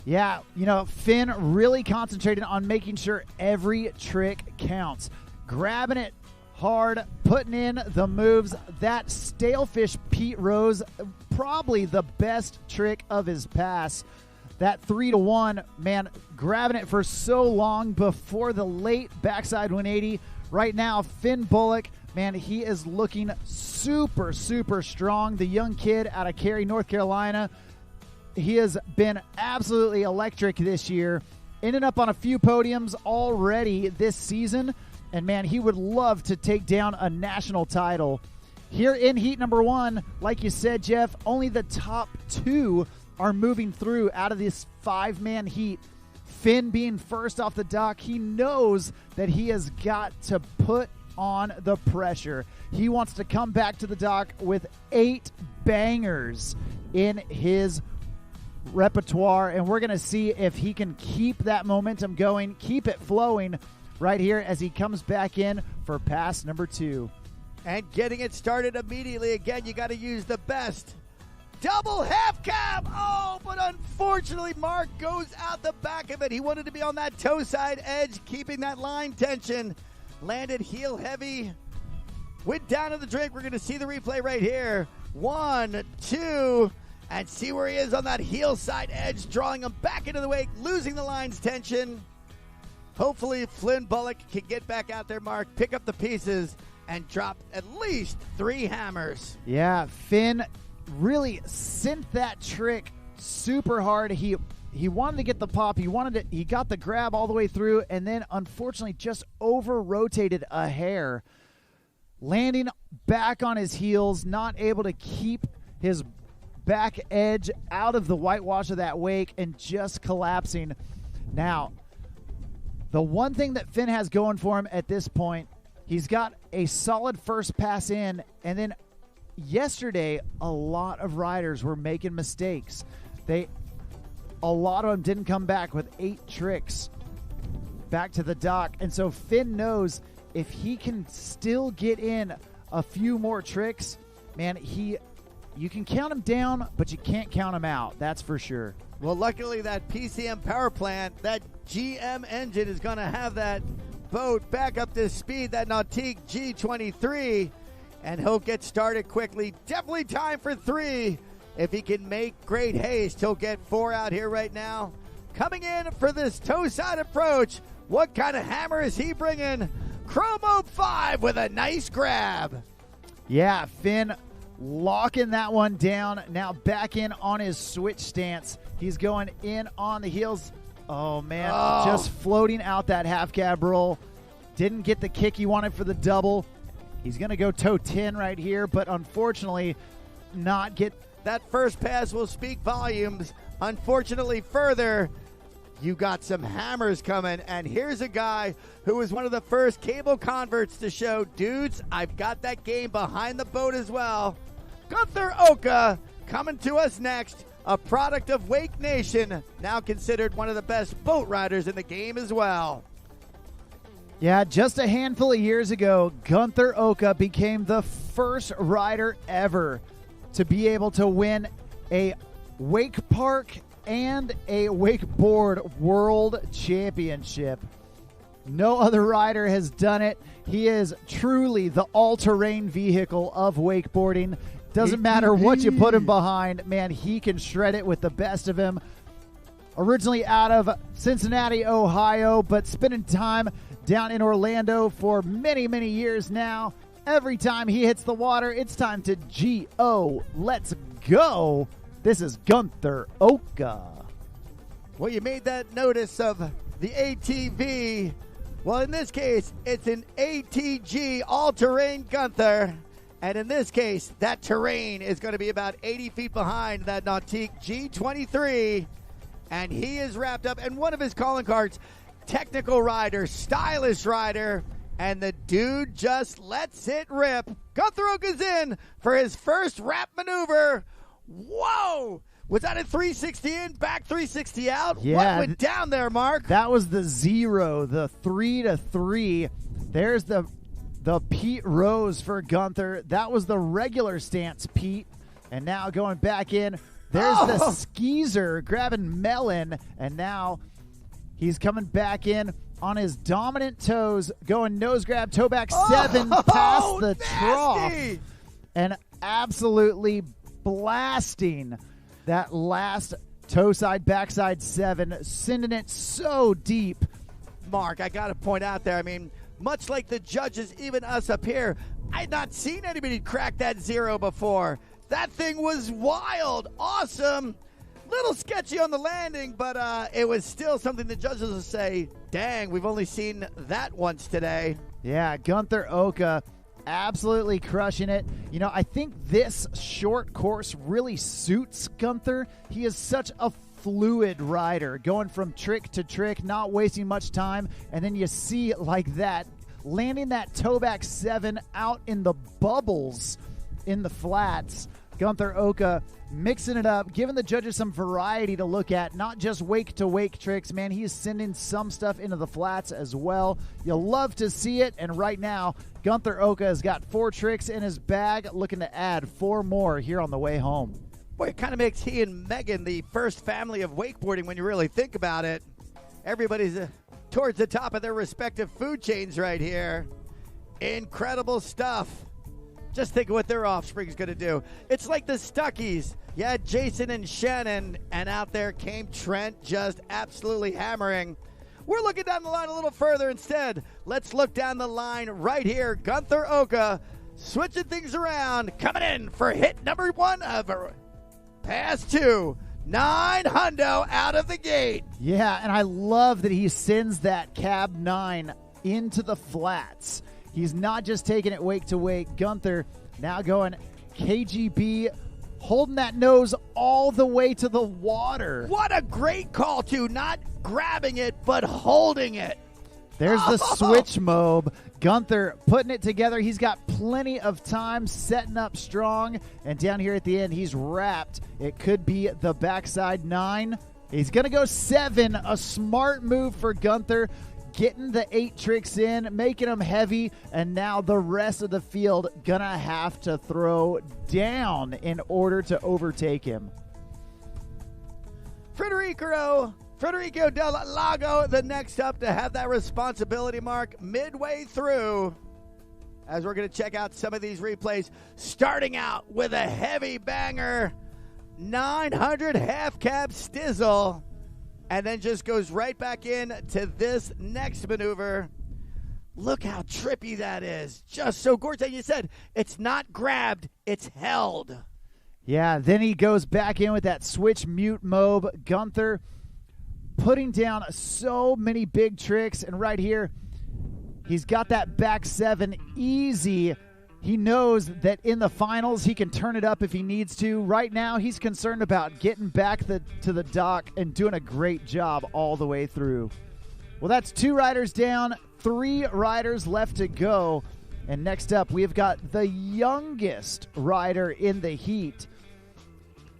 S4: Yeah, Finn really concentrated on making sure every trick counts. Grabbing it hard, putting in the moves. That stalefish Pete Rose, probably the best trick of his pass. That 3-1, man, grabbing it for so long before the late backside 180. Right now, Finn Bullock, man, he is looking super, super strong. The young kid out of Cary, North Carolina. He has been absolutely electric this year. Ended up on a few podiums already this season. And, man, he would love to take down a national title. Here in heat number 1, like you said, Jeff, only the top 2 are moving through out of this 5-man heat. Finn being first off the dock, he knows that he has got to put on the pressure. He wants to come back to the dock with 8 bangers in his repertoire, and we're going to see if he can keep that momentum going, keep it flowing right here as he comes back in for pass number 2.
S1: And getting it started immediately. Again, you got to use the best. Double half cab. Oh, but unfortunately, Mark goes out the back of it. He wanted to be on that toe side edge, keeping that line tension. Landed heel heavy. Went down to the drink. We're going to see the replay right here. 1, 2, and see where he is on that heel side edge, drawing him back into the wake, losing the line's tension. Hopefully, Flynn Bullock can get back out there, Mark, pick up the pieces, and drop at least 3 hammers.
S4: Yeah, Finn really sent that trick super hard. He wanted to get the pop. He got the grab all the way through, and then unfortunately just over-rotated a hair, landing back on his heels, not able to keep his back edge out of the whitewash of that wake, and just collapsing. Now, the one thing that Finn has going for him at this point, he's got a solid first pass in, and then yesterday, a lot of riders were making mistakes. A lot of them didn't come back with 8 tricks back to the dock. And so Finn knows if he can still get in a few more tricks, man, you can count him down, but you can't count him out. That's for sure.
S1: Well, luckily that PCM power plant, that GM engine is going to have that boat back up to speed, that Nautique G23. And he'll get started quickly. Definitely time for 3. If he can make great haste, he'll get 4 out here right now. Coming in for this toe side approach. What kind of hammer is he bringing? Chromo 5 with a nice grab.
S4: Yeah, Finn locking that one down. Now back in on his switch stance. He's going in on the heels. Oh, man. Just floating out that half cab roll. Didn't get the kick he wanted for the double. He's going to go toe 10 right here, but unfortunately not get...
S1: That first pass will speak volumes. Unfortunately, further, you got some hammers coming, and here's a guy who was one of the first cable converts to show, dudes, I've got that game behind the boat as well. Gunther Oka coming to us next, a product of Wake Nation, now considered one of the best boat riders in the game as well.
S4: Yeah, just a handful of years ago, Gunther Oka became the first rider ever to be able to win a wake park and a wakeboard world championship. No other rider has done it. He is truly the all-terrain vehicle of wakeboarding. Doesn't matter what you put him behind, man, he can shred it with the best of him. Originally out of Cincinnati, Ohio, but spending time down in Orlando for many, many years now. Every time he hits the water, it's time to G-O. Let's go. This is Gunther Oka.
S1: Well, you made that notice of the ATV. Well, in this case, it's an ATG all-terrain Gunther. And in this case, that terrain is going to be about 80 feet behind that Nautique G23. And he is wrapped up. And one of his calling cards, technical rider, stylish rider. And the dude just lets it rip. Gunther Oka's in for his first wrap maneuver. Whoa! Was that a 360 in, back 360 out?
S4: Yeah.
S1: What went down there, Mark?
S4: That was the 0, the 3-3. There's the Pete Rose for Gunther. That was the regular stance, Pete. And now going back in, there's the skeezer grabbing Melon. And now he's coming back in on his dominant toes, going nose grab, toe back 7 past the trough, and absolutely blasting that last toe side, backside 7, sending it so deep.
S1: Mark, I got to point out there, I mean, much like the judges, even us up here, I'd not seen anybody crack that 0 before. That thing was wild, awesome, little sketchy on the landing, but it was still something the judges will say, dang, we've only seen that once today.
S4: Yeah, Gunther Oka absolutely crushing it. You know, I think this short course really suits Gunther. He is such a fluid rider, going from trick to trick, not wasting much time, and then you see like that, landing that toe back 7 out in the bubbles in the flats. Gunther Oka mixing it up, giving the judges some variety to look at, not just wake-to-wake tricks. Man, he is sending some stuff into the flats as well. You'll love to see it, and right now, Gunther Oka has got 4 tricks in his bag, looking to add 4 more here on the way home.
S1: Boy, it kind of makes he and Megan the first family of wakeboarding when you really think about it. Everybody's towards the top of their respective food chains right here. Incredible stuff. Just think of what their offspring's going to do. It's like the Stuckies. You had Jason and Shannon, and out there came Trent, just absolutely hammering. We're looking down the line a little further instead. Let's look down the line right here. Gunther Oka switching things around, coming in for hit number 1 of pass 2. 9 hundo out of the gate.
S4: Yeah, and I love that he sends that cab 9 into the flats. He's not just taking it wake to wake. Gunther now going KGB, holding that nose all the way to the water.
S1: What a great call, too. Not grabbing it, but holding it.
S4: There's the switch mob. Gunther putting it together. He's got plenty of time, setting up strong. And down here at the end, he's wrapped. It could be the backside 9. He's going to go 7. A smart move for Gunther. Getting the 8 tricks in, making them heavy, and now the rest of the field gonna have to throw down in order to overtake him.
S1: Federico Del Lago, the next up to have that responsibility, Mark, midway through, as we're going to check out some of these replays, starting out with a heavy banger, 900 half cab stizzle, and then just goes right back in to this next maneuver. Look how trippy that is. Just so gorgeous. And you said it's not grabbed, it's held.
S4: Yeah, then he goes back in with that switch mute mob. Gunther putting down so many big tricks. And right here, he's got that back 7 easy. He knows that in the finals, he can turn it up if he needs to. Right now, he's concerned about getting back to the dock and doing a great job all the way through. Well, that's 2 riders down, 3 riders left to go. And next up, we've got the youngest rider in the heat.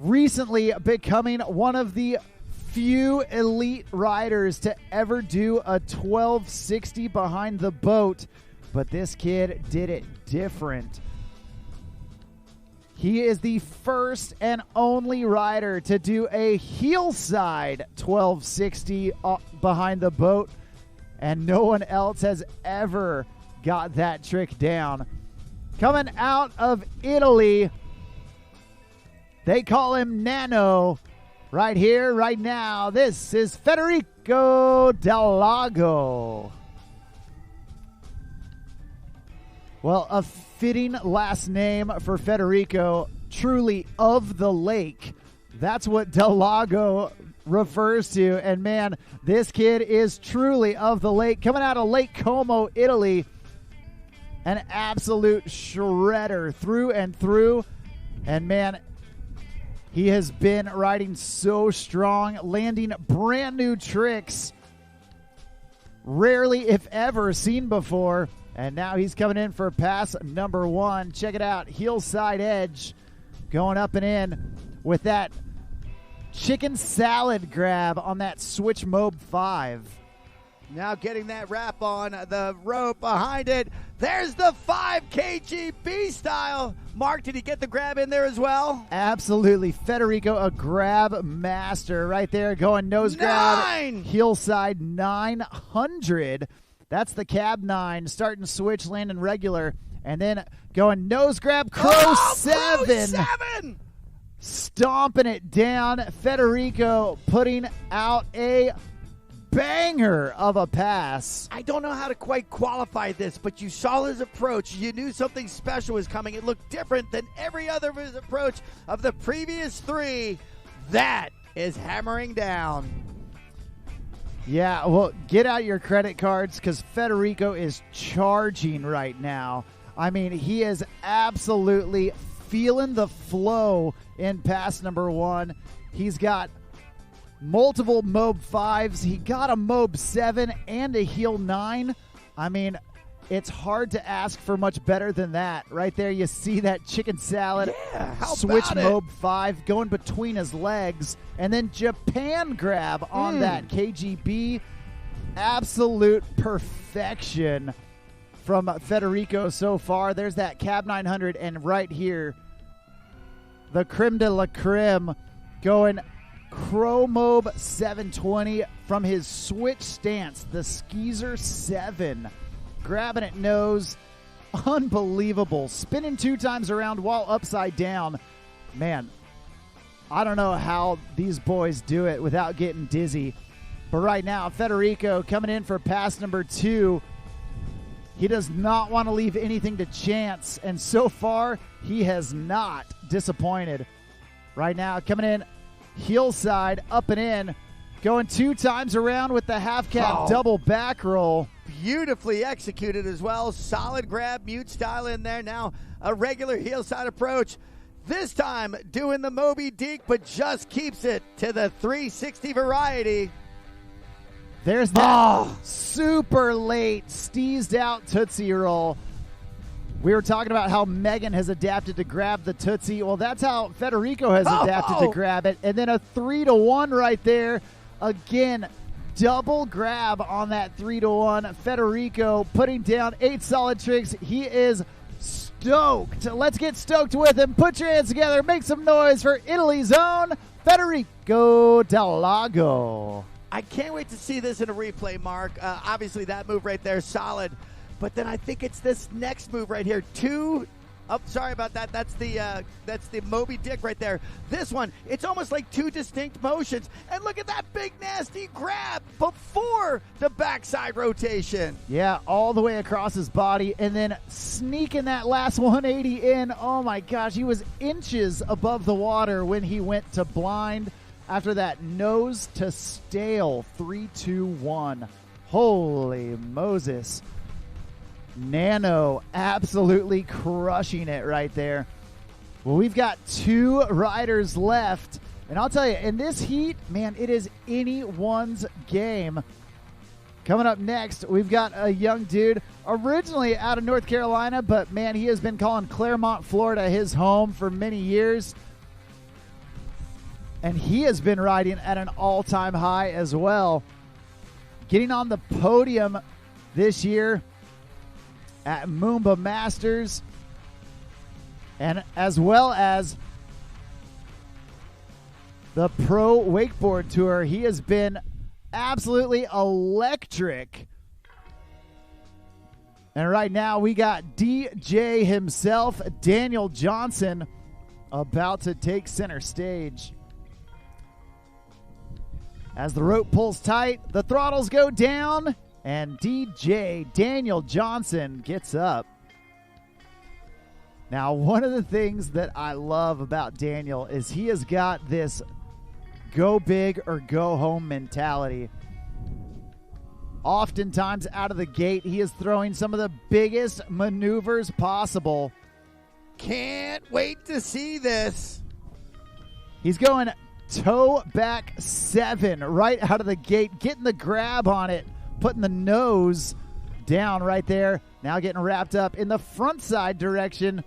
S4: Recently becoming one of the few elite riders to ever do a 1260 behind the boat. But this kid did it different. He is the first and only rider to do a heelside 1260 behind the boat, and no one else has ever got that trick down. Coming out of Italy, they call him Nano. Right here, right now, this is Federico Del Lago. Well, a fitting last name for Federico, truly of the lake. That's what Del Lago refers to. And man, this kid is truly of the lake. Coming out of Lake Como, Italy. An absolute shredder through and through. And man, he has been riding so strong, landing brand new tricks. Rarely, if ever, seen before. And now he's coming in for pass number 1. Check it out. Heel side edge. Going up and in with that chicken salad grab on that switch mob 5.
S1: Now getting that wrap on the rope behind it. There's the 5 KGB style. Mark, did he get the grab in there as well?
S4: Absolutely. Federico, a grab master right there, going nose grab. Heel side 900. That's the cab 9. Starting switch, landing regular. And then going nose grab, crow 7.
S1: Crow 7.
S4: Stomping it down. Federico putting out a banger of a pass.
S1: I don't know how to quite qualify this, but you saw his approach. You knew something special was coming. It looked different than every other of his approach of the previous 3. That is hammering down.
S4: Yeah, well, get out your credit cards because Federico is charging right now. I mean, he is absolutely feeling the flow in pass number 1. He's got multiple Mob 5s. He got a Mob 7 and a heel 9. I mean, it's hard to ask for much better than that. Right there, you see that chicken salad.
S1: Yeah, how
S4: switch
S1: about
S4: Mob 5 going between his legs. And then Japan grab on that KGB. Absolute perfection from Federico so far. There's that cab 900. And right here, the creme de la creme going Crow Mob 720 from his switch stance, the Skeezer 7. Grabbing it nose. Unbelievable. Spinning 2 times around while upside down. Man, I don't know how these boys do it without getting dizzy. But right now, Federico coming in for pass number 2. He does not want to leave anything to chance. And so far, he has not disappointed. Right now, coming in heel side, up and in, going 2 times around with the half cab double back roll.
S1: Beautifully executed as well. Solid grab, mute style in there. Now a regular heel side approach. This time doing the Moby Dick, but just keeps it to the 360 variety.
S4: There's that super late steezed out Tootsie Roll. We were talking about how Megan has adapted to grab the Tootsie. Well, that's how Federico has adapted to grab it. And then a 3-to-1 right there. Again, double grab on that 3-to-1. Federico putting down 8 solid tricks. He is stoked. Let's get stoked with him. Put your hands together. Make some noise for Italy's own Federico Del Lago.
S1: I can't wait to see this in a replay, Mark. Obviously, that move right there is solid. But then I think it's this next move right here. Sorry about that. That's the Moby Dick right there. This one, it's almost like 2 distinct motions. And look at that big nasty grab before the backside rotation.
S4: Yeah, all the way across his body and then sneaking that last 180 in. Oh my gosh, he was inches above the water when he went to blind after that nose to stale 3-2-1. Holy Moses. Nano absolutely crushing it right there. Well, we've got 2 riders left. And I'll tell you, in this heat, man, it is anyone's game. Coming up next, we've got a young dude originally out of North Carolina, but, man, he has been calling Claremont, Florida his home for many years. And he has been riding at an all-time high as well. Getting on the podium this year at Moomba Masters, and as well as the Pro Wakeboard Tour. He has been absolutely electric. And right now we got DJ himself, Daniel Johnson, about to take center stage. As the rope pulls tight, the throttles go down, and DJ Daniel Johnson gets up. Now, one of the things that I love about Daniel is he has got this go big or go home mentality. Oftentimes out of the gate, he is throwing some of the biggest maneuvers possible.
S1: Can't wait to see this.
S4: He's going toe back 7 right out of the gate, getting the grab on it, putting the nose down right there. Now getting wrapped up in the front side direction.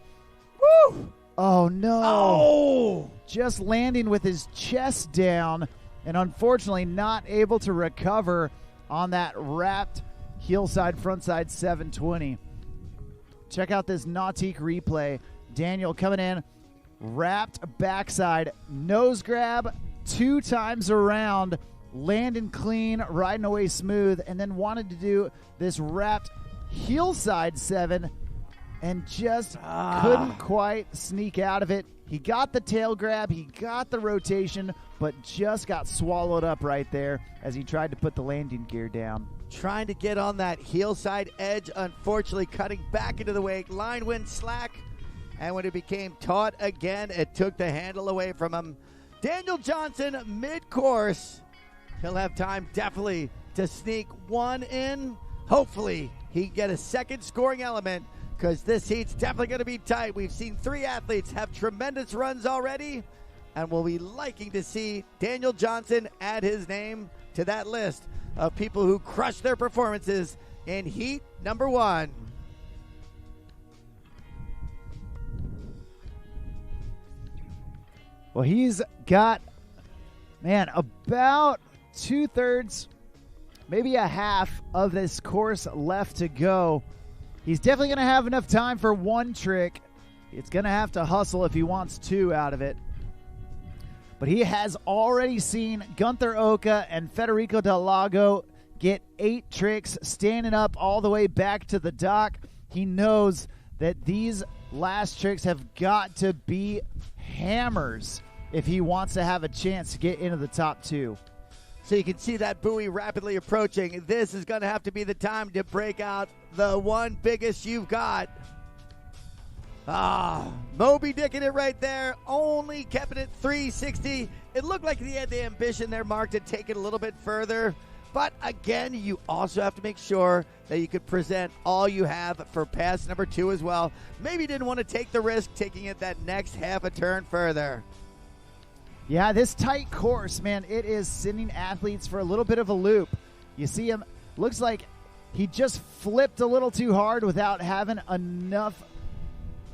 S4: Woo! Oh, no.
S1: Oh!
S4: Just landing with his chest down and unfortunately not able to recover on that wrapped heel side, front side 720. check out this Nautique replay. Daniel coming in, wrapped backside, nose grab 2 times around, landing clean, riding away smooth, and then wanted to do this wrapped heel side 7 and just couldn't quite sneak out of it. He got the tail grab, he got the rotation, but just got swallowed up right there as he tried to put the landing gear down.
S1: Trying to get on that heel side edge, unfortunately cutting back into the wake. Line went slack, and when it became taut again, it took the handle away from him. Daniel Johnson, mid-course. He'll have time definitely to sneak one in. Hopefully he get a second scoring element, because this heat's definitely going to be tight. We've seen 3 athletes have tremendous runs already, and we'll be liking to see Daniel Johnson add his name to that list of people who crushed their performances in heat number 1.
S4: Well, he's got, man, about 2/3, maybe a half of this course left to go. He's definitely going to have enough time for 1 trick. It's going to have to hustle if he wants 2 out of it. But he has already seen Gunther Oka and Federico Del Lago get 8 tricks, standing up all the way back to the dock. He knows that these last tricks have got to be hammers if he wants to have a chance to get into the top 2.
S1: So you can see that buoy rapidly approaching. This is going to have to be the time to break out the one biggest you've got. Moby Dicking it right there. Only kept it at 360. It looked like he had the ambition there, Mark, to take it a little bit further. But again, you also have to make sure that you could present all you have for pass number 2 as well. Maybe didn't want to take the risk taking it that next half a turn further.
S4: Yeah, this tight course, man, it is sending athletes for a little bit of a loop. You see him, looks like he just flipped a little too hard without having enough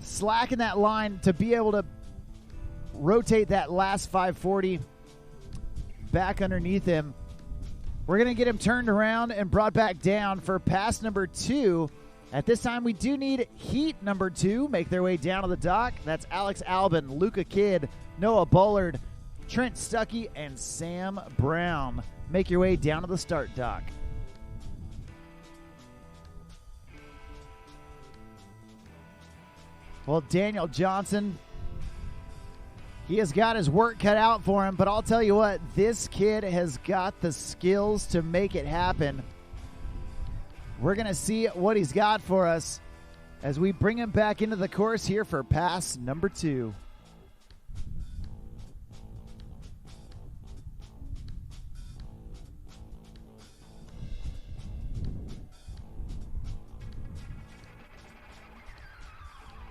S4: slack in that line to be able to rotate that last 540 back underneath him. We're going to get him turned around and brought back down for pass number 2. At this time, we do need heat number 2 make their way down to the dock. That's Alex Albin, Luca Kidd, Noah Bullard, Trent Stuckey, and Sam Brown. Make your way down to the start dock. Well, Daniel Johnson, he has got his work cut out for him, but I'll tell you what, this kid has got the skills to make it happen. We're going to see what he's got for us as we bring him back into the course here for pass number 2.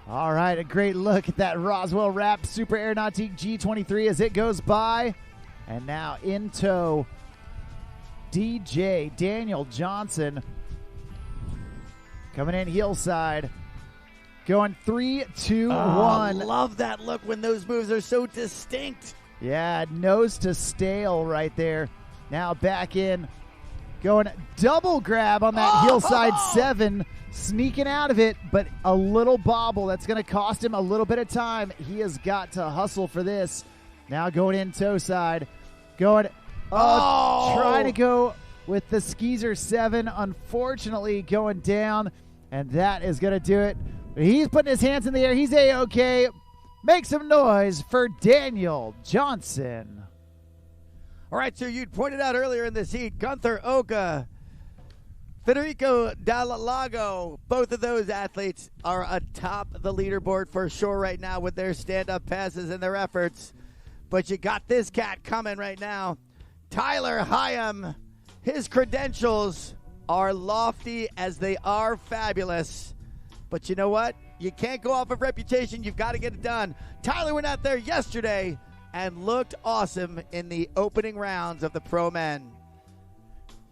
S4: All right, a great look at that Roswell Wrap Super Air Nautique G23 as it goes by. And now in tow, DJ Daniel Johnson coming in heel side, going 3, 2, 1.
S1: Love that look when those moves are so distinct.
S4: Yeah, nose to stale right there. Now back in, going double grab on that heel side 7. Sneaking out of it, but a little bobble. That's going to cost him a little bit of time. He has got to hustle for this. Now going in toe side. Going, trying to go with the Skeezer 7. Unfortunately, going down, and that is going to do it. He's putting his hands in the air. He's A-OK. Make some noise for Daniel Johnson.
S1: All right, so you pointed out earlier in this heat, Gunther Oka, Federico Del Lago, both of those athletes are atop the leaderboard for sure right now with their stand-up passes and their efforts. But you got this cat coming right now. Tyler Hyam, his credentials are lofty as they are fabulous. But you know what? You can't go off of reputation. You've got to get it done. Tyler went out there yesterday and looked awesome in the opening rounds of the Pro Men.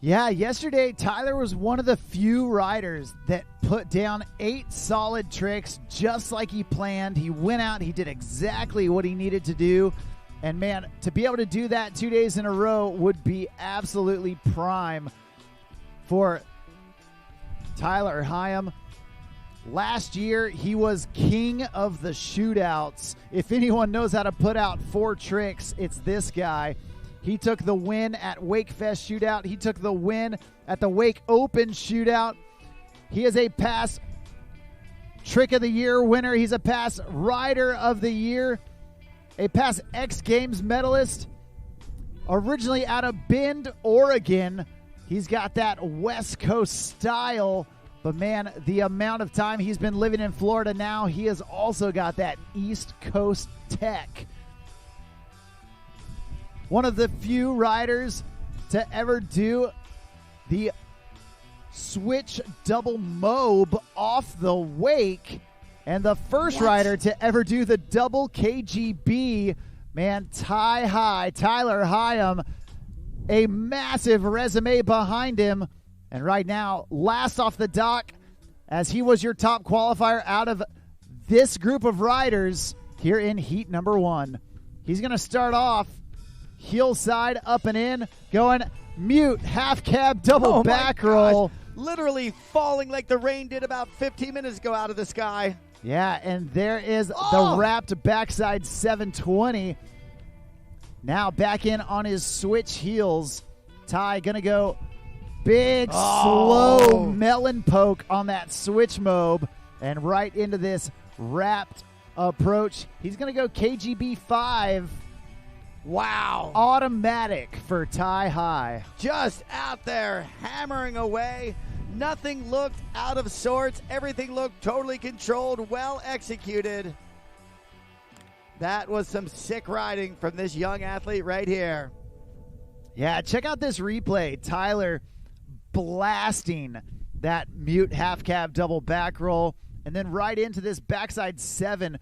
S4: Yeah, yesterday Tyler was one of the few riders that put down 8 solid tricks just like he planned. He went out, he did exactly what he needed to do. And man, to be able to do that 2 days in a row would be absolutely prime for Tyler Hyam. Last year, he was king of the shootouts. If anyone knows how to put out 4 tricks, it's this guy. He took the win at WakeFest Shootout. He took the win at the Wake Open Shootout. He is a past Trick of the Year winner. He's a past Rider of the Year, a past X Games medalist. Originally out of Bend, Oregon. He's got that West Coast style. But, man, the amount of time he's been living in Florida now, he has also got that East Coast tech. One of the few riders to ever do the switch double mob off the wake, and the first rider to ever do the double KGB. Man, Tyler Hyam, a massive resume behind him. And right now, last off the dock, as he was your top qualifier out of this group of riders here in heat number 1. He's going to start off heel side, up and in, going mute, half cab, double back roll.
S1: Literally falling like the rain did about 15 minutes ago out of the sky.
S4: Yeah, and there is the wrapped backside 720. Now back in on his switch heels. Ty going to go big, slow melon poke on that switch mob and right into this wrapped approach. He's going to go KGB 5.
S1: Wow.
S4: Automatic for Ty High.
S1: Just out there hammering away. Nothing looked out of sorts. Everything looked totally controlled, well executed. That was some sick riding from this young athlete right here.
S4: Yeah, check out this replay. Tyler blasting that mute half cab double back roll and then right into this backside 7.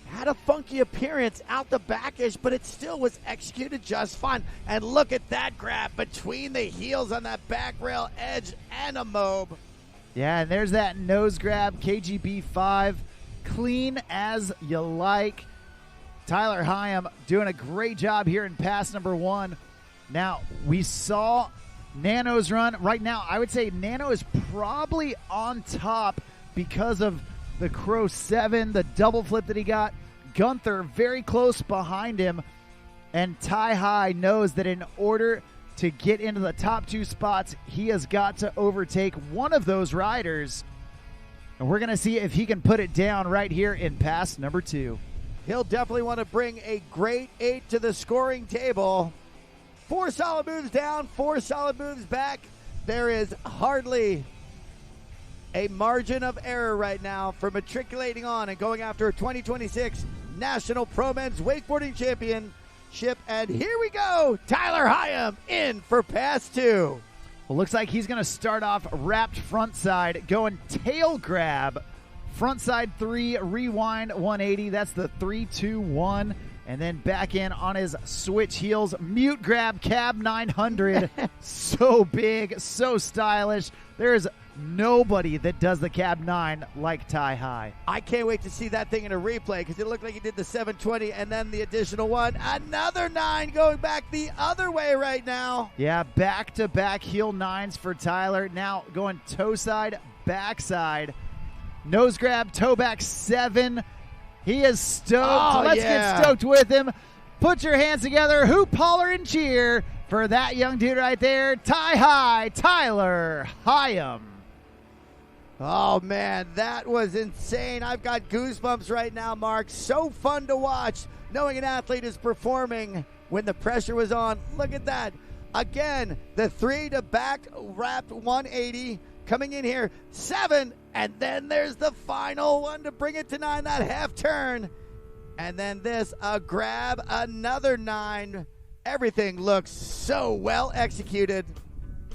S1: Had a funky appearance out the backish, but it still was executed just fine. And look at that grab between the heels on that back rail edge and a mob.
S4: Yeah, and there's that nose grab, KGB 5. Clean as you like. Tyler Hyam doing a great job here in pass number 1. Now, we saw Nano's run. Right now, I would say Nano is probably on top because of the Crow 7, the double flip that he got. Gunther very close behind him. And Ty High knows that in order to get into the top 2 spots, he has got to overtake one of those riders. And we're going to see if he can put it down right here in pass number 2.
S1: He'll definitely want to bring a great 8 to the scoring table. 4 solid moves down, 4 solid moves back. There is hardly a margin of error right now for matriculating on and going after a 2026 National Pro Men's Wakeboarding Championship. And here we go. Tyler Hyam in for pass 2.
S4: Well, looks like he's going to start off wrapped front side, going tail grab. Front side 3, rewind 180. That's the 3-2-1. And then back in on his switch heels, mute grab, cab 900. So big, so stylish. There is nobody that does the cab 9 like Ty High.
S1: I can't wait to see that thing in a replay because it looked like he did the 720 and then the additional 1. Another 9 going back the other way right now.
S4: Yeah, back-to-back heel 9s for Tyler. Now going toe side, backside. Nose grab, toe back 7. He is stoked. Let's get stoked with him. Put your hands together, hoop, holler, and cheer for that young dude right there, Ty High, Tyler Hyam.
S1: Oh, man, that was insane. I've got goosebumps right now, Mark. So fun to watch, knowing an athlete is performing when the pressure was on. Look at that. Again, the 3 to back wrapped 180. Coming in here, 7, and then there's the final one to bring it to 9, that half turn. And then this, a grab, another 9. Everything looks so well executed.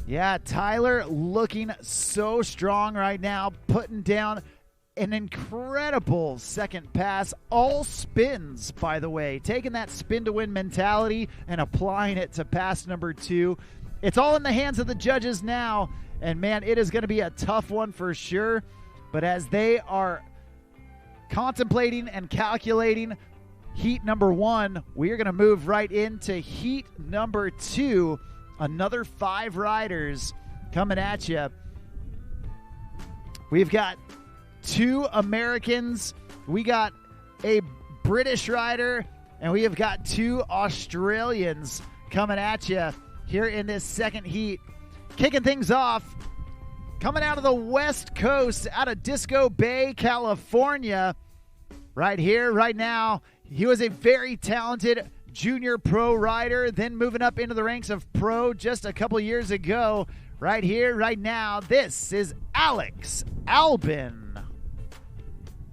S4: Yeah, Tyler looking so strong right now, putting down an incredible second pass. All spins, by the way, taking that spin-to-win mentality and applying it to pass number 2. It's all in the hands of the judges now. And, man, it is going to be a tough one for sure. But as they are contemplating and calculating heat number 1, we are going to move right into heat number 2. Another 5 riders coming at you. We've got 2 Americans. We got a British rider, and we have got 2 Australians coming at you here in this second heat. Kicking things off, coming out of the West Coast, out of Disco Bay, California, right here, right now. He was a very talented junior pro rider, then moving up into the ranks of pro just a couple years ago. Right here, right now, this is Alex Albin.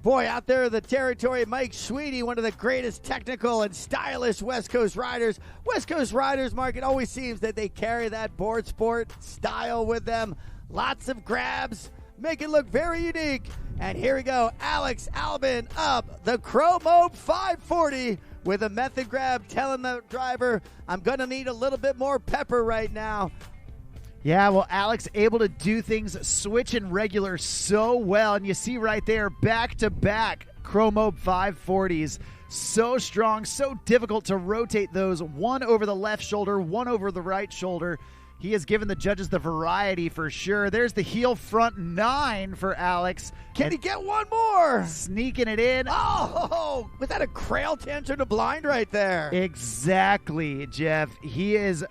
S1: Boy, out there in the territory, Mike Sweetie, one of the greatest technical and stylish West Coast riders. West Coast riders, Mark, it always seems that they carry that board sport style with them. Lots of grabs, make it look very unique. And here we go, Alex Albin up the Chromo 540 with a method grab, telling the driver, I'm going to need a little bit more pepper right now.
S4: Yeah, well, Alex able to do things switch and regular so well. And you see right there, back-to-back Chromo 540s. So strong, so difficult to rotate those. One over the left shoulder, one over the right shoulder. He has given the judges the variety for sure. There's the heel front 9 for Alex.
S1: Can he get one more?
S4: Sneaking it in.
S1: Oh, was that a crail tantrum to blind right there?
S4: Exactly, Jeff. He is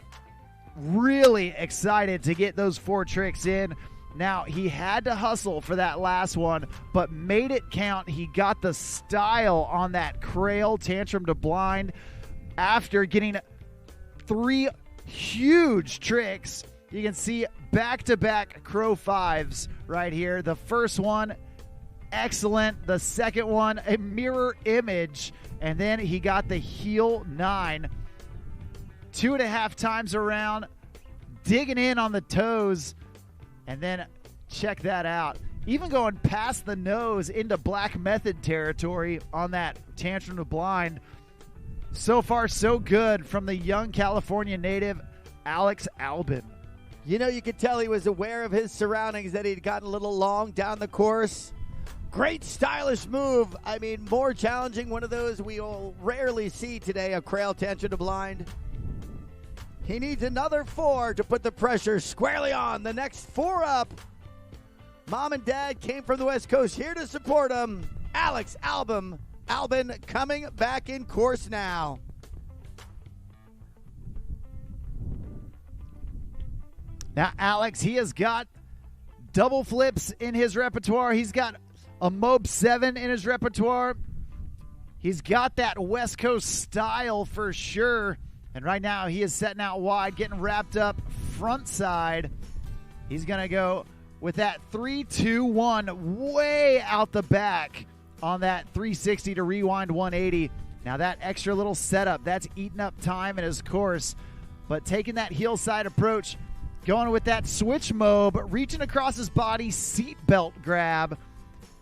S4: really excited to get those 4 tricks in. Now, he had to hustle for that last one, but made it count. He got the style on that crail tantrum to blind after getting 3 huge tricks. You can see back-to-back Crow 5s right here. The first one, excellent. The second one, a mirror image. And then he got the heel 9. 2.5 times around, digging in on the toes, and then check that out. Even going past the nose into black method territory on that tantrum to blind. So far, so good from the young California native, Alex Albin.
S1: You know, you could tell he was aware of his surroundings, that he'd gotten a little long down the course. Great stylish move. I mean, more challenging, one of those we'll rarely see today, a crail tantrum to blind. He needs another 4 to put the pressure squarely on. The next 4 up. Mom and Dad came from the West Coast here to support him. Alex Albin coming back in course now.
S4: Now, Alex, he has got double flips in his repertoire. He's got a Mob 7 in his repertoire. He's got that West Coast style for sure. And right now, he is setting out wide, getting wrapped up front side. He's going to go with that 3-2-1 way out the back on that 360 to rewind 180. Now, that extra little setup, that's eating up time in his course. But taking that heel side approach, going with that switch mob, reaching across his body, seatbelt grab.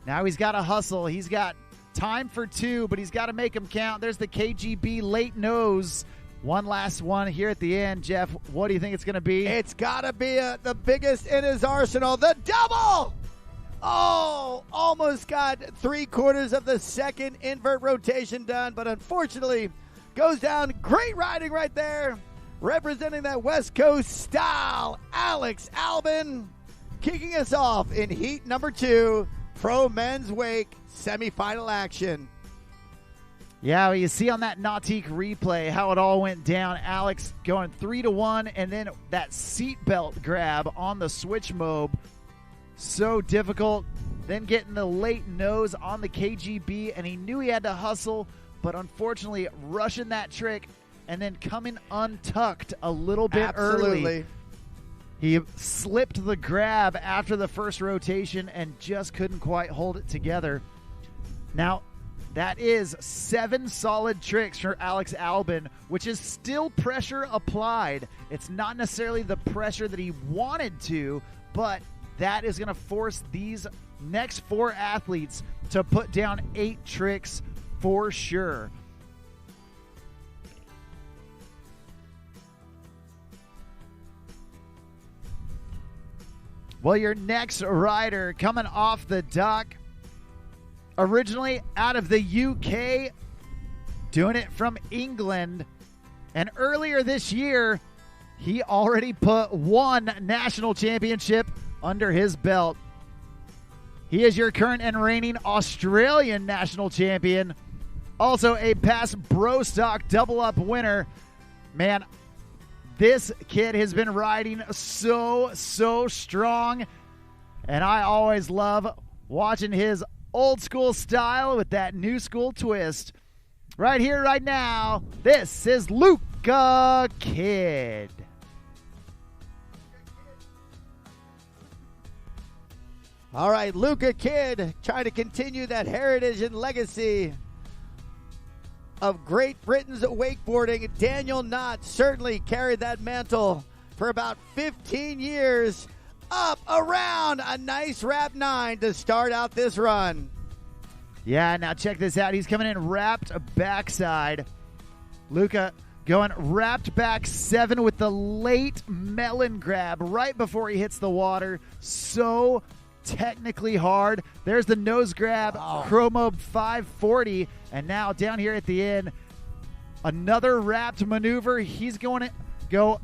S4: Now he's got to hustle. He's got time for 2, but he's got to make them count. There's the KGB late nose. One last one here at the end. Jeff, what do you think it's going to be?
S1: It's got to be the biggest in his arsenal, the double! Oh, almost got 3/4 of the second invert rotation done, but unfortunately goes down. Great riding right there, representing that West Coast style. Alex Albin kicking us off in heat number 2, pro men's wake semifinal action.
S4: Yeah, well, you see on that Nautique replay how it all went down. Alex going 3-1, and then that seatbelt grab on the switch mob. So difficult. Then getting the late nose on the KGB, and he knew he had to hustle, but unfortunately rushing that trick and then coming untucked a little bit early. He slipped the grab after the first rotation and just couldn't quite hold it together. Now, that is 7 solid tricks for Alex Albin, which is still pressure applied. It's not necessarily the pressure that he wanted to, but that is going to force these next 4 athletes to put down 8 tricks for sure. Well, your next rider coming off the dock, originally out of the UK, doing it from England. And earlier this year, he already put 1 national championship under his belt. He is your current and reigning Australian national champion. Also a past Bro Stock double up winner. Man, this kid has been riding so strong. And I always love watching his old school style with that new school twist. Right here, right now, this is Luca Kidd.
S1: All right, Luca Kidd trying to continue that heritage and legacy of Great Britain's wakeboarding. Daniel Knott certainly carried that mantle for about 15 years. Up around a nice wrap 9 to start out this run.
S4: Yeah, now check this out. He's coming in wrapped backside. Luca going wrapped back 7 with the late melon grab right before he hits the water. So technically hard. There's the nose grab, Chromo 540. And now down here at the end, another wrapped maneuver. He's going to go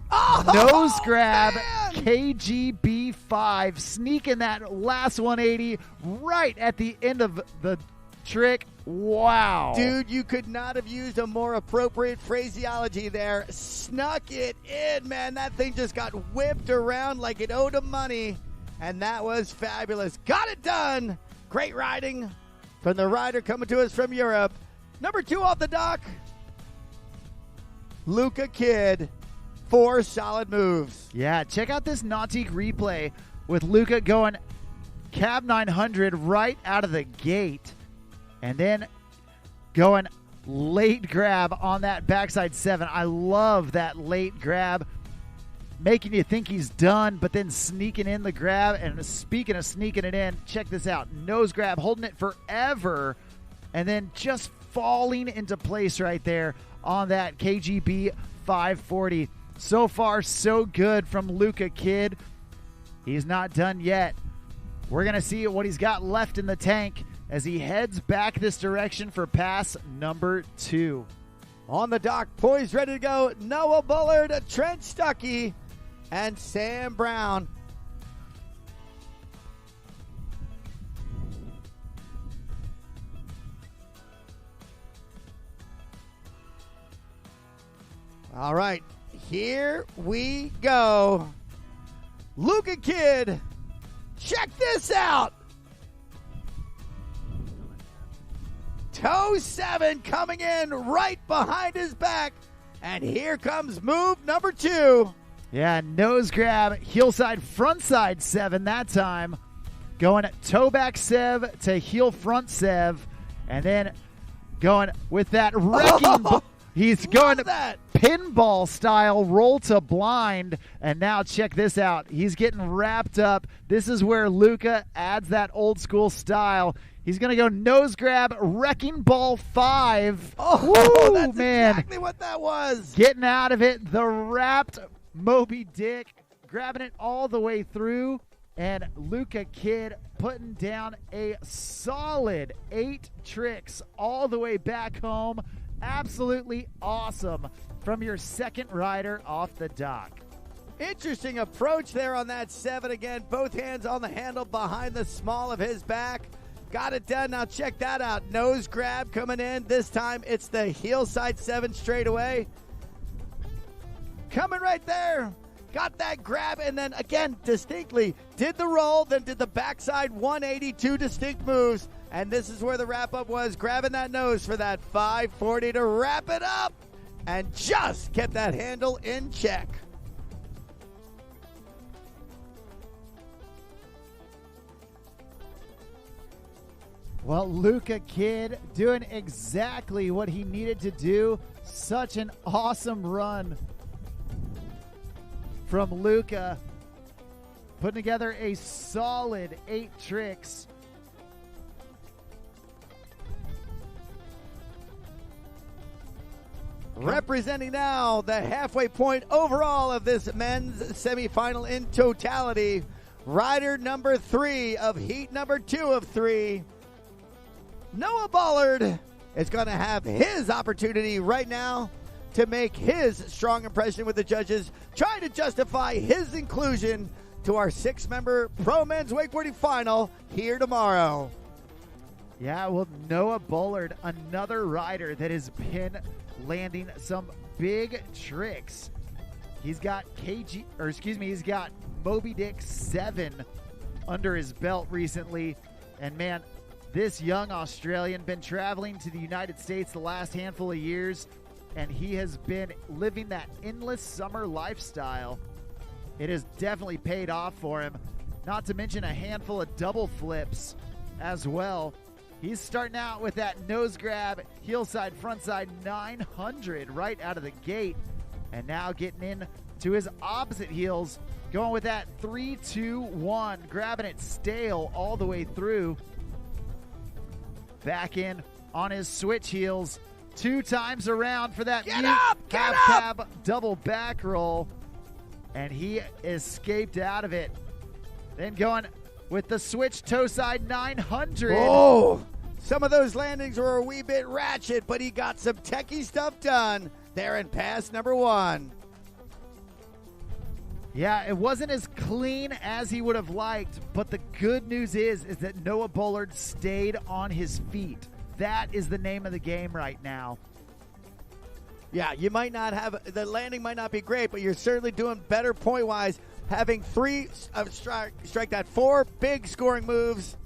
S4: nose grab, man. KGB 5, sneaking that last 180 right at the end of the trick. Wow.
S1: Dude, you could not have used a more appropriate phraseology there. Snuck it in, man. That thing just got whipped around like it owed him money. And that was fabulous. Got it done. Great riding from the rider coming to us from Europe. Number 2 off the dock, Luca Kidd. 4 solid moves.
S4: Yeah, check out this Nautique replay with Luca going cab 900 right out of the gate. And then going late grab on that backside 7. I love that late grab, making you think he's done, but then sneaking in the grab. And speaking of sneaking it in, check this out. Nose grab, holding it forever, and then just falling into place right there on that KGB 540. So far, so good from Luca Kidd. He's not done yet. We're going to see what he's got left in the tank as he heads back this direction for pass number 2.
S1: On the dock, poised, ready to go, Noah Bullard, Trent Stuckey, and Sam Brown. All right, here we go. Luca Kidd, check this out. Toe 7 coming in right behind his back. And here comes move number 2.
S4: Yeah, nose grab, heel side, front side 7 that time. Going toe back sev to heel front sev. And then going with that wrecking. He's going
S1: that
S4: pinball style roll to blind. And now check this out. He's getting wrapped up. This is where Luca adds that old school style. He's going to go nose grab, wrecking ball 5.
S1: Oh, that's
S4: man.
S1: Exactly what that was.
S4: Getting out of it. The wrapped Moby Dick, grabbing it all the way through. And Luca Kidd putting down a solid 8 tricks all the way back home. Absolutely awesome from your second rider off the dock.
S1: Interesting approach there on that 7 again. Both hands on the handle behind the small of his back. Got it done. Now check that out. Nose grab coming in. This time it's the heel side 7 straight away. Coming right there. Got that grab and then again distinctly did the roll, then did the backside 182 distinct moves. And this is where the wrap up was, grabbing that nose for that 540 to wrap it up and just kept that handle in check.
S4: Well, Luca Kidd doing exactly what he needed to do. Such an awesome run from Luca. Putting together a solid 8 tricks.
S1: Representing now the halfway point overall of this men's semifinal in totality. Rider number 3 of heat number 2 of 3. Noah Bullard is going to have his opportunity right now to make his strong impression with the judges, trying to justify his inclusion to our 6-member Pro Men's Wakeboarding Final here tomorrow.
S4: Yeah, well, Noah Bullard, another rider that has been landing some big tricks. He's got he's got Moby Dick 7 under his belt recently. And man, this young Australian been traveling to the United States the last handful of years, and he has been living that endless summer lifestyle. It has definitely paid off for him, not to mention a handful of double flips as well. He's starting out with that nose grab, heel side, front side 900 right out of the gate. And now getting in to his opposite heels, going with that 3-2-1, grabbing it stale all the way through. Back in on his switch heels, 2 times around for that half cab double back roll. And he escaped out of it. Then going with the switch toe side 900.
S1: Oh, some of those landings were a wee bit ratchet, but he got some techie stuff done there in pass number 1.
S4: Yeah, it wasn't as clean as he would have liked, but the good news is that Noah Bullard stayed on his feet. That is the name of the game right now.
S1: Yeah, you might not have, the landing might not be great, but you're certainly doing better point-wise, having 3, strike that 4 big scoring moves,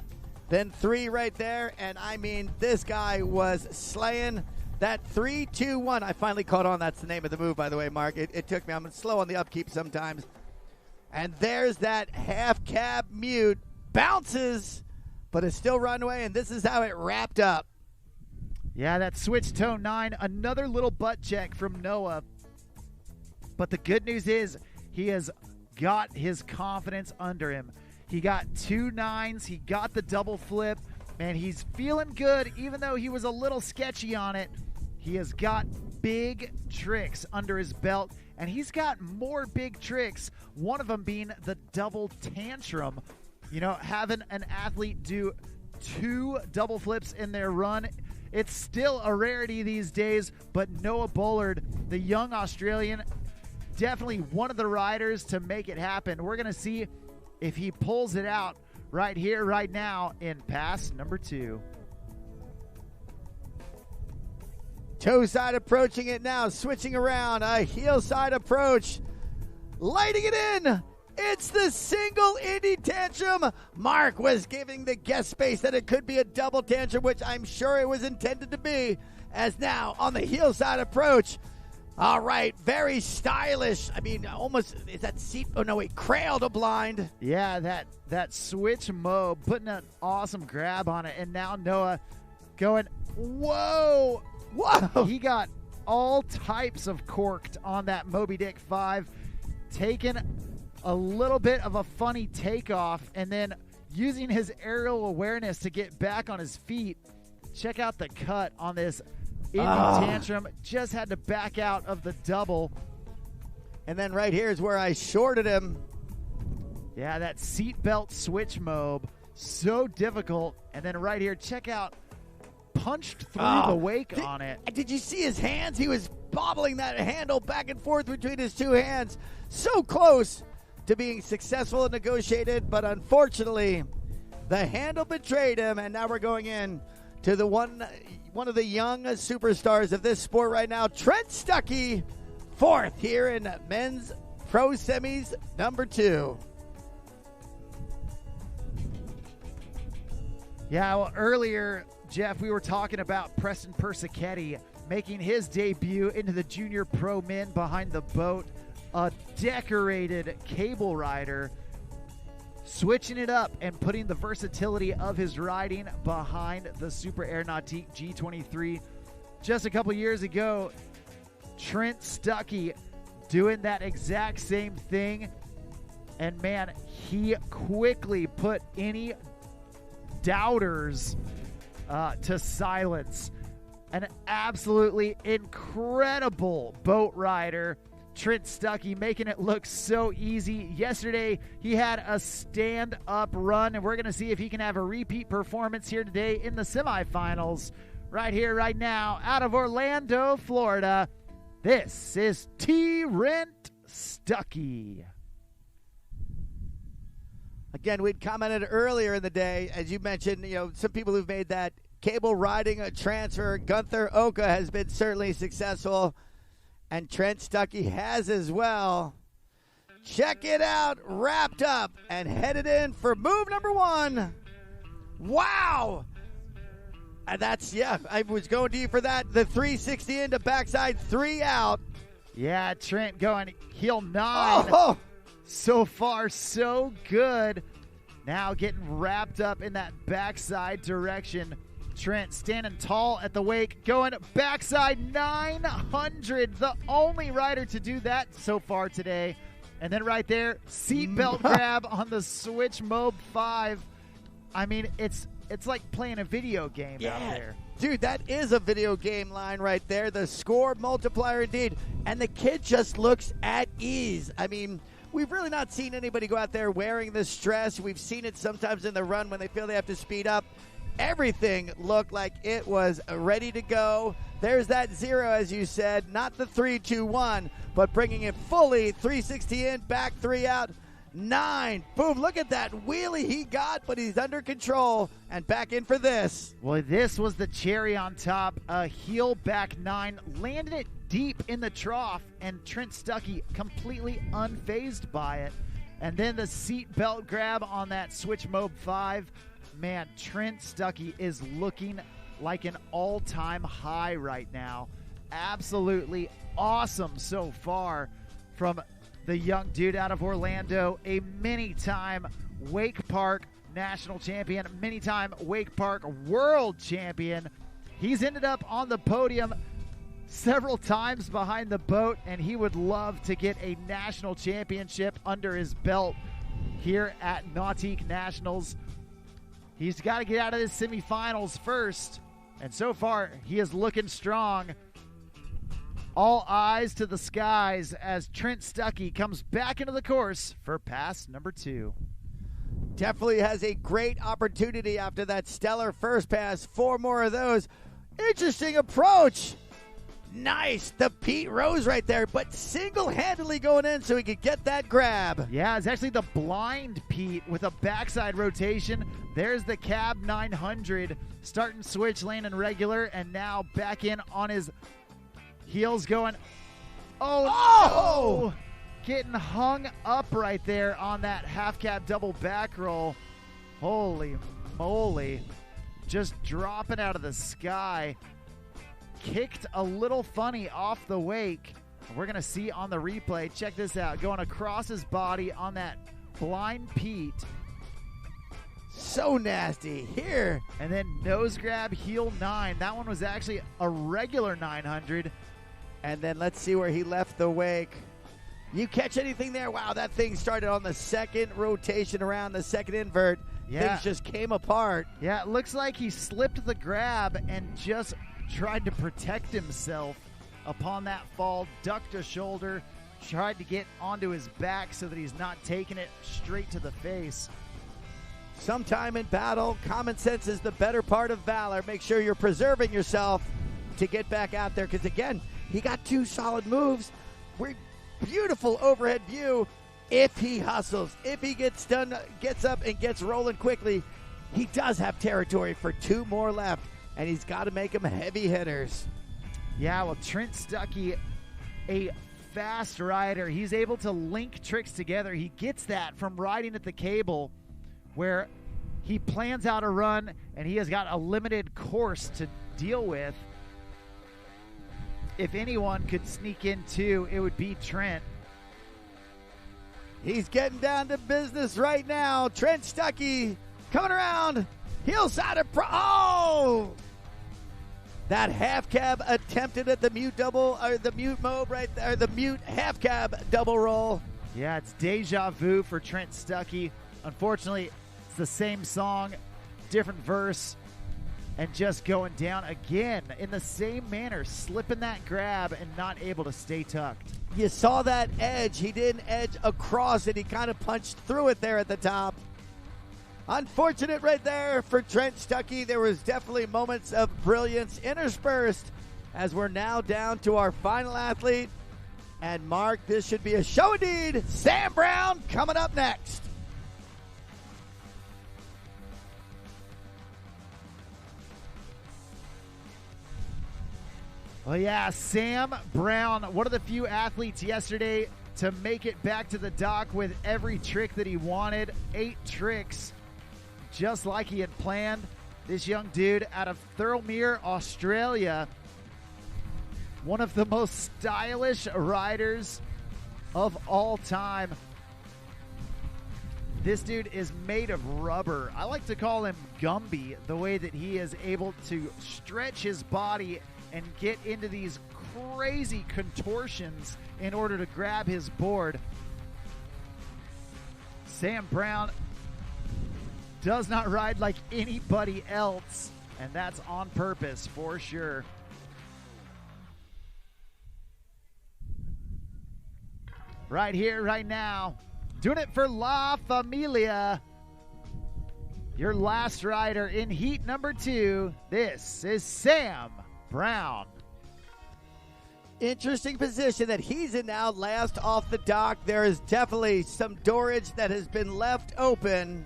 S1: then 3 right there, and I mean, this guy was slaying that 3-2-1. I finally caught on. That's the name of the move, by the way, Mark. It took me. I'm slow on the upkeep sometimes. And there's that half cab mute. Bounces, but it's still runway, and this is how it wrapped up.
S4: Yeah, that switch toe 9, another little butt check from Noah. But the good news is he has got his confidence under him. He got 2 9s. He got the double flip. Man, he's feeling good, even though he was a little sketchy on it. He has got big tricks under his belt, and he's got more big tricks, one of them being the double tantrum. You know, having an athlete do 2 double flips in their run, it's still a rarity these days, but Noah Bullard, the young Australian, definitely one of the riders to make it happen. We're going to see if he pulls it out right here, right now in pass number 2.
S1: Toe side approaching it now, switching around, a heel side approach, lighting it in. It's the single Indy tantrum. Mark was giving the guest space that it could be a double tantrum, which I'm sure it was intended to be, as now on the heel side approach. All right, very stylish. I mean, almost, is that seat? Oh, no, wait, cradle to blind.
S4: Yeah, that switch mo, putting an awesome grab on it. And now Noah going, whoa. He got all types of corked on that Moby Dick 5, taking a little bit of a funny takeoff and then using his aerial awareness to get back on his feet. Check out the cut on this Indy tantrum. Just had to back out of the double.
S1: And then right here is where I shorted him.
S4: Yeah, that seatbelt switch mob, so difficult. And then right here, check out, punched through the wake on it.
S1: Did you see his hands? He was bobbling that handle back and forth between his 2 hands. So close to being successful and negotiated, but unfortunately, the handle betrayed him, and now we're going in to the one of the young superstars of this sport right now, Trent Stuckey, 4th here in men's pro semis number 2.
S4: Yeah, well, earlier, Jeff, we were talking about Preston Persichetti making his debut into the junior pro men behind the boat, a decorated cable rider, switching it up and putting the versatility of his riding behind the Super Air Nautique G23. Just a couple years ago, Trent Stuckey doing that exact same thing, and man, he quickly put any doubters to silence. An absolutely incredible boat rider, Trent Stuckey, making it look so easy. Yesterday, he had a stand-up run, and we're going to see if he can have a repeat performance here today in the semifinals. Right here, right now, out of Orlando, Florida, this is Trent Stuckey.
S1: Again, we'd commented earlier in the day, as you mentioned, some people who've made that cable riding a transfer. Gunther Oka has been certainly successful, and Trent Stuckey has as well. Check it out, wrapped up and headed in for move number 1. Wow! And that's, I was going to you for that. The 360 into backside 3 out.
S4: Yeah, Trent going heel 9.
S1: Oh!
S4: So far, so good. Now getting wrapped up in that backside direction. Trent standing tall at the wake, going backside 900. The only rider to do that so far today. And then right there, seatbelt grab on the Switch Mob 5. I mean, it's like playing a video game out there.
S1: Dude, that is a video game line right there. The score multiplier indeed. And the kid just looks at ease. I mean, we've really not seen anybody go out there wearing the stress. We've seen it sometimes in the run when they feel they have to speed up. Everything looked like it was ready to go. There's that 0, as you said, not the 3, 2, 1, but bringing it fully 360 in, back 3 out, 9. Boom, look at that wheelie he got, but he's under control and back in for this.
S4: Well, this was the cherry on top. A heel back 9, landed it deep in the trough, and Trent Stuckey completely unfazed by it. And then the seat belt grab on that Switch Mob 5. Man, Trent Stuckey is looking like an all-time high right now. Absolutely awesome so far from the young dude out of Orlando, a many-time Wake Park national champion, many-time Wake Park world champion. He's ended up on the podium several times behind the boat, and he would love to get a national championship under his belt here at Nautique Nationals. He's got to get out of the semifinals first, and so far he is looking strong. All eyes to the skies as Trent Stuckey comes back into the course for pass number 2.
S1: Definitely has a great opportunity after that stellar first pass. 4 more of those. Interesting approach. Nice. The Pete Rose right there, but single-handedly going in so he could get that grab.
S4: Yeah, it's actually the blind Pete with a backside rotation. There's the cab 900. Starting switch, landing regular, and now back in on his heels going. Oh! No! Getting hung up right there on that half cab double back roll. Holy moly. Just dropping out of the sky. Kicked a little funny off the wake. We're going to see on the replay. Check this out. Going across his body on that blind Pete.
S1: So nasty. Here.
S4: And then nose grab, heel 9. That one was actually a regular 900.
S1: And then let's see where he left the wake. You catch anything there? Wow, that thing started on the second rotation around the second invert.
S4: Yeah.
S1: Things just came apart.
S4: Yeah, it looks like he slipped the grab and just tried to protect himself upon that fall, ducked a shoulder, tried to get onto his back so that he's not taking it straight to the face.
S1: Sometime in battle, common sense is the better part of valor. Make sure you're preserving yourself to get back out there because, again, he got 2 solid moves. Beautiful overhead view. If he hustles, if he gets done, gets up and gets rolling quickly, he does have territory for 2 more left. And he's got to make them heavy hitters.
S4: Yeah, well, Trent Stuckey, a fast rider. He's able to link tricks together. He gets that from riding at the cable where he plans out a run and he has got a limited course to deal with. If anyone could sneak in too, it would be Trent.
S1: He's getting down to business right now. Trent Stuckey coming around. Heel side of that half cab attempted at the mute double, or the mute mob right there, the mute half cab double roll.
S4: Yeah, it's deja vu for Trent Stuckey. Unfortunately, it's the same song, different verse, and just going down again in the same manner, slipping that grab and not able to stay tucked.
S1: You saw that edge. He didn't edge across it. He kind of punched through it there at the top. Unfortunate right there for Trent Stuckey. There was definitely moments of brilliance interspersed as we're now down to our final athlete. And Mark, this should be a show indeed. Sam Brown coming up next.
S4: Well, yeah, Sam Brown, one of the few athletes yesterday to make it back to the dock with every trick that he wanted. 8 tricks, just like he had planned. This young dude out of Thirlmere, Australia, one of the most stylish riders of all time. This dude is made of rubber. I like to call him Gumby, the way that he is able to stretch his body and get into these crazy contortions in order to grab his board. Sam Brown does not ride like anybody else, and that's on purpose for sure. Right here, right now, doing it for La Familia. Your last rider in heat number 2. This is Sam Brown.
S1: Interesting position that he's in now, last off the dock. There is definitely some doorage that has been left open.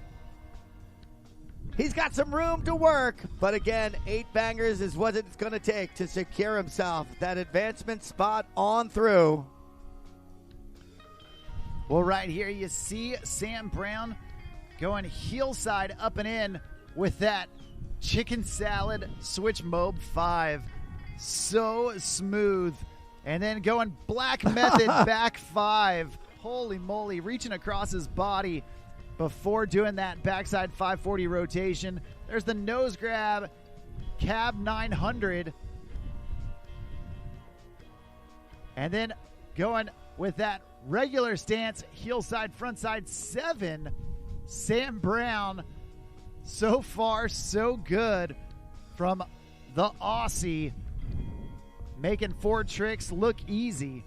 S1: He's got some room to work, but again, 8 bangers is what it's going to take to secure himself that advancement spot on through.
S4: Well, right here you see Sam Brown going heel side up and in with that chicken salad switch mob 5. So smooth. And then going black method back 5. Holy moly, reaching across his body before doing that backside 540 rotation. There's the nose grab, cab 900. And then going with that regular stance, heel side, front side 7. Sam Brown, so far so good from the Aussie, making 4 tricks look easy.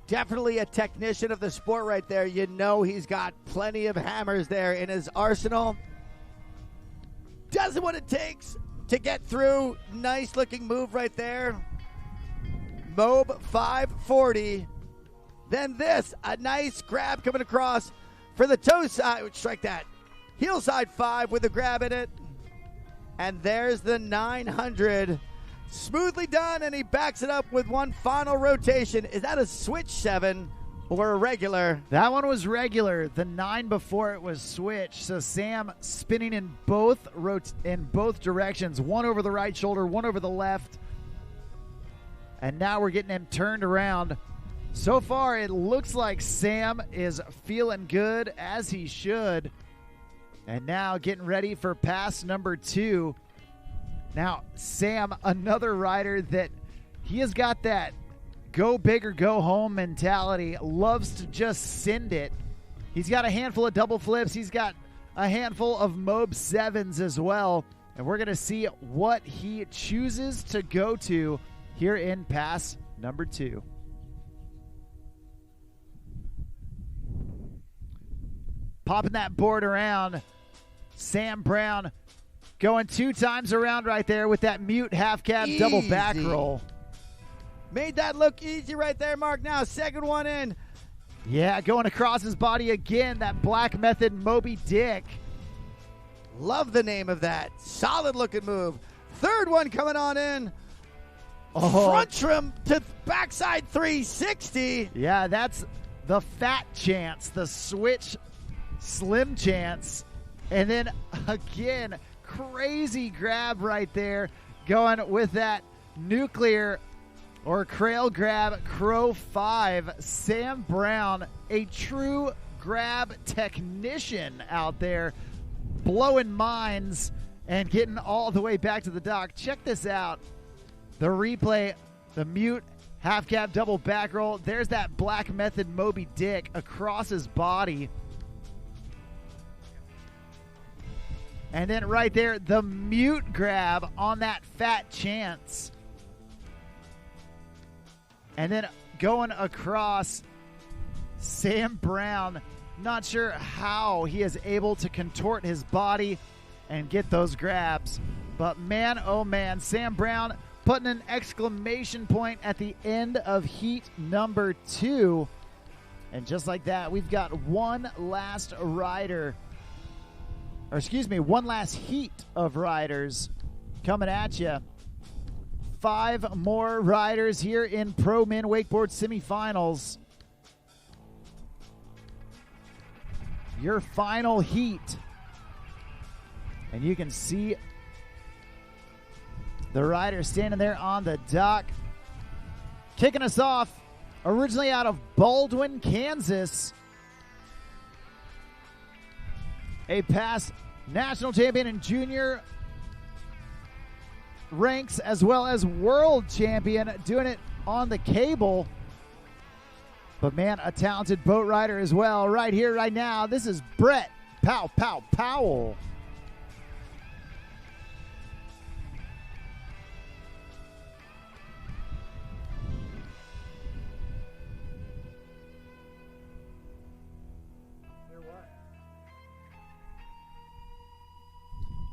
S1: Definitely a technician of the sport right there. You know he's got plenty of hammers there in his arsenal. Does what it takes to get through. Nice looking move right there. Mob 540. Then this, a nice grab coming across for the toe side. Strike that. Heel side 5 with a grab in it. And there's the 900. Smoothly done, and he backs it up with one final rotation. Is that a switch 7 or a regular?
S4: That one was regular. The 9 before it was switch. So Sam spinning in both directions. One over the right shoulder, one over the left. And now we're getting him turned around. So far, it looks like Sam is feeling good, as he should. And now getting ready for pass number 2. Now, Sam, another rider that he has got that go big or go home mentality, loves to just send it. He's got a handful of double flips. He's got a handful of Mob 7s as well. And we're going to see what he chooses to go to here in pass number 2. Popping that board around. Sam Brown going 2 times around right there with that mute half cab double back roll.
S1: Made that look easy right there, Mark. Now, second one in.
S4: Yeah, going across his body again, that black method Moby Dick.
S1: Love the name of that. Solid looking move. Third one coming on in.
S4: Oh.
S1: Front trim to backside 360.
S4: Yeah, that's the fat chance, the switch slim chance. And then again, crazy grab right there, going with that nuclear or crail grab crow 5. Sam Brown, a true grab technician out there, blowing minds and getting all the way back to the dock. Check this out. The replay, the mute half cab double back roll. There's that black method Moby Dick across his body. And then right there, the mute grab on that fat chance. And then going across, Sam Brown, not sure how he is able to contort his body and get those grabs. But man, oh man, Sam Brown putting an exclamation point at the end of heat number 2. And just like that, we've got one last rider. Or excuse me, one last heat of riders coming at you. 5 more riders here in Pro Men Wakeboard semifinals. Your final heat. And you can see the riders standing there on the dock. Kicking us off, originally out of Baldwin, Kansas. A past national champion in junior ranks as well as world champion, doing it on the cable. But man, a talented boat rider as well. Right here, right now, this is Brett Powell.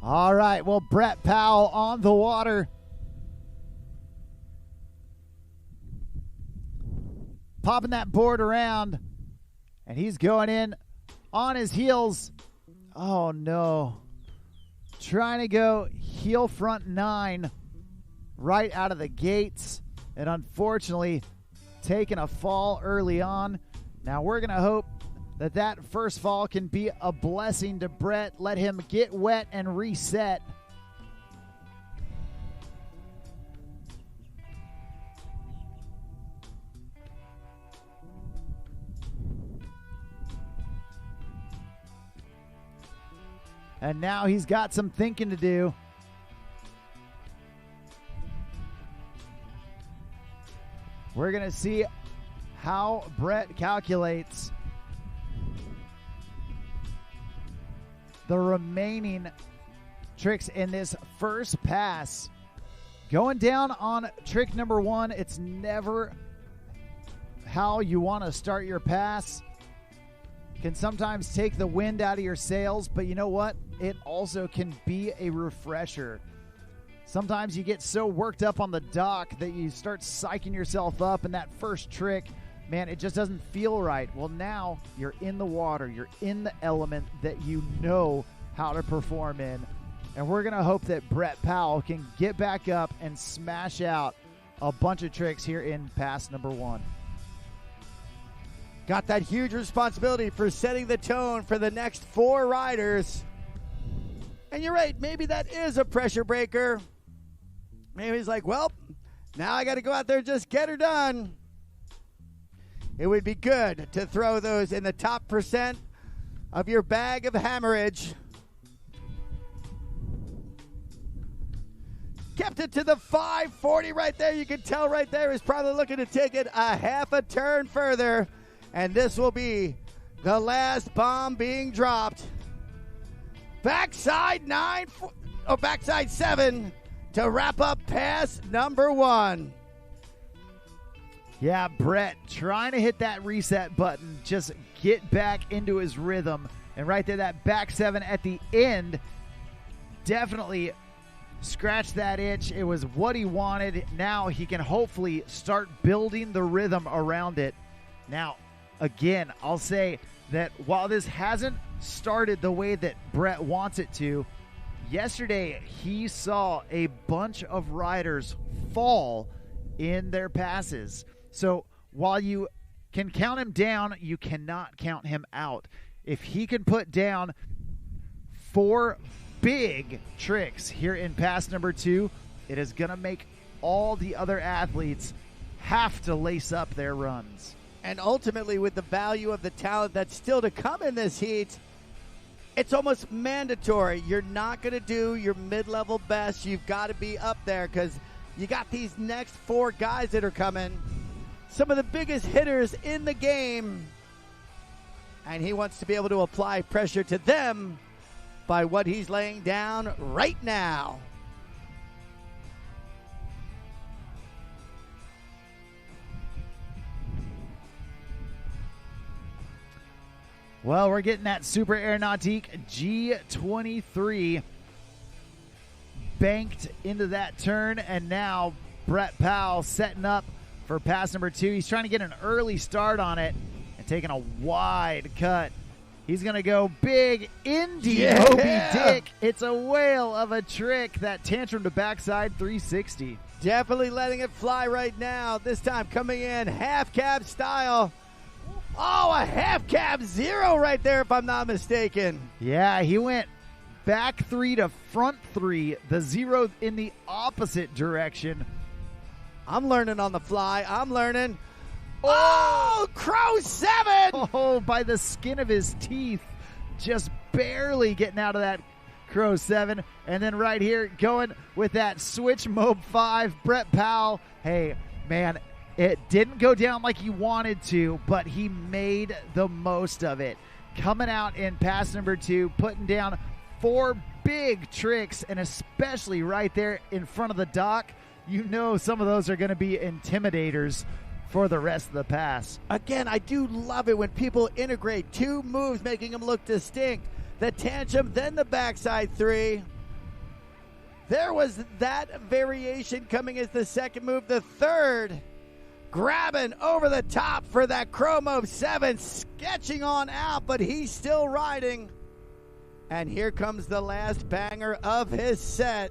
S4: All right, well, Brett Powell on the water. Popping that board around, and he's going in on his heels. Oh, no. Trying to go heel front 9 right out of the gates, and unfortunately taking a fall early on. Now we're going to hope that first fall can be a blessing to Brett. Let him get wet and reset. And now he's got some thinking to do. We're going to see how Brett calculates the remaining tricks in this first pass. Going down on trick number 1, it's never how you want to start your pass. Can sometimes take the wind out of your sails, but you know what? It also can be a refresher. Sometimes you get so worked up on the dock that you start psyching yourself up, and that first trick, man, it just doesn't feel right. Well, now you're in the water. You're in the element that you know how to perform in. And we're going to hope that Brett Powell can get back up and smash out a bunch of tricks here in pass number 1.
S1: Got that huge responsibility for setting the tone for the next 4 riders. And you're right, maybe that is a pressure breaker. Maybe he's like, well, now I got to go out there and just get her done. It would be good to throw those in the top % of your bag of hammerage. Kept it to the 540 right there. You can tell right there he's probably looking to take it a half a turn further. And this will be the last bomb being dropped. Backside 7 to wrap up pass number 1.
S4: Yeah, Brett trying to hit that reset button, just get back into his rhythm. And right there, that back 7 at the end definitely scratched that itch. It was what he wanted. Now he can hopefully start building the rhythm around it. Now, again, I'll say that while this hasn't started the way that Brett wants it to, yesterday he saw a bunch of riders fall in their passes. So while you can count him down, you cannot count him out. If he can put down 4 big tricks here in pass number 2, it is going to make all the other athletes have to lace up their runs.
S1: And ultimately, with the value of the talent that's still to come in this heat, it's almost mandatory. You're not going to do your mid-level best. You've got to be up there because you got these next 4 guys that are coming. Some of the biggest hitters in the game. And he wants to be able to apply pressure to them by what he's laying down right now.
S4: Well, we're getting that Super Air Nautique G23 banked into that turn, and now Brett Powell setting up for pass number 2. He's trying to get an early start on it and taking a wide cut. He's going to go big Indy Moby Dick. It's a whale of a trick, that tantrum to backside 360.
S1: Definitely letting it fly right now. This time coming in half cab style. Oh, a half cab zero right there, if I'm not mistaken.
S4: Yeah, he went back 3 to front 3. The zero in the opposite direction.
S1: I'm learning on the fly. I'm learning. Oh, Crow 7!
S4: Oh, by the skin of his teeth. Just barely getting out of that Crow 7. And then right here, going with that switch Mob 5, Brett Powell. Hey, man, it didn't go down like he wanted to, but he made the most of it. Coming out in pass number 2, putting down 4 big tricks, and especially right there in front of the dock, you know some of those are going to be intimidators for the rest of the pass.
S1: Again, I do love it when people integrate 2 moves, making them look distinct. The tantrum, then the backside 3. There was that variation coming as the second move. The third, grabbing over the top for that Chromo 7, sketching on out, but he's still riding. And here comes the last banger of his set.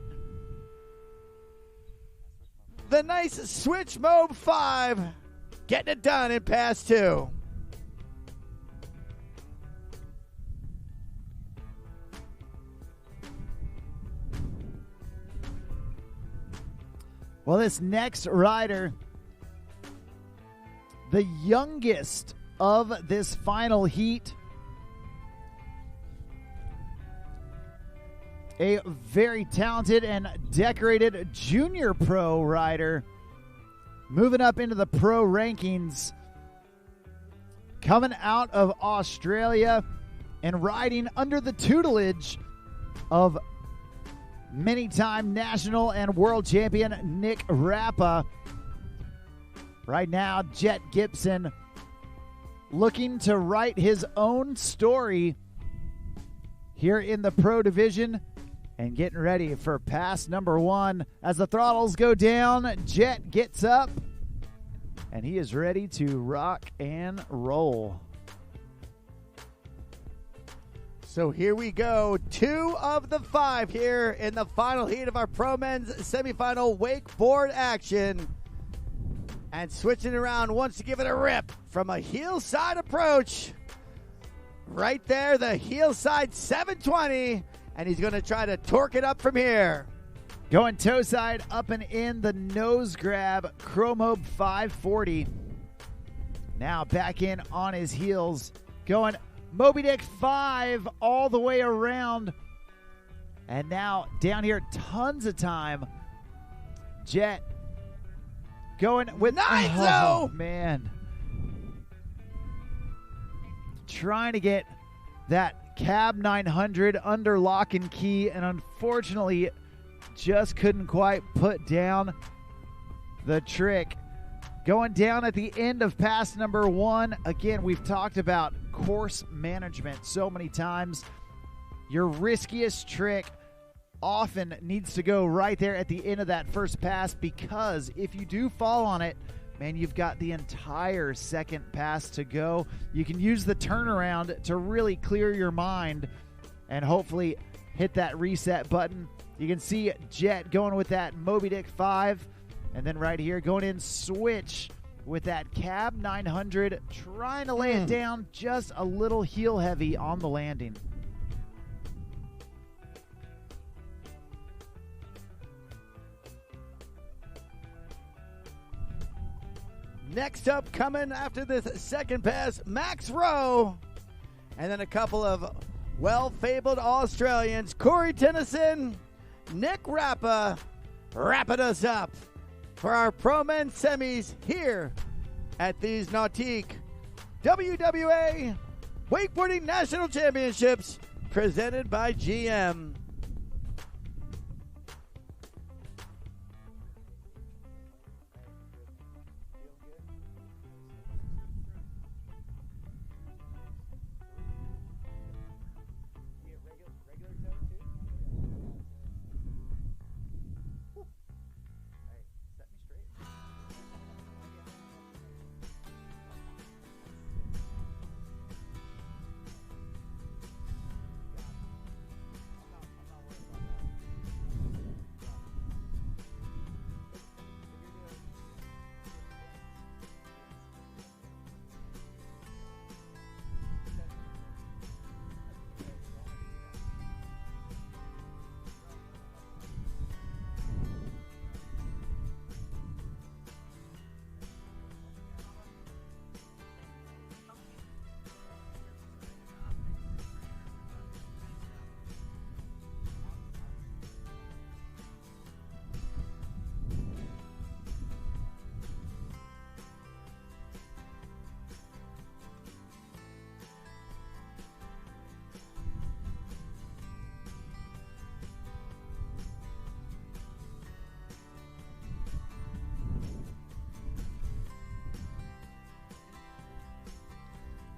S1: The nice switch Mob 5, getting it done in pass 2.
S4: Well, this next rider, the youngest of this final heat, a very talented and decorated junior pro rider, moving up into the pro rankings, coming out of Australia and riding under the tutelage of many-time national and world champion Nick Rappa. Right now, Jet Gibson looking to write his own story here in the pro division and getting ready for pass number 1. As the throttles go down, Jet gets up and he is ready to rock and roll.
S1: So here we go, 2 of the 5 here in the final heat of our Pro Men's semifinal wakeboard action. And switching around, wants to give it a rip from a heel side approach. Right there, the heel side 720, and he's going to try to torque it up from here.
S4: Going toe side up and in the nose grab, Chromob 540. Now back in on his heels, going Moby Dick 5 all the way around. And now down here, tons of time. Jet going with...
S1: Nice,
S4: oh, man. Trying to get that cab 900 under lock and key, and unfortunately just couldn't quite put down the trick. Going down at the end of pass number 1. Again, we've talked about course management so many times. Your riskiest trick often needs to go right there at the end of that first pass, because if you do fall on it, man, you've got the entire second pass to go. You can use the turnaround to really clear your mind and hopefully hit that reset button. You can see Jet going with that Moby Dick 5. And then right here, going in switch with that cab 900, trying to lay it down just a little heel heavy on the landing.
S1: Next up, coming after this second pass, Max Rowe. And then a couple of well-fabled Australians, Corey Tennyson, Nick Rappa, wrapping us up for our Pro Men semis here at these Nautique WWA Wakeboarding National Championships presented by GM.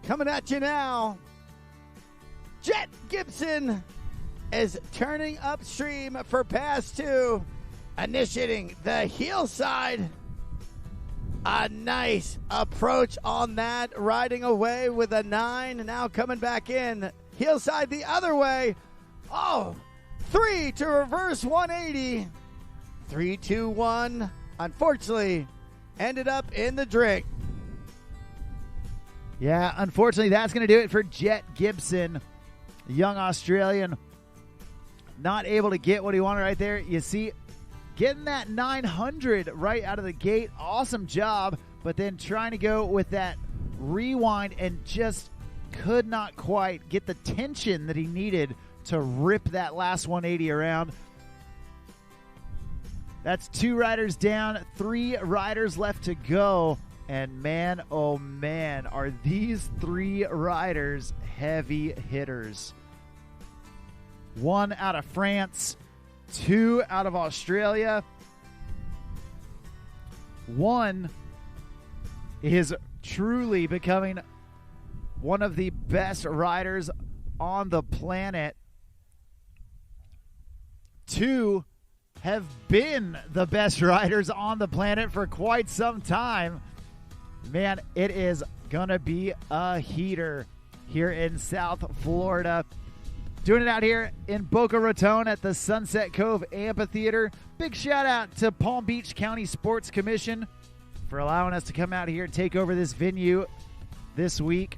S1: Coming at you now. Jet Gibson is turning upstream for pass 2, initiating the heel side. A nice approach on that, riding away with a 9. Now coming back in, heel side the other way. Oh, 3 to reverse 180. 3, 2, 1. Unfortunately, ended up in the drink.
S4: Yeah, unfortunately, that's going to do it for Jet Gibson, young Australian. Not able to get what he wanted right there. You see, getting that 900 right out of the gate, awesome job, but then trying to go with that rewind and just could not quite get the tension that he needed to rip that last 180 around. That's 2 riders down, 3 riders left to go. And man, oh man, are these 3 riders heavy hitters. 1 out of France, 2 out of Australia. 1 is truly becoming one of the best riders on the planet. 2 have been the best riders on the planet for quite some time. Man, it is going to be a heater here in South Florida. Doing it out here in Boca Raton at the Sunset Cove Amphitheater. Big shout out to Palm Beach County Sports Commission for allowing us to come out here and take over this venue this week.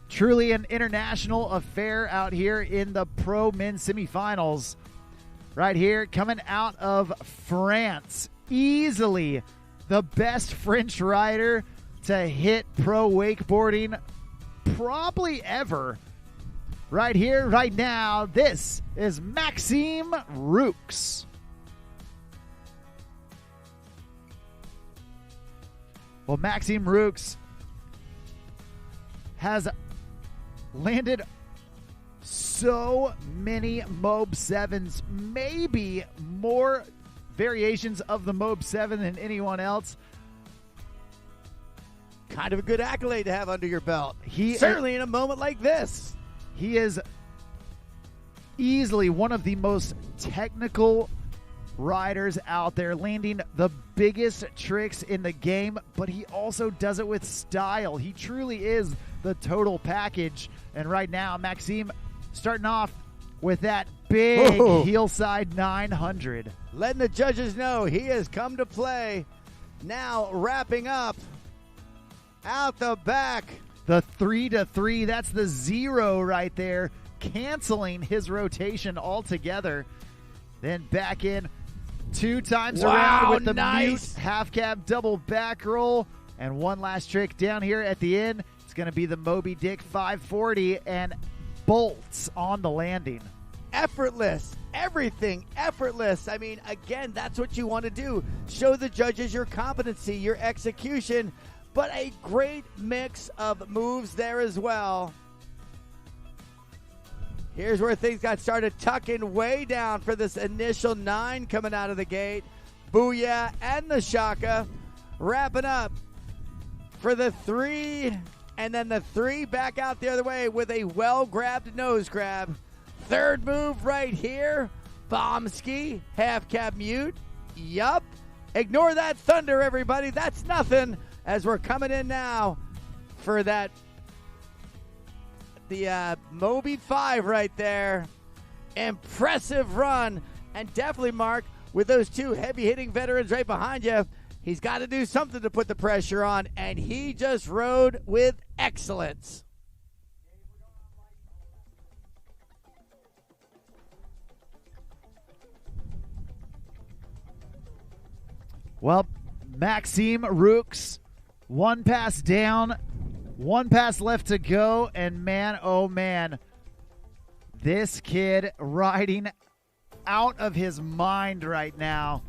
S4: Truly an international affair out here in the Pro Men's semifinals. Right here, coming out of France. Easily the best French rider to hit pro wakeboarding probably ever. Right here, right now, this is Maxime Roux. Well, Maxime Roux has landed so many Mob 7s, maybe more variations of the Mob 7 than anyone else.
S1: Kind of a good accolade to have under your belt. Certainly in a moment like this.
S4: He is easily one of the most technical riders out there, landing the biggest tricks in the game, but he also does it with style. He truly is the total package. And right now, Maxime starting off with that big heel side 900.
S1: Letting the judges know he has come to play. Now wrapping up out the back.
S4: The 3-3, that's the 0 right there, canceling his rotation altogether. Then back in 2 times around with the mute half cab double back roll. And one last trick down here at the end. It's going to be the Moby Dick 540 and bolts on the landing.
S1: Effortless. Everything effortless. I mean, again, that's what you want to do. Show the judges your competency, your execution, but a great mix of moves there as well. Here's where things got started tucking way down for this initial 9 coming out of the gate. Booyah and the Shaka. Wrapping up for the 3, and then the 3 back out the other way with a well-grabbed nose grab. Third move right here. Bomb ski, half cab mute. Yup. Ignore that thunder, everybody. That's nothing. As we're coming in now for that, the Moby 5 right there. Impressive run. And definitely, Mark, with those 2 heavy-hitting veterans right behind you, he's got to do something to put the pressure on, and he just rode with excellence.
S4: Well, Maxime Roux, 1 pass down, 1 pass left to go, and man, oh man, this kid riding out of his mind right now.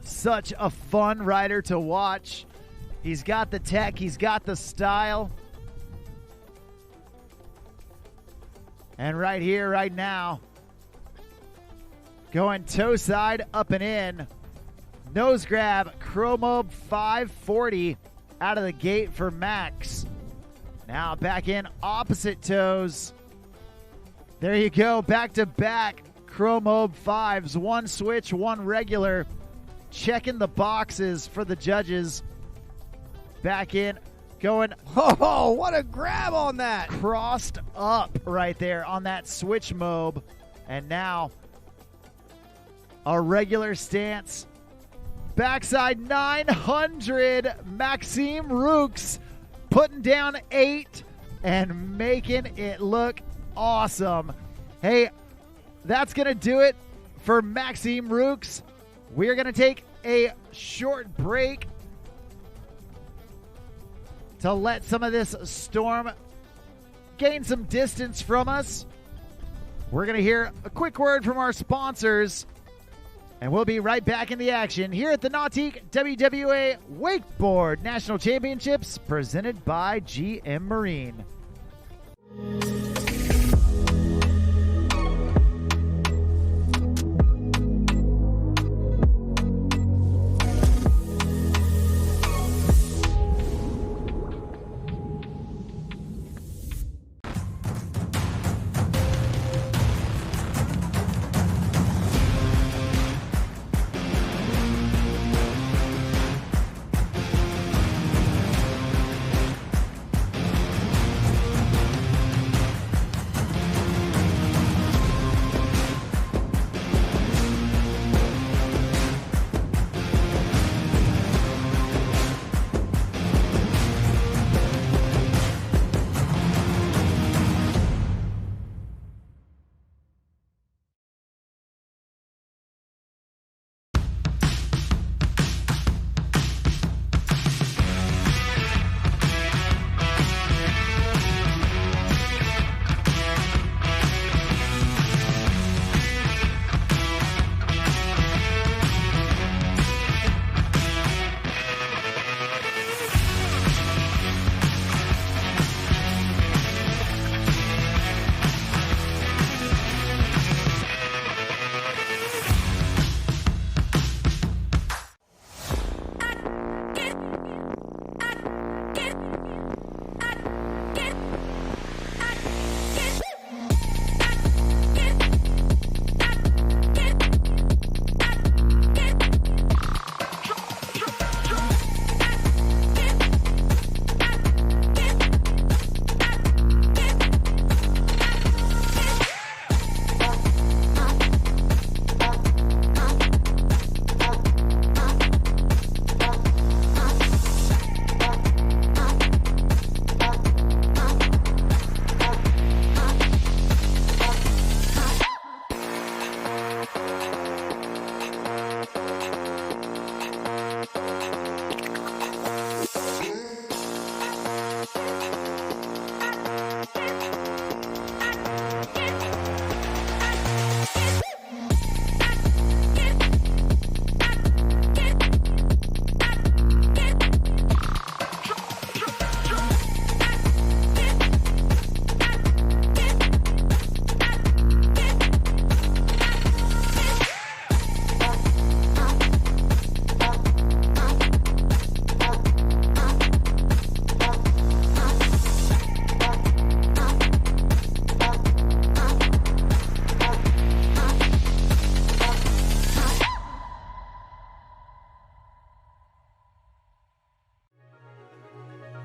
S4: Such a fun rider to watch. He's got the tech, he's got the style. And right here, right now, going toe side, up and in. Nose grab, Chromobe 540 out of the gate for Max. Now back in opposite toes. There you go, back to back Chromobe 5s. One switch, one regular. Checking the boxes for the judges. Back in, going.
S1: Oh, what a grab on that.
S4: Crossed up right there on that switch mobe. And now a regular stance. Backside 900. Maxime Roux putting down 8 and making it look awesome. Hey, that's going to do it for Maxime Roux. We're going to take a short break to let some of this storm gain some distance from us. We're going to hear a quick word from our sponsors, and we'll be right back in the action here at the Nautique WWA Wakeboard National Championships presented by GM Marine.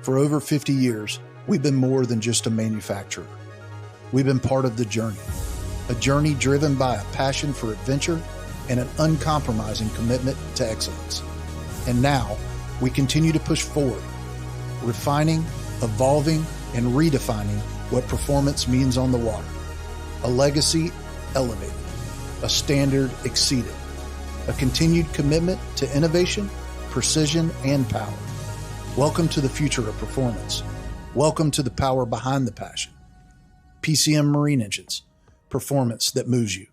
S3: For over 50 years, we've been more than just a manufacturer. We've been part of the journey, a journey driven by a passion for adventure and an uncompromising commitment to excellence. And now, we continue to push forward, refining, evolving, and redefining what performance means on the water. A legacy elevated, a standard exceeded, a continued commitment to innovation, precision, and power. Welcome to the future of performance. Welcome to the power behind the passion. PCM Marine Engines, performance that moves you.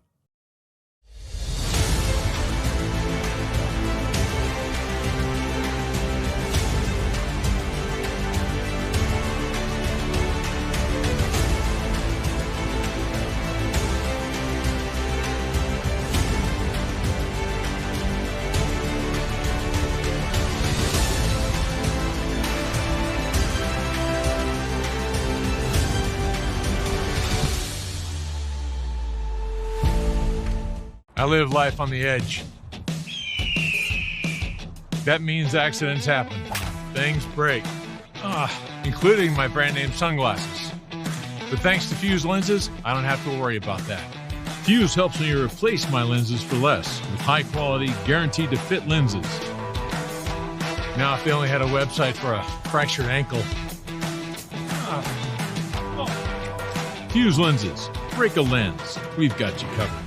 S2: I live life on the edge. That means accidents happen. Things break. Including my brand name sunglasses. But thanks to Fuse lenses, I don't have to worry about that. Fuse helps me replace my lenses for less with high quality, guaranteed to fit lenses. Now, if they only had a website for a fractured ankle. Fuse lenses. Break a lens. We've got you covered.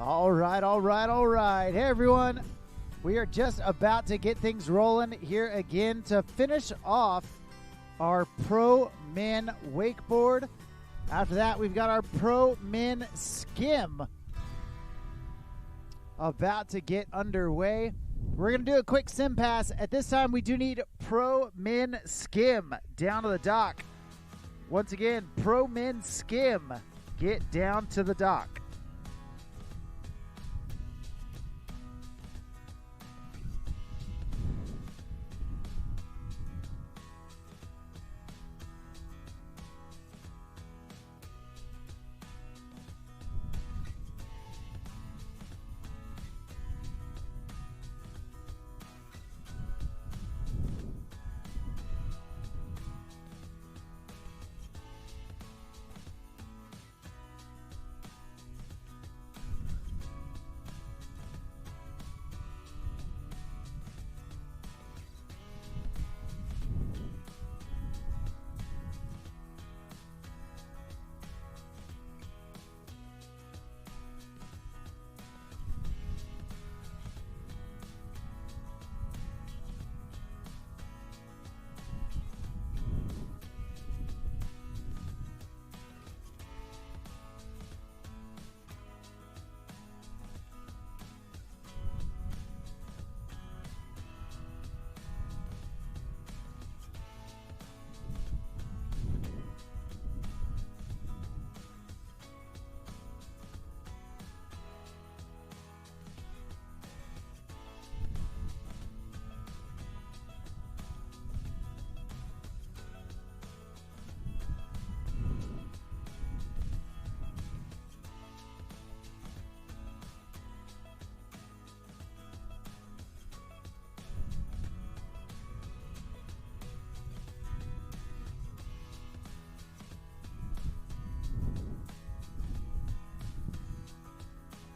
S4: All right. Hey, everyone. We are just about to get things rolling here again to finish off our Pro Men Wakeboard. After that, we've got our Pro Men Skim about to get underway. We're going to do a quick sim pass. At this time, we do need Pro Men Skim down to the dock. Once again, Pro Men Skim, get down to the dock.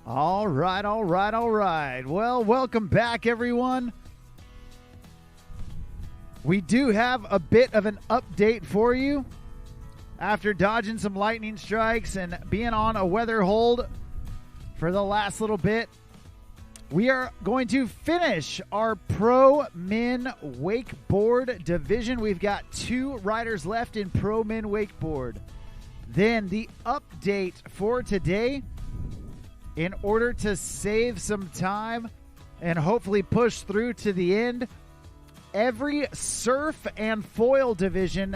S4: All right. Well, welcome back, everyone. We do have a bit of an update for you. After dodging some lightning strikes and being on a weather hold for the last little bit, we are going to finish our Pro Men Wakeboard division. We've got 2 riders left in Pro Men Wakeboard. Then the update for today, in order to save some time and hopefully push through to the end, every surf and foil division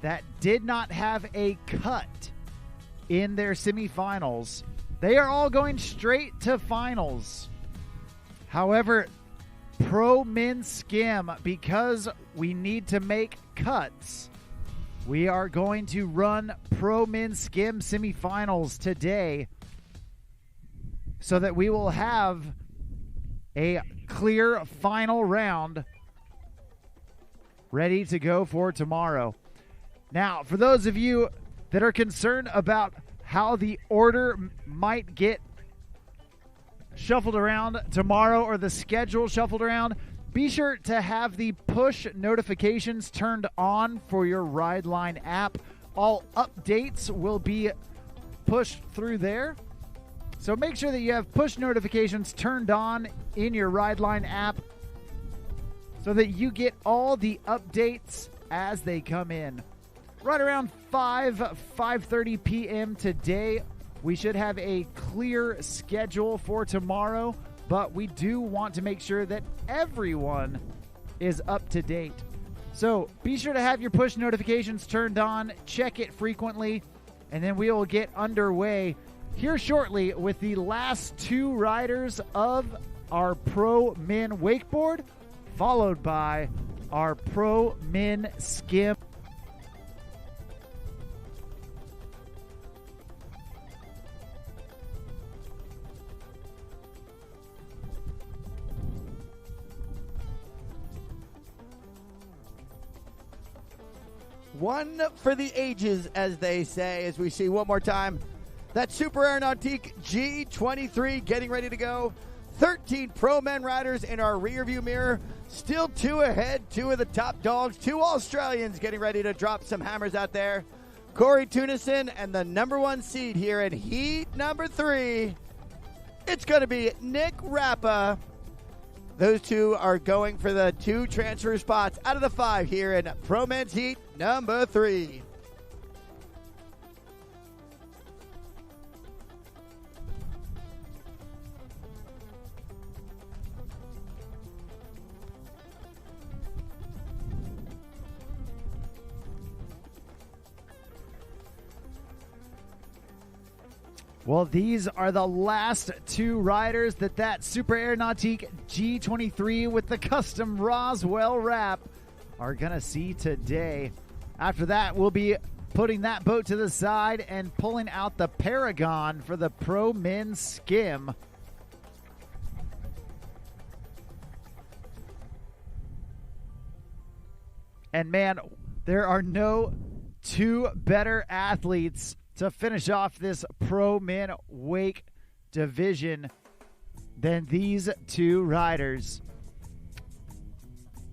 S4: that did not have a cut in their semifinals, they are all going straight to finals. However, Pro Men Skim, because we need to make cuts, we are going to run Pro Men Skim semifinals today, so that we will have a clear final round ready to go for tomorrow. Now, for those of you that are concerned about how the order might get shuffled around tomorrow or the schedule shuffled around, be sure to have the push notifications turned on for your Rideline app. All updates will be pushed through there. So make sure that you have push notifications turned on in your Rideline app so that you get all the updates as they come in. Right around 5:30 p.m. today, we should have a clear schedule for tomorrow, but we do want to make sure that everyone is up to date. So be sure to have your push notifications turned on, check it frequently, and then we will get underway here shortly with the last 2 riders of our Pro Men Wakeboard, followed by our Pro Men Skim.
S1: One for the ages, as they say, as we see one more time. That Super Air Nautique G23 getting ready to go. 13 Pro Men riders in our rear view mirror. Still 2 ahead, 2 of the top dogs. 2 Australians getting ready to drop some hammers out there. Corey Tunison and the #1 seed here in heat number 3. It's going to be Nick Rappa. Those two are going for the 2 transfer spots out of the 5 here in Pro Men's Heat number 3.
S4: Well, these are the last 2 riders that Super Air Nautique G23 with the custom Roswell wrap are going to see today. After that, we'll be putting that boat to the side and pulling out the Paragon for the Pro Men's Skim. And man, there are no 2 better athletes to finish off this Pro Men Wake division than these 2 riders.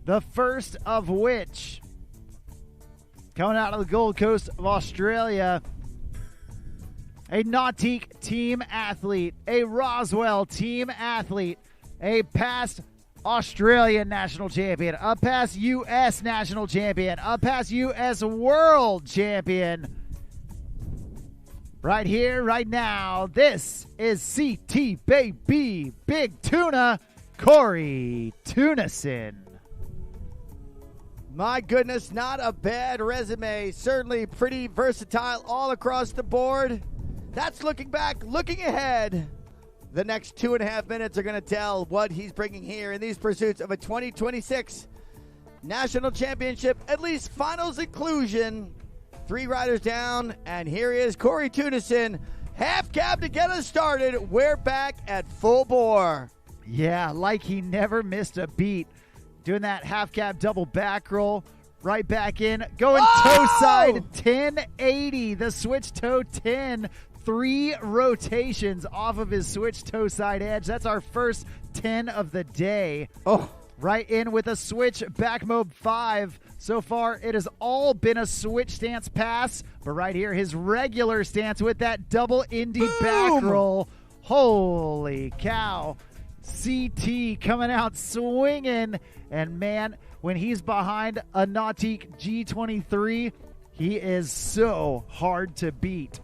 S4: The first of which, coming out of the Gold Coast of Australia, a Nautique team athlete, a Roswell team athlete, a past Australian national champion, a past U.S. national champion, a past U.S. world champion. Right here, right now, this is CT Baby Big Tuna, Corey Tunison.
S1: My goodness, not a bad resume. Certainly pretty versatile all across the board. That's looking back, looking ahead. The next 2.5 minutes are going to tell what he's bringing here in these pursuits of a 2026 National Championship, at least finals inclusion. 3 riders down, and here he is, Corey Tunison. Half cab to get us started. We're back at full bore.
S4: Yeah, like he never missed a beat. Doing that half cab double back roll. Right back in. Going toe side 1080. The switch toe 10. 3 rotations off of his switch toe side edge. That's our first 10 of the day.
S1: Oh.
S4: Right in with a switch back mob 5. So far, it has all been a switch stance pass. But right here, his regular stance with that double Indy back roll. Holy cow. CT coming out swinging. And man, when he's behind a Nautique G23, he is so hard to beat.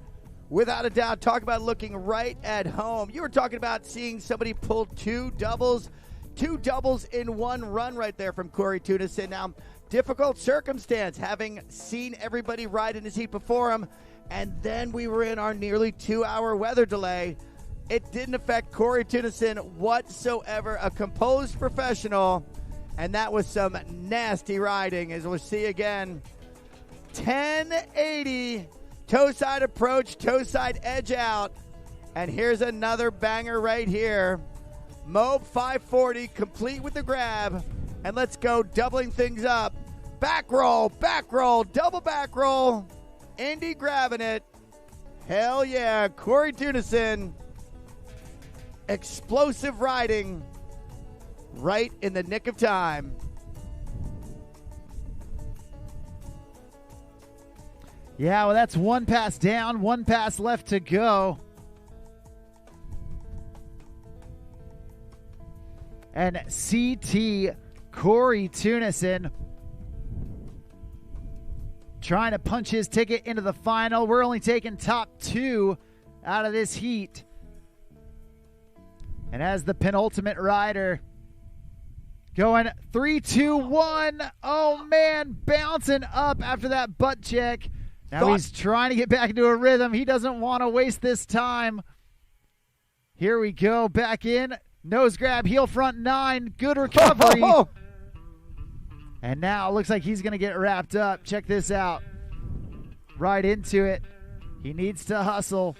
S1: Without a doubt, talk about looking right at home. You were talking about seeing somebody pull 2 doubles. 2 doubles in one run right there from Corey Tunison. Now, difficult circumstance, having seen everybody ride in his heat before him, and then we were in our nearly 2-hour weather delay. It didn't affect Corey Tunison whatsoever, a composed professional, and that was some nasty riding, as we'll see again. 1080, toe side approach, toe side edge out, and here's another banger right here. Mob 540, complete with the grab. And let's go doubling things up. Back roll, double back roll. Indy grabbing it. Hell yeah, Corey Tunison. Explosive riding right in the nick of time.
S4: Yeah, well, that's 1 pass down, 1 pass left to go. And CT Corey Tunison trying to punch his ticket into the final. We're only taking top 2 out of this heat. And as the penultimate rider, going 3, 2, 1. Oh, man, bouncing up after that butt check. Now he's trying to get back into a rhythm. He doesn't want to waste this time. Here we go, back in. Nose grab, heel front 9. Good recovery. And now it looks like he's going to get wrapped up. Check this out. Right into it. He needs to hustle.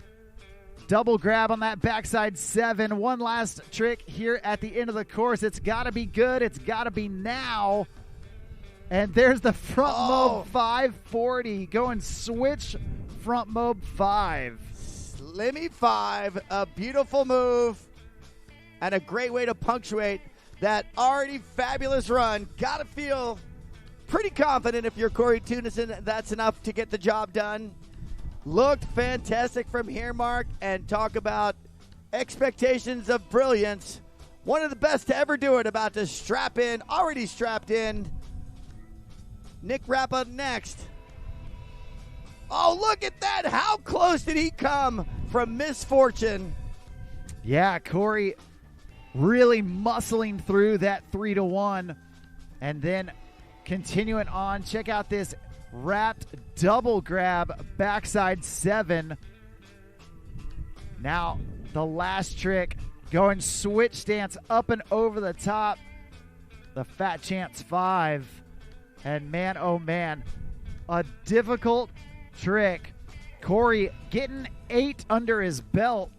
S4: Double grab on that backside 7. One last trick here at the end of the course. It's got to be good. It's got to be now. And there's the front mob 540. Going switch front mob 5.
S1: Slimmy 5. A beautiful move. And a great way to punctuate that already fabulous run. Got to feel pretty confident if you're Corey Tunison. That's enough to get the job done. Looked fantastic from here, Mark. And talk about expectations of brilliance. One of the best to ever do it, about to strap in, already strapped in. Nick Rappa next. Oh, look at that. How close did he come from misfortune?
S4: Yeah, Corey really muscling through that 3-1 and then continuing on. Check out this wrapped double grab backside 7. Now the last trick, going switch stance up and over the top. The Fat Chance 5. And man, oh man, a difficult trick. Corey getting 8 under his belt.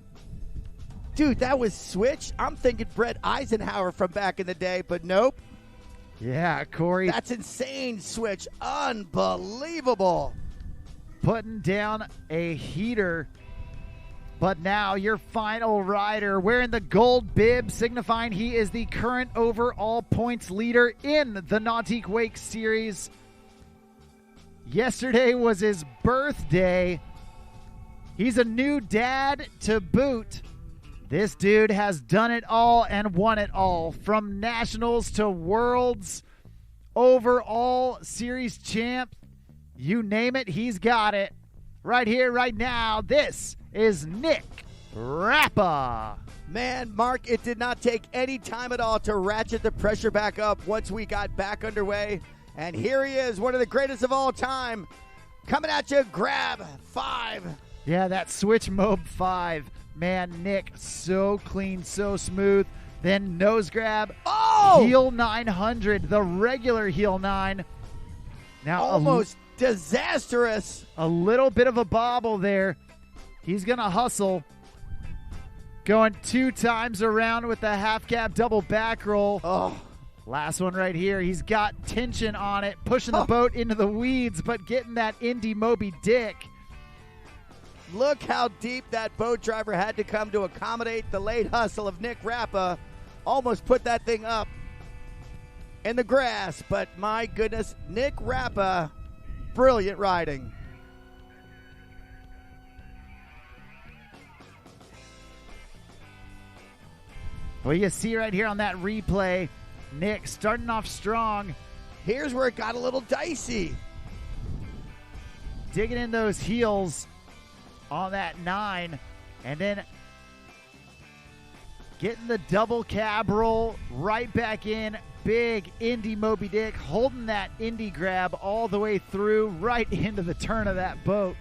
S1: Dude, that was switch. I'm thinking Brett Eisenhower from back in the day, but nope.
S4: Yeah, Corey.
S1: That's insane switch. Unbelievable.
S4: Putting down a heater. But now your final rider wearing the gold bib, signifying he is the current overall points leader in the Nautique Wake Series. Yesterday was his birthday. He's a new dad to boot. This dude has done it all and won it all, from nationals to worlds, overall series champ. You name it, he's got it. Right here, right now, this is Nick Rappa.
S1: Man, Mark, it did not take any time at all to ratchet the pressure back up once we got back underway. And here he is, one of the greatest of all time. Coming at you, grab 5.
S4: Yeah, that switch mob 5. Man, Nick, so clean, so smooth. Then nose grab.
S1: Oh!
S4: Heel 900, the regular heel 9. Now
S1: almost disastrous.
S4: A little bit of a bobble there. He's going to hustle. Going 2 times around with the half cab double back roll.
S1: Oh.
S4: Last one right here. He's got tension on it, pushing the boat into the weeds, but getting that Indy Moby Dick.
S1: Look how deep that boat driver had to come to accommodate the late hustle of Nick Rappa. Almost put that thing up in the grass, but my goodness, Nick Rappa, brilliant riding.
S4: Well, you see right here on that replay, Nick starting off strong.
S1: Here's where it got a little dicey.
S4: Digging in those heels on that 9, and then getting the double cab roll right back in. Big Indy Moby Dick, holding that Indy grab all the way through, right into the turn of that boat.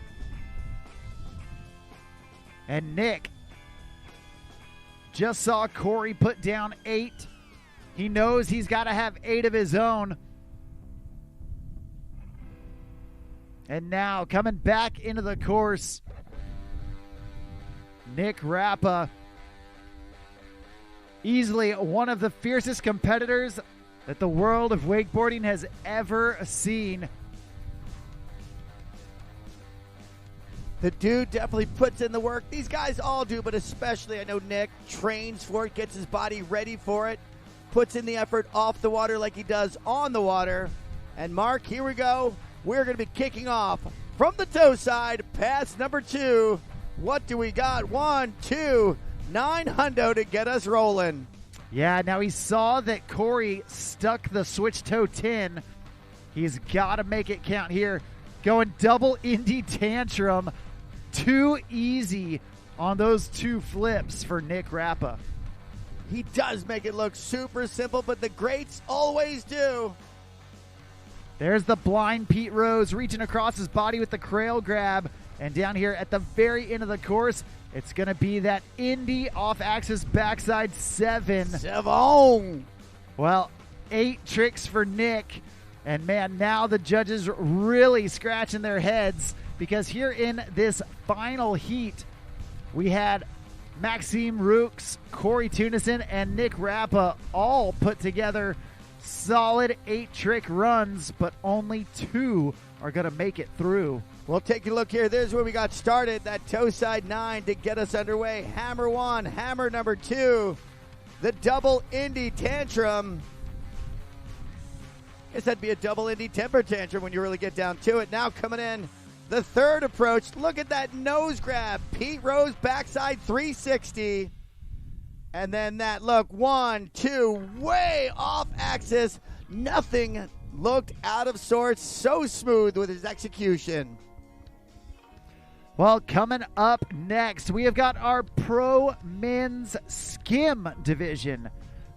S4: And Nick just saw Corey put down 8. He knows he's got to have 8 of his own. And now coming back into the course, Nick Rappa, easily one of the fiercest competitors that the world of wakeboarding has ever seen.
S1: The dude definitely puts in the work. These guys all do, but especially I know Nick trains for it, gets his body ready for it, puts in the effort off the water like he does on the water. And Mark, here we go. We're going to be kicking off from the toe side, pass number 2. What do we got? 1, 2, 9 hundo to get us rolling.
S4: Yeah, now he saw that Corey stuck the switch toe 10. He's got to make it count here. Going double Indy tantrum. Too easy on those 2 flips for Nick Rappa.
S1: He does make it look super simple, but the greats always do.
S4: There's the blind Pete Rose reaching across his body with the crail grab. And down here at the very end of the course, it's going to be that Indy off-axis backside 7.
S1: 7.
S4: Well, 8 tricks for Nick. And man, now the judges really scratching their heads, because here in this final heat, we had Maxime Roux, Corey Tunison, and Nick Rappa all put together solid 8 trick runs, but only 2 are going to make it through.
S1: We'll take a look here. There's where we got started. That toe side 9 to get us underway. Hammer 1, hammer number 2. The double Indy tantrum. Guess that'd be a double Indy temper tantrum when you really get down to it. Now coming in, the third approach. Look at that nose grab. Pete Rose backside 360. And then that look, 1, 2, way off axis. Nothing looked out of sorts. So smooth with his execution.
S4: Well, coming up next, we have got our Pro Men's Skim division.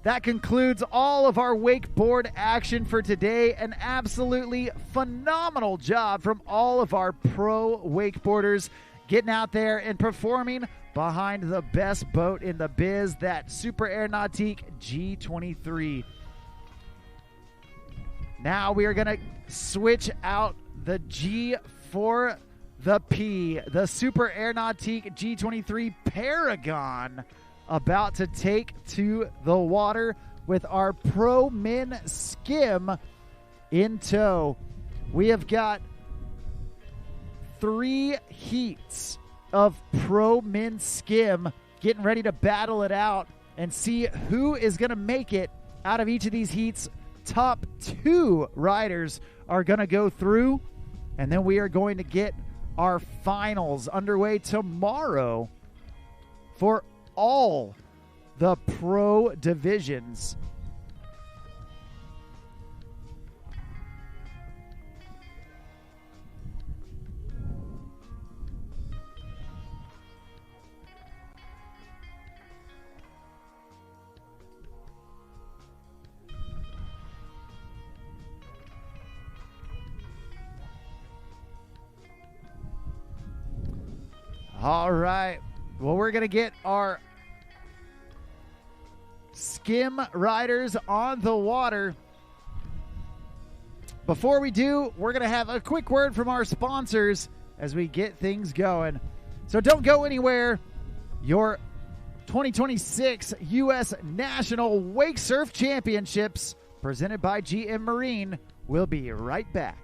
S4: That concludes all of our wakeboard action for today. An absolutely phenomenal job from all of our pro wakeboarders getting out there and performing behind the best boat in the biz, that Super Air Nautique G23. Now we are going to switch out the G for the P, the Super Air Nautique G23 Paragon, about to take to the water with our Pro Men Skim in tow. We have got 3 heats of Pro Men Skim getting ready to battle it out and see who is going to make it out of each of these heats. Top 2 riders are going to go through, and then we are going to get our finals underway tomorrow for all the pro divisions. All right. Well, we're going to get our Skim riders on the water. Before we do, we're going to have a quick word from our sponsors as we get things going. So don't go anywhere. Your 2026 U.S. National Wake Surf Championships, presented by GM Marine, will be right back.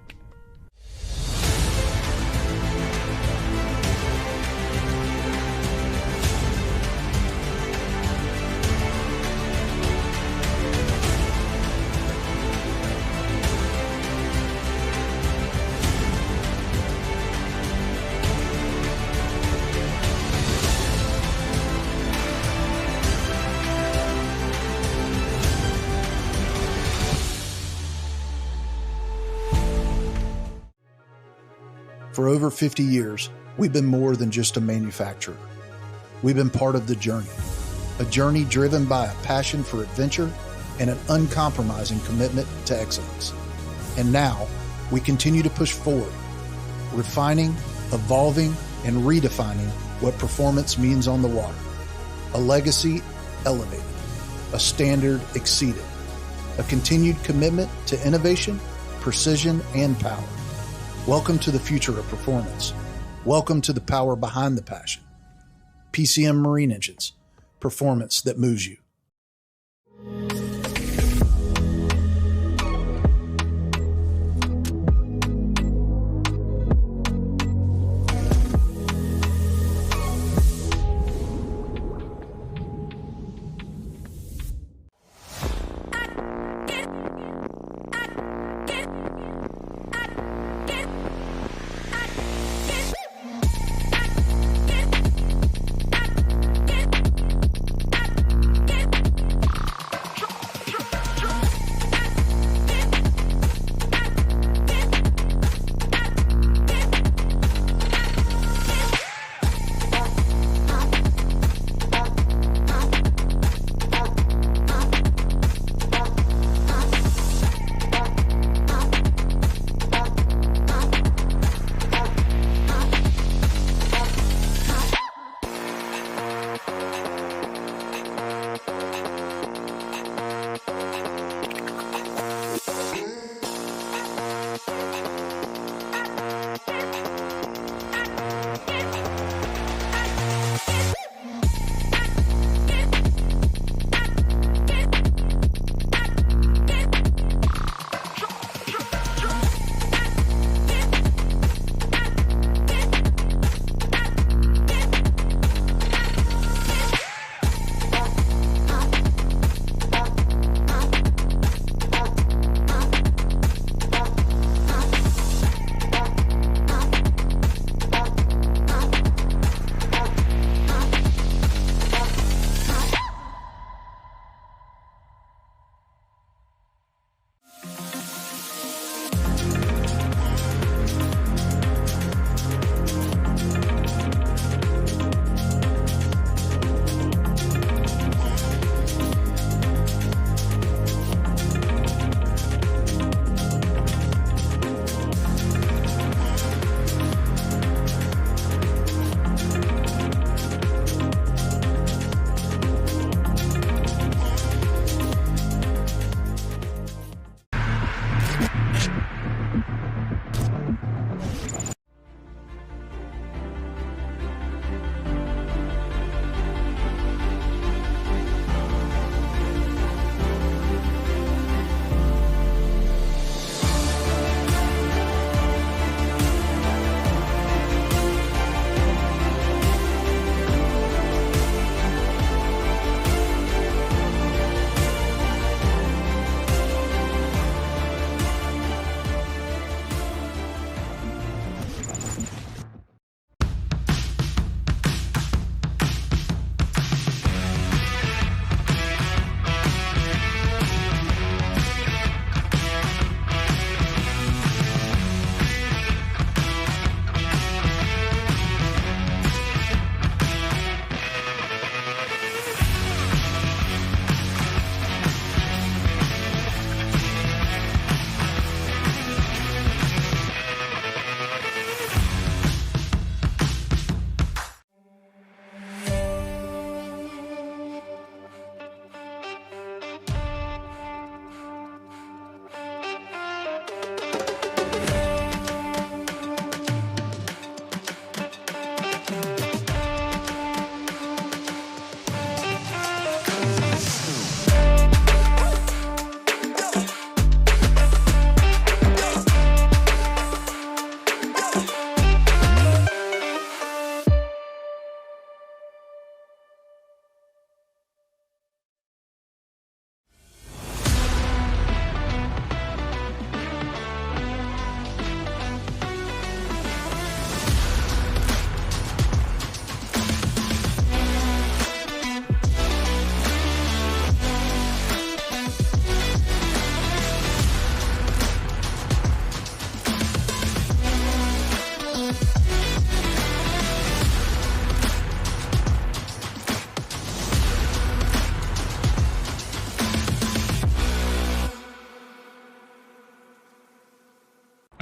S3: For over 50 years, we've been more than just a manufacturer. We've been part of the journey, a journey driven by a passion for adventure and an uncompromising commitment to excellence. And now, we continue to push forward, refining, evolving, and redefining what performance means on the water. A legacy elevated, a standard exceeded, a continued commitment to innovation, precision, and power. Welcome to the future of performance. Welcome to the power behind the passion. PCM Marine Engines, performance that moves you.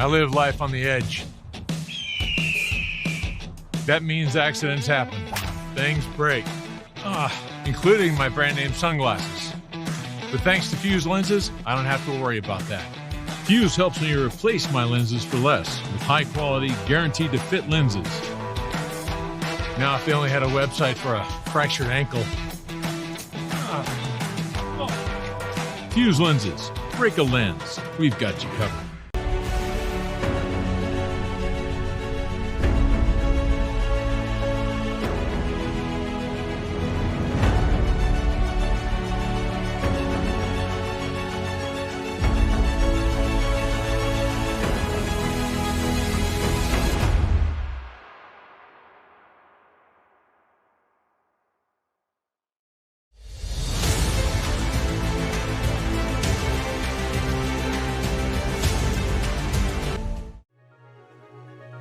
S2: live life on the edge. That means accidents happen. Things break. Including my brand name sunglasses. But thanks to Fuse lenses, I don't have to worry about that. Fuse helps me replace my lenses for less with high-quality, guaranteed-to-fit lenses. Now, if they only had a website for a fractured ankle. Fuse lenses. Break a lens. We've got you covered.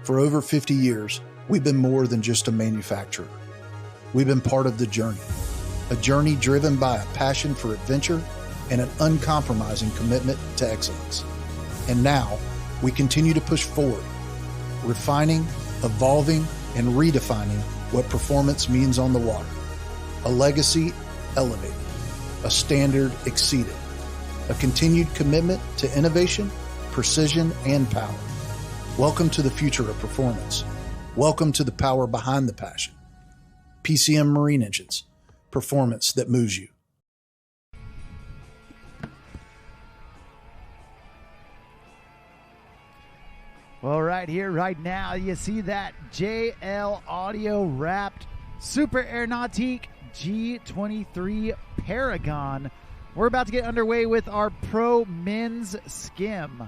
S3: For over 50 years, we've been more than just a manufacturer. We've been part of the journey, a journey driven by a passion for adventure and an uncompromising commitment to excellence. And now, we continue to push forward, refining, evolving, and redefining what performance means on the water. A legacy elevated, a standard exceeded, a continued commitment to innovation, precision, and power. Welcome to the future of performance. Welcome to the power behind the passion. PCM Marine Engines, performance that moves you.
S4: Well, right here, right now, you see that JL Audio wrapped Super Air Nautique G23 Paragon. We're about to get underway with our Pro Men's Skim.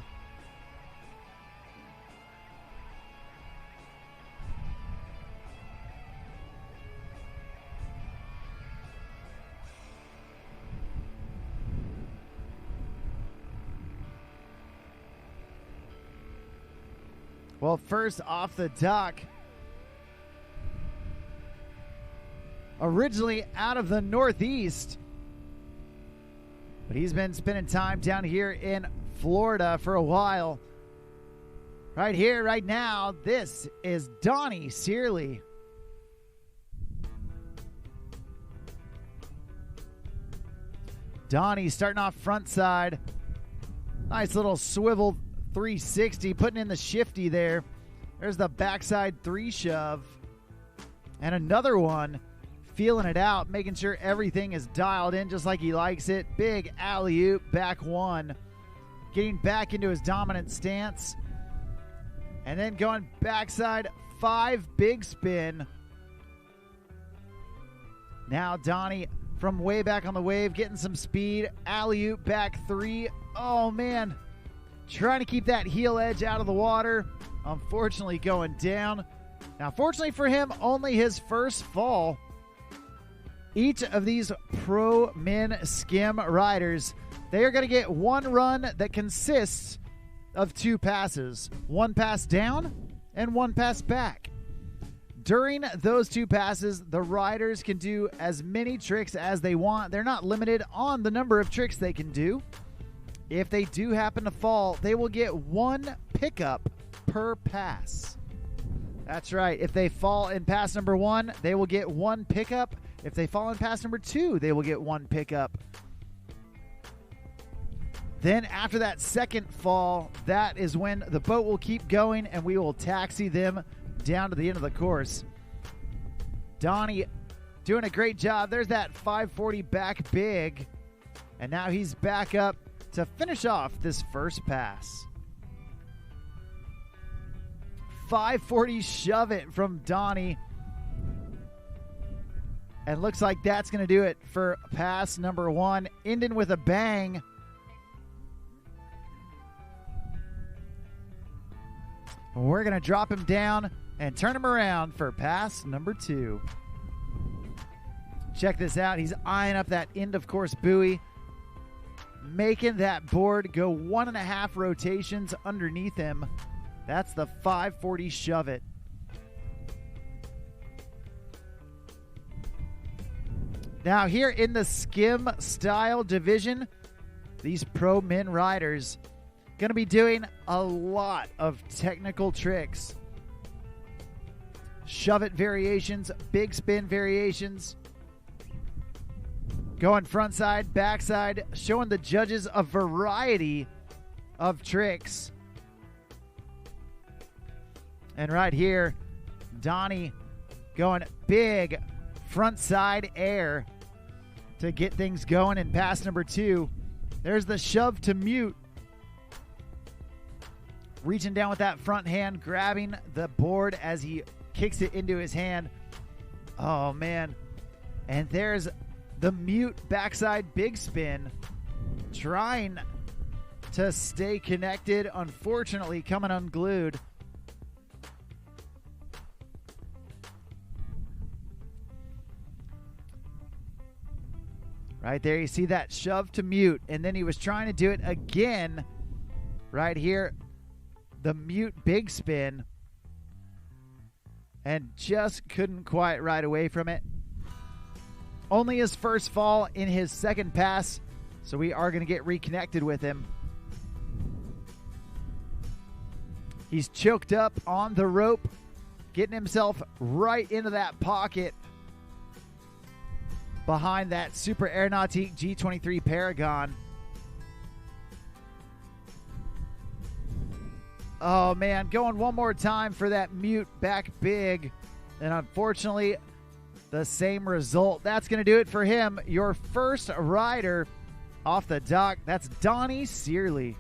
S4: Well, first off the dock, originally out of the Northeast, but he's been spending time down here in Florida for a while. Right here, right now, this is Donnie Searley. Donnie starting off front side. Nice little swivel 360, putting in the shifty there. There's the backside 3 shove. And another one, feeling it out, making sure everything is dialed in just like he likes it. Big alley-oop, back 1. Getting back into his dominant stance. And then going backside 5, big spin. Now Donnie from way back on the wave, getting some speed. Alley-oop, back 3. Oh, man. Trying to keep that heel edge out of the water. Unfortunately going down. Now, fortunately for him, only his first fall. Each of these Pro Men Skim riders, they are going to get one run that consists of 2 passes. 1 pass down and 1 pass back. During those 2 passes, the riders can do as many tricks as they want. They're not limited on the number of tricks they can do. If they do happen to fall, they will get 1 pickup per pass. That's right. If they fall in pass number 1, they will get 1 pickup. If they fall in pass number 2, they will get 1 pickup. Then after that second fall, that is when the boat will keep going and we will taxi them down to the end of the course. Donnie doing a great job. There's that 540 back big. And now he's back up to finish off this first pass. 540 shove it from Donnie. And looks like that's going to do it for pass number 1. Ending with a bang. We're going to drop him down and turn him around for pass number 2. Check this out. He's eyeing up that end of course buoy, making that board go 1.5 rotations underneath him. That's the 540 shove it. Now here in the skim style division, these pro men riders, Going to be doing a lot of technical tricks. Shove it variations, big spin variations. Going front side, back side, showing the judges a variety of tricks. And right here, Donnie going big front side air to get things going in pass number 2. There's the shove to mute. Reaching down with that front hand, grabbing the board as he kicks it into his hand. Oh, man. And there's the mute backside big spin. Trying to stay connected. Unfortunately, coming unglued. Right there, you see that shove to mute, and then he was trying to do it again. Right here, the mute big spin, and just couldn't quite ride away from it. Only his first fall in his second pass, so we are going to get reconnected with him. He's choked up on the rope, getting himself right into that pocket behind that Super Air Nautique G23 Paragon. Oh, man, going one more time for that mute back big. And unfortunately, the same result. That's going to do it for him. Your first rider off the dock, that's Donnie Searley.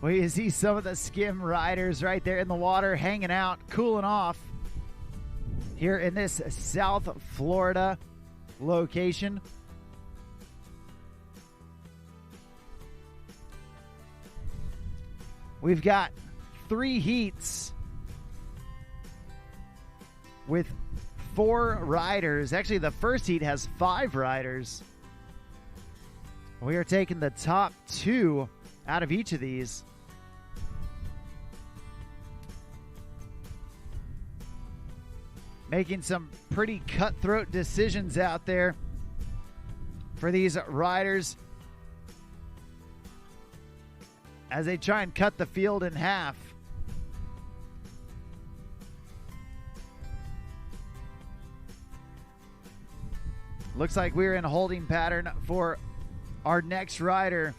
S4: Well, you see some of the skim riders right there in the water hanging out, cooling off here in this South Florida location. We've got 3 heats with 4 riders. Actually, the first heat has 5 riders. We are taking the top 2 out of each of these. Making some pretty cutthroat decisions out there for these riders as they try and cut the field in half. Looks like we're in a holding pattern for our next rider.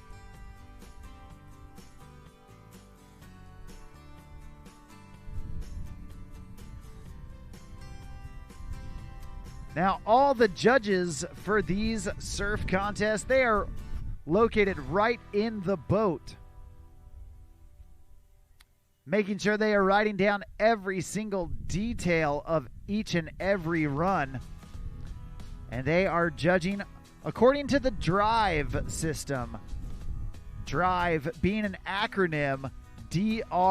S4: Now, all the judges for these surf contests, they are located right in the boat, making sure they are writing down every single detail of each and every run. And they are judging according to the DRIVE system. DRIVE being an acronym, D-R-I-V-E.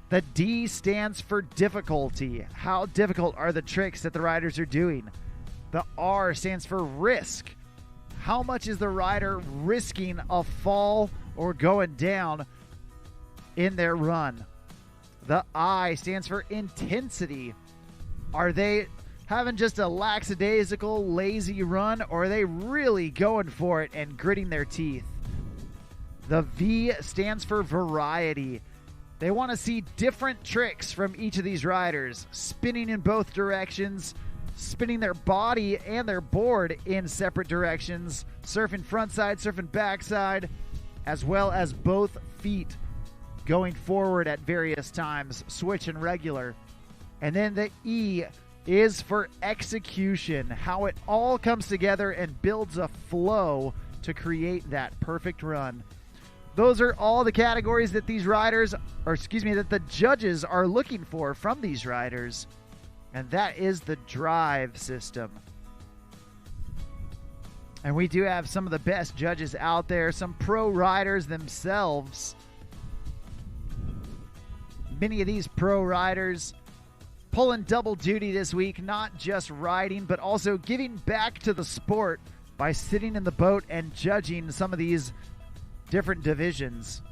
S4: The D stands for difficulty. How difficult are the tricks that the riders are doing? The R stands for risk. How much is the rider risking a fall or going down in their run? The I stands for intensity. Are they having just a lackadaisical, lazy run, or are they really going for it and gritting their teeth? The V stands for variety. They want to see different tricks from each of these riders, spinning in both directions, spinning their body and their board in separate directions, surfing frontside, surfing backside, as well as both feet going forward at various times, switching regular. And then the E is for execution, how it all comes together and builds a flow to create that perfect run. Those are all the categories that these riders, that the judges are looking for from these riders. And that is the DRIVE system. And we do have some of the best judges out there, some pro riders themselves many of these pro riders pulling double duty this week, not just riding, but also giving back to the sport by sitting in the boat and judging some of these different divisions.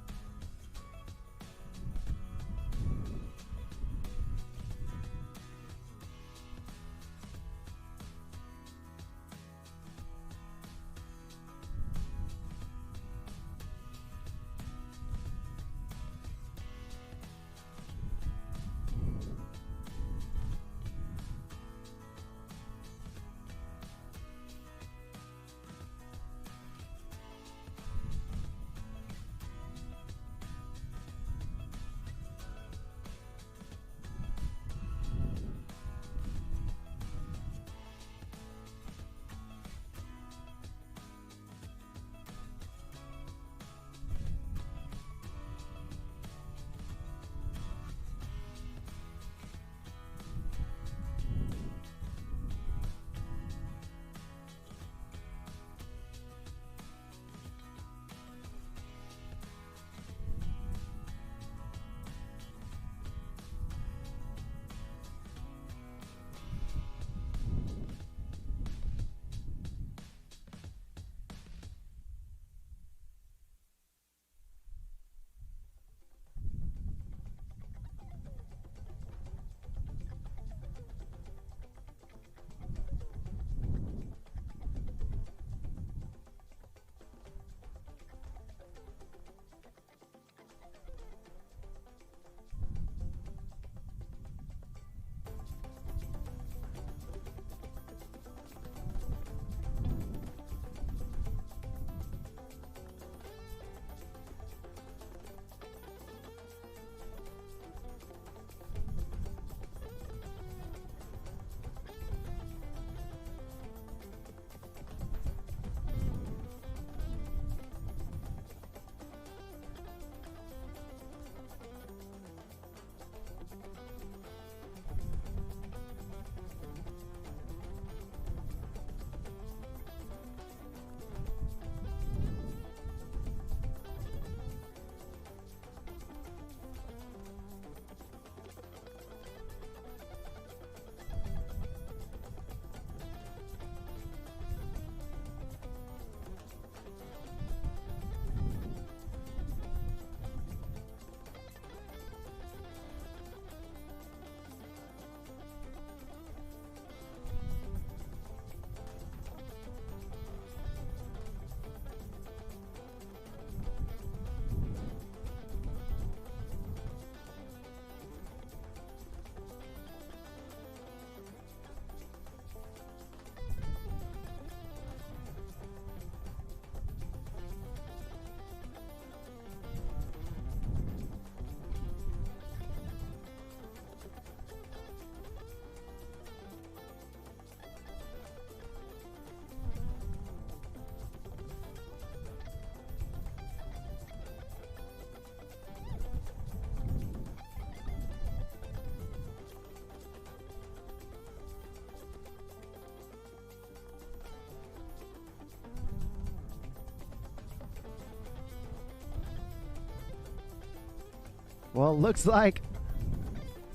S4: Well, it looks like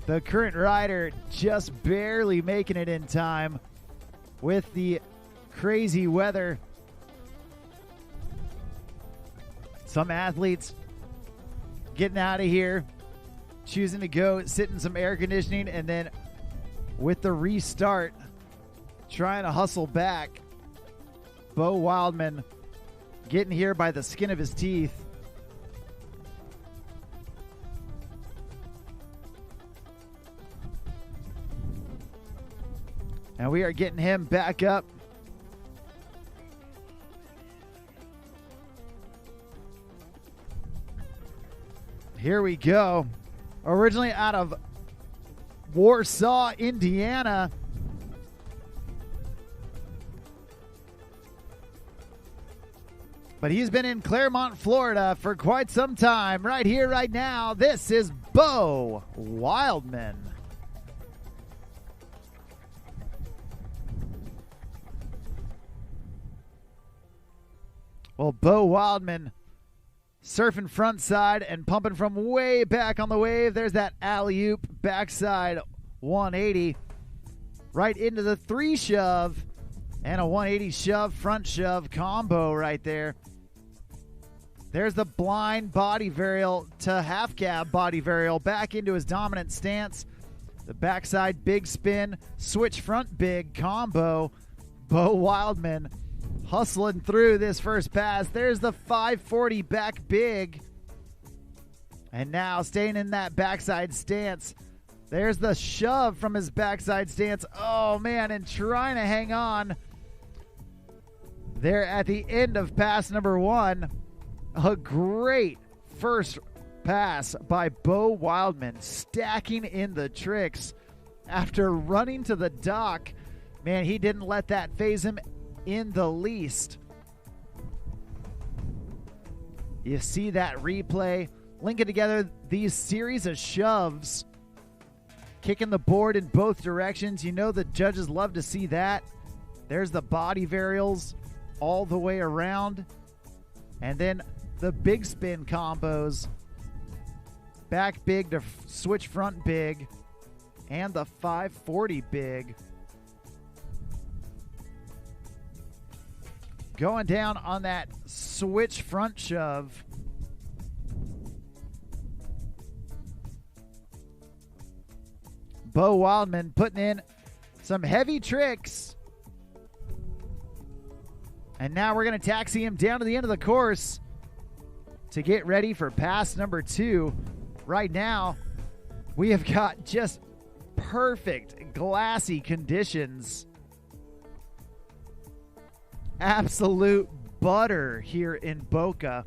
S4: the current rider just barely making it in time with the crazy weather. Some athletes getting out of here, choosing to go sit in some air conditioning, and then with the restart, trying to hustle back. Bo Wildman getting here by the skin of his teeth. And we are getting him back up. Here we go. Originally out of Warsaw, Indiana. But he's been in Claremont, Florida for quite some time. Right here, right now, this is Bo Wildman. Well, Bo Wildman surfing front side and pumping from way back on the wave. There's that alley-oop backside 180 right into the 3 shove and a 180 shove front shove combo right there. There's the blind body varial to half cab body varial back into his dominant stance. The backside big spin, switch front big combo. Bo Wildman hustling through this first pass. There's the 540 back big. And now staying in that backside stance. There's the shove from his backside stance. Oh, man, and trying to hang on there at the end of pass number 1. A great first pass by Bo Wildman, stacking in the tricks after running to the dock. Man, he didn't let that phase him in the least. You see that replay, linking together these series of shoves, kicking the board in both directions. You know the judges love to see that. There's the body varials all the way around. And then the big spin combos. Back big to switch front big. And the 540 big. Going down on that switch front shove. Bo Wildman putting in some heavy tricks. And now we're going to taxi him down to the end of the course to get ready for pass number 2. Right now, we have got just perfect glassy conditions. Absolute butter here in Boca.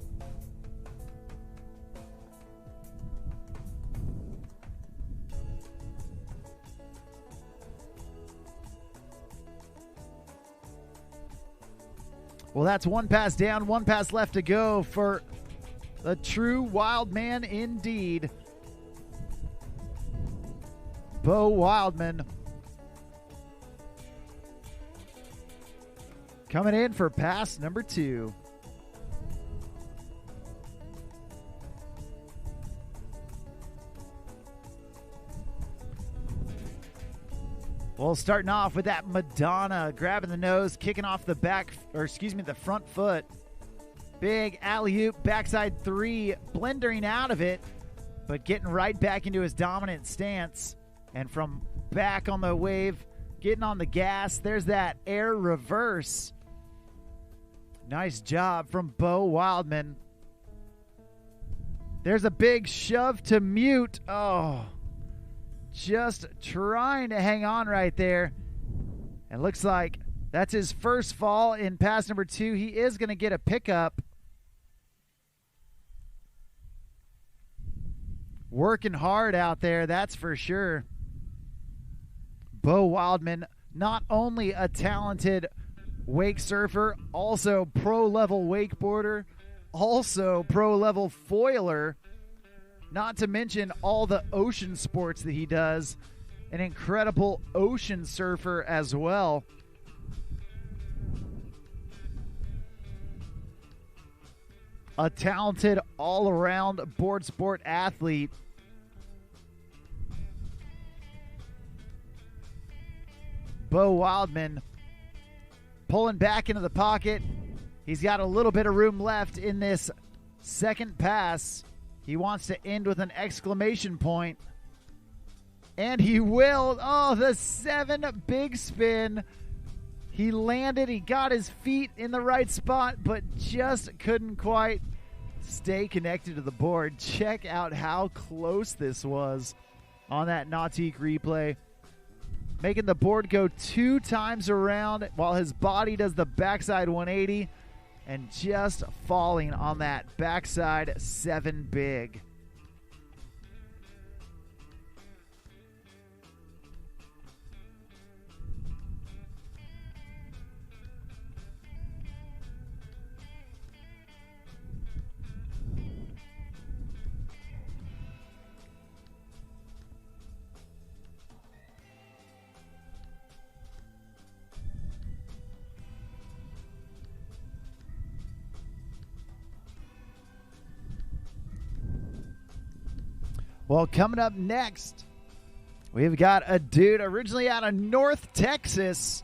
S4: Well, that's one pass down, one pass left to go for the true wild man indeed. Bo Wildman coming in for pass number 2. Well, starting off with that Madonna, grabbing the nose, kicking off the the front foot. Big alley-oop, backside 3, blendering out of it, but getting right back into his dominant stance. And from back on the wave, getting on the gas, there's that air reverse. Nice job from Bo Wildman. There's a big shove to mute. Oh, just trying to hang on right there. And looks like that's his first fall in pass number 2. He is going to get a pickup. Working hard out there, that's for sure. Bo Wildman, not only a talented wake surfer, also pro-level wakeboarder, also pro-level foiler, not to mention all the ocean sports that he does. An incredible ocean surfer as well. A talented all-around board sport athlete. Bo Wildman pulling back into the pocket. He's got a little bit of room left in this second pass. He wants to end with an exclamation point. And he will. Oh, the 7 big spin. He landed. He got his feet in the right spot, but just couldn't quite stay connected to the board. Check out how close this was on that Nautique replay. Making the board go 2 times around while his body does the backside 180 and just falling on that backside 7 big. Well, coming up next, we've got a dude originally out of North Texas.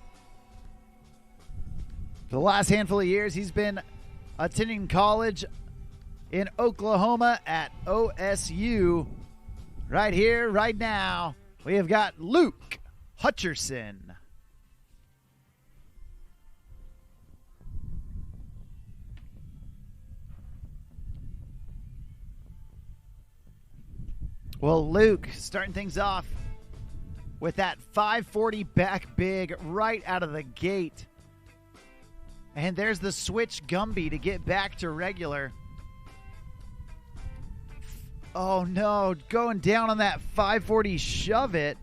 S4: For the last handful of years, he's been attending college in Oklahoma at OSU. Right here, right now, we have got Luke Hutcherson. Well, Luke starting things off with that 540 back big right out of the gate. And there's the switch Gumby to get back to regular. Oh no, going down on that 540 shove it.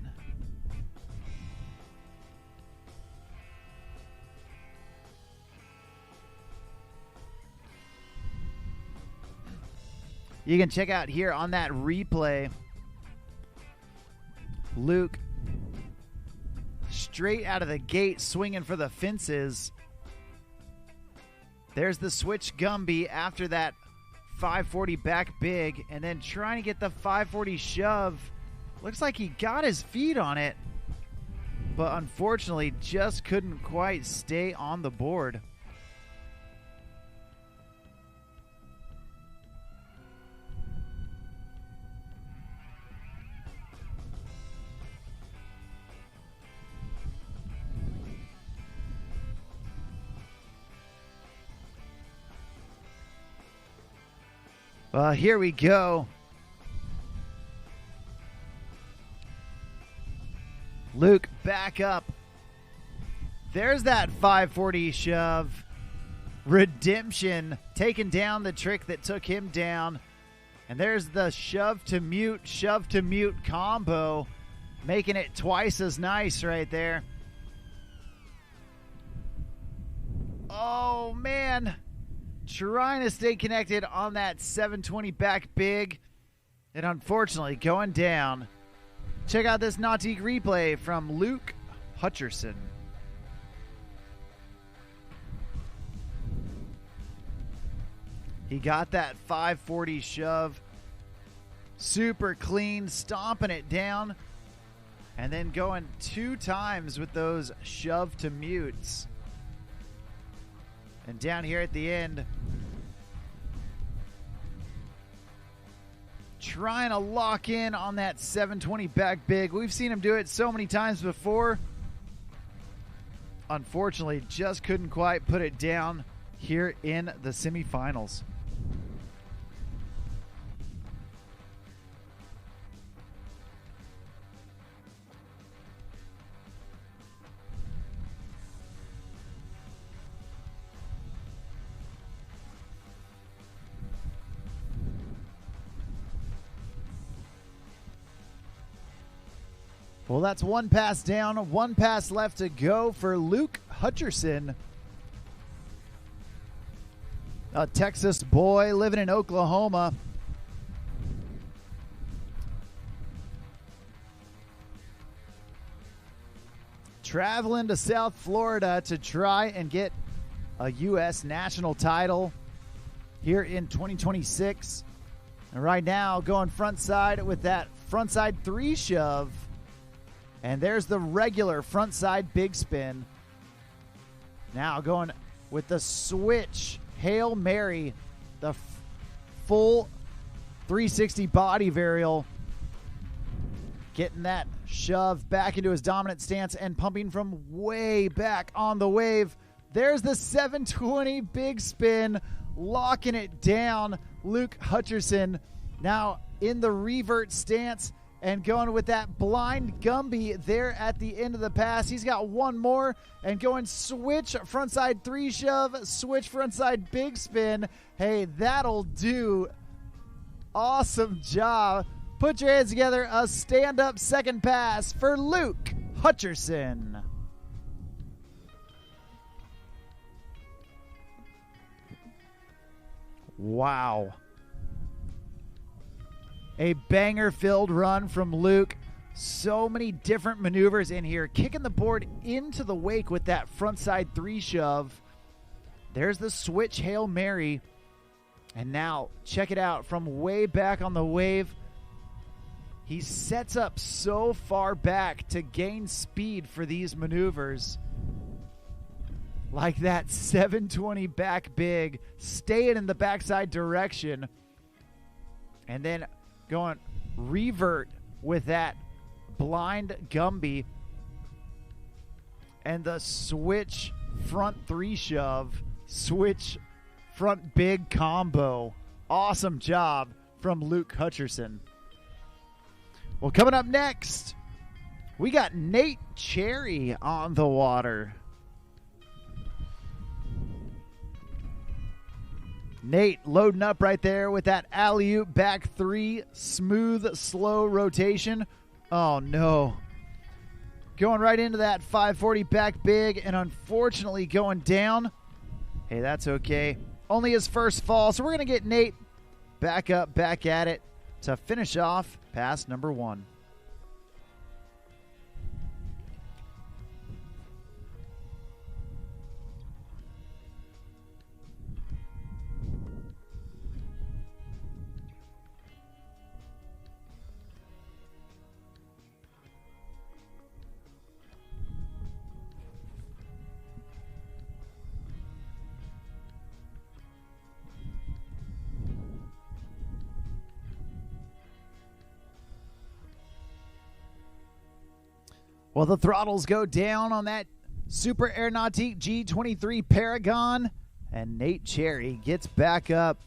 S4: You can check out here on that replay, Luke straight out of the gate swinging for the fences. There's the switch Gumby after that 540 back big, and then trying to get the 540 shove. Looks like he got his feet on it, but unfortunately just couldn't quite stay on the board. Well, here we go. Luke back up. There's that 540 shove. Redemption taking down the trick that took him down. And there's the shove to mute combo, making it twice as nice right there. Oh, man. Trying to stay connected on that 720 back big, and unfortunately going down. Check out this Nautique replay from Luke Hutcherson. He got that 540 shove, super clean, stomping it down, and then going 2 times with those shove to mutes. And down here at the end, trying to lock in on that 720 back big. We've seen him do it so many times before. Unfortunately, just couldn't quite put it down here in the semifinals. Well, that's one pass down, one pass left to go for Luke Hutcherson. A Texas boy living in Oklahoma. Traveling to South Florida to try and get a U.S. national title here in 2026. And right now, going front side with that front side 3 shove. And there's the regular front side big spin. Now going with the switch Hail Mary, the full 360 body varial. Getting that shove back into his dominant stance and pumping from way back on the wave. There's the 720 big spin, locking it down. Luke Hutcherson now in the revert stance. And going with that blind Gumby there at the end of the pass. He's got one more and going switch frontside 3 shove, switch frontside big spin. Hey, that'll do. Awesome job. Put your hands together. A stand-up second pass for Luke Hutcherson. Wow. A banger-filled run from Luke. So many different maneuvers in here. Kicking the board into the wake with that frontside 3 shove. There's the switch Hail Mary. And now, check it out from way back on the wave. He sets up so far back to gain speed for these maneuvers. Like that 720 back big, staying in the backside direction, and then going revert with that blind Gumby and the switch front 3 shove, switch front big combo. Awesome job from Luke Hutcherson. Well, coming up next, we got Nate Cherry on the water. Nate loading up right there with that alley-oop back 3, smooth, slow rotation. Oh, no. Going right into that 540 back big and unfortunately going down. Hey, that's okay. Only his first fall, so we're going to get Nate back up, back at it to finish off pass number 1. Well, the throttles go down on that Super Air Nautique G23 Paragon, and Nate Cherry gets back up,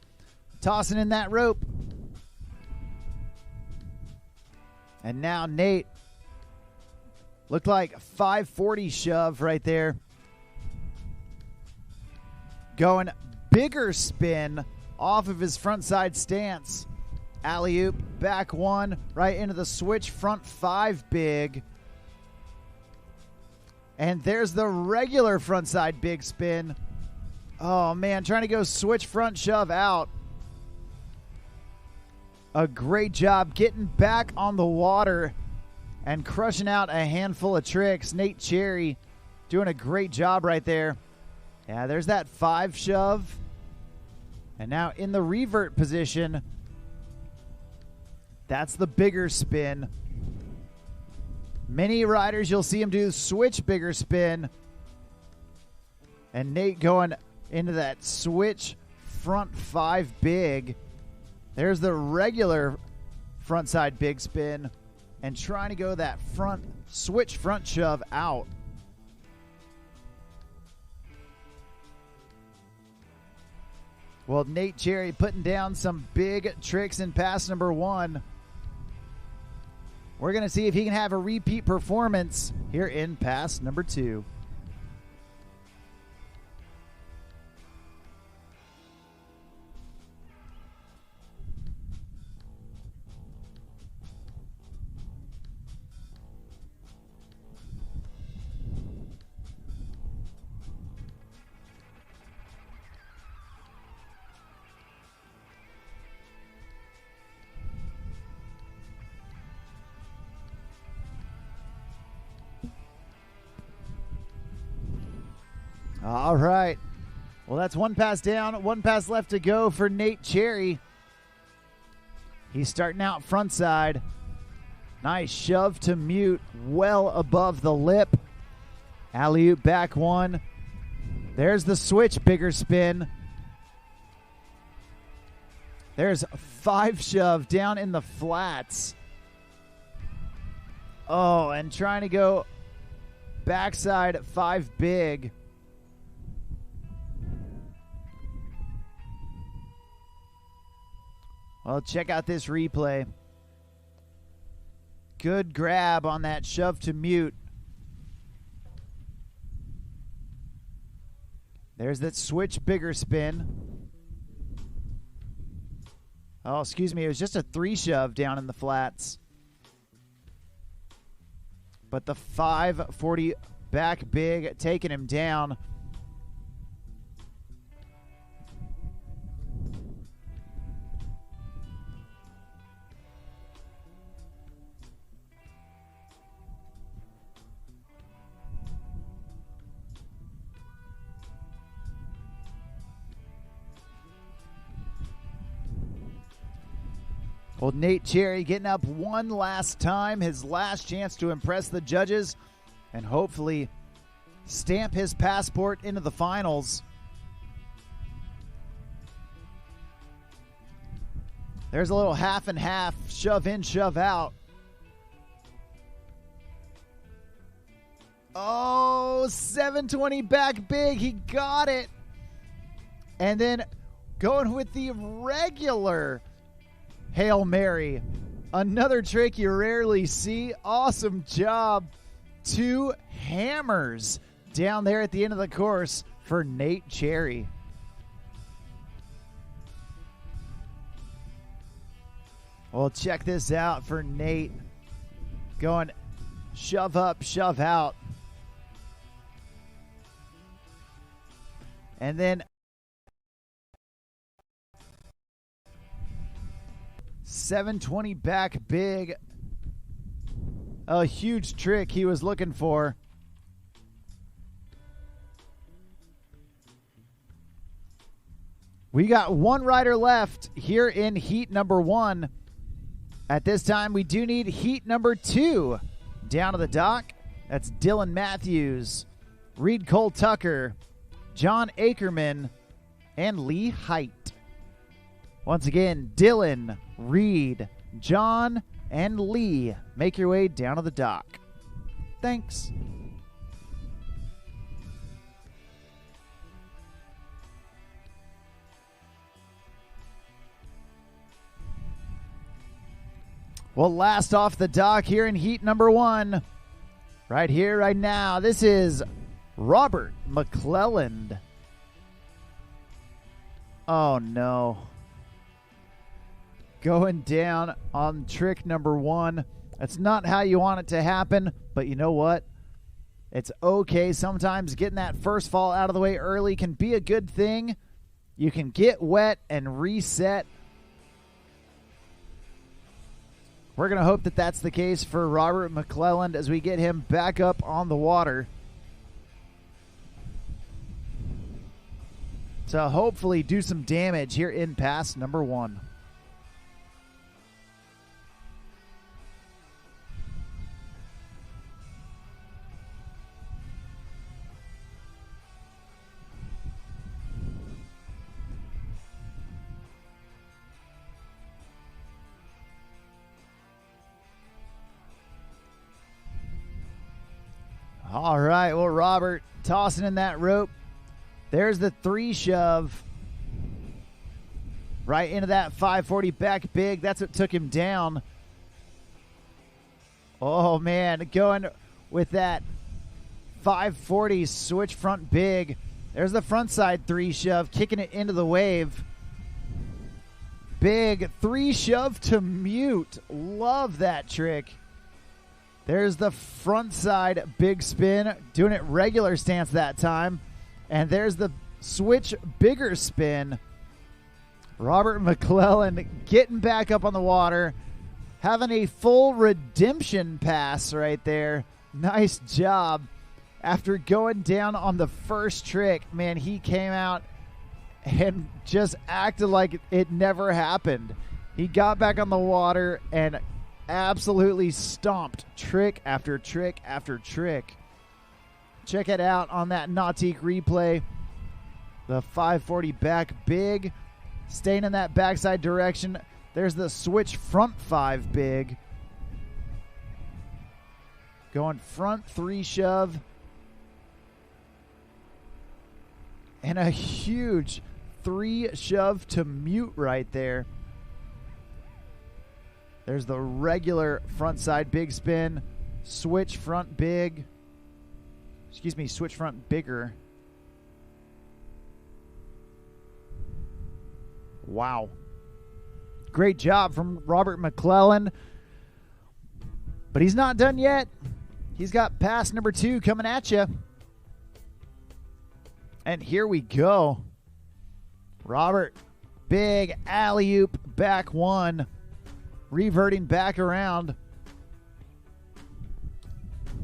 S4: tossing in that rope. And now Nate looked like 540 shove right there. Going bigger spin off of his front side stance. Alley-oop, back 1, right into the switch front 5 big. And there's the regular frontside big spin. Oh, man, trying to go switch front shove out. A great job getting back on the water and crushing out a handful of tricks. Nate Cherry doing a great job right there. Yeah, there's that 5 shove. And now in the revert position, that's the bigger spin. Many riders, you'll see him do switch bigger spin. And Nate going into that switch front 5 big. There's the regular front side big spin. And trying to go that front switch front shove out. Well, Nate Cherry putting down some big tricks in pass number 1. We're going to see if he can have a repeat performance here in pass number 2. All right. Well, that's 1 pass down, 1 pass left to go for Nate Cherry. He's starting out front side. Nice shove to mute, well above the lip. Alley-oop back 1. There's the switch bigger spin. There's 5 shove down in the flats. Oh, and trying to go backside 5 big. Well, check out this replay. Good grab on that shove to mute. There's that switch bigger spin. Oh, excuse me. It was just a 3 shove down in the flats. But the 540 back big taking him down. Well, Nate Cherry getting up one last time, his last chance to impress the judges and hopefully stamp his passport into the finals. There's a little half and half, shove in, shove out. Oh, 720 back big. He got it. And then going with the regular Hail Mary. Another trick you rarely see. Awesome job. 2 hammers down there at the end of the course for Nate Cherry. Well, check this out for Nate. Going shove up, shove out. And then 720 back big. A huge trick he was looking for. We got one rider left here in heat number 1. At this time, we do need heat number 2 down to the dock. That's Dylan Matthews, Reed Cole Tucker, John Ackerman, and Lee Height. Once again, Dylan, Reed, John, and Lee, make your way down to the dock. Thanks. Well, last off the dock here in heat number 1. Right here, right now, this is Robert McClelland. Oh, no. Going down on trick number 1. That's not how you want it to happen, but you know what? It's okay. Sometimes getting that first fall out of the way early can be a good thing. You can get wet and reset. We're going to hope that that's the case for Robert McClelland as we get him back up on the water. To hopefully do some damage here in pass number 1. All right, well, Robert tossing in that rope. There's the 3 shove. Right into that 540 back big. That's what took him down. Oh, man, going with that 540 switch front big. There's the front side 3 shove, kicking it into the wave. Big 3 shove to mute. Love that trick. There's the front side big spin, doing it regular stance that time. And there's the switch bigger spin. Robert McClelland getting back up on the water, having a full redemption pass right there. Nice job. After going down on the first trick, man, he came out and just acted like it never happened. He got back on the water and absolutely stomped trick after trick after trick. Check it out on that Nautique replay. The 540 back big, staying in that backside direction. There's the switch front 5 big. Going front 3 shove. And a huge 3 shove to mute right there. There's the regular front side big spin, switch front big. Excuse me, switch front bigger. Wow. Great job from Robert McClelland. But he's not done yet. He's got pass number 2 coming at you. And here we go. Robert, big alley-oop back 1. Reverting back around.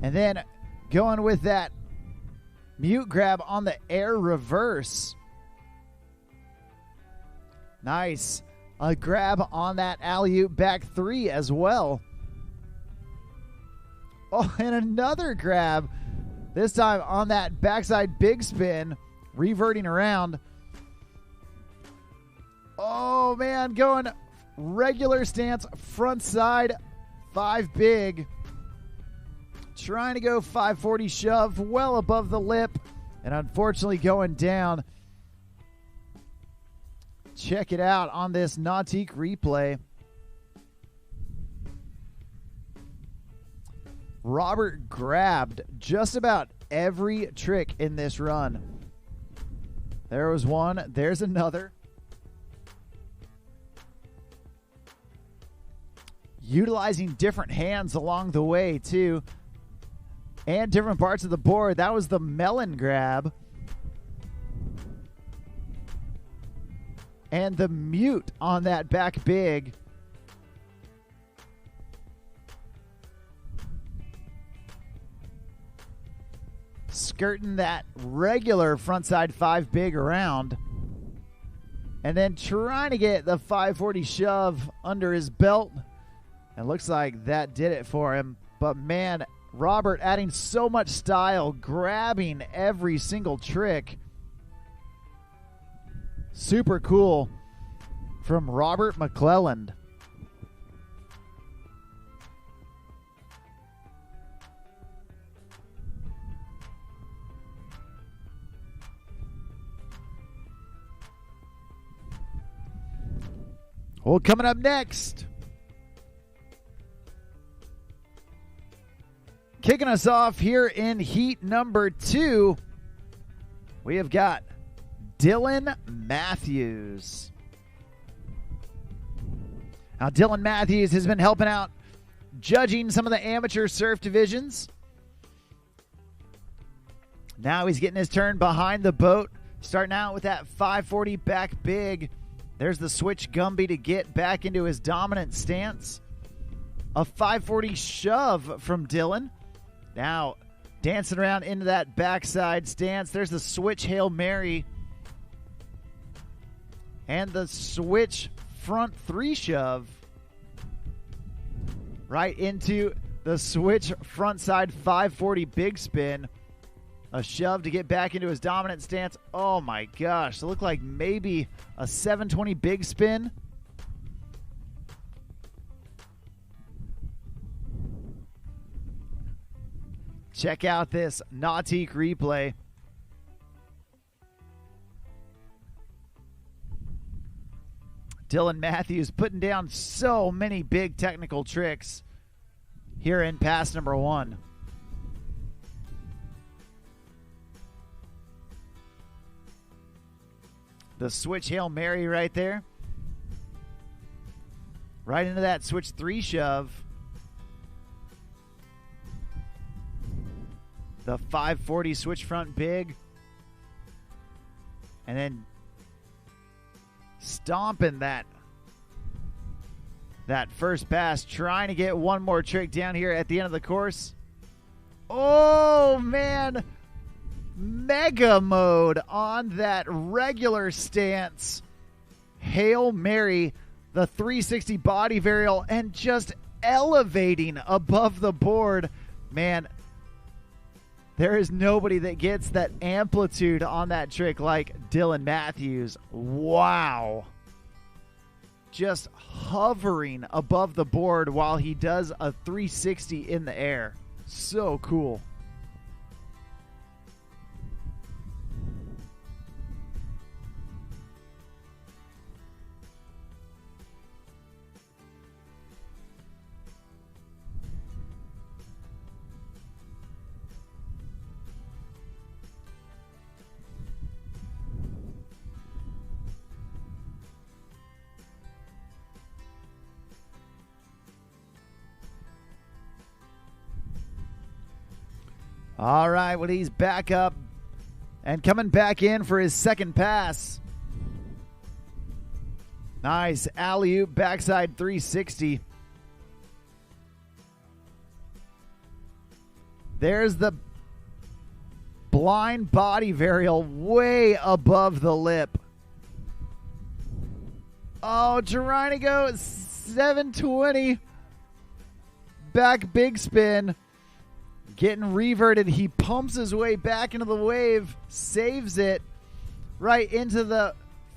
S4: And then going with that mute grab on the air reverse. Nice. A grab on that alley-oop back 3 as well. Oh, and another grab. This time on that backside big spin, reverting around. Oh, man, going regular stance, front side, 5 big. Trying to go 540 shove, well above the lip, and unfortunately going down. Check it out on this Nautique replay. Robert grabbed just about every trick in this run. There was one. There's another. Utilizing different hands along the way, too. And different parts of the board. That was the melon grab. And the mute on that back big. Skirting that regular frontside 5 big around. And then trying to get the 540 shove under his belt. And looks like that did it for him. But man, Robert adding so much style, grabbing every single trick. Super cool from Robert McClelland. Well, coming up next, kicking us off here in heat number 2, we have got Dylan Matthews. Now, Dylan Matthews has been helping out judging some of the amateur surf divisions. Now he's getting his turn behind the boat, starting out with that 540 back big. There's the switch Gumby to get back into his dominant stance. A 540 shove from Dylan. Now dancing around into that backside stance. There's the switch Hail Mary. And the switch front 3 shove. Right into the switch frontside 540 big spin. A shove to get back into his dominant stance. Oh my gosh. It looked like maybe a 720 big spin. Check out this Nautique replay. Dylan Matthews putting down so many big technical tricks here in pass number 1. The switch Hail Mary right there. Right into that switch 3 shove. The 540 switch front big. And then stomping that first pass, trying to get one more trick down here at the end of the course. Oh, man. Mega mode on that regular stance. Hail Mary, the 360 body varial, and just elevating above the board. Man, there is nobody that gets that amplitude on that trick like Dylan Matthews. Wow. Just hovering above the board while he does a 360 in the air. So cool. All right, well, he's back up and coming back in for his second pass. Nice alley-oop backside 360. There's the blind body varial way above the lip. Oh, trying to go 720. Back big spin. Getting reverted. He pumps his way back into the wave. Saves it. Right into the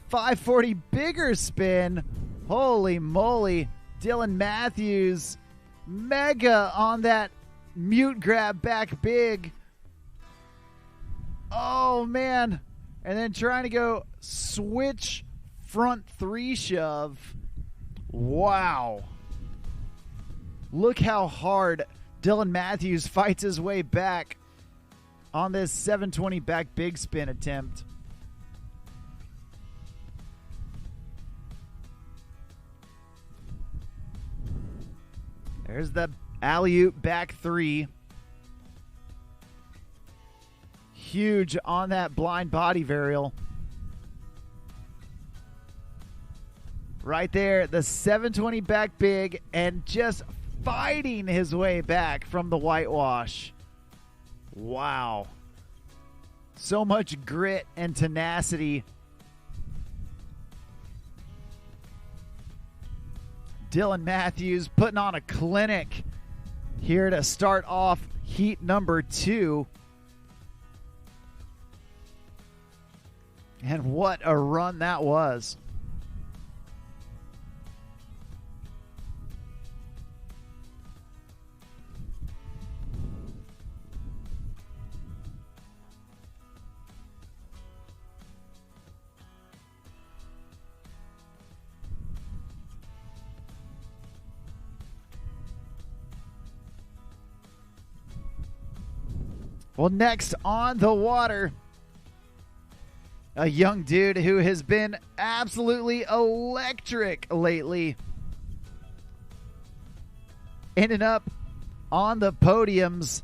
S4: 540 bigger spin. Holy moly. Dylan Matthews. Mega on that mute grab back big. Oh, man. And then trying to go switch front 3 shove. Wow. Look how hard Dylan Matthews fights his way back on this 720 back big spin attempt. There's the alley-oop back 3. Huge on that blind body varial. Right there, the 720 back big, and just fighting his way back from the whitewash. Wow. So much grit and tenacity. Dylan Matthews putting on a clinic here to start off heat number 2. And what a run that was. Well, next on the water, a young dude who has been absolutely electric lately. Ending up on the podiums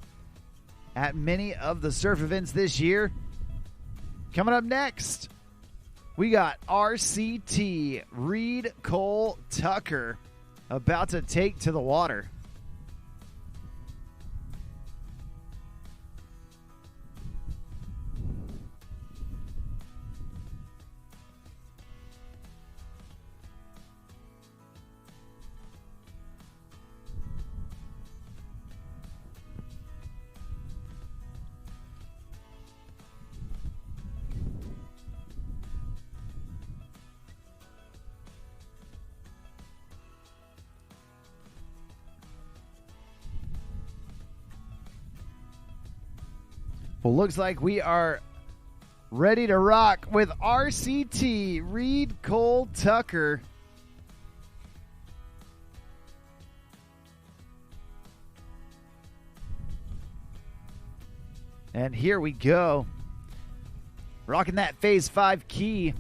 S4: at many of the surf events this year. Coming up next, we got RCT, Reed Cole Tucker, about to take to the water. Well, looks like we are ready to rock with RCT, Reed Cole Tucker. And here we go. Rocking that phase 5 key.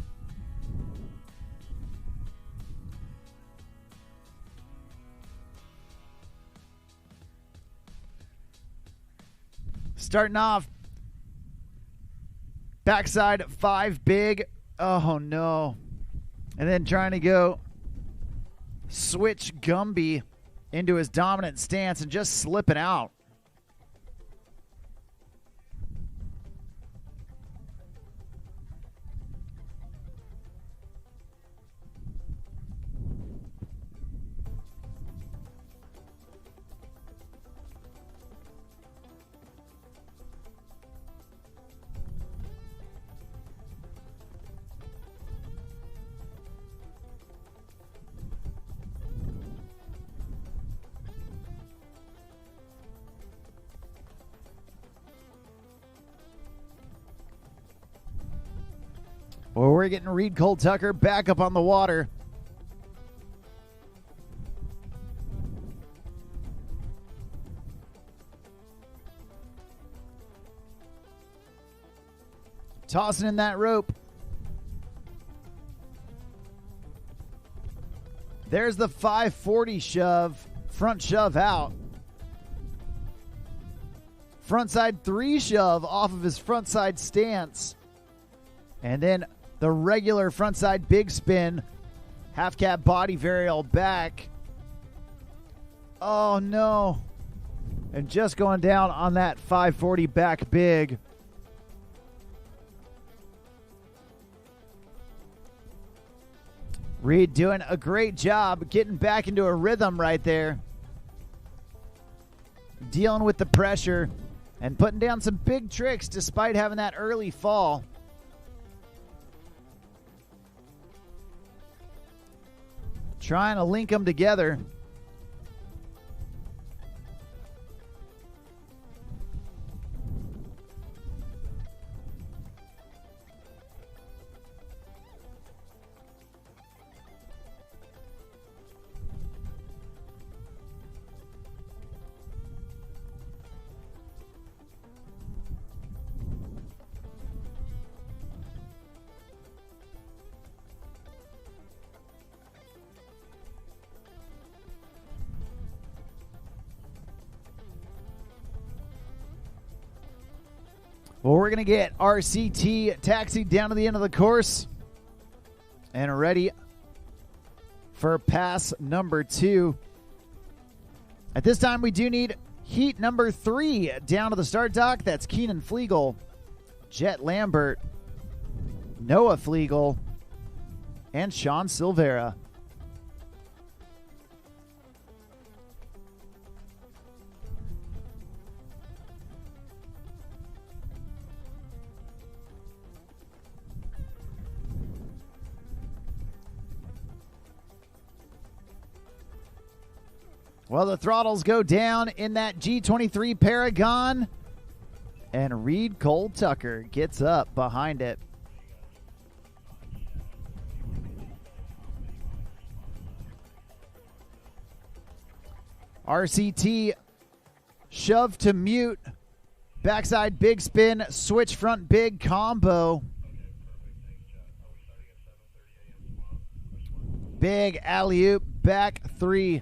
S4: Starting off. Backside 5 big. Oh, no. And then trying to go switch Gumby into his dominant stance and just slipping out. Well, we're getting Reed Cole Tucker back up on the water. Tossing in that rope. There's the 540 shove. Front shove out. Frontside 3 shove off of his frontside stance. And then the regular frontside big spin. Half cap body varial back. Oh, no. And just going down on that 540 back big. Reed doing a great job getting back into a rhythm right there. Dealing with the pressure and putting down some big tricks despite having that early fall. Trying to link them together. Well, we're going to get RCT taxied down to the end of the course and ready for pass number 2. At this time, we do need heat number 3 down to the start dock. That's Keenan Flegel, Jet Lambert, Noah Flegel, and Sean Silvera. Well, the throttles go down in that G23 Paragon, and Reed Cole Tucker gets up behind it. RCT shove to mute, backside big spin, switch front big combo. Big alley-oop, back 3.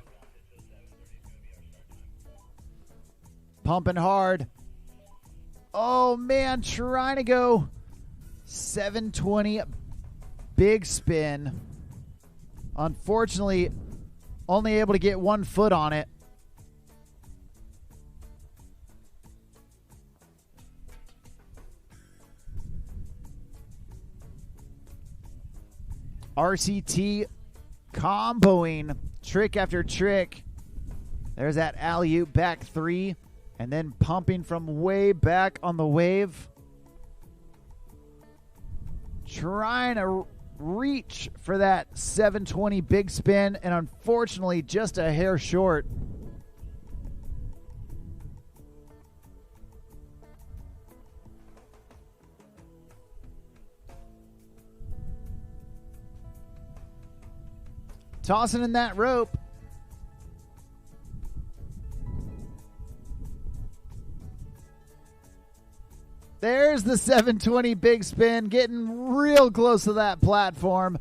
S4: Pumping hard. Oh, man, trying to go 720 big spin. Unfortunately, only able to get 1 foot on it. RCT comboing trick after trick. There's that alley-oop back 3. And then pumping from way back on the wave. Trying to reach for that 720 big spin, and unfortunately just a hair short. Tossing in that rope. There's the 720 big spin, getting real close to that platform.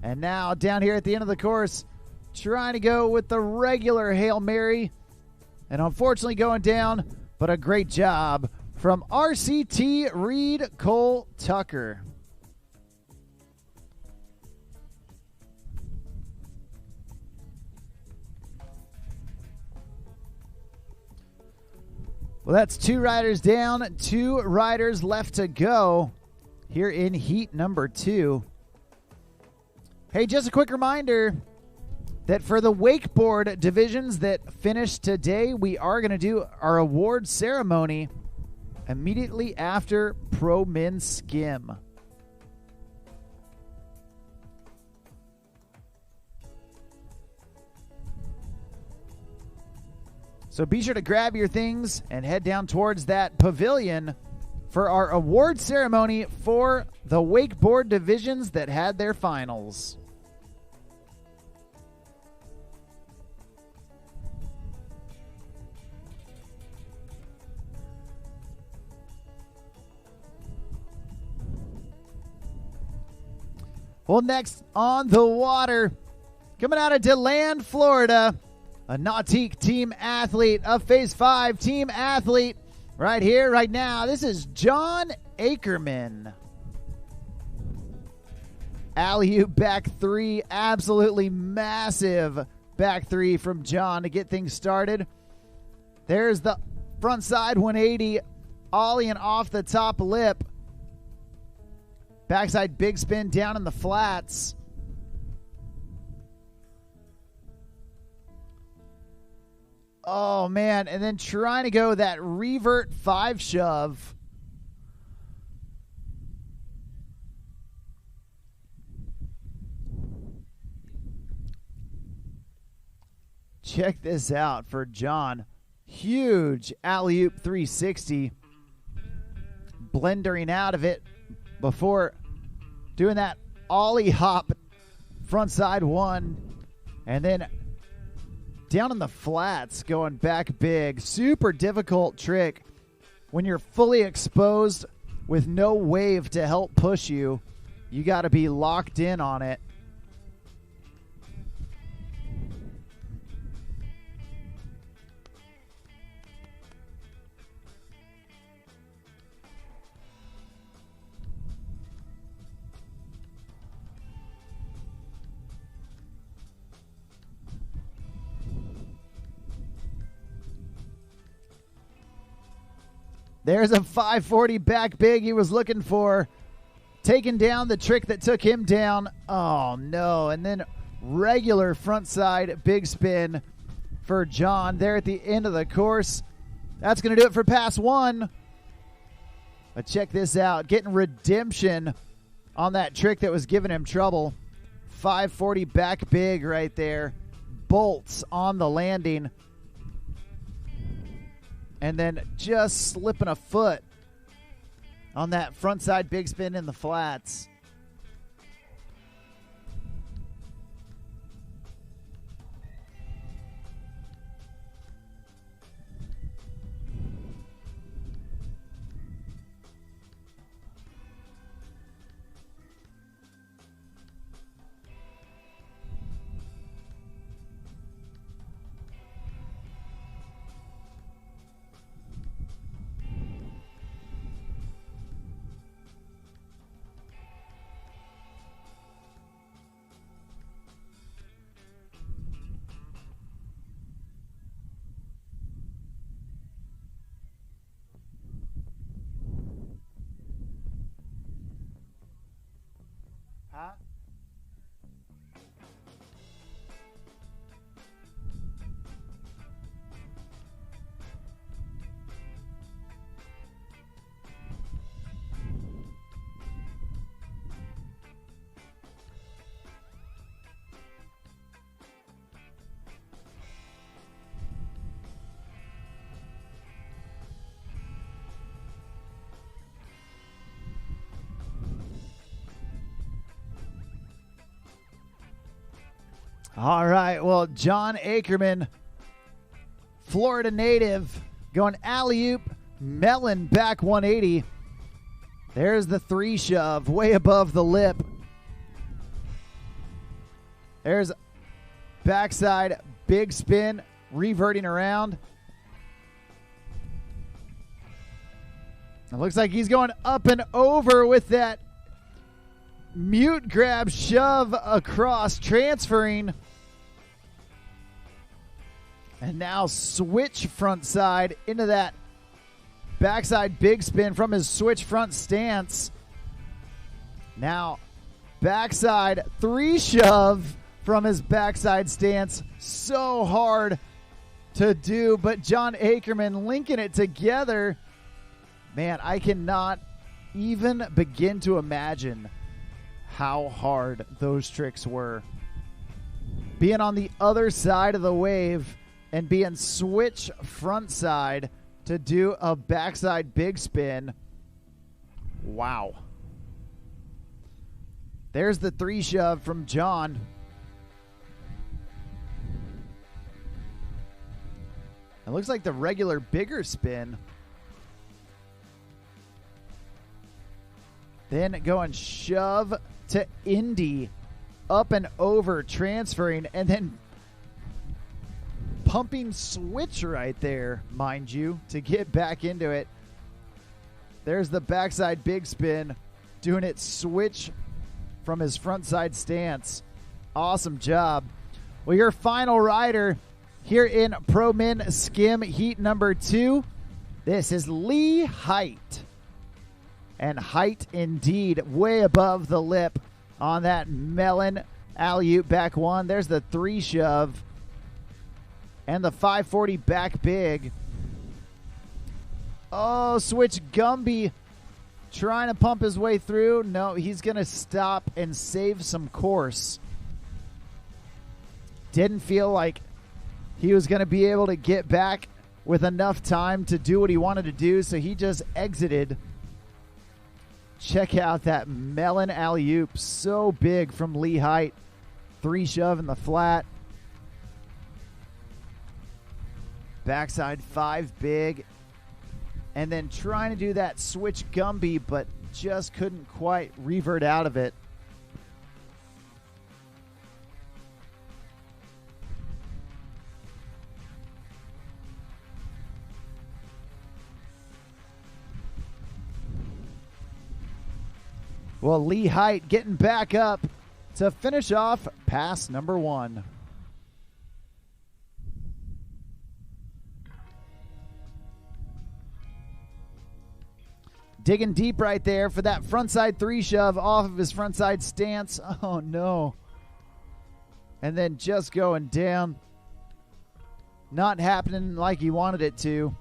S4: And now down here at the end of the course, trying to go with the regular Hail Mary. And unfortunately going down, but a great job from RCT Reed Cole Tucker. Well, that's 2 riders down, 2 riders left to go here in heat number 2. Hey, just a quick reminder that for the wakeboard divisions that finish today, we are going to do our award ceremony immediately after Pro Men Skim. So be sure to grab your things and head down towards that pavilion for our award ceremony for the wakeboard divisions that had their finals. Well, next on the water, coming out of DeLand, Florida, a Nautique team athlete, a Phase 5 team athlete right here, right now. This is John Ackerman. Alley-oop back 3, absolutely massive back 3 from John to get things started. There's the front side 180, ollieing off the top lip. Backside big spin down in the flats. Oh, man. And then trying to go that revert 5 shove. Check this out for John. Huge alley-oop 360. Blendering out of it before doing that ollie hop frontside 1. And then down in the flats going back big. Super difficult trick when you're fully exposed with no wave to help push you. You got to be locked in on it. There's a 540 back big he was looking for. Taking down the trick that took him down. Oh, no. And then regular frontside big spin for John there at the end of the course. That's going to do it for pass 1. But check this out. Getting redemption on that trick that was giving him trouble. 540 back big right there. Bolts on the landing. And then just slipping a foot on that frontside big spin in the flats. Huh? All right, well, John Ackerman, Florida native, going alley-oop, melon back 180. There's the 3 shove, way above the lip. There's backside big spin, reverting around. It looks like he's going up and over with that mute grab shove across, transferring. And now switch front side into that backside big spin from his switch front stance. Now backside 3 shove from his backside stance. So hard to do, but John Ackerman linking it together. Man, I cannot even begin to imagine how hard those tricks were. Being on the other side of the wave and being switch front side to do a backside big spin. Wow. There's the 3 shove from John. It looks like the regular bigger spin. Then going shove to Indy, up and over, transferring, and then pumping switch right there, mind you, to get back into it. There's the backside big spin, doing it switch from his front side stance. Awesome job. Well, your final rider here in Pro Men Skim Heat number 2, this is Lee Height. And height indeed, way above the lip on that melon alley-oop back 1. There's the 3 shove. And the 540 back big. Oh, switch Gumby trying to pump his way through. No, he's going to stop and save some course. Didn't feel like he was going to be able to get back with enough time to do what he wanted to do, so he just exited. Check out that melon alley-oop. So big from Lee Height. 3 shove in the flat. Backside 5 big. And then trying to do that switch Gumby, but just couldn't quite revert out of it. Well, Lee Height getting back up to finish off pass number 1. Digging deep right there for that frontside 3 shove off of his frontside stance. Oh, no. And then just going down. Not happening like he wanted it to.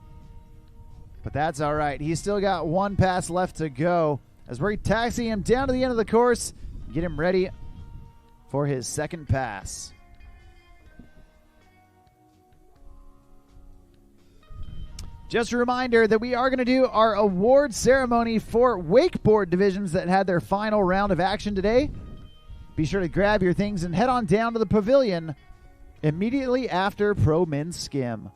S4: But that's all right. He's still got 1 pass left to go as we're taxiing him down to the end of the course. Get him ready for his second pass. Just a reminder that we are going to do our award ceremony for wakeboard divisions that had their final round of action today. Be sure to grab your things and head on down to the pavilion immediately after Pro Men's Skim.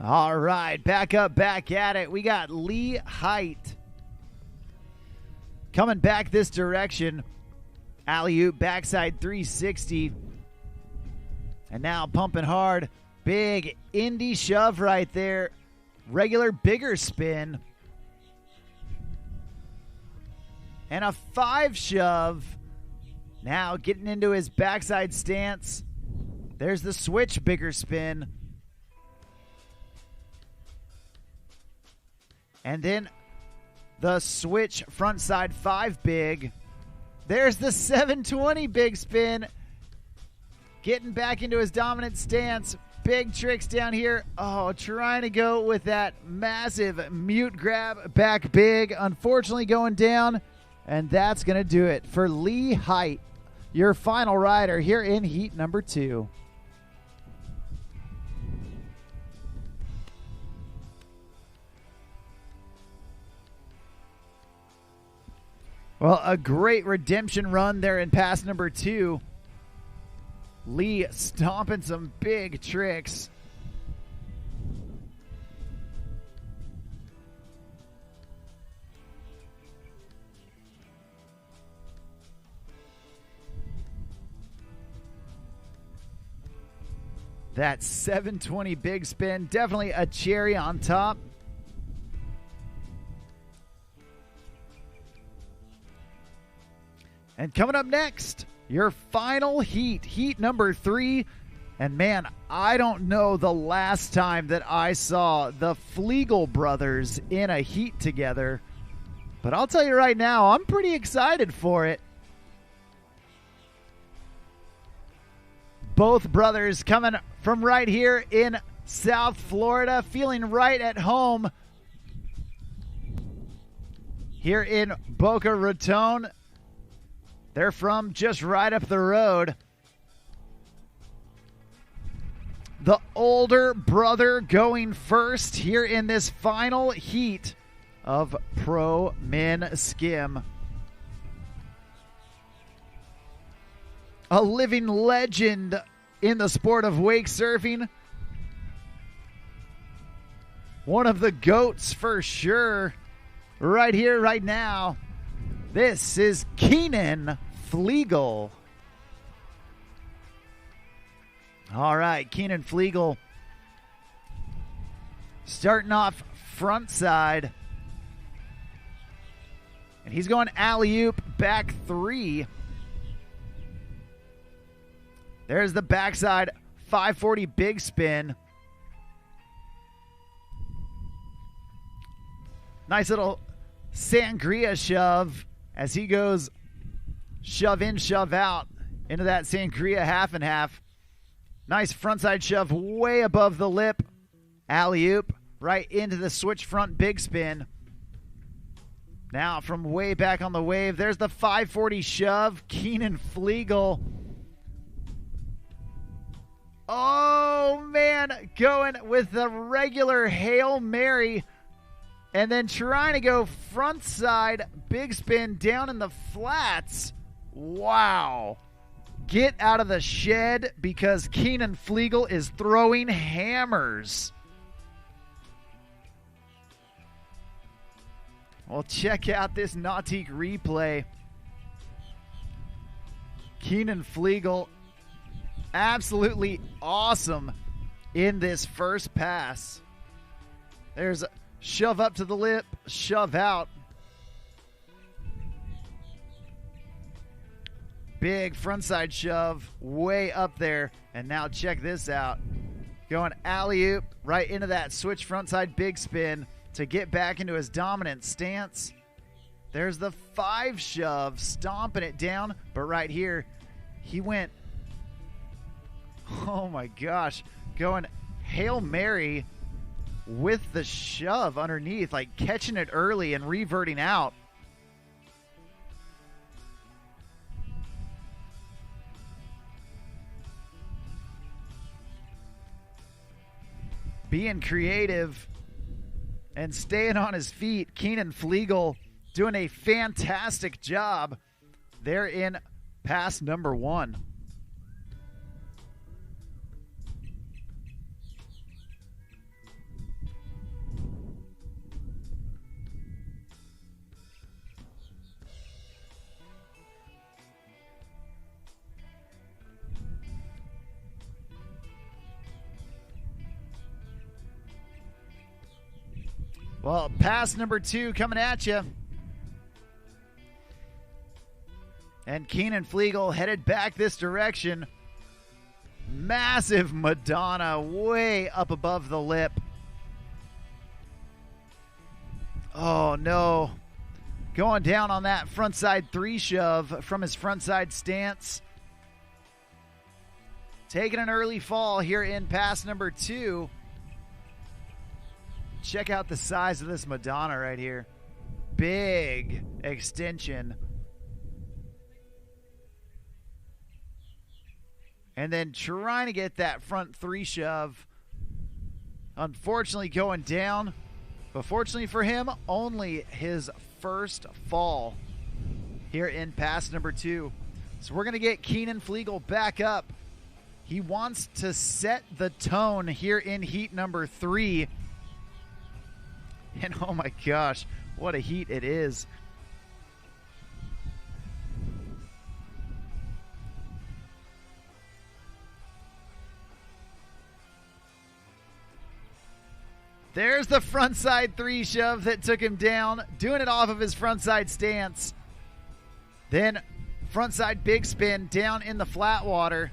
S4: All right, back up, back at it. We got Lee Height coming back this direction. Alley-oop, backside 360. And now pumping hard. Big indie shove right there. Regular bigger spin. And a 5 shove. Now getting into his backside stance. There's the switch bigger spin. And then the switch frontside 5 big. There's the 720 big spin. Getting back into his dominant stance. Big tricks down here. Oh, trying to go with that massive mute grab back big. Unfortunately going down. And that's going to do it for Lee Height, your final rider here in heat number 2. Well, a great redemption run there in pass number 2. Lee stomping some big tricks. That 720 big spin, definitely a cherry on top. And coming up next, your final heat, heat number 3. And man, I don't know the last time that I saw the Flegel brothers in a heat together. But I'll tell you right now, I'm pretty excited for it. both brothers coming from right here in South Florida, feeling right at home here in Boca Raton. They're from just right up the road. The older brother going first here in this final heat of Pro Men Skim. A living legend in the sport of wake surfing. One of the GOATs for sure. Right here, right now. This is Keenan Flegel. All right, Keenan Flegel starting off front side. And he's going alley-oop back 3. There's the backside 540 big spin. Nice little sangria shove as he goes shove in, shove out into that sangria half and half. Nice frontside shove way above the lip. Alley-oop right into the switch front big spin. Now from way back on the wave, there's the 540 shove. Keenan Flegel. Oh, man, going with the regular Hail Mary and then trying to go front side big spin down in the flats. Wow. Get out of the shed because Keenan Flegel is throwing hammers. Well, check out this Nautique replay. Keenan Flegel absolutely awesome in this first pass. There's a shove up to the lip, shove out. Big frontside shove way up there. And now check this out. Going alley-oop right into that switch frontside big spin to get back into his dominant stance. There's the 5 shove, stomping it down. But right here, he went, oh my gosh, going Hail Mary with the shove underneath, like catching it early and reverting out. Being creative and staying on his feet. Keenan Flegel doing a fantastic job there in pass number 1. Well, pass number 2 coming at you. And Keenan Flegel headed back this direction. Massive Madonna way up above the lip. Oh, no. Going down on that frontside 3 shove from his frontside stance. Taking an early fall here in pass number 2. Check out the size of this Madonna right here. Big extension. And then trying to get that front 3 shove. Unfortunately going down. But fortunately for him, only his first fall here in pass number 2. So we're going to get Keenan Flegel back up. He wants to set the tone here in heat number 3. And oh my gosh, what a heat it is. There's the frontside 3 shove that took him down, doing it off of his frontside stance. Then frontside big spin down in the flat water.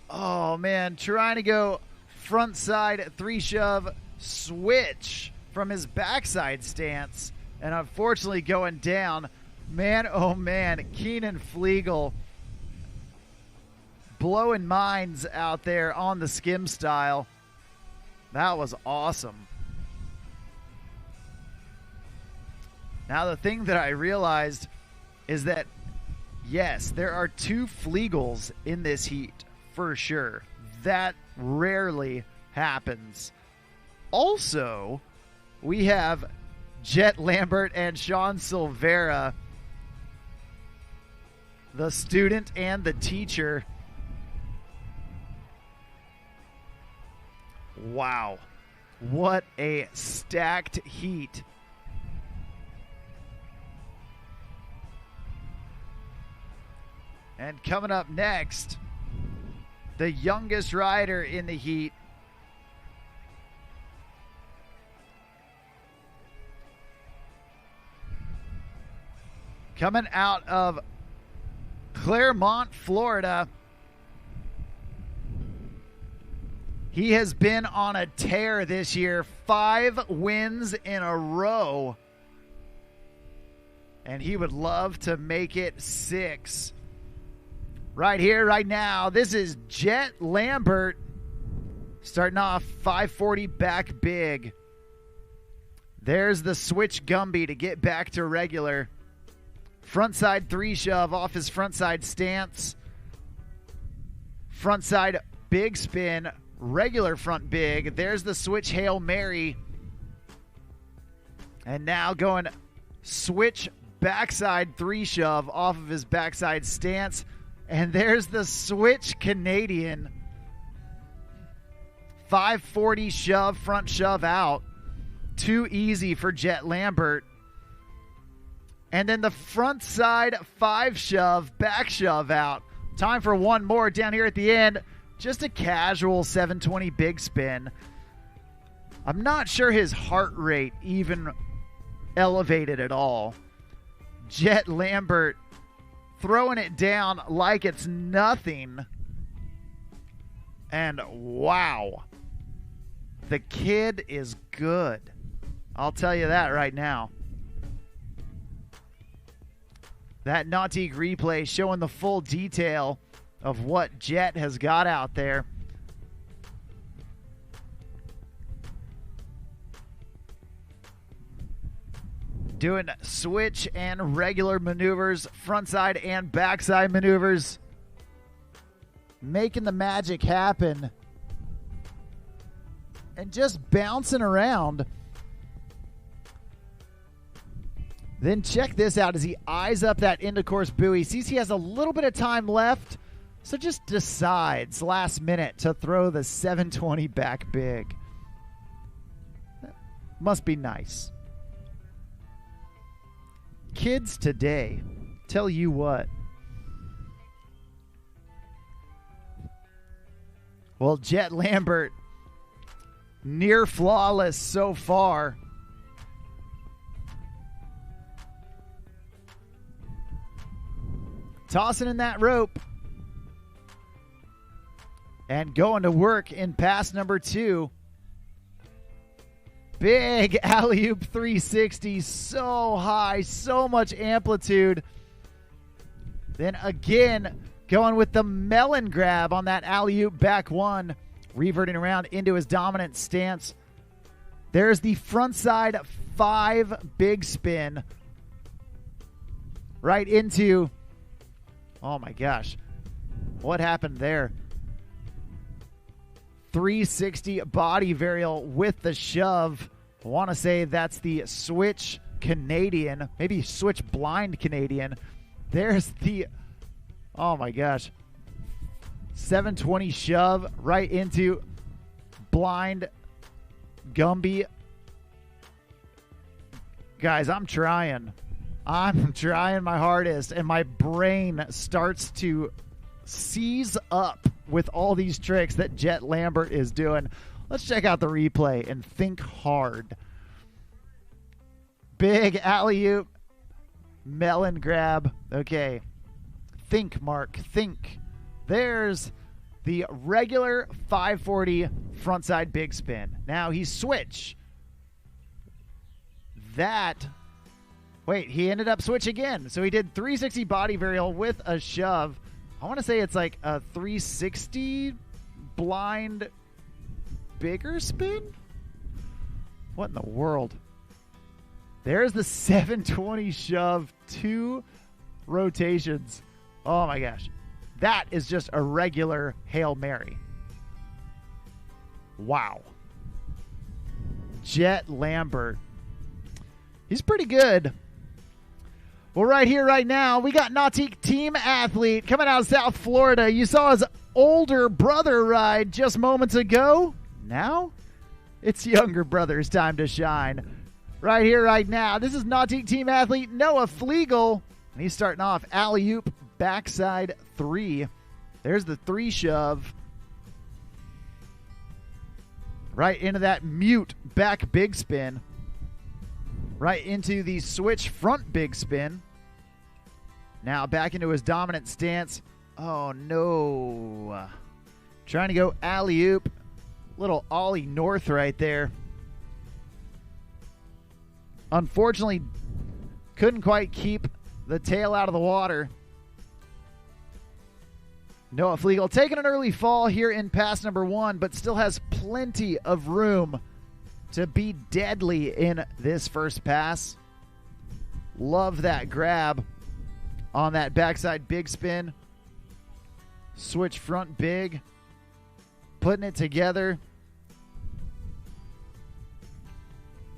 S4: Oh man, trying to go frontside 3 shove switch from his backside stance, and unfortunately going down. Man, oh man, Keenan Flegel blowing minds out there on the skim style. That was awesome. Now, the thing that I realized is that, yes, there are 2 Flegels in this heat, for sure. That rarely happens. Also, we have Jet Lambert and Sean Silvera, the student and the teacher. Wow. What a stacked heat. And coming up next, the youngest rider in the heat, coming out of Claremont, Florida. He has been on a tear this year, 5 wins in a row, and he would love to make it 6. Right here, right now, this is Jet Lambert, starting off 540 back big. There's the switch Gumby to get back to regular. Frontside 3 shove off his frontside stance. Frontside big spin, regular front big. There's the switch Hail Mary. And now going switch backside 3 shove off of his backside stance. And there's the switch Canadian. 540 shove, front shove out. Too easy for Jet Lambert. And then the front side 5 shove, back shove out. Time for one more down here at the end. Just a casual 720 big spin. I'm not sure his heart rate even elevated at all. Jet Lambert throwing it down like it's nothing. And wow, the kid is good. I'll tell you that right now. That Nautique replay showing the full detail of what Jet has got out there. Doing switch and regular maneuvers, frontside and backside maneuvers. Making the magic happen. And just bouncing around. Then check this out as he eyes up that into course buoy. Sees he has a little bit of time left. So just decides last minute to throw the 720 back big. Must be nice. Kids today, tell you what. Well, Jet Lambert, near flawless so far. Tossing in that rope. And going to work in pass number 2. Big alley-oop 360, so high, so much amplitude. Then again, going with the melon grab on that alley-oop back 1, reverting around into his dominant stance. There's the front side 5 big spin. Right into, oh my gosh, what happened there? 360 body varial with the shove. I want to say that's the switch Canadian, maybe switch blind Canadian. There's the, oh my gosh, 720 shove right into blind Gumby. Guys, I'm trying my hardest, and my brain starts to seize up with all these tricks that Jet Lambert is doing. Let's check out the replay and think hard. Big alley-oop, melon grab. Okay, think, Mark, think. There's the regular 540 frontside big spin. Now he switch. Wait, he ended up switch again. So he did 360 body varial with a shove I want to say it's like a 360 blind bigger spin? What in the world? There's the 720 shove, 2 rotations. Oh my gosh. That is just a regular Hail Mary. Wow. Jet Lambert. He's pretty good. Well, right here, right now, we got Nautique team athlete coming out of South Florida. You saw his older brother ride just moments ago. Now, it's younger brother's time to shine. Right here, right now, this is Nautique team athlete Noah Flegel. And he's starting off alley-oop backside 3. There's the 3 shove. Right into that mute back big spin. Right into the switch front big spin. Now back into his dominant stance. Oh no. Trying to go alley-oop. Little ollie north right there. Unfortunately, couldn't quite keep the tail out of the water. Noah Flegel taking an early fall here in pass number 1, but still has plenty of room to be deadly in this first pass. Love that grab on that backside big spin. Switch front big. Putting it together.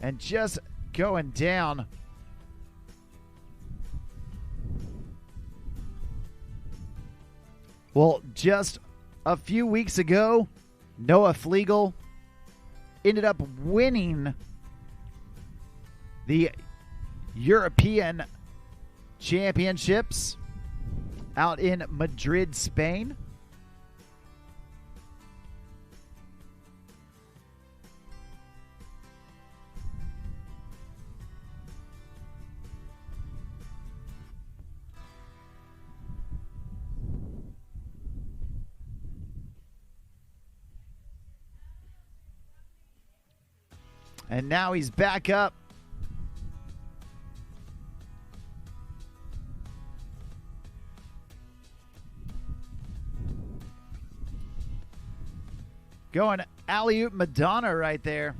S4: And just going down. Well, just a few weeks ago, Noah Flegel ended up winning the European Championships out in Madrid, Spain. And now he's back up. Going alley-oop Madonna right there.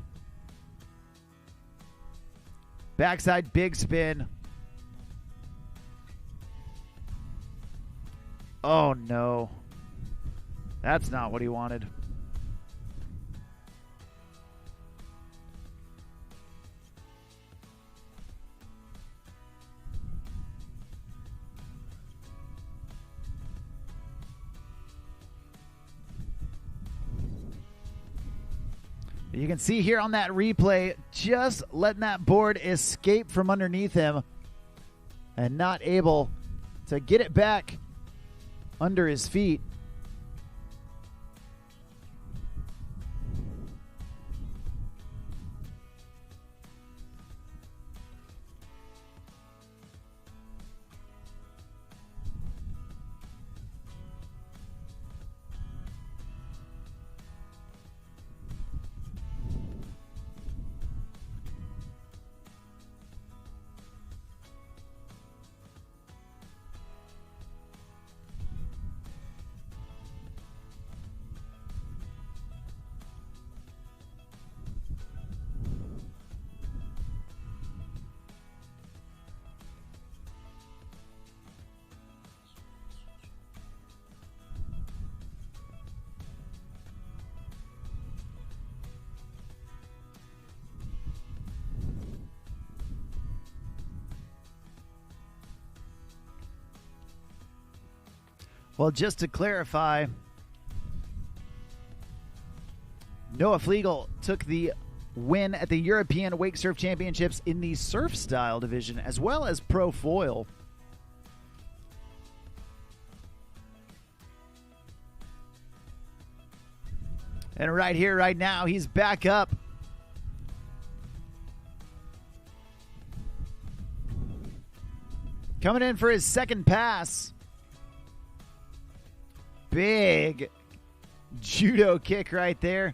S4: Backside big spin. Oh no. That's not what he wanted. You can see here on that replay, just letting that board escape from underneath him and not able to get it back under his feet. Well, just to clarify, Noah Flegel took the win at the European Wakesurf Championships in the surf style division as well as pro foil. And right here, right now, he's back up. Coming in for his second pass. Big judo kick right there.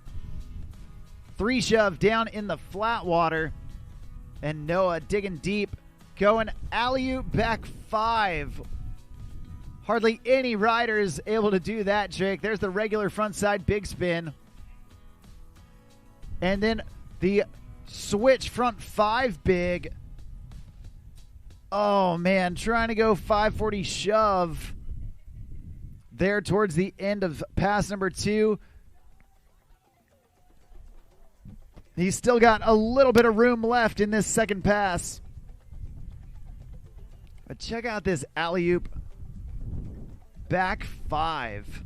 S4: 3 shove down in the flat water. And Noah digging deep. Going alley-oop back 5. Hardly any riders able to do that trick. There's the regular front side big spin. And then the switch front 5 big. Oh, man, trying to go 540 shove there towards the end of pass number 2. He's still got a little bit of room left in this second pass. But check out this alley-oop back 5.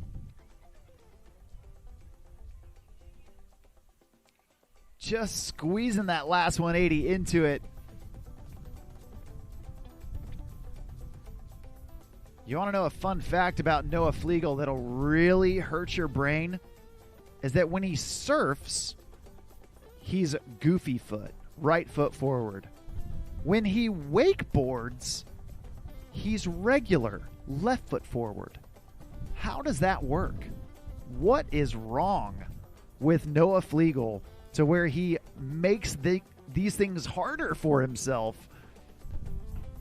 S4: Just squeezing that last 180 into it. You want to know a fun fact about Noah Flegel that'll really hurt your brain? Is that when he surfs, he's goofy foot, right foot forward. When he wakeboards, he's regular, left foot forward. How does that work? What is wrong with Noah Flegel to where he makes these things harder for himself?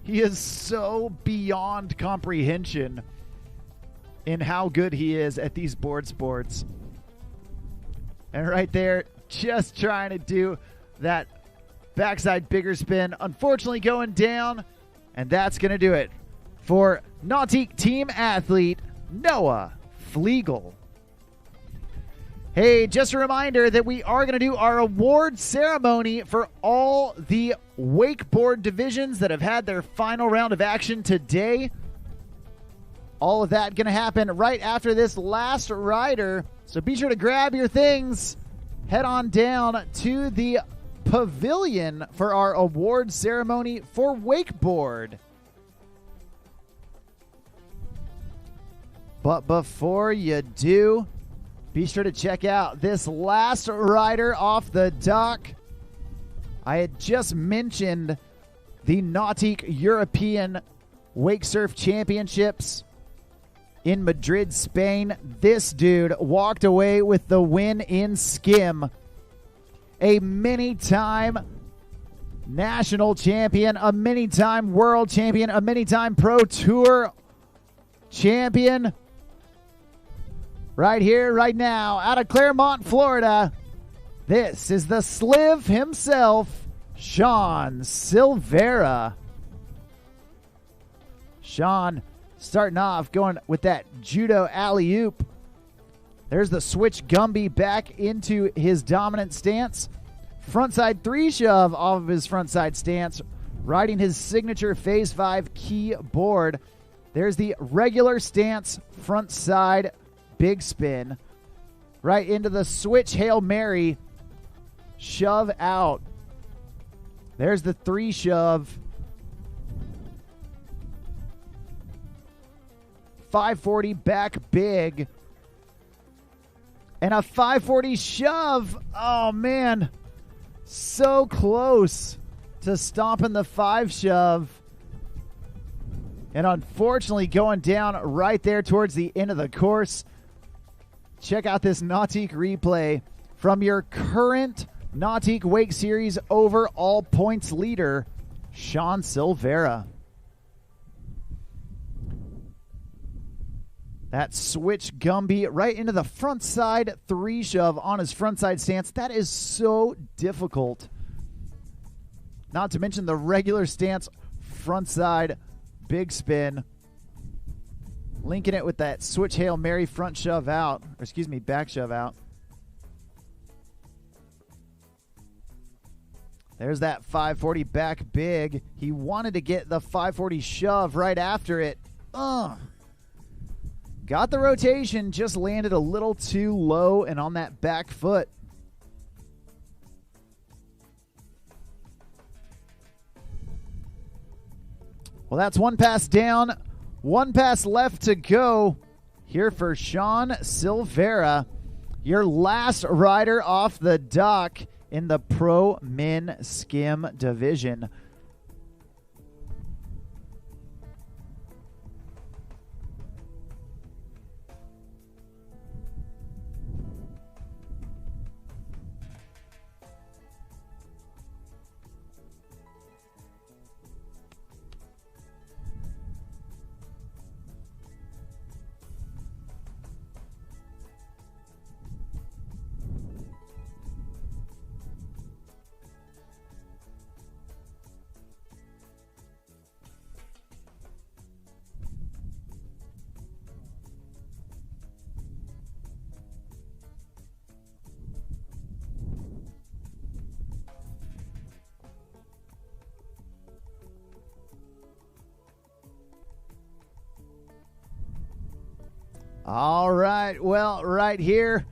S4: He is so beyond comprehension in how good he is at these board sports. And right there, just trying to do that backside bigger spin. Unfortunately going down, and that's going to do it for Nautique team athlete Noah Flegel. Hey, just a reminder that we are going to do our award ceremony for all the wakeboard divisions that have had their final round of action today. All of that going to happen right after this last rider. So be sure to grab your things. Head on down to the pavilion for our award ceremony for wakeboard. But before you do, be sure to check out this last rider off the dock. I had just mentioned the Nautique European Wakesurf Championships in Madrid, Spain. This dude walked away with the win in skim. A many-time national champion, a many-time world champion, a many-time Pro Tour champion. Right here, right now, out of Claremont, Florida, this is the Sliv himself, Sean Silvera. Sean starting off, going with that judo alley-oop. There's the switch Gumby back into his dominant stance. Frontside 3 shove off of his frontside stance, riding his signature Phase 5 key board. There's the regular stance frontside big spin right into the switch Hail Mary shove out. There's the 3 shove. 540 back big. And a 540 shove. Oh, man. So close to stomping the 5 shove. And unfortunately going down right there towards the end of the course. Check out this Nautique replay from your current Nautique Wake Series overall points leader, Sean Silvera. That switch Gumby right into the front side 3 shove on his front side stance. That is so difficult. Not to mention the regular stance front side big spin. Linking it with that switch Hail Mary front shove out. Or excuse me, back shove out. There's that 540 back big. He wanted to get the 540 shove right after it. Got the rotation, just landed a little too low and on that back foot. Well, that's one pass down. One pass left to go here for Sean Silvera, your last rider off the dock in the Pro Men Skim division. All right. Well, right here,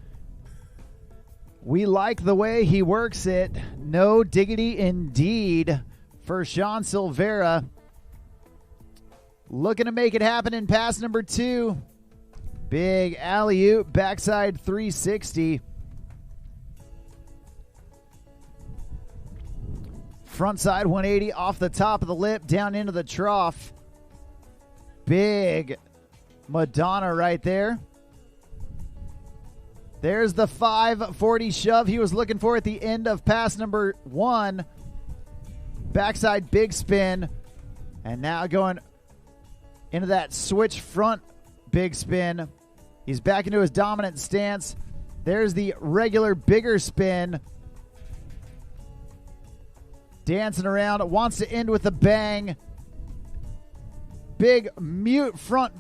S4: we like the way he works it. No diggity indeed for Sean Silvera. Looking to make it happen in pass number 2. Big alley-oop, backside 360. Frontside 180 off the top of the lip, down into the trough. Big Madonna right there. There's the 540 shove he was looking for at the end of pass number 1. Backside big spin. And now going into that switch front big spin. He's back into his dominant stance. There's the regular bigger spin. Dancing around. Wants to end with a bang. Big mute front.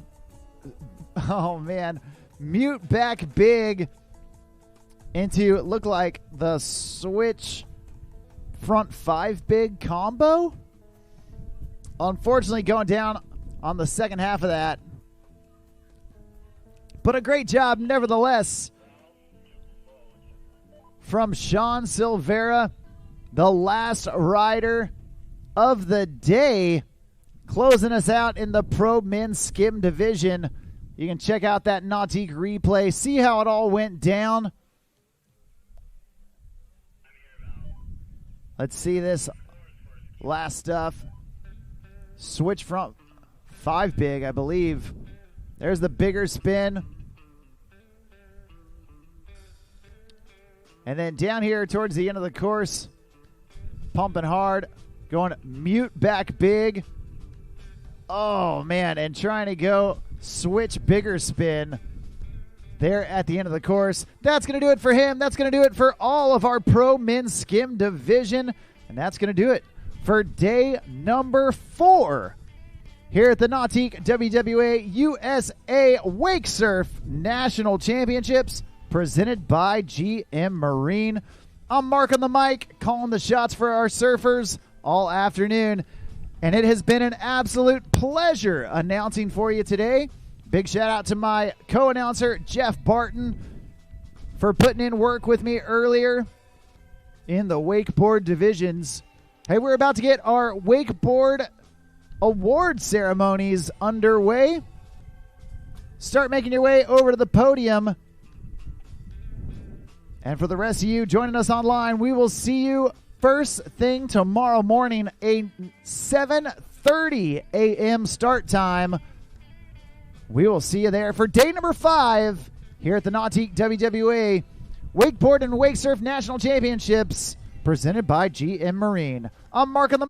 S4: Oh, man. Mute back big into it looked like the switch front 5 big combo. Unfortunately, going down on the second half of that. But a great job, nevertheless, from Sean Silvera, the last rider of the day, closing us out in the Pro Men's Skim division. You can check out that Nautique replay, see how it all went down. Let's see this last stuff. Switch front 5 big, I believe. There's the bigger spin. And then down here towards the end of the course, pumping hard, going mute back big. Oh, man, and trying to go switch bigger spin there at the end of the course. That's going to do it for him. That's going to do it for all of our Pro Men's Skim division. And that's going to do it for day number 4 here at the Nautique WWA USA Wakesurf National Championships, presented by GM Marine. I'm Mark on the mic, calling the shots for our surfers all afternoon. And it has been an absolute pleasure announcing for you today. Big shout out to my co-announcer, Jeff Barton, for putting in work with me earlier in the wakeboard divisions. Hey, we're about to get our wakeboard award ceremonies underway. Start making your way over to the podium. And for the rest of you joining us online, we will see you first thing tomorrow morning, a 7:30 a.m. start time. We will see you there for day number 5 here at the Nautique WWA Wakeboard and Wakesurf National Championships, presented by GM Marine. I'm Mark on the...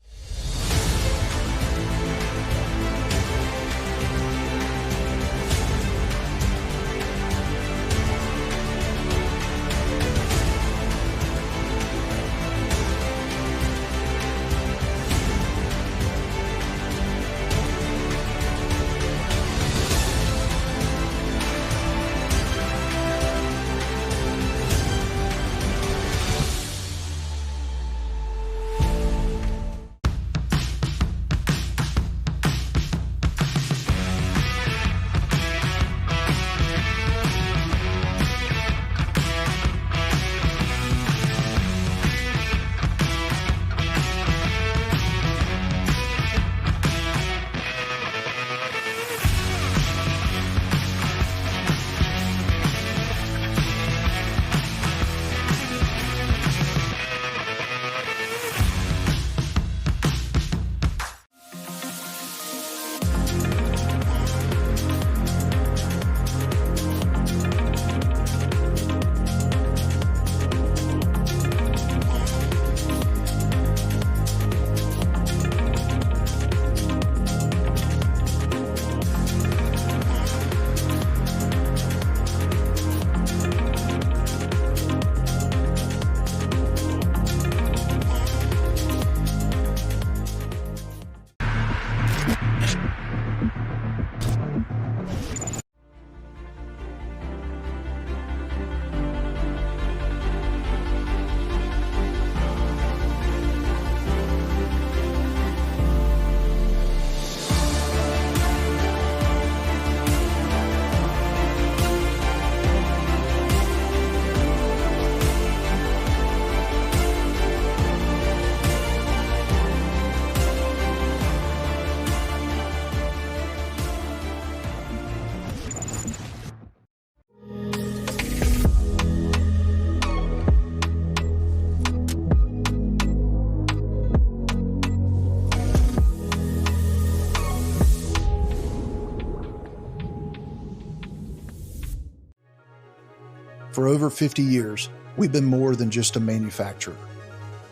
S3: For over 50 years, we've been more than just a manufacturer.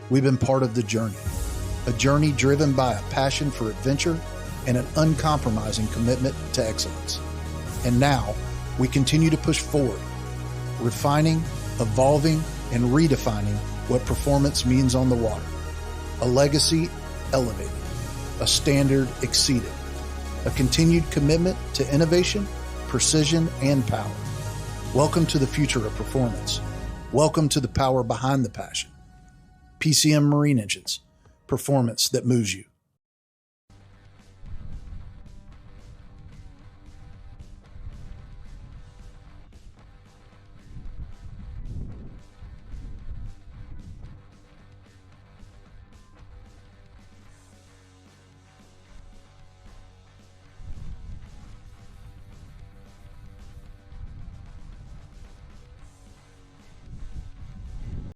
S3: We've been part of the journey, a journey driven by a passion for adventure and an uncompromising commitment to excellence. And now, we continue to push forward, refining, evolving, and redefining what performance means on the water. A legacy elevated, a standard exceeded, a continued commitment to innovation, precision, and power. Welcome to the future of performance. Welcome to the power behind the passion. PCM Marine Engines, performance that moves you.